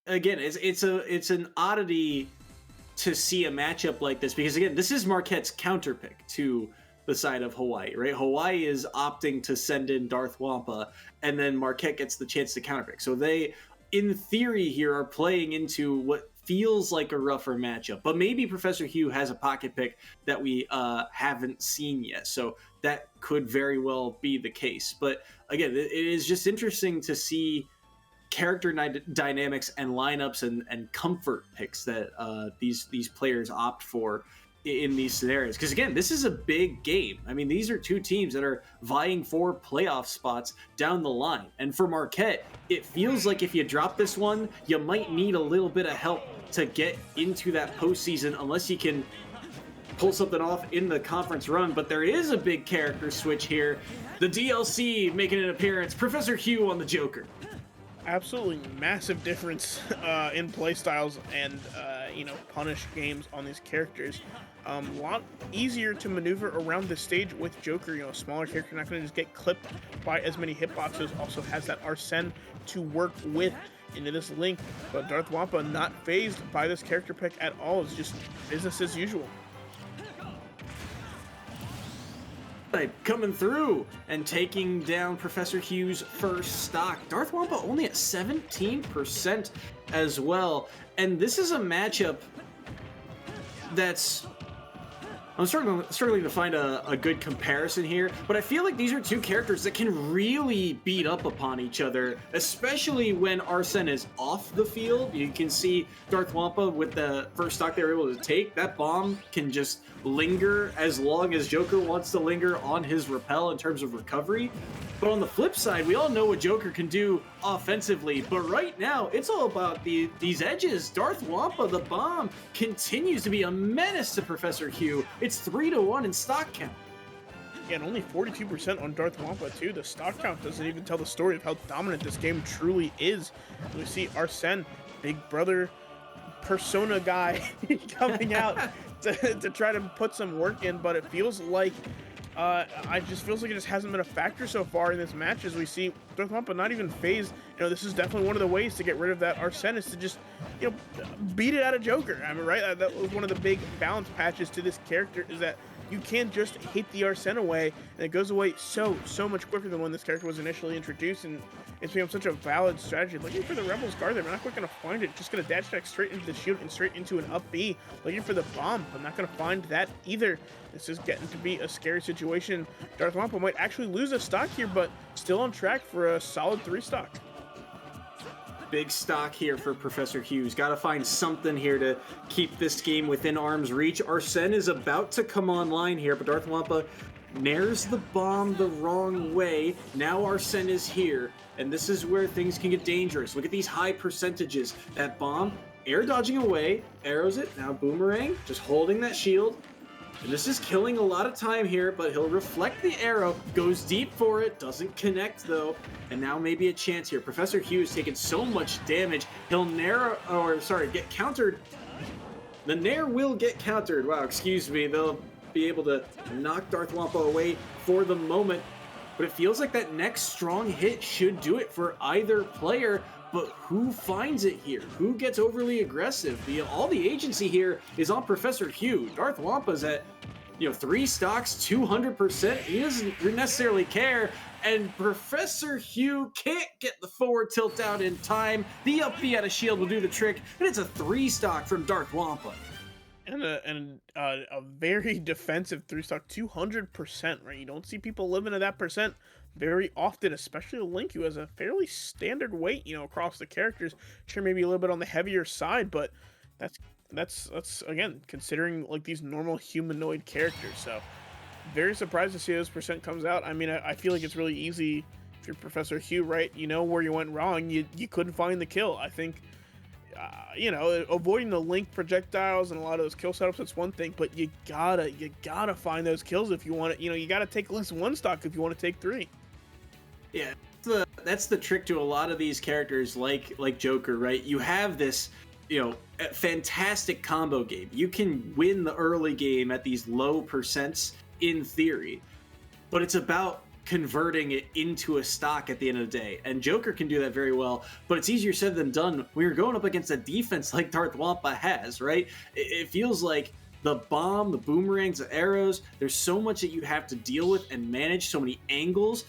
Speaker 5: Again, it's an oddity to see a matchup like this because again, this is Marquette's counter pick to the side of Hawaii, right? Hawaii is opting to send in Darth Wampa, and then Marquette gets the chance to counter pick. So they, in theory, here are playing into what feels like a rougher matchup, but maybe Professor Hugh has a pocket pick that we haven't seen yet. So that could very well be the case. But again, it is just interesting to see character dynamics and lineups and comfort picks that these players opt for in these scenarios. Because again, this is a big game. I mean, these are two teams that are vying for playoff spots down the line. And for Marquette, it feels like if you drop this one, you might need a little bit of help to get into that postseason unless you can pull something off in the conference run. But there is a big character switch here. The DLC making an appearance. Professor Hugh on the Joker.
Speaker 9: Absolutely massive difference in play styles and you know, punish games on these characters. A lot easier to maneuver around the stage with Joker. You know, a smaller character not going to just get clipped by as many hitboxes. Also has that Arsene to work with into this Link. But Darth Wampa not phased by this character pick at all. It's just business as usual.
Speaker 5: Coming through and taking down Professor Hugh's first stock. Darth Wampa only at 17% as well. And this is a matchup that's... I'm struggling to find a good comparison here, but I feel like these are two characters that can really beat up upon each other, especially when Arsene is off the field. You can see Darth Wampa with the first stock they were able to take. That bomb can just linger as long as Joker wants to linger on his rappel in terms of recovery. But on the flip side, we all know what Joker can do offensively, but right now it's all about these edges. Darth Wampa, the bomb, continues to be a menace to Professor Hugh. It's 3-1 in stock count.
Speaker 9: Yeah, and only 42% on Darth Wampa too. The stock count doesn't even tell the story of how dominant this game truly is. We see Arsene, big brother persona guy, coming out to try to put some work in, but it feels like it just hasn't been a factor so far in this match. As we see Darth Wampa not even phased. You know, this is definitely one of the ways to get rid of that Arsene is to just, you know, beat it out of Joker. I mean, right? That was one of the big balance patches to this character, is that you can't just hit the Arsene away, and it goes away so much quicker than when this character was initially introduced, and it's become such a valid strategy. Looking for the Rebels guard there, but not quite going to find it. Just going to dash attack straight into the shield and straight into an up B. Looking for the bomb, but not going to find that either. This is getting to be a scary situation. Darth Wampa might actually lose a stock here, but still on track for a solid 3 stock.
Speaker 5: Big stock here for Professor Hughes. Got to find something here to keep this game within arm's reach. Arsene is about to come online here, but Darth Wampa nares the bomb the wrong way. Now Arsene is here, and this is where things can get dangerous. Look at these high percentages. That bomb, air dodging away, arrows it, now boomerang, just holding that shield. And this is killing a lot of time here, but he'll reflect the arrow, goes deep for it, doesn't connect though, and now maybe a chance here. Professor Hughes taking so much damage, he'll get countered. The nair will get countered. Wow, excuse me, they'll be able to knock Darth Wampa away for the moment, but it feels like that next strong hit should do it for either player. But who finds it here? Who gets overly aggressive? All the agency here is on Professor Hugh. Darth Wampa's at 3 stocks, 200%. He doesn't necessarily care. and Professor Hugh can't get the forward tilt out in time. The up B out of shield will do the trick, and it's a 3-stock from Darth Wampa.
Speaker 9: And a very defensive 3-stock, 200%, right? You don't see people living at that percent very often, especially Link, who has a fairly standard weight, you know, across the characters. Sure, maybe a little bit on the heavier side, but that's again, considering like these normal humanoid characters. So very surprised to see this percent comes out. I mean, I feel like it's really easy if you're Professor Hugh, right? You know where you went wrong. You couldn't find the kill. I think, you know, avoiding the Link projectiles and a lot of those kill setups, that's one thing, but you gotta find those kills if you want it. You know, you gotta take at least 1 stock if you want to take 3.
Speaker 5: Yeah, that's the trick to a lot of these characters like Joker, right? You have this, you know, fantastic combo game. You can win the early game at these low percents in theory, but it's about converting it into a stock at the end of the day. And Joker can do that very well, but it's easier said than done when you're going up against a defense like Darth Wampa has, right? It feels like the bomb, the boomerangs, the arrows, there's so much that you have to deal with and manage, so many angles.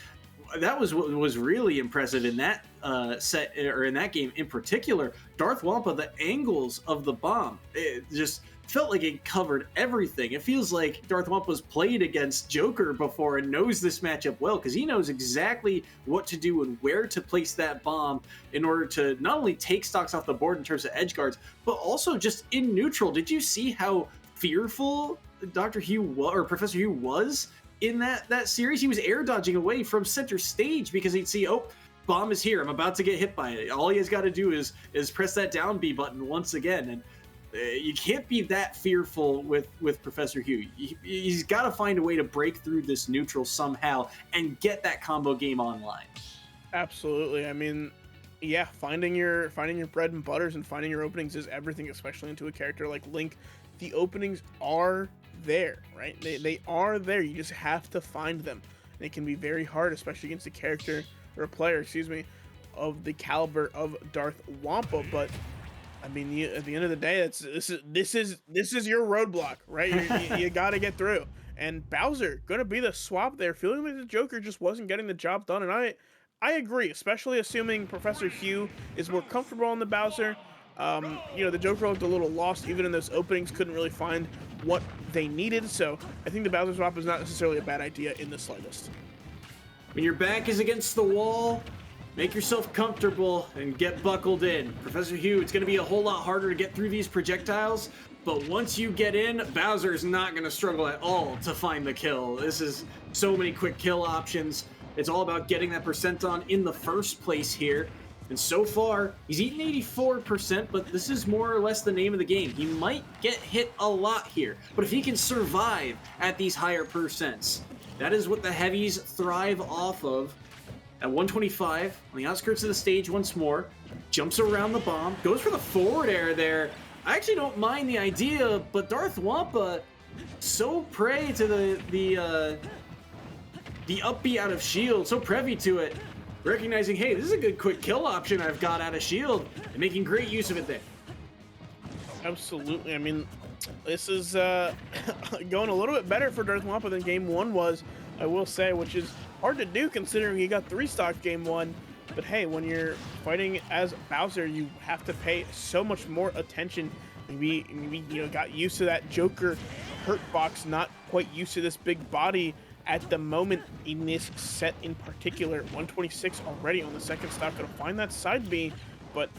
Speaker 5: That was what was really impressive in that set, or in that game in particular. Darth Wampa, the angles of the bomb, it just felt like it covered everything. It feels like Darth Wampa's played against Joker before and knows this matchup well, because he knows exactly what to do and where to place that bomb in order to not only take stocks off the board in terms of edge guards, but also just in neutral. Did you see how fearful Dr. Hugh or Professor Hugh was in that series? He was air dodging away from center stage because he'd see, oh, bomb is here, I'm about to get hit by it. All he has got to do is press that down B button once again. And you can't be that fearful with Professor Hugh. He's got to find a way to break through this neutral somehow and get that combo game online.
Speaker 9: Absolutely. I mean, yeah, finding your bread and butters and finding your openings is everything, especially into a character like Link. The openings are there, right? They are there. You just have to find them. And it can be very hard, especially against a character or a player, excuse me, of the caliber of Darth Wampa. But I mean, at the end of the day, this is your roadblock, right? You got to get through. And Bowser gonna be the swap there, feeling like the Joker just wasn't getting the job done. And I agree, especially assuming Professor Hugh is more comfortable on the Bowser. You know, the Joker looked a little lost, even in those openings, couldn't really find what they needed. So I think the Bowser swap is not necessarily a bad idea in the slightest.
Speaker 5: When your back is against the wall, make yourself comfortable and get buckled in. Professor Hugh, it's going to be a whole lot harder to get through these projectiles, but once you get in, Bowser is not going to struggle at all to find the kill. This is so many quick kill options. It's all about getting that percent on in the first place here. And so far, he's eaten 84%, but this is more or less the name of the game. He might get hit a lot here, but if he can survive at these higher percents, that is what the heavies thrive off of. At 125, on the outskirts of the stage once more, jumps around the bomb, goes for the forward air there. I actually don't mind the idea, but Darth Wampa, so prey to the up B out of shield, so privy to it, recognizing, hey, this is a good quick kill option I've got out of shield, and making great use of it there.
Speaker 9: Absolutely. I mean, this is going a little bit better for Darth Wampa than Game 1 was, I will say, which is hard to do considering he got 3-stock Game 1. But hey, when you're fighting as Bowser, you have to pay so much more attention. Maybe you know, got used to that Joker hurt box, not quite used to this big body at the moment in this set in particular. 126 already on the second stock. Gonna find that side B, but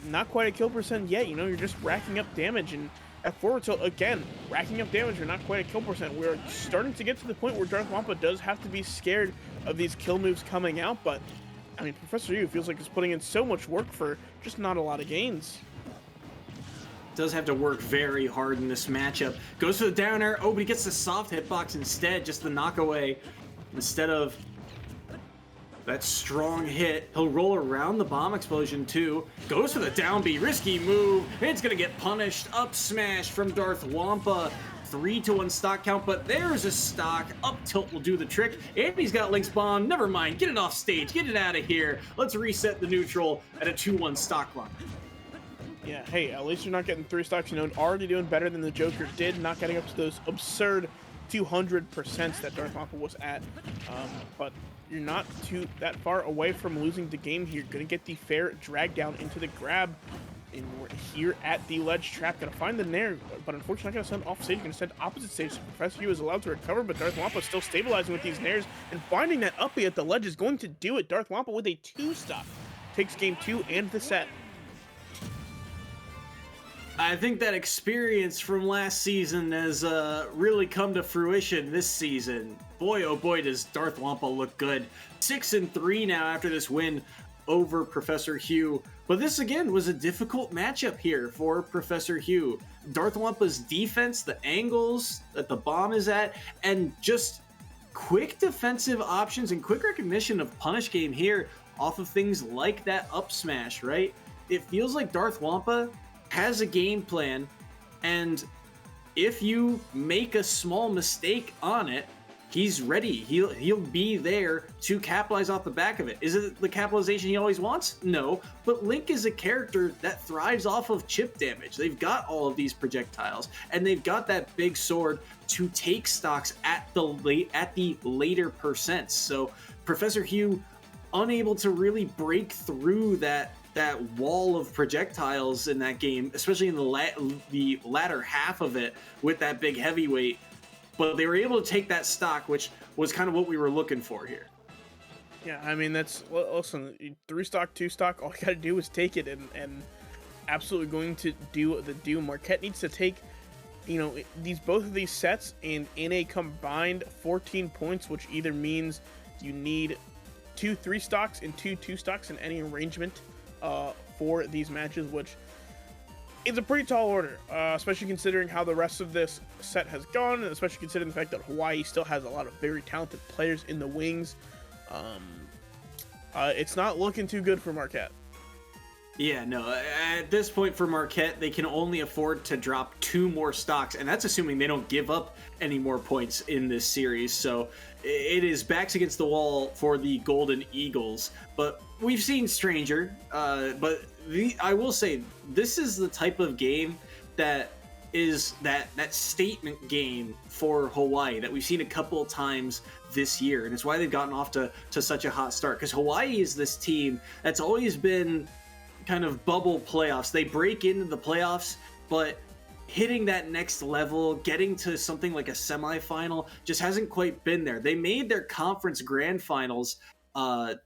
Speaker 9: not quite a kill percent yet. You know, you're just racking up damage, and at forward tilt, again, racking up damage, you're not quite a kill percent. We're starting to get to the point where Darth Wampa does have to be scared of these kill moves coming out, but I mean, Professor Yu feels like he's putting in so much work for just not a lot of gains.
Speaker 5: Does have to work very hard in this matchup. Goes for the down air. Oh, but he gets the soft hitbox instead, just the knockaway instead of that strong hit. He'll roll around the bomb explosion too. Goes for the down B, risky move. It's gonna get punished. Up smash from Darth Wampa. 3-1 stock count, but there's a stock. Up tilt will do the trick. And he's got Link's bomb. Never mind. Get it off stage. Get it out of here. Let's reset the neutral at a 2-1 stock line.
Speaker 9: Yeah, hey, at least you're not getting 3 stocks. You know, already doing better than the Joker did, not getting up to those absurd 200% that Darth Wampa was at. But you're not that far away from losing the game here. Gonna get the fair drag down into the grab. And we're here at the ledge trap. Gonna find the nair, but unfortunately not gonna send off stage. Gonna send opposite stage. So Professor Hugh is allowed to recover, but Darth Wampa still stabilizing with these nairs. And finding that up at the ledge is going to do it. Darth Wampa with a 2-stock. Takes game 2 and the set.
Speaker 5: I think that experience from last season has really come to fruition this season. Boy, oh boy, does Darth Wampa look good. 6-3 now after this win over Professor Hugh. But this, again, was a difficult matchup here for Professor Hugh. Darth Wampa's defense, the angles that the bomb is at, and just quick defensive options and quick recognition of punish game here off of things like that up smash, right? It feels like Darth Wampa has a game plan, and if you make a small mistake on it, he's ready. He'll be there to capitalize off the back of it. Is it the capitalization he always wants? No, but Link is a character that thrives off of chip damage. They've got all of these projectiles, and they've got that big sword to take stocks at the later percents. So Professor Hugh unable to really break through that wall of projectiles in that game, especially in the latter half of it with that big heavyweight. But they were able to take that stock, which was kind of what we were looking for here.
Speaker 9: Yeah, I mean, listen, 3-stock, 2-stock, all you gotta do is take it, and absolutely going to do the do. Marquette needs to take, both of these sets and in a combined 14 points, which either means you need 2 3-stocks and 2 2-stocks in any arrangement for these matches, which is a pretty tall order, especially considering how the rest of this set has gone, and especially considering the fact that Hawaii still has a lot of very talented players in the wings. It's not looking too good for Marquette.
Speaker 5: Yeah, no, at this point for Marquette, they can only afford to drop 2 more stocks, and that's assuming they don't give up any more points in this series. So it is backs against the wall for the Golden Eagles. But we've seen Stranger, but I will say this is the type of game that is that statement game for Hawaii that we've seen a couple of times this year, and it's why they've gotten off to such a hot start, because Hawaii is this team that's always been kind of bubble playoffs. They break into the playoffs, but hitting that next level, getting to something like a semifinal, just hasn't quite been there. They made their conference grand finals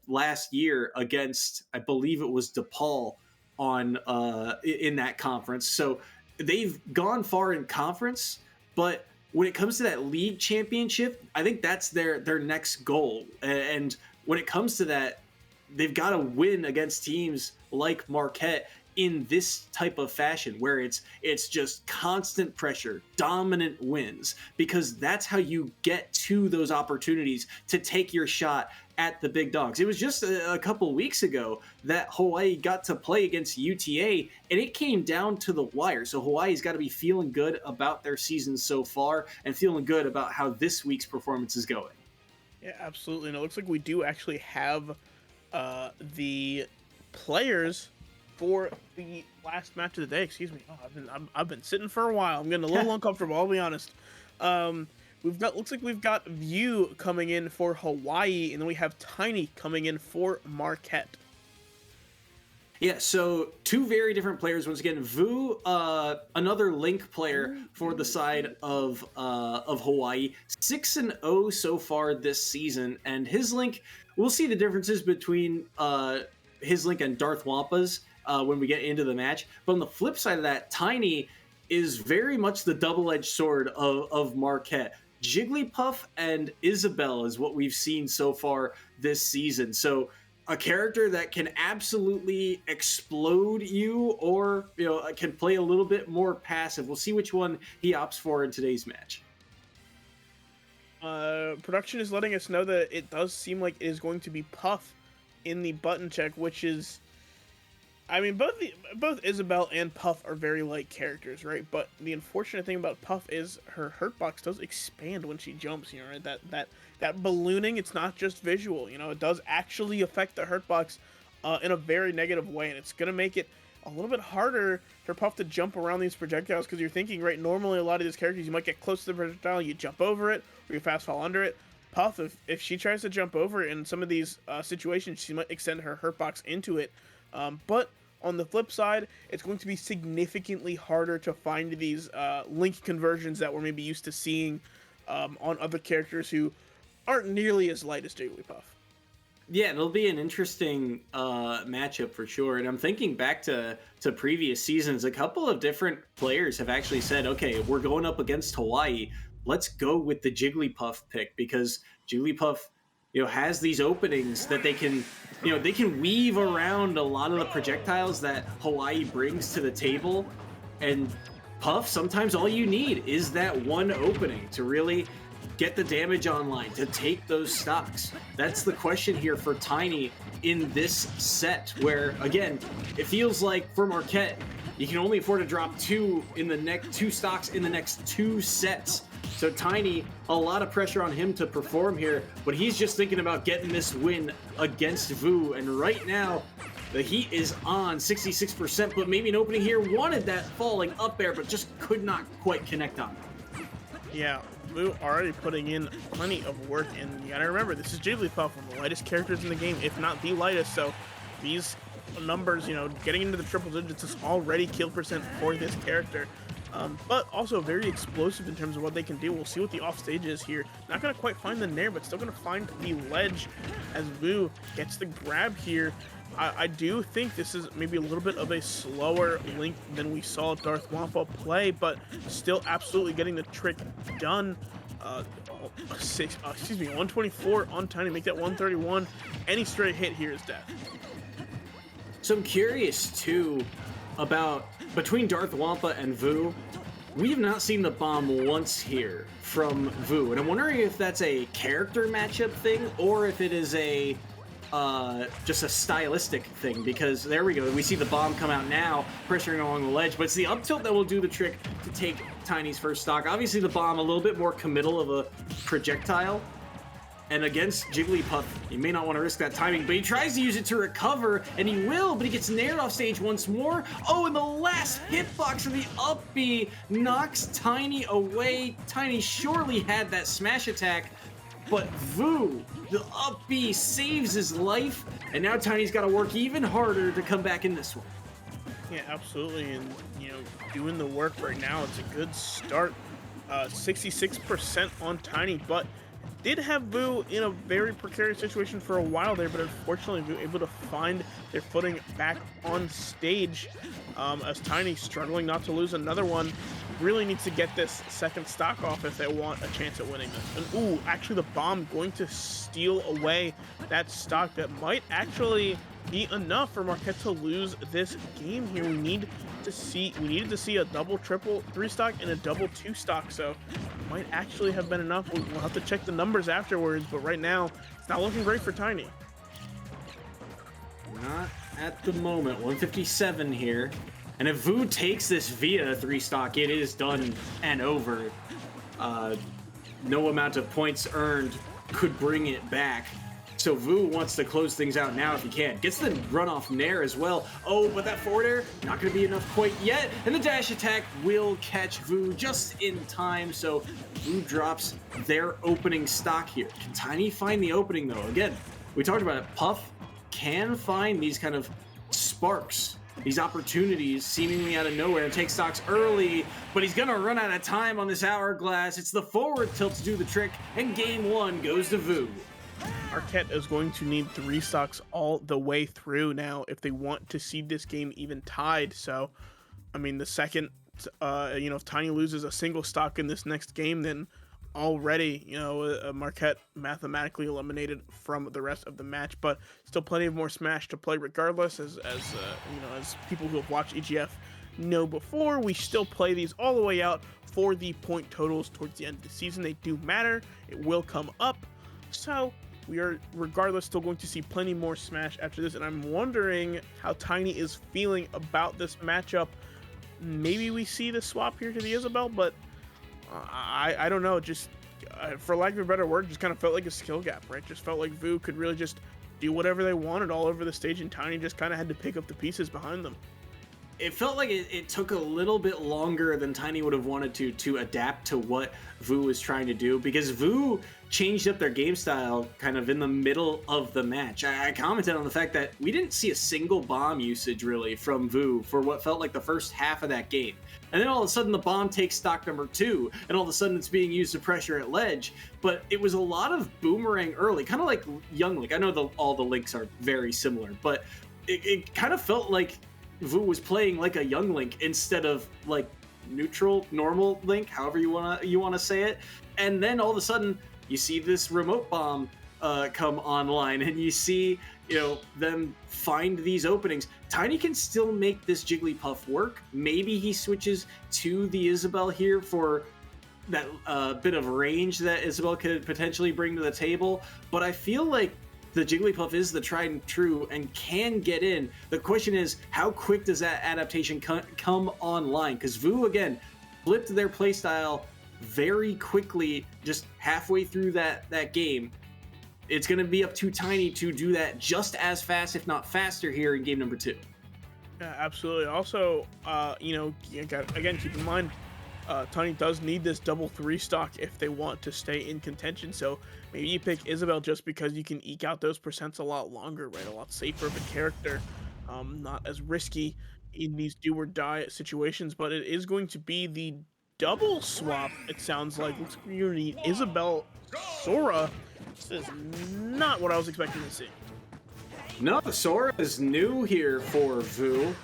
Speaker 5: last year against, I believe it was DePaul in that conference. So they've gone far in conference, but when it comes to that league championship, I think that's their next goal. And when it comes to that, they've got to win against teams like Marquette in this type of fashion, where it's just constant pressure, dominant wins, because that's how you get to those opportunities to take your shot at the big dogs. It was just a couple weeks ago that Hawaii got to play against UTA, and it came down to the wire. So Hawaii's got to be feeling good about their season so far and feeling good about how this week's performance is going.
Speaker 9: Yeah, absolutely. And it looks like we do actually have the players for the last match of the day. Excuse me. Oh, I've been sitting for a while. I'm getting a little uncomfortable, I'll be honest. Looks like we've got View coming in for Hawaii, and then we have Tiny coming in for Marquette.
Speaker 5: Yeah, so 2 very different players. Once again, Vu, another Link player for the side of Hawaii, 6-0 so far this season, and his Link, we'll see the differences between his Link and Darth Wampa's when we get into the match. But on the flip side of that, Tiny is very much the double-edged sword of Marquette. Jigglypuff and Isabelle is what we've seen so far this season. So a character that can absolutely explode you, or can play a little bit more passive. We'll see which one he opts for in today's match.
Speaker 9: Production is letting us know that it does seem like it is going to be Puff in the button check, which is, I mean, both Isabelle and Puff are very light characters, right? But the unfortunate thing about Puff is her hurt box does expand when she jumps, right? That ballooning, it's not just visual, it does actually affect the hurt box in a very negative way, and it's going to make it a little bit harder for Puff to jump around these projectiles, because you're thinking, right, normally a lot of these characters, you might get close to the projectile, you jump over it, or you fast fall under it. Puff, if she tries to jump over it in some of these situations, she might extend her hurt box into it. But on the flip side, it's going to be significantly harder to find these link conversions that we're maybe used to seeing on other characters who aren't nearly as light as Jigglypuff.
Speaker 5: Yeah, it'll be an interesting matchup for sure. And I'm thinking back to previous seasons, a couple of different players have actually said, okay, we're going up against Hawaii. Let's go with the Jigglypuff pick, because Jigglypuff, has these openings that they can weave around a lot of the projectiles that Hawaii brings to the table. And Puff, sometimes all you need is that one opening to really get the damage online, to take those stocks. That's the question here for Tiny in this set, where, again, it feels like for Marquette, you can only afford to drop two stocks in the next 2 sets. So Tiny, a lot of pressure on him to perform here, but he's just thinking about getting this win against Vu. And right now, the heat is on 66%, but maybe an opening here. Wanted that falling up air, but just could not quite connect on it.
Speaker 9: Yeah, Vu already putting in plenty of work, and you gotta remember, this is Jigglypuff, one of the lightest characters in the game, if not the lightest, so these numbers, getting into the triple digits is already kill percent for this character. But also very explosive in terms of what they can do. We'll see what the offstage is here. Not going to quite find the nair, but still going to find the ledge as Vu gets the grab here. I do think this is maybe a little bit of a slower Link than we saw Darth Wampa play, but still absolutely getting the trick done. 124 on Tiny, make that 131. Any straight hit here is death.
Speaker 5: So I'm curious, too, about between Darth Wampa and Vu, we have not seen the bomb once here from Vu, and I'm wondering if that's a character matchup thing or if it is a just a stylistic thing, because there we go, we see the bomb come out now, pressuring along the ledge, but it's the up tilt that will do the trick to take Tiny's first stock. Obviously the bomb a little bit more committal of a projectile, and against Jigglypuff, you may not want to risk that timing, but he tries to use it to recover, and he will, but he gets nared off stage once more. Oh, and the last hitbox of the up B knocks Tiny away. Tiny surely had that smash attack, but Vu, the up B, saves his life, and now Tiny's got to work even harder to come back in this one.
Speaker 9: Yeah, absolutely, and, doing the work right now, it's a good start. 66% on Tiny, but did have Vu in a very precarious situation for a while there, but unfortunately Vu able to find their footing back on stage, as Tiny, struggling not to lose another one, really needs to get this second stock off if they want a chance at winning this. And actually the bomb going to steal away that stock that might actually be enough for Marquette to lose this game here. We needed to see a double, triple, 3 stock and a double 2 stock, so might actually have been enough. We'll have to check the numbers afterwards, but right now it's not looking great for Tiny.
Speaker 5: Not at the moment. 157 here, and if Vu takes this via a 3 stock, it is done and over. No amount of points earned could bring it back. So Vu wants to close things out now if he can. Gets the runoff nair as well. Oh, but that forward air, not going to be enough quite yet. And the dash attack will catch Vu just in time. So Vu drops their opening stock here. Can Tiny find the opening, though? Again, we talked about it. Puff can find these kind of sparks, these opportunities seemingly out of nowhere, and take stocks early, but he's going to run out of time on this hourglass. It's the forward tilt to do the trick, and game 1 goes to Vu.
Speaker 9: Marquette is going to need 3 stocks all the way through now if they want to see this game even tied. So, I mean, the second, if Tiny loses a single stock in this next game, then already, Marquette mathematically eliminated from the rest of the match. But still plenty of more Smash to play regardless, as people who have watched EGF know before, we still play these all the way out for the point totals towards the end of the season. They do matter. It will come up. So we are, regardless, still going to see plenty more Smash after this, and I'm wondering how Tiny is feeling about this matchup. Maybe we see the swap here to the Isabel, but I don't know. Just for lack of a better word, just kind of felt like a skill gap, right? Just felt like Vu could really just do whatever they wanted all over the stage, and Tiny just kind of had to pick up the pieces behind them.
Speaker 5: it felt like it took a little bit longer than Tiny would have wanted to adapt to what Vu was trying to do, because Vu changed up their game style kind of in the middle of the match. I commented on the fact that we didn't see a single bomb usage really from Vu for what felt like the first half of that game. And then all of a sudden the bomb takes stock number 2, and all of a sudden it's being used to pressure at ledge. But it was a lot of boomerang early, kind of like Young Link. I know all the links are very similar, but it kind of felt like Vu was playing like a Young Link instead of like neutral, normal Link, however you wanna say it. And then all of a sudden you see this remote bomb come online, and you see, you know, them find these openings. Tiny can still make this Jigglypuff work. Maybe he switches to the Isabel here for that bit of range that Isabel could potentially bring to the table. But I feel like the Jigglypuff is the tried and true and can get in. The question is, how quick does that adaptation come online? Because Vu, again, flipped their playstyle very quickly, just halfway through that game. It's going to be up to Tiny to do that just as fast, if not faster, here in game number 2.
Speaker 9: Yeah, absolutely. Also, you know, again, keep in mind, Tiny does need this double 3 stock if they want to stay in contention. So maybe you pick Isabel just because you can eke out those percents a lot longer, right? A lot safer of a character, not as risky in these do or die situations. But it is going to be the double swap, it sounds like. Looks like you're gonna need Isabel Sora. This is not what I was expecting to see.
Speaker 5: No, Sora is new here for Vu,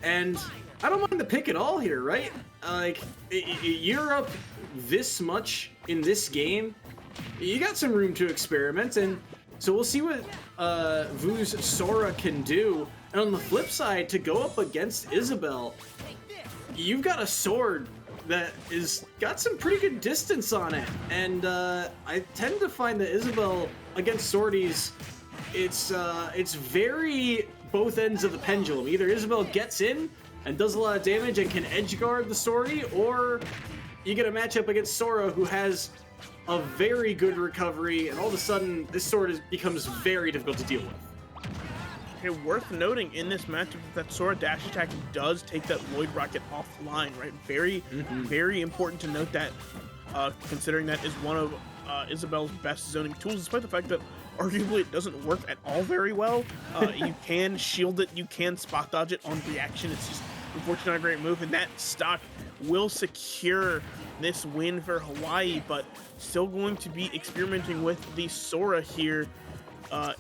Speaker 5: and I don't mind the pick at all here, right? Like, you're up this much in this game, you got some room to experiment, and so we'll see what Vu's Sora can do. And on the flip side, to go up against Isabel, you've got a sword that is got some pretty good distance on it, and I tend to find that Isabel against Swordies, it's very both ends of the pendulum. Either Isabel gets in and does a lot of damage and can edge guard the Swordy, or you get a matchup against Sora who has a very good recovery, and all of a sudden this sword becomes very difficult to deal with.
Speaker 9: Okay, worth noting in this matchup that Sora dash attack does take that Lloyd Rocket offline, right? Very, very important to note that, considering that is one of Isabel's best zoning tools, despite the fact that arguably it doesn't work at all very well. You can shield it, you can spot dodge it on reaction. It's just unfortunately not a great move, and that stock will secure this win for Hawaii, but still going to be experimenting with the Sora here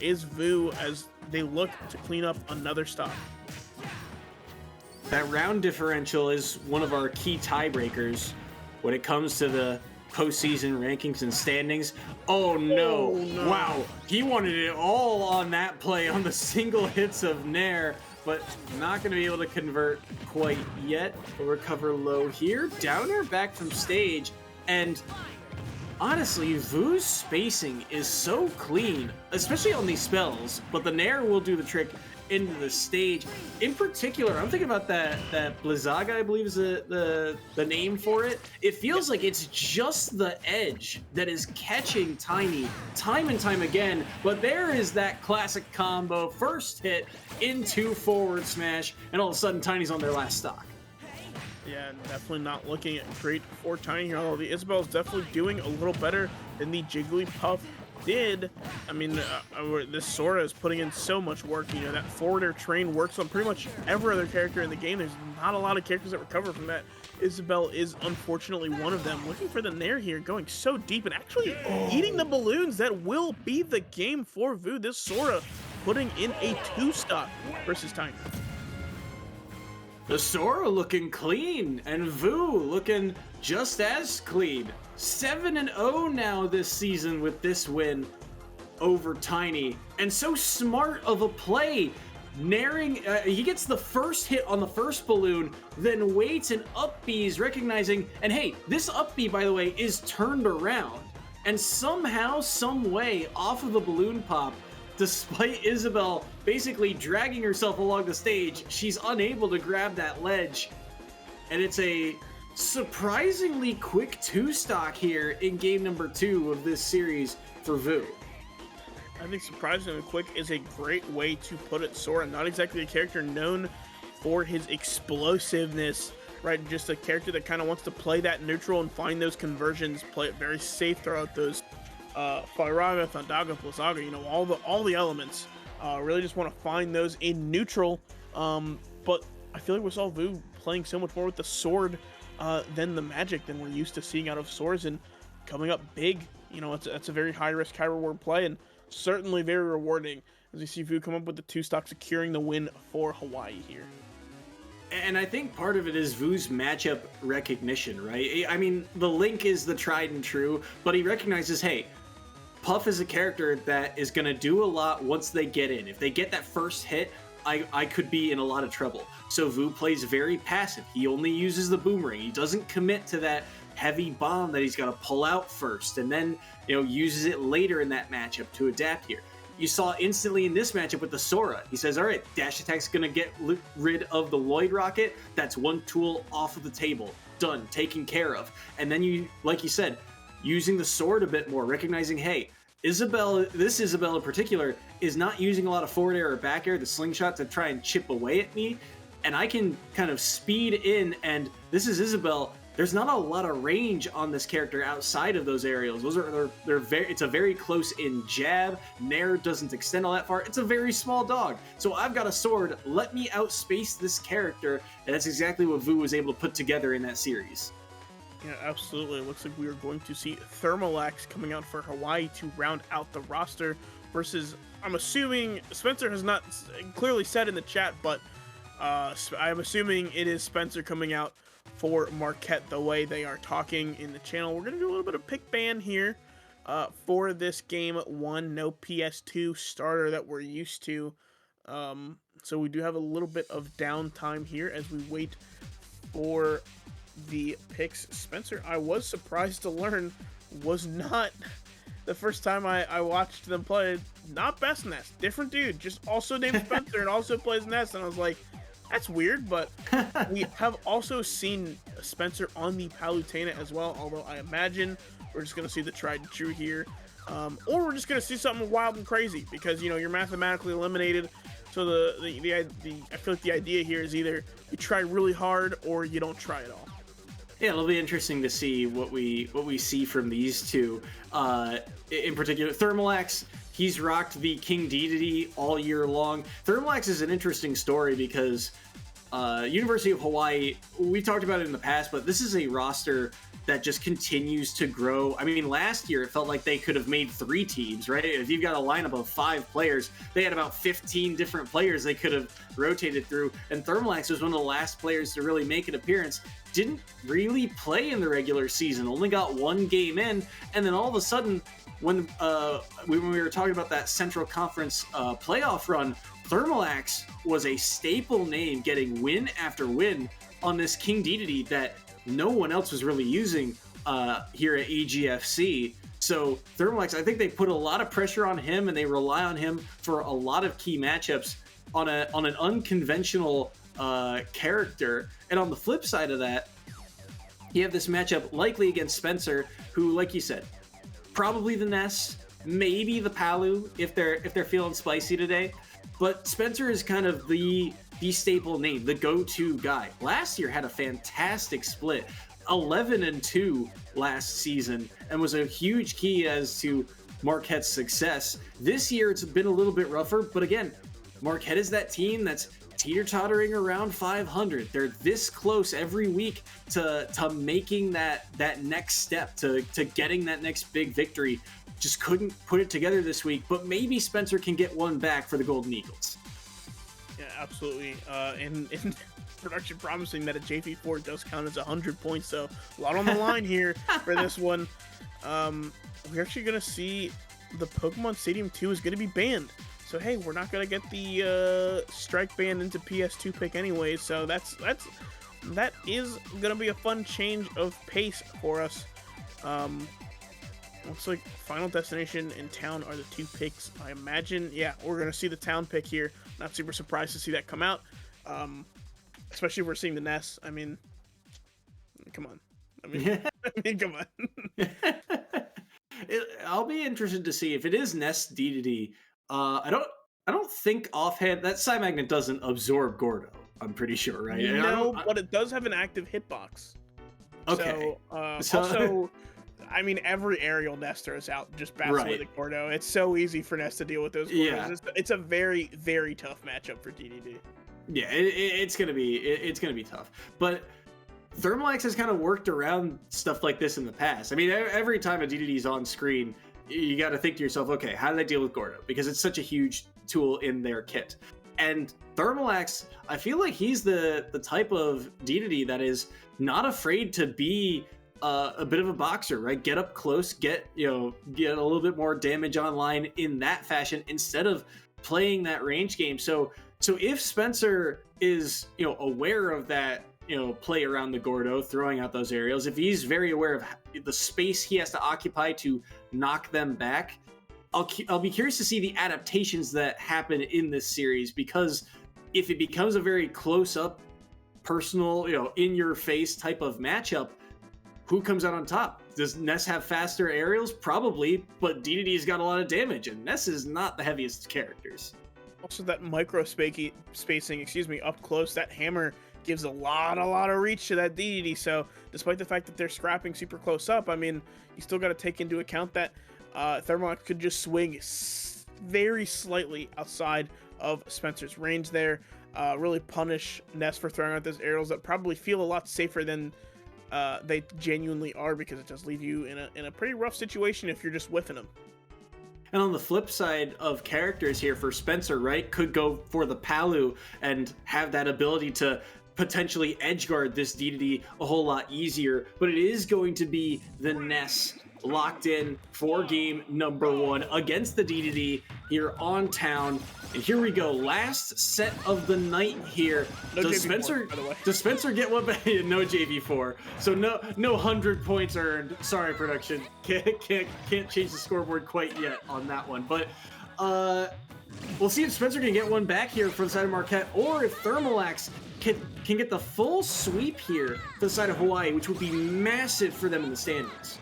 Speaker 9: is Vu as they look to clean up another stock.
Speaker 5: That round differential is one of our key tiebreakers when it comes to the postseason rankings and standings. Oh no. Wow, he wanted it all on that play on the single hits of Nair, but not going to be able to convert quite yet. We'll recover low here. Downer back from stage, and honestly, Vu's spacing is so clean, especially on these spells, but the Nair will do the trick into the stage. In particular, I'm thinking about that Blizzaga, I believe is the name for it. It feels like it's just the edge that is catching Tiny time and time again, but there is that classic combo, first hit into forward smash, and all of a sudden Tiny's on their last stock.
Speaker 9: Yeah, definitely not looking great for Tiny here, although the Isabel is definitely doing a little better than the Jigglypuff did. I mean, this Sora is putting in so much work. You know, that forwarder train works on pretty much every other character in the game. There's not a lot of characters that recover from that. Isabel is unfortunately one of them. Looking for the Nair here, going so deep and actually eating the balloons. That will be the game for Vu. This Sora putting in a 2-stock versus Tiny.
Speaker 5: The Sora looking clean, and Vu looking just as clean. 7-0 now this season with this win over Tiny. And so smart of a play. Nairing, he gets the first hit on the first balloon, then waits and up B's, recognizing, and hey, this up B, by the way, is turned around. And somehow, some way, off of the balloon pop, despite Isabel basically dragging herself along the stage, she's unable to grab that ledge. And it's a surprisingly quick 2-stock here in game number 2 of this series for Vu.
Speaker 9: I think surprisingly quick is a great way to put it. Sora, not exactly a character known for his explosiveness, right? Just a character that kind of wants to play that neutral and find those conversions, play it very safe throughout those Firaga, Thundaga, Plazaga, you know, all the elements. Really just want to find those in neutral. But I feel like we saw Vu playing so much more with the sword than the magic than we're used to seeing out of swords, and coming up big. You know, it's a very high risk, high reward play, and certainly very rewarding as we see Vu come up with the 2-stock, securing the win for Hawaii here.
Speaker 5: And I think part of it is Vu's matchup recognition, right? I mean, the Link is the tried and true, but he recognizes, hey, Puff is a character that is going to do a lot once they get in. If they get that first hit, I could be in a lot of trouble. So Vu plays very passive. He only uses the boomerang. He doesn't commit to that heavy bomb that he's got to pull out first, and then, you know, uses it later in that matchup to adapt here. You saw instantly in this matchup with the Sora. He says, all right, dash attack's going to get rid of the Lloyd Rocket. That's one tool off of the table. Done. Taken care of. And then you, like you said, using the sword a bit more, recognizing, hey, this Isabelle in particular is not using a lot of forward air or back air, the slingshot, to try and chip away at me. And I can kind of speed in, and this is Isabelle. There's not a lot of range on this character outside of those aerials. It's a very close in jab. Nair doesn't extend all that far. It's a very small dog. So I've got a sword. Let me outspace this character. And that's exactly what Vu was able to put together in that series.
Speaker 9: Yeah, absolutely. It looks like we are going to see Thermalax coming out for Hawaii to round out the roster versus, I'm assuming, Spencer has not clearly said in the chat, but I'm assuming it is Spencer coming out for Marquette the way they are talking in the channel. We're going to do a little bit of pick ban here for this game one. No PS2 starter that we're used to. So we do have a little bit of downtime here as we wait for the picks. Spencer, I was surprised to learn, was not the first time I watched them play. Not best Nest, different dude, just also named Spencer and also plays Nest. And I was like, that's weird, but we have also seen Spencer on the Palutena as well, although I imagine we're just going to see the tried and true here. Or we're just going to see something wild and crazy because, you know, you're mathematically eliminated. So I feel like the idea here is either you try really hard or you don't try at all.
Speaker 5: Yeah, it'll be interesting to see what we see from these two. In particular, Thermalax, he's rocked the King Dedede all year long. Thermalax is an interesting story because University of Hawaii, we talked about it in the past, but this is a roster that just continues to grow. I mean, last year it felt like they could have made 3 teams, right? If you've got a lineup of 5 players, they had about 15 different players they could have rotated through, and Thermalax was one of the last players to really make an appearance. Didn't really play in the regular season, only got 1 game in, and then all of a sudden, when we were talking about that Central Conference playoff run, Thermalax was a staple name, getting win after win on this King Dedede that no one else was really using here at EGFC. So Thermalax, I think they put a lot of pressure on him, and they rely on him for a lot of key matchups on an unconventional character. And on the flip side of that, you have this matchup likely against Spencer, who, like you said, probably the Ness, maybe the Palu if they're feeling spicy today. But Spencer is kind of the staple name, the go-to guy. Last year had a fantastic split, 11-2 last season, and was a huge key as to Marquette's success. This year it's been a little bit rougher, but again, Marquette is that team that's teeter-tottering around 500. They're this close every week to making that next step, to getting that next big victory. Just couldn't put it together this week, but maybe Spencer can get one back for the Golden Eagles.
Speaker 9: Yeah, absolutely. And production promising that a JV4 does count as 100 points, so a lot on the line here for this one. We're actually going to see the Pokemon Stadium 2 is going to be banned. So, hey, we're not going to get the strike ban into PS2 pick anyway, so that is going to be a fun change of pace for us. Looks like Final Destination and Town are the 2 picks. I imagine, yeah, we're going to see the Town pick here. Not super surprised to see that come out, especially if we're seeing the Ness. I mean, come on. Come on.
Speaker 5: I'll be interested to see if it is Ness Dedede. I don't think offhand that Psy Magnet doesn't absorb Gordo. I'm pretty sure, right?
Speaker 9: No, but it does have an active hitbox.
Speaker 5: Okay.
Speaker 9: So, also, I mean, every aerial Ness throws out just bats away the Gordo. It's so easy for Ness to deal with those Gordos.
Speaker 5: Yeah.
Speaker 9: It's a very, very tough matchup for DDD.
Speaker 5: Yeah, it's gonna be tough. But Thermalax has kind of worked around stuff like this in the past. I mean, every time a DDD is on screen, you got to think to yourself, okay, how do they deal with Gordo? Because it's such a huge tool in their kit. And Thermalax, I feel like he's the type of DDD that is not afraid to be a bit of a boxer, right? Get up close, get a little bit more damage online in that fashion instead of playing that range game. So if Spencer is aware of that, play around the Gordo, throwing out those aerials, if he's very aware of the space he has to occupy to knock them back, I'll be curious to see the adaptations that happen in this series, because if it becomes a very close-up, personal, in-your-face type of matchup, who comes out on top? Does Ness have faster aerials? Probably, but DDD's got a lot of damage, and Ness is not the heaviest characters.
Speaker 9: Also, that micro spacing, up close, that hammer gives a lot of reach to that DDD. So, despite the fact that they're scrapping super close up, I mean, you still got to take into account that Thermalax could just swing very slightly outside of Spencer's range there. Really punish Ness for throwing out those aerials that probably feel a lot safer than they genuinely are, because it does leave you in a pretty rough situation if you're just whiffing them.
Speaker 5: And on the flip side of characters here for Spencer, right, could go for the Palu and have that ability to potentially edgeguard this DDD a whole lot easier, but it is going to be the Ness locked in for game number 1 against the DDD here on town. And here we go, last set of the night here. Does Spencer get one back? No JV4, so no 100 points earned. Sorry, production, can't change the scoreboard quite yet on that one. But we'll see if Spencer can get one back here for the side of Marquette, or if Thermalax can get the full sweep here to the side of Hawaii, which would be massive for them in the standings.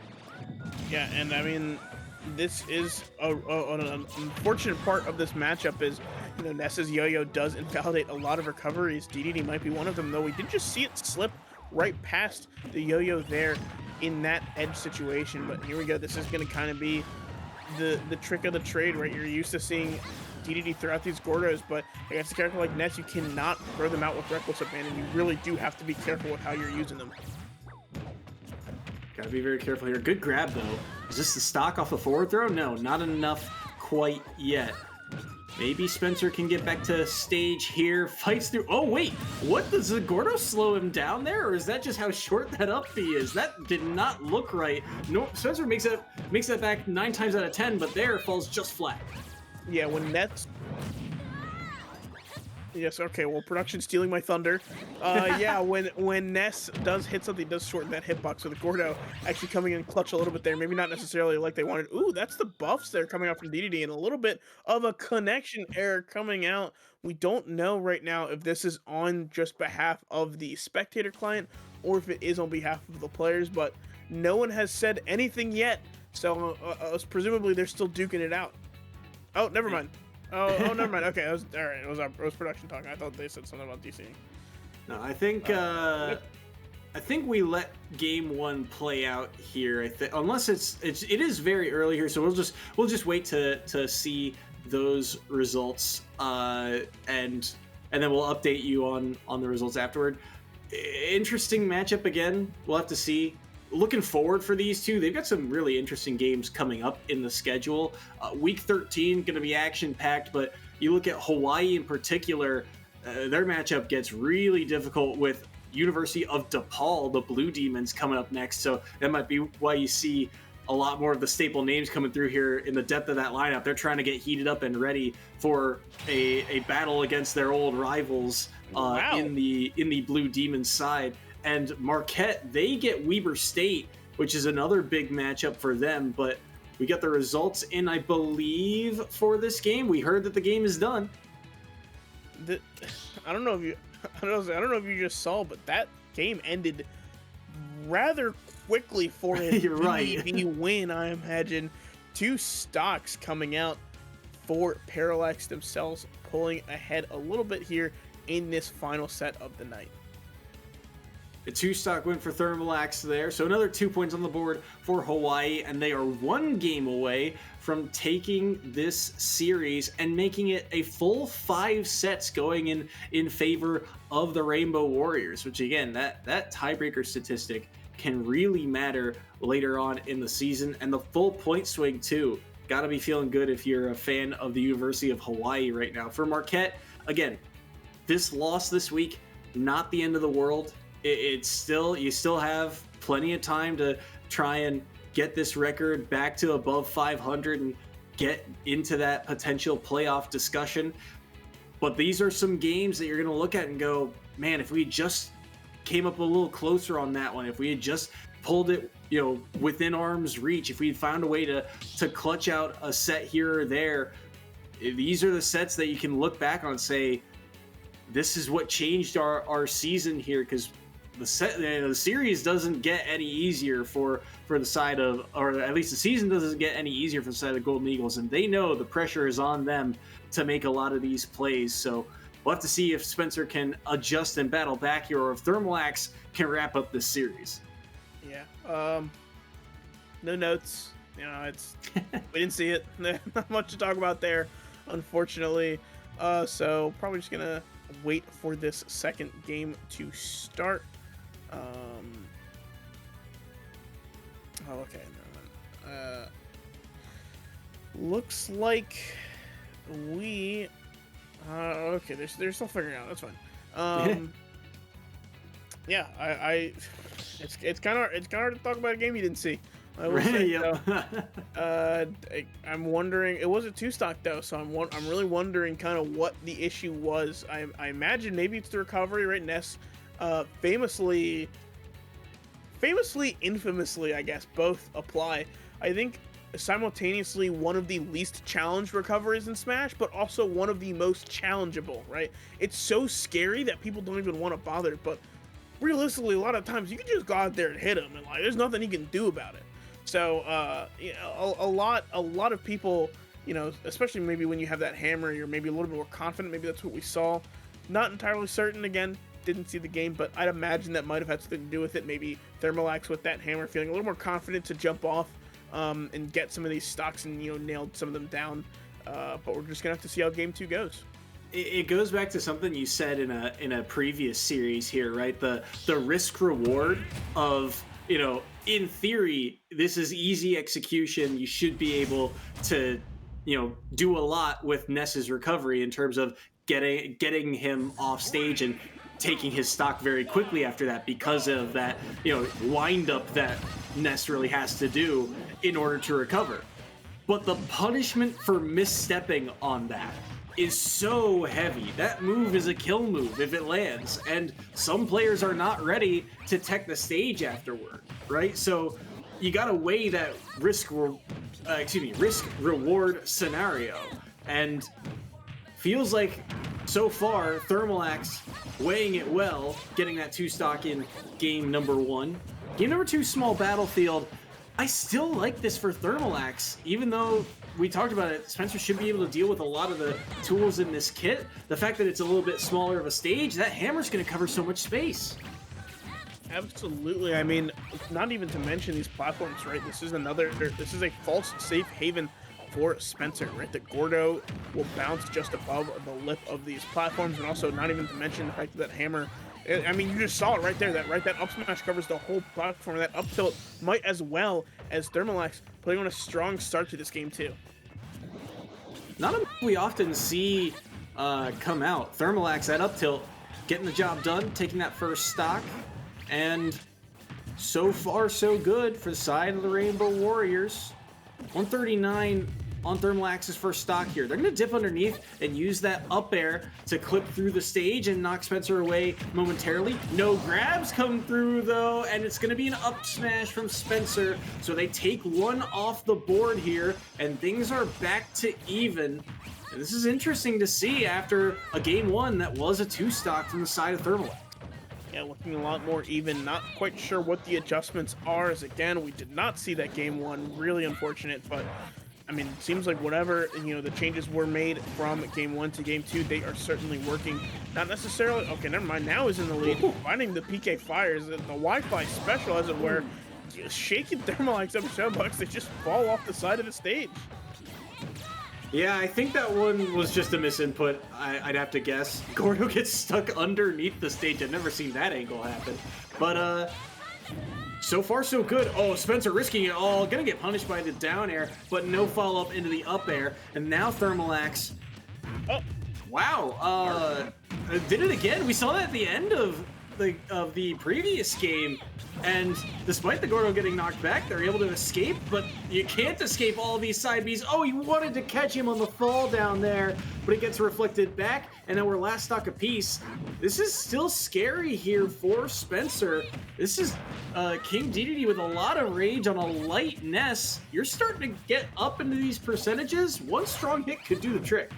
Speaker 9: Yeah, and I mean, this is an unfortunate part of this matchup is, Ness's yo-yo does invalidate a lot of recoveries. DDD might be one of them, though. We did just see it slip right past the yo-yo there in that edge situation. But here we go. This is going to kind of be the trick of the trade, right? You're used to seeing DDD throw out these Gordos, but against a character like Ness, you cannot throw them out with reckless abandon. You really do have to be careful with how you're using them.
Speaker 5: Gotta be very careful here. Good grab, though. Is this the stock off the forward throw? No, not enough quite yet. Maybe Spencer can get back to stage here. Fights through. Oh, wait. What? Does the Gordo slow him down there? Or is that just how short that up B is? That did not look right. No, Spencer makes that back 9 times out of 10, but there falls just flat.
Speaker 9: Yeah, when Nets... Yes, okay, well, production stealing my thunder. Yeah, when Ness does hit something, it does shorten that hitbox. So the Gordo actually coming in clutch a little bit there. Maybe not necessarily like they wanted. Ooh, that's the buffs there coming out from DDD, and a little bit of a connection error coming out. We don't know right now if this is on just behalf of the spectator client or if it is on behalf of the players, but no one has said anything yet. So presumably they're still duking it out. Oh, never mind. Oh, never mind. Okay, all right. It was production talking. I thought they said something about DCing.
Speaker 5: No, I think we let game 1 play out here. Unless it is very early here, so we'll just wait to see those results, and then we'll update you on the results afterward. Interesting matchup again. We'll have to see. Looking forward for these two. They've got some really interesting games coming up in the schedule. Week 13 going to be action-packed, but you look at Hawaii in particular, their matchup gets really difficult with University of DePaul, the Blue Demons, coming up next. So that might be why you see a lot more of the staple names coming through here in the depth of that lineup. They're trying to get heated up and ready for a battle against their old rivals in the Blue Demons side. And Marquette, they get Weber State, which is another big matchup for them. But we got the results in, I believe, for this game. We heard that the game is done.
Speaker 9: I don't know if you just saw, but that game ended rather quickly for a DDD win. I imagine 2 stocks coming out for Parallax themselves, pulling ahead a little bit here in this final set of the night.
Speaker 5: A 2-stock win for Thermalax there. So another 2 points on the board for Hawaii, and they are 1 game away from taking this series and making it a full 5 sets going in favor of the Rainbow Warriors, which again, that tiebreaker statistic can really matter later on in the season. And the full point swing too. Got to be feeling good if you're a fan of the University of Hawaii right now. For Marquette, again, this loss this week, not the end of the world. It's still, you still have plenty of time to try and get this record back to above 500 and get into that potential playoff discussion. But these are some games that you're going to look at and go, man, if we just came up a little closer on that one, if we had just pulled it, you know, within arm's reach, if we had found a way to clutch out a set here or there, these are the sets that you can look back on and say, this is what changed our season here, because the series doesn't get any easier for the side of, or at least the season doesn't get any easier for the side of the Golden Eagles, and they know the pressure is on them to make a lot of these plays. So we'll have to see if Spencer can adjust and battle back here, or if Thermalax can wrap up this series.
Speaker 9: Yeah. No notes. You know, it's we didn't see it. Not much to talk about there, unfortunately. So probably just gonna wait for this second game to start. Oh, okay. Looks like we. Okay, they're still figuring it out. That's fine. Yeah, it's kind of hard to talk about a game you didn't see. I will say, I'm wondering. It was a 2-stock though, so I'm really wondering kind of what the issue was. I imagine maybe it's the recovery, right? Ness, famously, infamously, I guess both apply. I think simultaneously one of the least challenged recoveries in Smash, but also one of the most challengeable. Right? It's so scary that people don't even want to bother. But realistically, a lot of times you can just go out there and hit him, and like there's nothing he can do about it. So, you know, a lot of people, you know, especially maybe when you have that hammer, you're maybe a little bit more confident. Maybe that's what we saw. Not entirely certain. Again, didn't see the game, but I'd imagine that might have had something to do with it. Maybe Thermalax with that hammer feeling a little more confident to jump off and get some of these stocks and, you know, nailed some of them down. But we're just gonna have to see how game 2 goes.
Speaker 5: It goes back to something you said in a previous series here, right? The risk reward of, you know, in theory, this is easy execution. You should be able to, you know, do a lot with Ness's recovery in terms of getting him off stage and taking his stock very quickly after that, because of that, you know, wind up that Ness really has to do in order to recover. But the punishment for misstepping on that is so heavy. That move is a kill move if it lands, and some players are not ready to tech the stage afterward, right? So you gotta weigh that risk reward scenario, and feels like so far Thermalax weighing it well, getting that 2-stock in game number 1. Game number 2, Small Battlefield. I still like this for Thermalax, even though we talked about it, Spencer should be able to deal with a lot of the tools in this kit. The fact that it's a little bit smaller of a stage, that hammer's going to cover so much space.
Speaker 9: Absolutely. I mean, not even to mention these platforms, right? This is a false safe haven for Spencer, right? The Gordo will bounce just above the lip of these platforms, and also not even to mention the fact that hammer, I mean, you just saw it right there. That up smash covers the whole platform. That up tilt might as well as Thermalax putting on a strong start to this game too.
Speaker 5: Not a we often see come out. Thermalax, that up tilt, getting the job done, taking that first stock, and so far so good for the side of the Rainbow Warriors. 139 on Thermalax's first stock here. They're going to dip underneath and use that up air to clip through the stage and knock Spencer away momentarily. No grabs come through though, and it's going to be an up smash from Spencer. So they take one off the board here, and things are back to even. And this is interesting to see after a game 1 that was a 2-stock from the side of Thermalax.
Speaker 9: Yeah, looking a lot more even. Not quite sure what the adjustments are, as again, we did not see that game 1. Really unfortunate, but I mean, it seems like whatever, the changes were made from Game 1 to Game 2, they are certainly working. Not necessarily, okay, never mind, now is in the lead, finding the PK Fires, the Wi-Fi special, as it were, shaking Thermalax up Showbucks, they just fall off the side of the stage.
Speaker 5: Yeah, I think that one was just a misinput, I'd have to guess. Gordo gets stuck underneath the stage. I've never seen that angle happen. But, so far so good. Oh, Spencer risking it all. Gonna get punished by the down air, but no follow-up into the up air. And now Thermalax.
Speaker 9: Oh.
Speaker 5: Wow. Did it again. We saw that at the end of the previous game. And despite the Gordo getting knocked back, they're able to escape, but you can't escape all these side Bs. Oh, he wanted to catch him on the fall down there, but it gets reflected back, and now we're last stock apiece. This is still scary here for Spencer. This is King DDD with a lot of rage on a light Ness. You're starting to get up into these percentages. One strong hit could do the trick.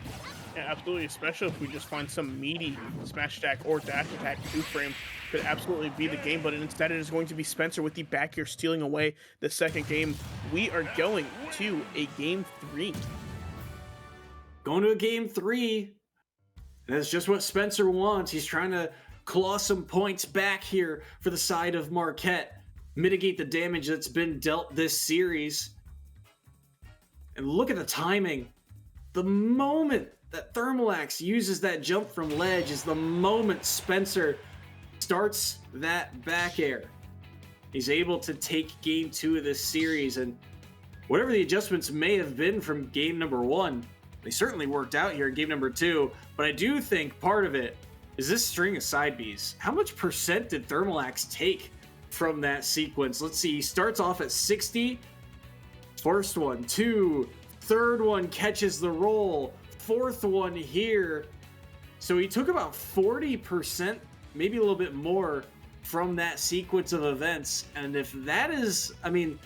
Speaker 9: Yeah, absolutely, especially if we just find some meaty smash attack or dash attack 2-frame. Could absolutely be the game, but instead it is going to be Spencer with the back here stealing away the second game. We are going to a Game 3.
Speaker 5: Going to a Game 3. And that's just what Spencer wants. He's trying to claw some points back here for the side of Marquette. Mitigate the damage that's been dealt this series. And look at the timing. The moment that Thermalax uses that jump from ledge is the moment Spencer starts that back air. He's able to take Game 2 of this series, and whatever the adjustments may have been from Game number 1, they certainly worked out here in Game number 2, but I do think part of it is this string of side Bs. How much percent did Thermalax take from that sequence? Let's see, he starts off at 60. First one, 2, third one catches the roll, fourth one here. So he took about 40%, maybe a little bit more from that sequence of events. And if that is, I mean,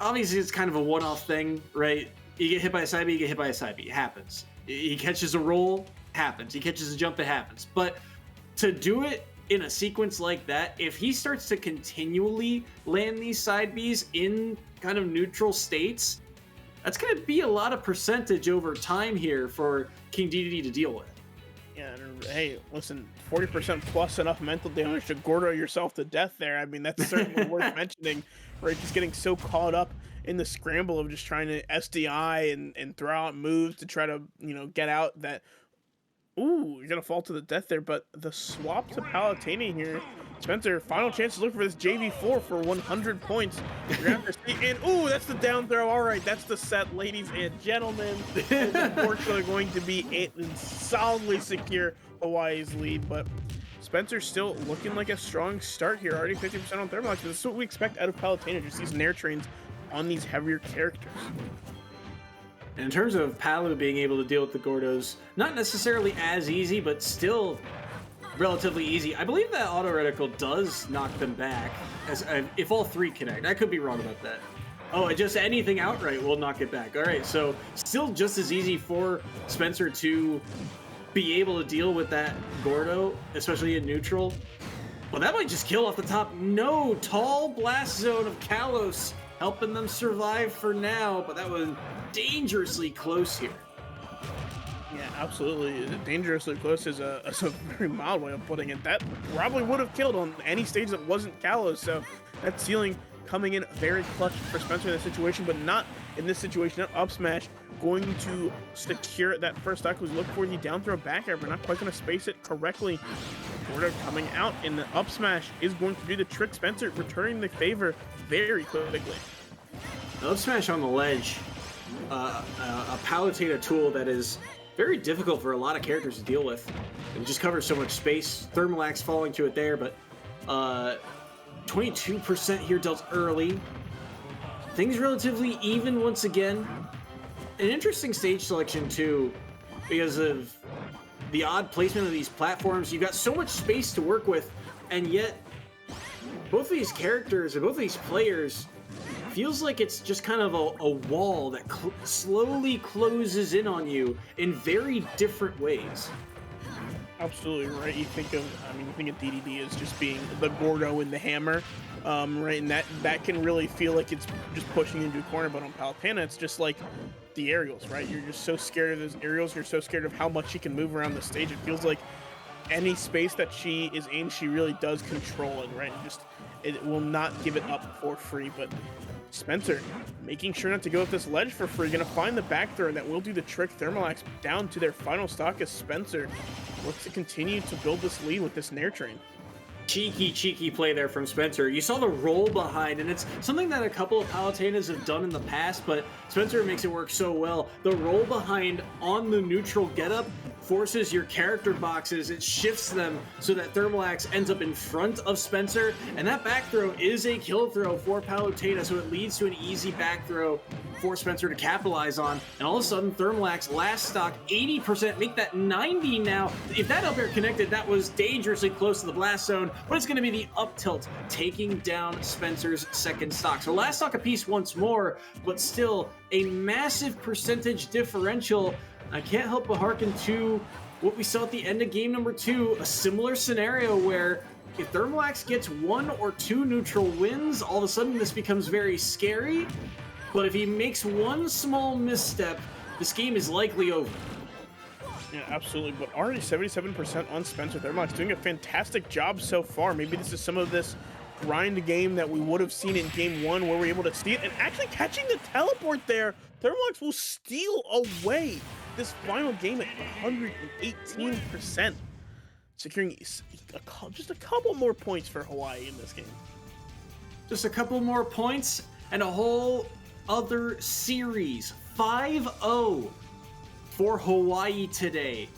Speaker 5: obviously it's kind of a one-off thing, right? You get hit by a side B, you get hit by a side B. It happens. He catches a roll, happens. He catches a jump, it happens. But to do it in a sequence like that, if he starts to continually land these side Bs in kind of neutral states, that's going to be a lot of percentage over time here for King DDD to deal with.
Speaker 9: Yeah, and hey, listen, 40% plus enough mental damage to Gordo yourself to death there. I mean, that's certainly worth mentioning, right? Just getting so caught up in the scramble of just trying to SDI and throw out moves to try to, get out that, ooh, you're going to fall to the death there. But the swap to Palatini here, Spencer, final chance to look for this JV4 for 100 points. You're going to have to see, and ooh, that's the down throw. All right, that's the set, ladies and gentlemen. It's unfortunately going to be it and solidly secure Hawaii's lead, but Spencer's still looking like a strong start here, already 50% on Thermalax. This is what we expect out of Palutena, just these Nair trains on these heavier characters.
Speaker 5: In terms of Palu being able to deal with the Gordos, not necessarily as easy, but still relatively easy. I believe that auto reticle does knock them back as if all three connect. I could be wrong about that. Oh, just anything outright will knock it back. All right, so still just as easy for Spencer to be able to deal with that Gordo, especially in neutral. Well, that might just kill off the top. No, tall blast zone of Kalos helping them survive for now, but that was dangerously close here.
Speaker 9: Yeah, absolutely. Dangerously close is a very mild way of putting it. That probably would have killed on any stage that wasn't Kalos, so that ceiling coming in very clutch for Spencer in this situation, but not in this situation. Up smash going to secure that first stock. Was looking for the down throw back air, but not quite going to space it correctly. Gordo coming out, and the up smash is going to do the trick. Spencer returning the favor very quickly.
Speaker 5: The up smash on the ledge, a Palutena tool that is very difficult for a lot of characters to deal with. It just covers so much space. Thermalax falling to it there, but 22% here dealt early. Things relatively even once again. An interesting stage selection too, because of the odd placement of these platforms. You've got so much space to work with, and yet both these characters and both these players feels like it's just kind of a wall that slowly closes in on you in very different ways.
Speaker 9: Absolutely right. You think of, I mean, you think of DDD as just being the Gordo and the hammer, right? And that can really feel like it's just pushing into a corner. But on Palutena, it's just like the aerials, right? You're just so scared of those aerials. You're so scared of how much she can move around the stage. It feels like any space that she is in, she really does control it, right? It will not give it up for free. But Spencer making sure not to go up this ledge for free. Gonna find the back throw, and that will do the trick. Thermalax down to their final stock as Spencer looks to continue to build this lead with this Nair Train.
Speaker 5: Cheeky play there from Spencer. You saw the roll behind, and it's something that a couple of Palutenas have done in the past, but Spencer makes it work so well. The roll behind on the neutral getup forces your character boxes. It shifts them so that Thermalax ends up in front of Spencer, and that back throw is a kill throw for Palutena, so it leads to an easy back throw for Spencer to capitalize on. And all of a sudden, Thermalax last stock 80%, make that 90 now. If that up air connected, that was dangerously close to the blast zone, but it's going to be the up tilt taking down Spencer's second stock. So last stock apiece once more, but still a massive percentage differential. I can't help but hearken to what we saw at the end of game number 2, a similar scenario where if Thermalax gets 1 or 2 neutral wins, all of a sudden this becomes very scary. But if he makes one small misstep, this game is likely over.
Speaker 9: Yeah, absolutely. But already 77% on Spencer. Thermalax doing a fantastic job so far. Maybe this is some of this grind game that we would have seen in game 1 where we're able to steal and actually catching the teleport there. Thermalax will steal away this final game at 118%, securing just a couple more points for Hawaii in this game.
Speaker 5: Just a couple more points and a whole other series. 5-0 for Hawaii today.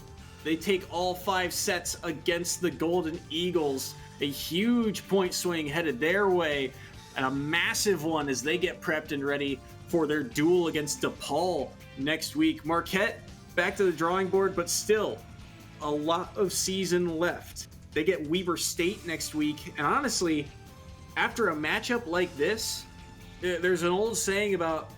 Speaker 5: They take all 5 sets against the Golden Eagles. A huge point swing headed their way, and a massive one as they get prepped and ready for their duel against DePaul next week. Marquette back to the drawing board, but still a lot of season left. They get Weber State next week, and honestly, after a matchup like this, there's an old saying about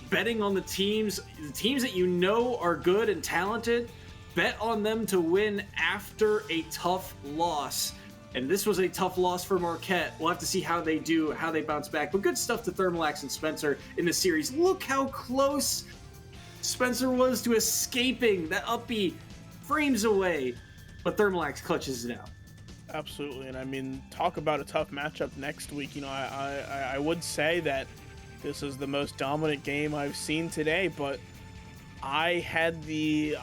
Speaker 5: betting on the teams that you know are good and talented. Bet on them to win after a tough loss. And this was a tough loss for Marquette. We'll have to see how they do, how they bounce back. But good stuff to Thermalax and Spencer in the series. Look how close Spencer was to escaping that up B frames away. But Thermalax clutches it out.
Speaker 9: Absolutely. And I mean, talk about a tough matchup next week. You know, I would say that this is the most dominant game I've seen today, but I had the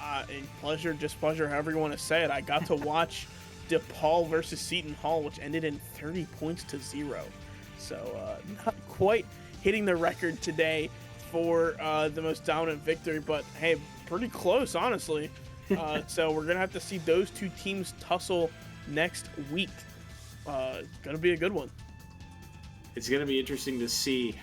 Speaker 9: displeasure, however you want to say it. I got to watch DePaul versus Seton Hall, which ended in 30 points to 0. So not quite hitting the record today for the most dominant victory, but hey, pretty close, honestly. So we're going to have to see those two teams tussle next week. Gonna be a good one.
Speaker 5: It's gonna be interesting to see.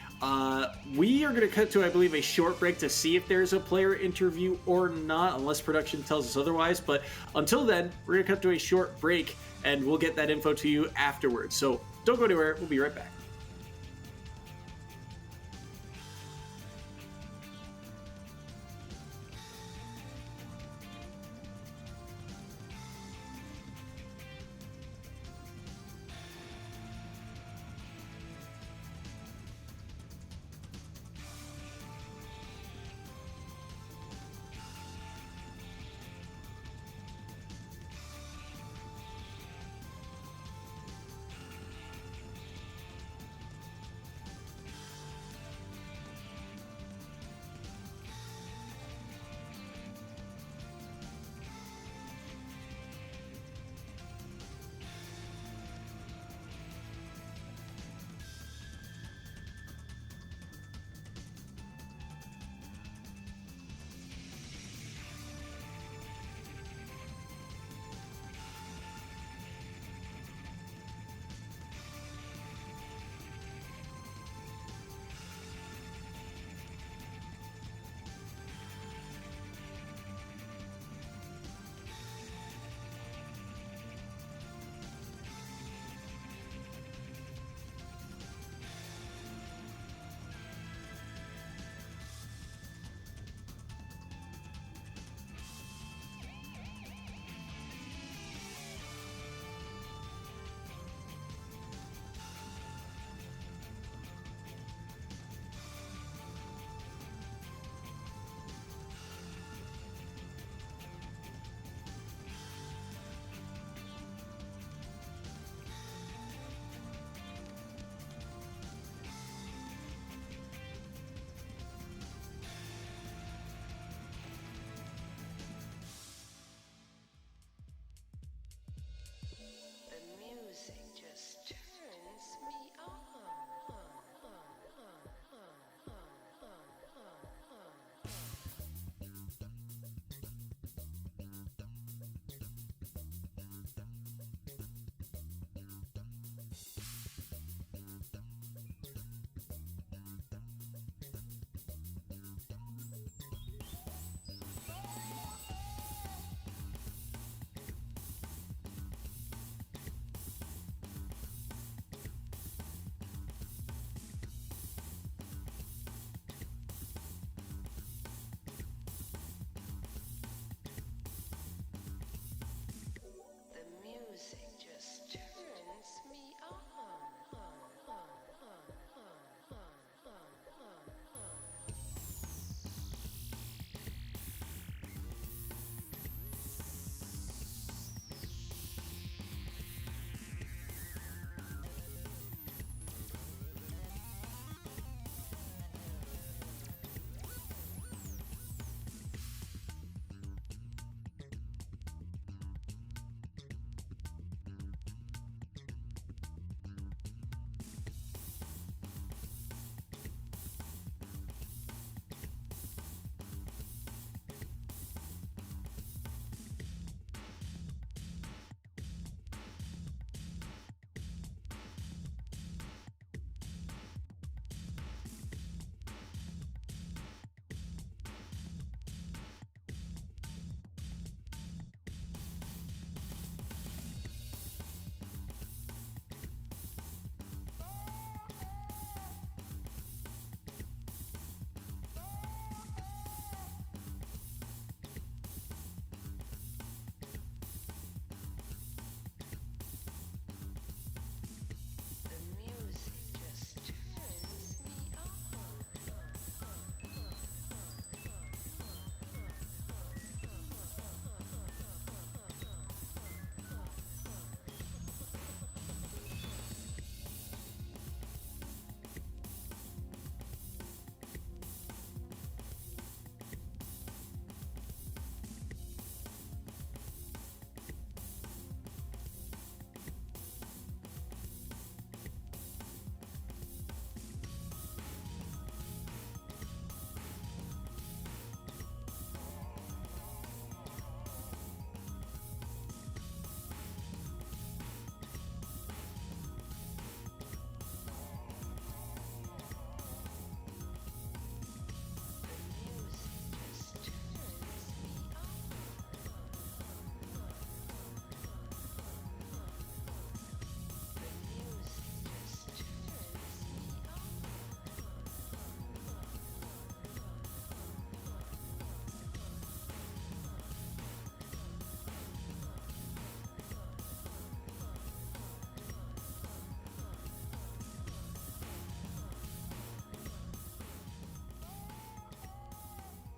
Speaker 5: We are gonna cut to, I believe, a short break to see if there's a player interview or not, unless production tells us otherwise. But until then, we're gonna cut to a short break, and we'll get that info to you afterwards. So don't go anywhere. We'll be right back.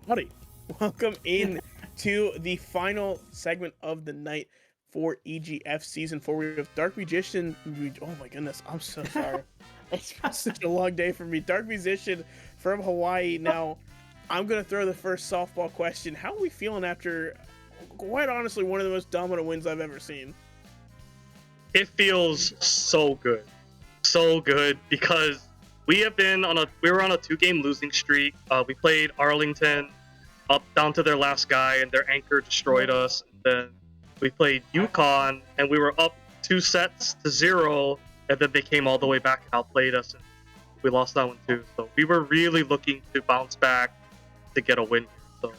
Speaker 9: Howdy. Welcome in to the final segment of the night for EGF Season 4. We have Dark Magician. Oh my goodness, I'm so sorry. It's been such a long day for me. Dark Musician from Hawaii. Now, I'm going to throw the first softball question. How are we feeling after, quite honestly, one of the most dominant wins I've ever seen?
Speaker 13: It feels so good. So good because we were on a 2-game losing streak. We played Arlington up down to their last guy, and their anchor destroyed us. And then we played UConn, and we were up 2-0, and then they came all the way back and outplayed us, and we lost that one too. So we were really looking to bounce back to get a win here.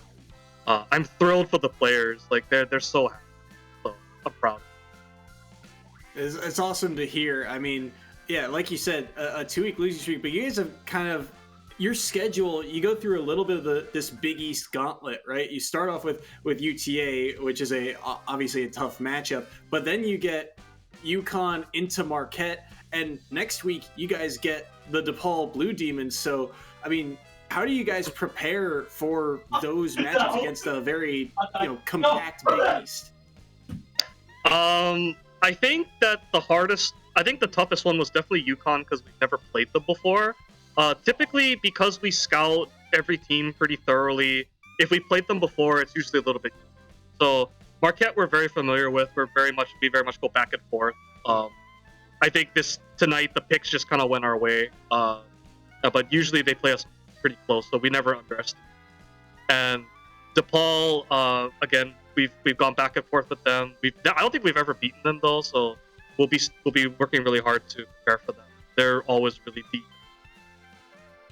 Speaker 13: So I'm thrilled for the players. Like they're so happy. So I'm proud.
Speaker 5: It's awesome to hear. I mean, yeah, like you said, a 2-week losing streak, but you guys have kind of your schedule. You go through a little bit of this Big East gauntlet, right? You start off with UTA, which is obviously a tough matchup, but then you get UConn into Marquette, and next week you guys get the DePaul Blue Demons. So, I mean, how do you guys prepare for those matchups against a very compact Big East?
Speaker 13: I think that the toughest one was definitely UConn because we've never played them before. Typically, because we scout every team pretty thoroughly, if we played them before, it's usually a little bit easier. So Marquette, we're very familiar with. We very much go back and forth. I think tonight the picks just kind of went our way, but usually they play us pretty close, so we never underestimate. And DePaul, again, we've gone back and forth with them. I don't think we've ever beaten them though, so we'll be working really hard to prepare for them. They're always really deep.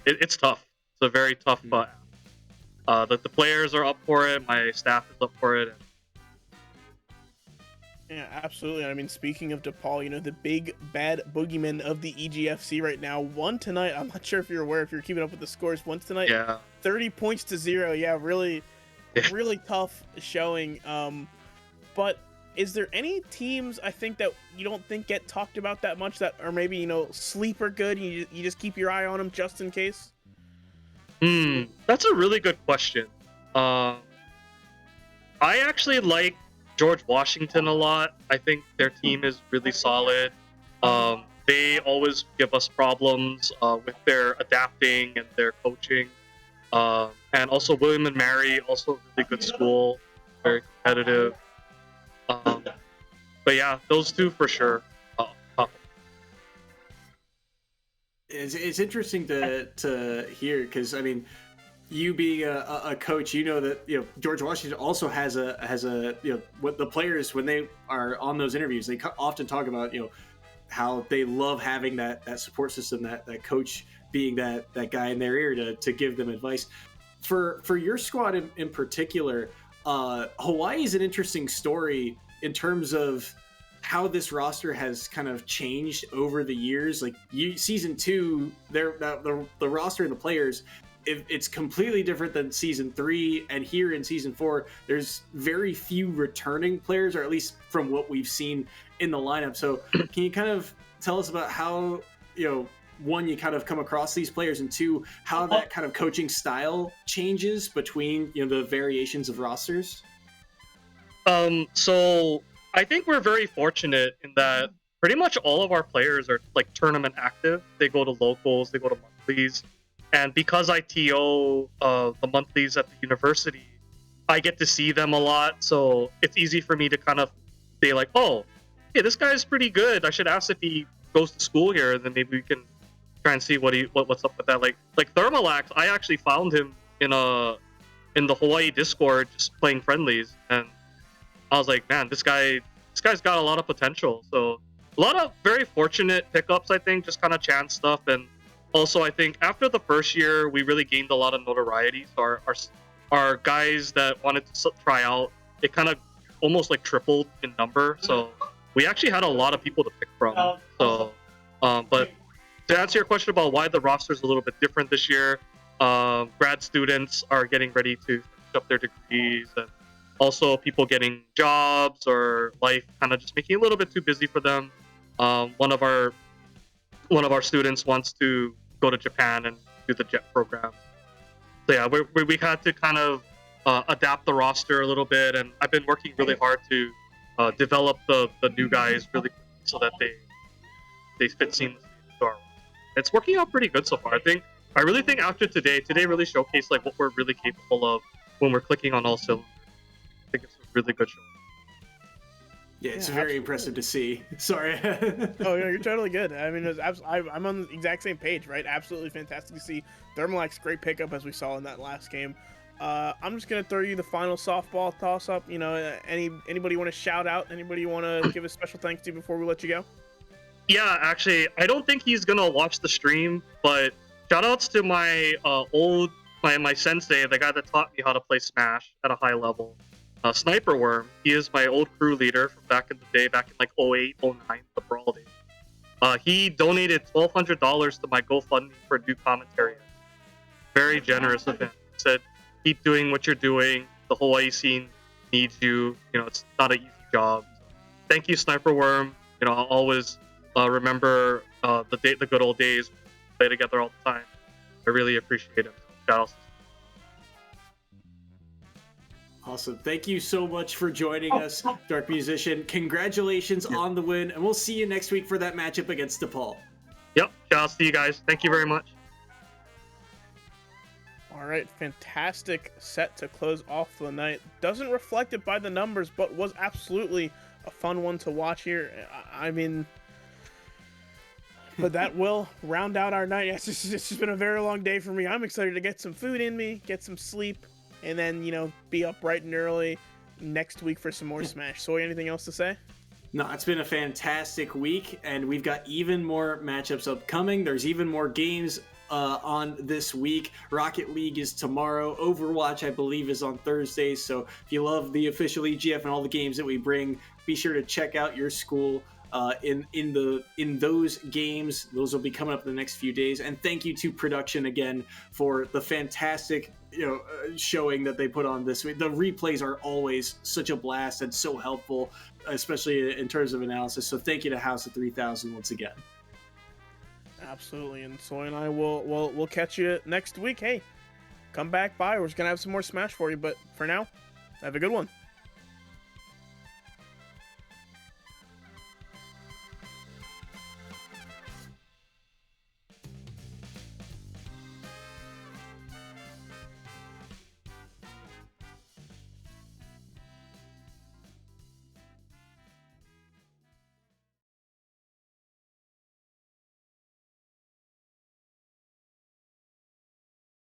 Speaker 13: It's tough. It's a very tough. The players are up for it. My staff is up for it.
Speaker 9: Yeah, absolutely. I mean, speaking of DePaul, the big bad boogeyman of the EGFC right now won tonight. I'm not sure if you're aware, if you're keeping up with the scores. Won tonight.
Speaker 13: Yeah.
Speaker 9: 30 points to 0. Yeah, really tough showing. But is there any teams I think that you don't think get talked about that much that are maybe sleeper good and you just keep your eye on them just in case?
Speaker 13: That's a really good question. I actually like George Washington a lot. I think their team is really solid. They always give us problems with their adapting and their coaching. And also William and Mary, also a really good school, very competitive. But yeah, those two for sure.
Speaker 5: It's interesting to hear because I mean, you being a coach, that George Washington also has a what the players when they are on those interviews, they often talk about how they love having that support system, that coach being that guy in their ear to give them advice. For your squad in particular, Hawaii is an interesting story in terms of how this roster has kind of changed over the years. Like season 2, the roster and the players, it's completely different than season 3. And here in season 4, there's very few returning players, or at least from what we've seen in the lineup. So can you kind of tell us about how, one, you kind of come across these players, and two, how that kind of coaching style changes between, the variations of rosters?
Speaker 13: So I think we're very fortunate in that pretty much all of our players are like tournament active. They go to locals, they go to monthlies. And because I TO the monthlies at the university, I get to see them a lot. So it's easy for me to kind of say like, oh, hey, this guy's pretty good. I should ask if he goes to school here, and then maybe we can try and see what's up with that. Like Thermalax, I actually found him in the Hawaii Discord just playing friendlies, and I was like, man, this guy's got a lot of potential. So a lot of very fortunate pickups, I think, just kind of chance stuff. And also I think after the first year, we really gained a lot of notoriety. So our guys that wanted to try out, it kind of almost like tripled in number. So we actually had a lot of people to pick from. So, but to answer your question about why the roster is a little bit different this year, grad students are getting ready to finish up their degrees, and also people getting jobs or life kind of just making it a little bit too busy for them. One of our students wants to go to Japan and do the JET program. So yeah, we had to kind of adapt the roster a little bit, and I've been working really hard to develop the new guys really quickly so that they fit seamlessly into our roster. It's working out pretty good so far. I really think after today really showcased like what we're really capable of when we're clicking on all cylinders. I think it's a really good show.
Speaker 5: Yeah, it's very impressive to see. Sorry.
Speaker 9: Oh, yeah, you're totally good. I mean, I'm on the exact same page, right? Absolutely fantastic to see. Thermalike's great pickup as we saw in that last game. I'm just gonna throw you the final softball toss-up. You know, anybody want to shout out? Anybody want to give a special thanks to before we let you go?
Speaker 13: Yeah, actually, I don't think he's gonna watch the stream, but shoutouts to my my sensei, the guy that taught me how to play Smash at a high level. Sniper Worm, he is my old crew leader from back in the day, back in like 08, 09, the Brawl days. He donated $1,200 to my GoFundMe for new commentary. Very generous of him. He said, keep doing what you're doing. The Hawaii scene needs you. You know, it's not an easy job. Thank you, Sniper Worm. You know, I'll always remember the good old days. We play together all the time. I really appreciate it. Shout out.
Speaker 5: Awesome. Thank you so much for joining us, Dark Musician. Congratulations on the win, and we'll see you next week for that matchup against DePaul.
Speaker 13: Yep. Shout out to you guys. Thank you very much.
Speaker 9: All right, fantastic set to close off the night. Doesn't reflect it by the numbers, but was absolutely a fun one to watch here. I mean, but that will round out our night. It's just been a very long day for me. I'm excited to get some food in me, get some sleep, and then, you know, be up bright and early next week for some more Smash. Soy, anything else to say?
Speaker 5: No, it's been a fantastic week, and we've got even more matchups upcoming. There's even more games on this week. Rocket League is tomorrow. Overwatch, I believe, is on Thursday. So if you love the official EGF and all the games that we bring, be sure to check out your school in those games. Those will be coming up in the next few days. And thank you to production again for the fantastic showing that they put on this week. The replays are always such a blast and so helpful, especially in terms of analysis. So thank you to House of 3000 once again.
Speaker 9: Absolutely, and Soy and I will catch you next week. Hey, come back by. We're just gonna have some more Smash for you, but for now, have a good one.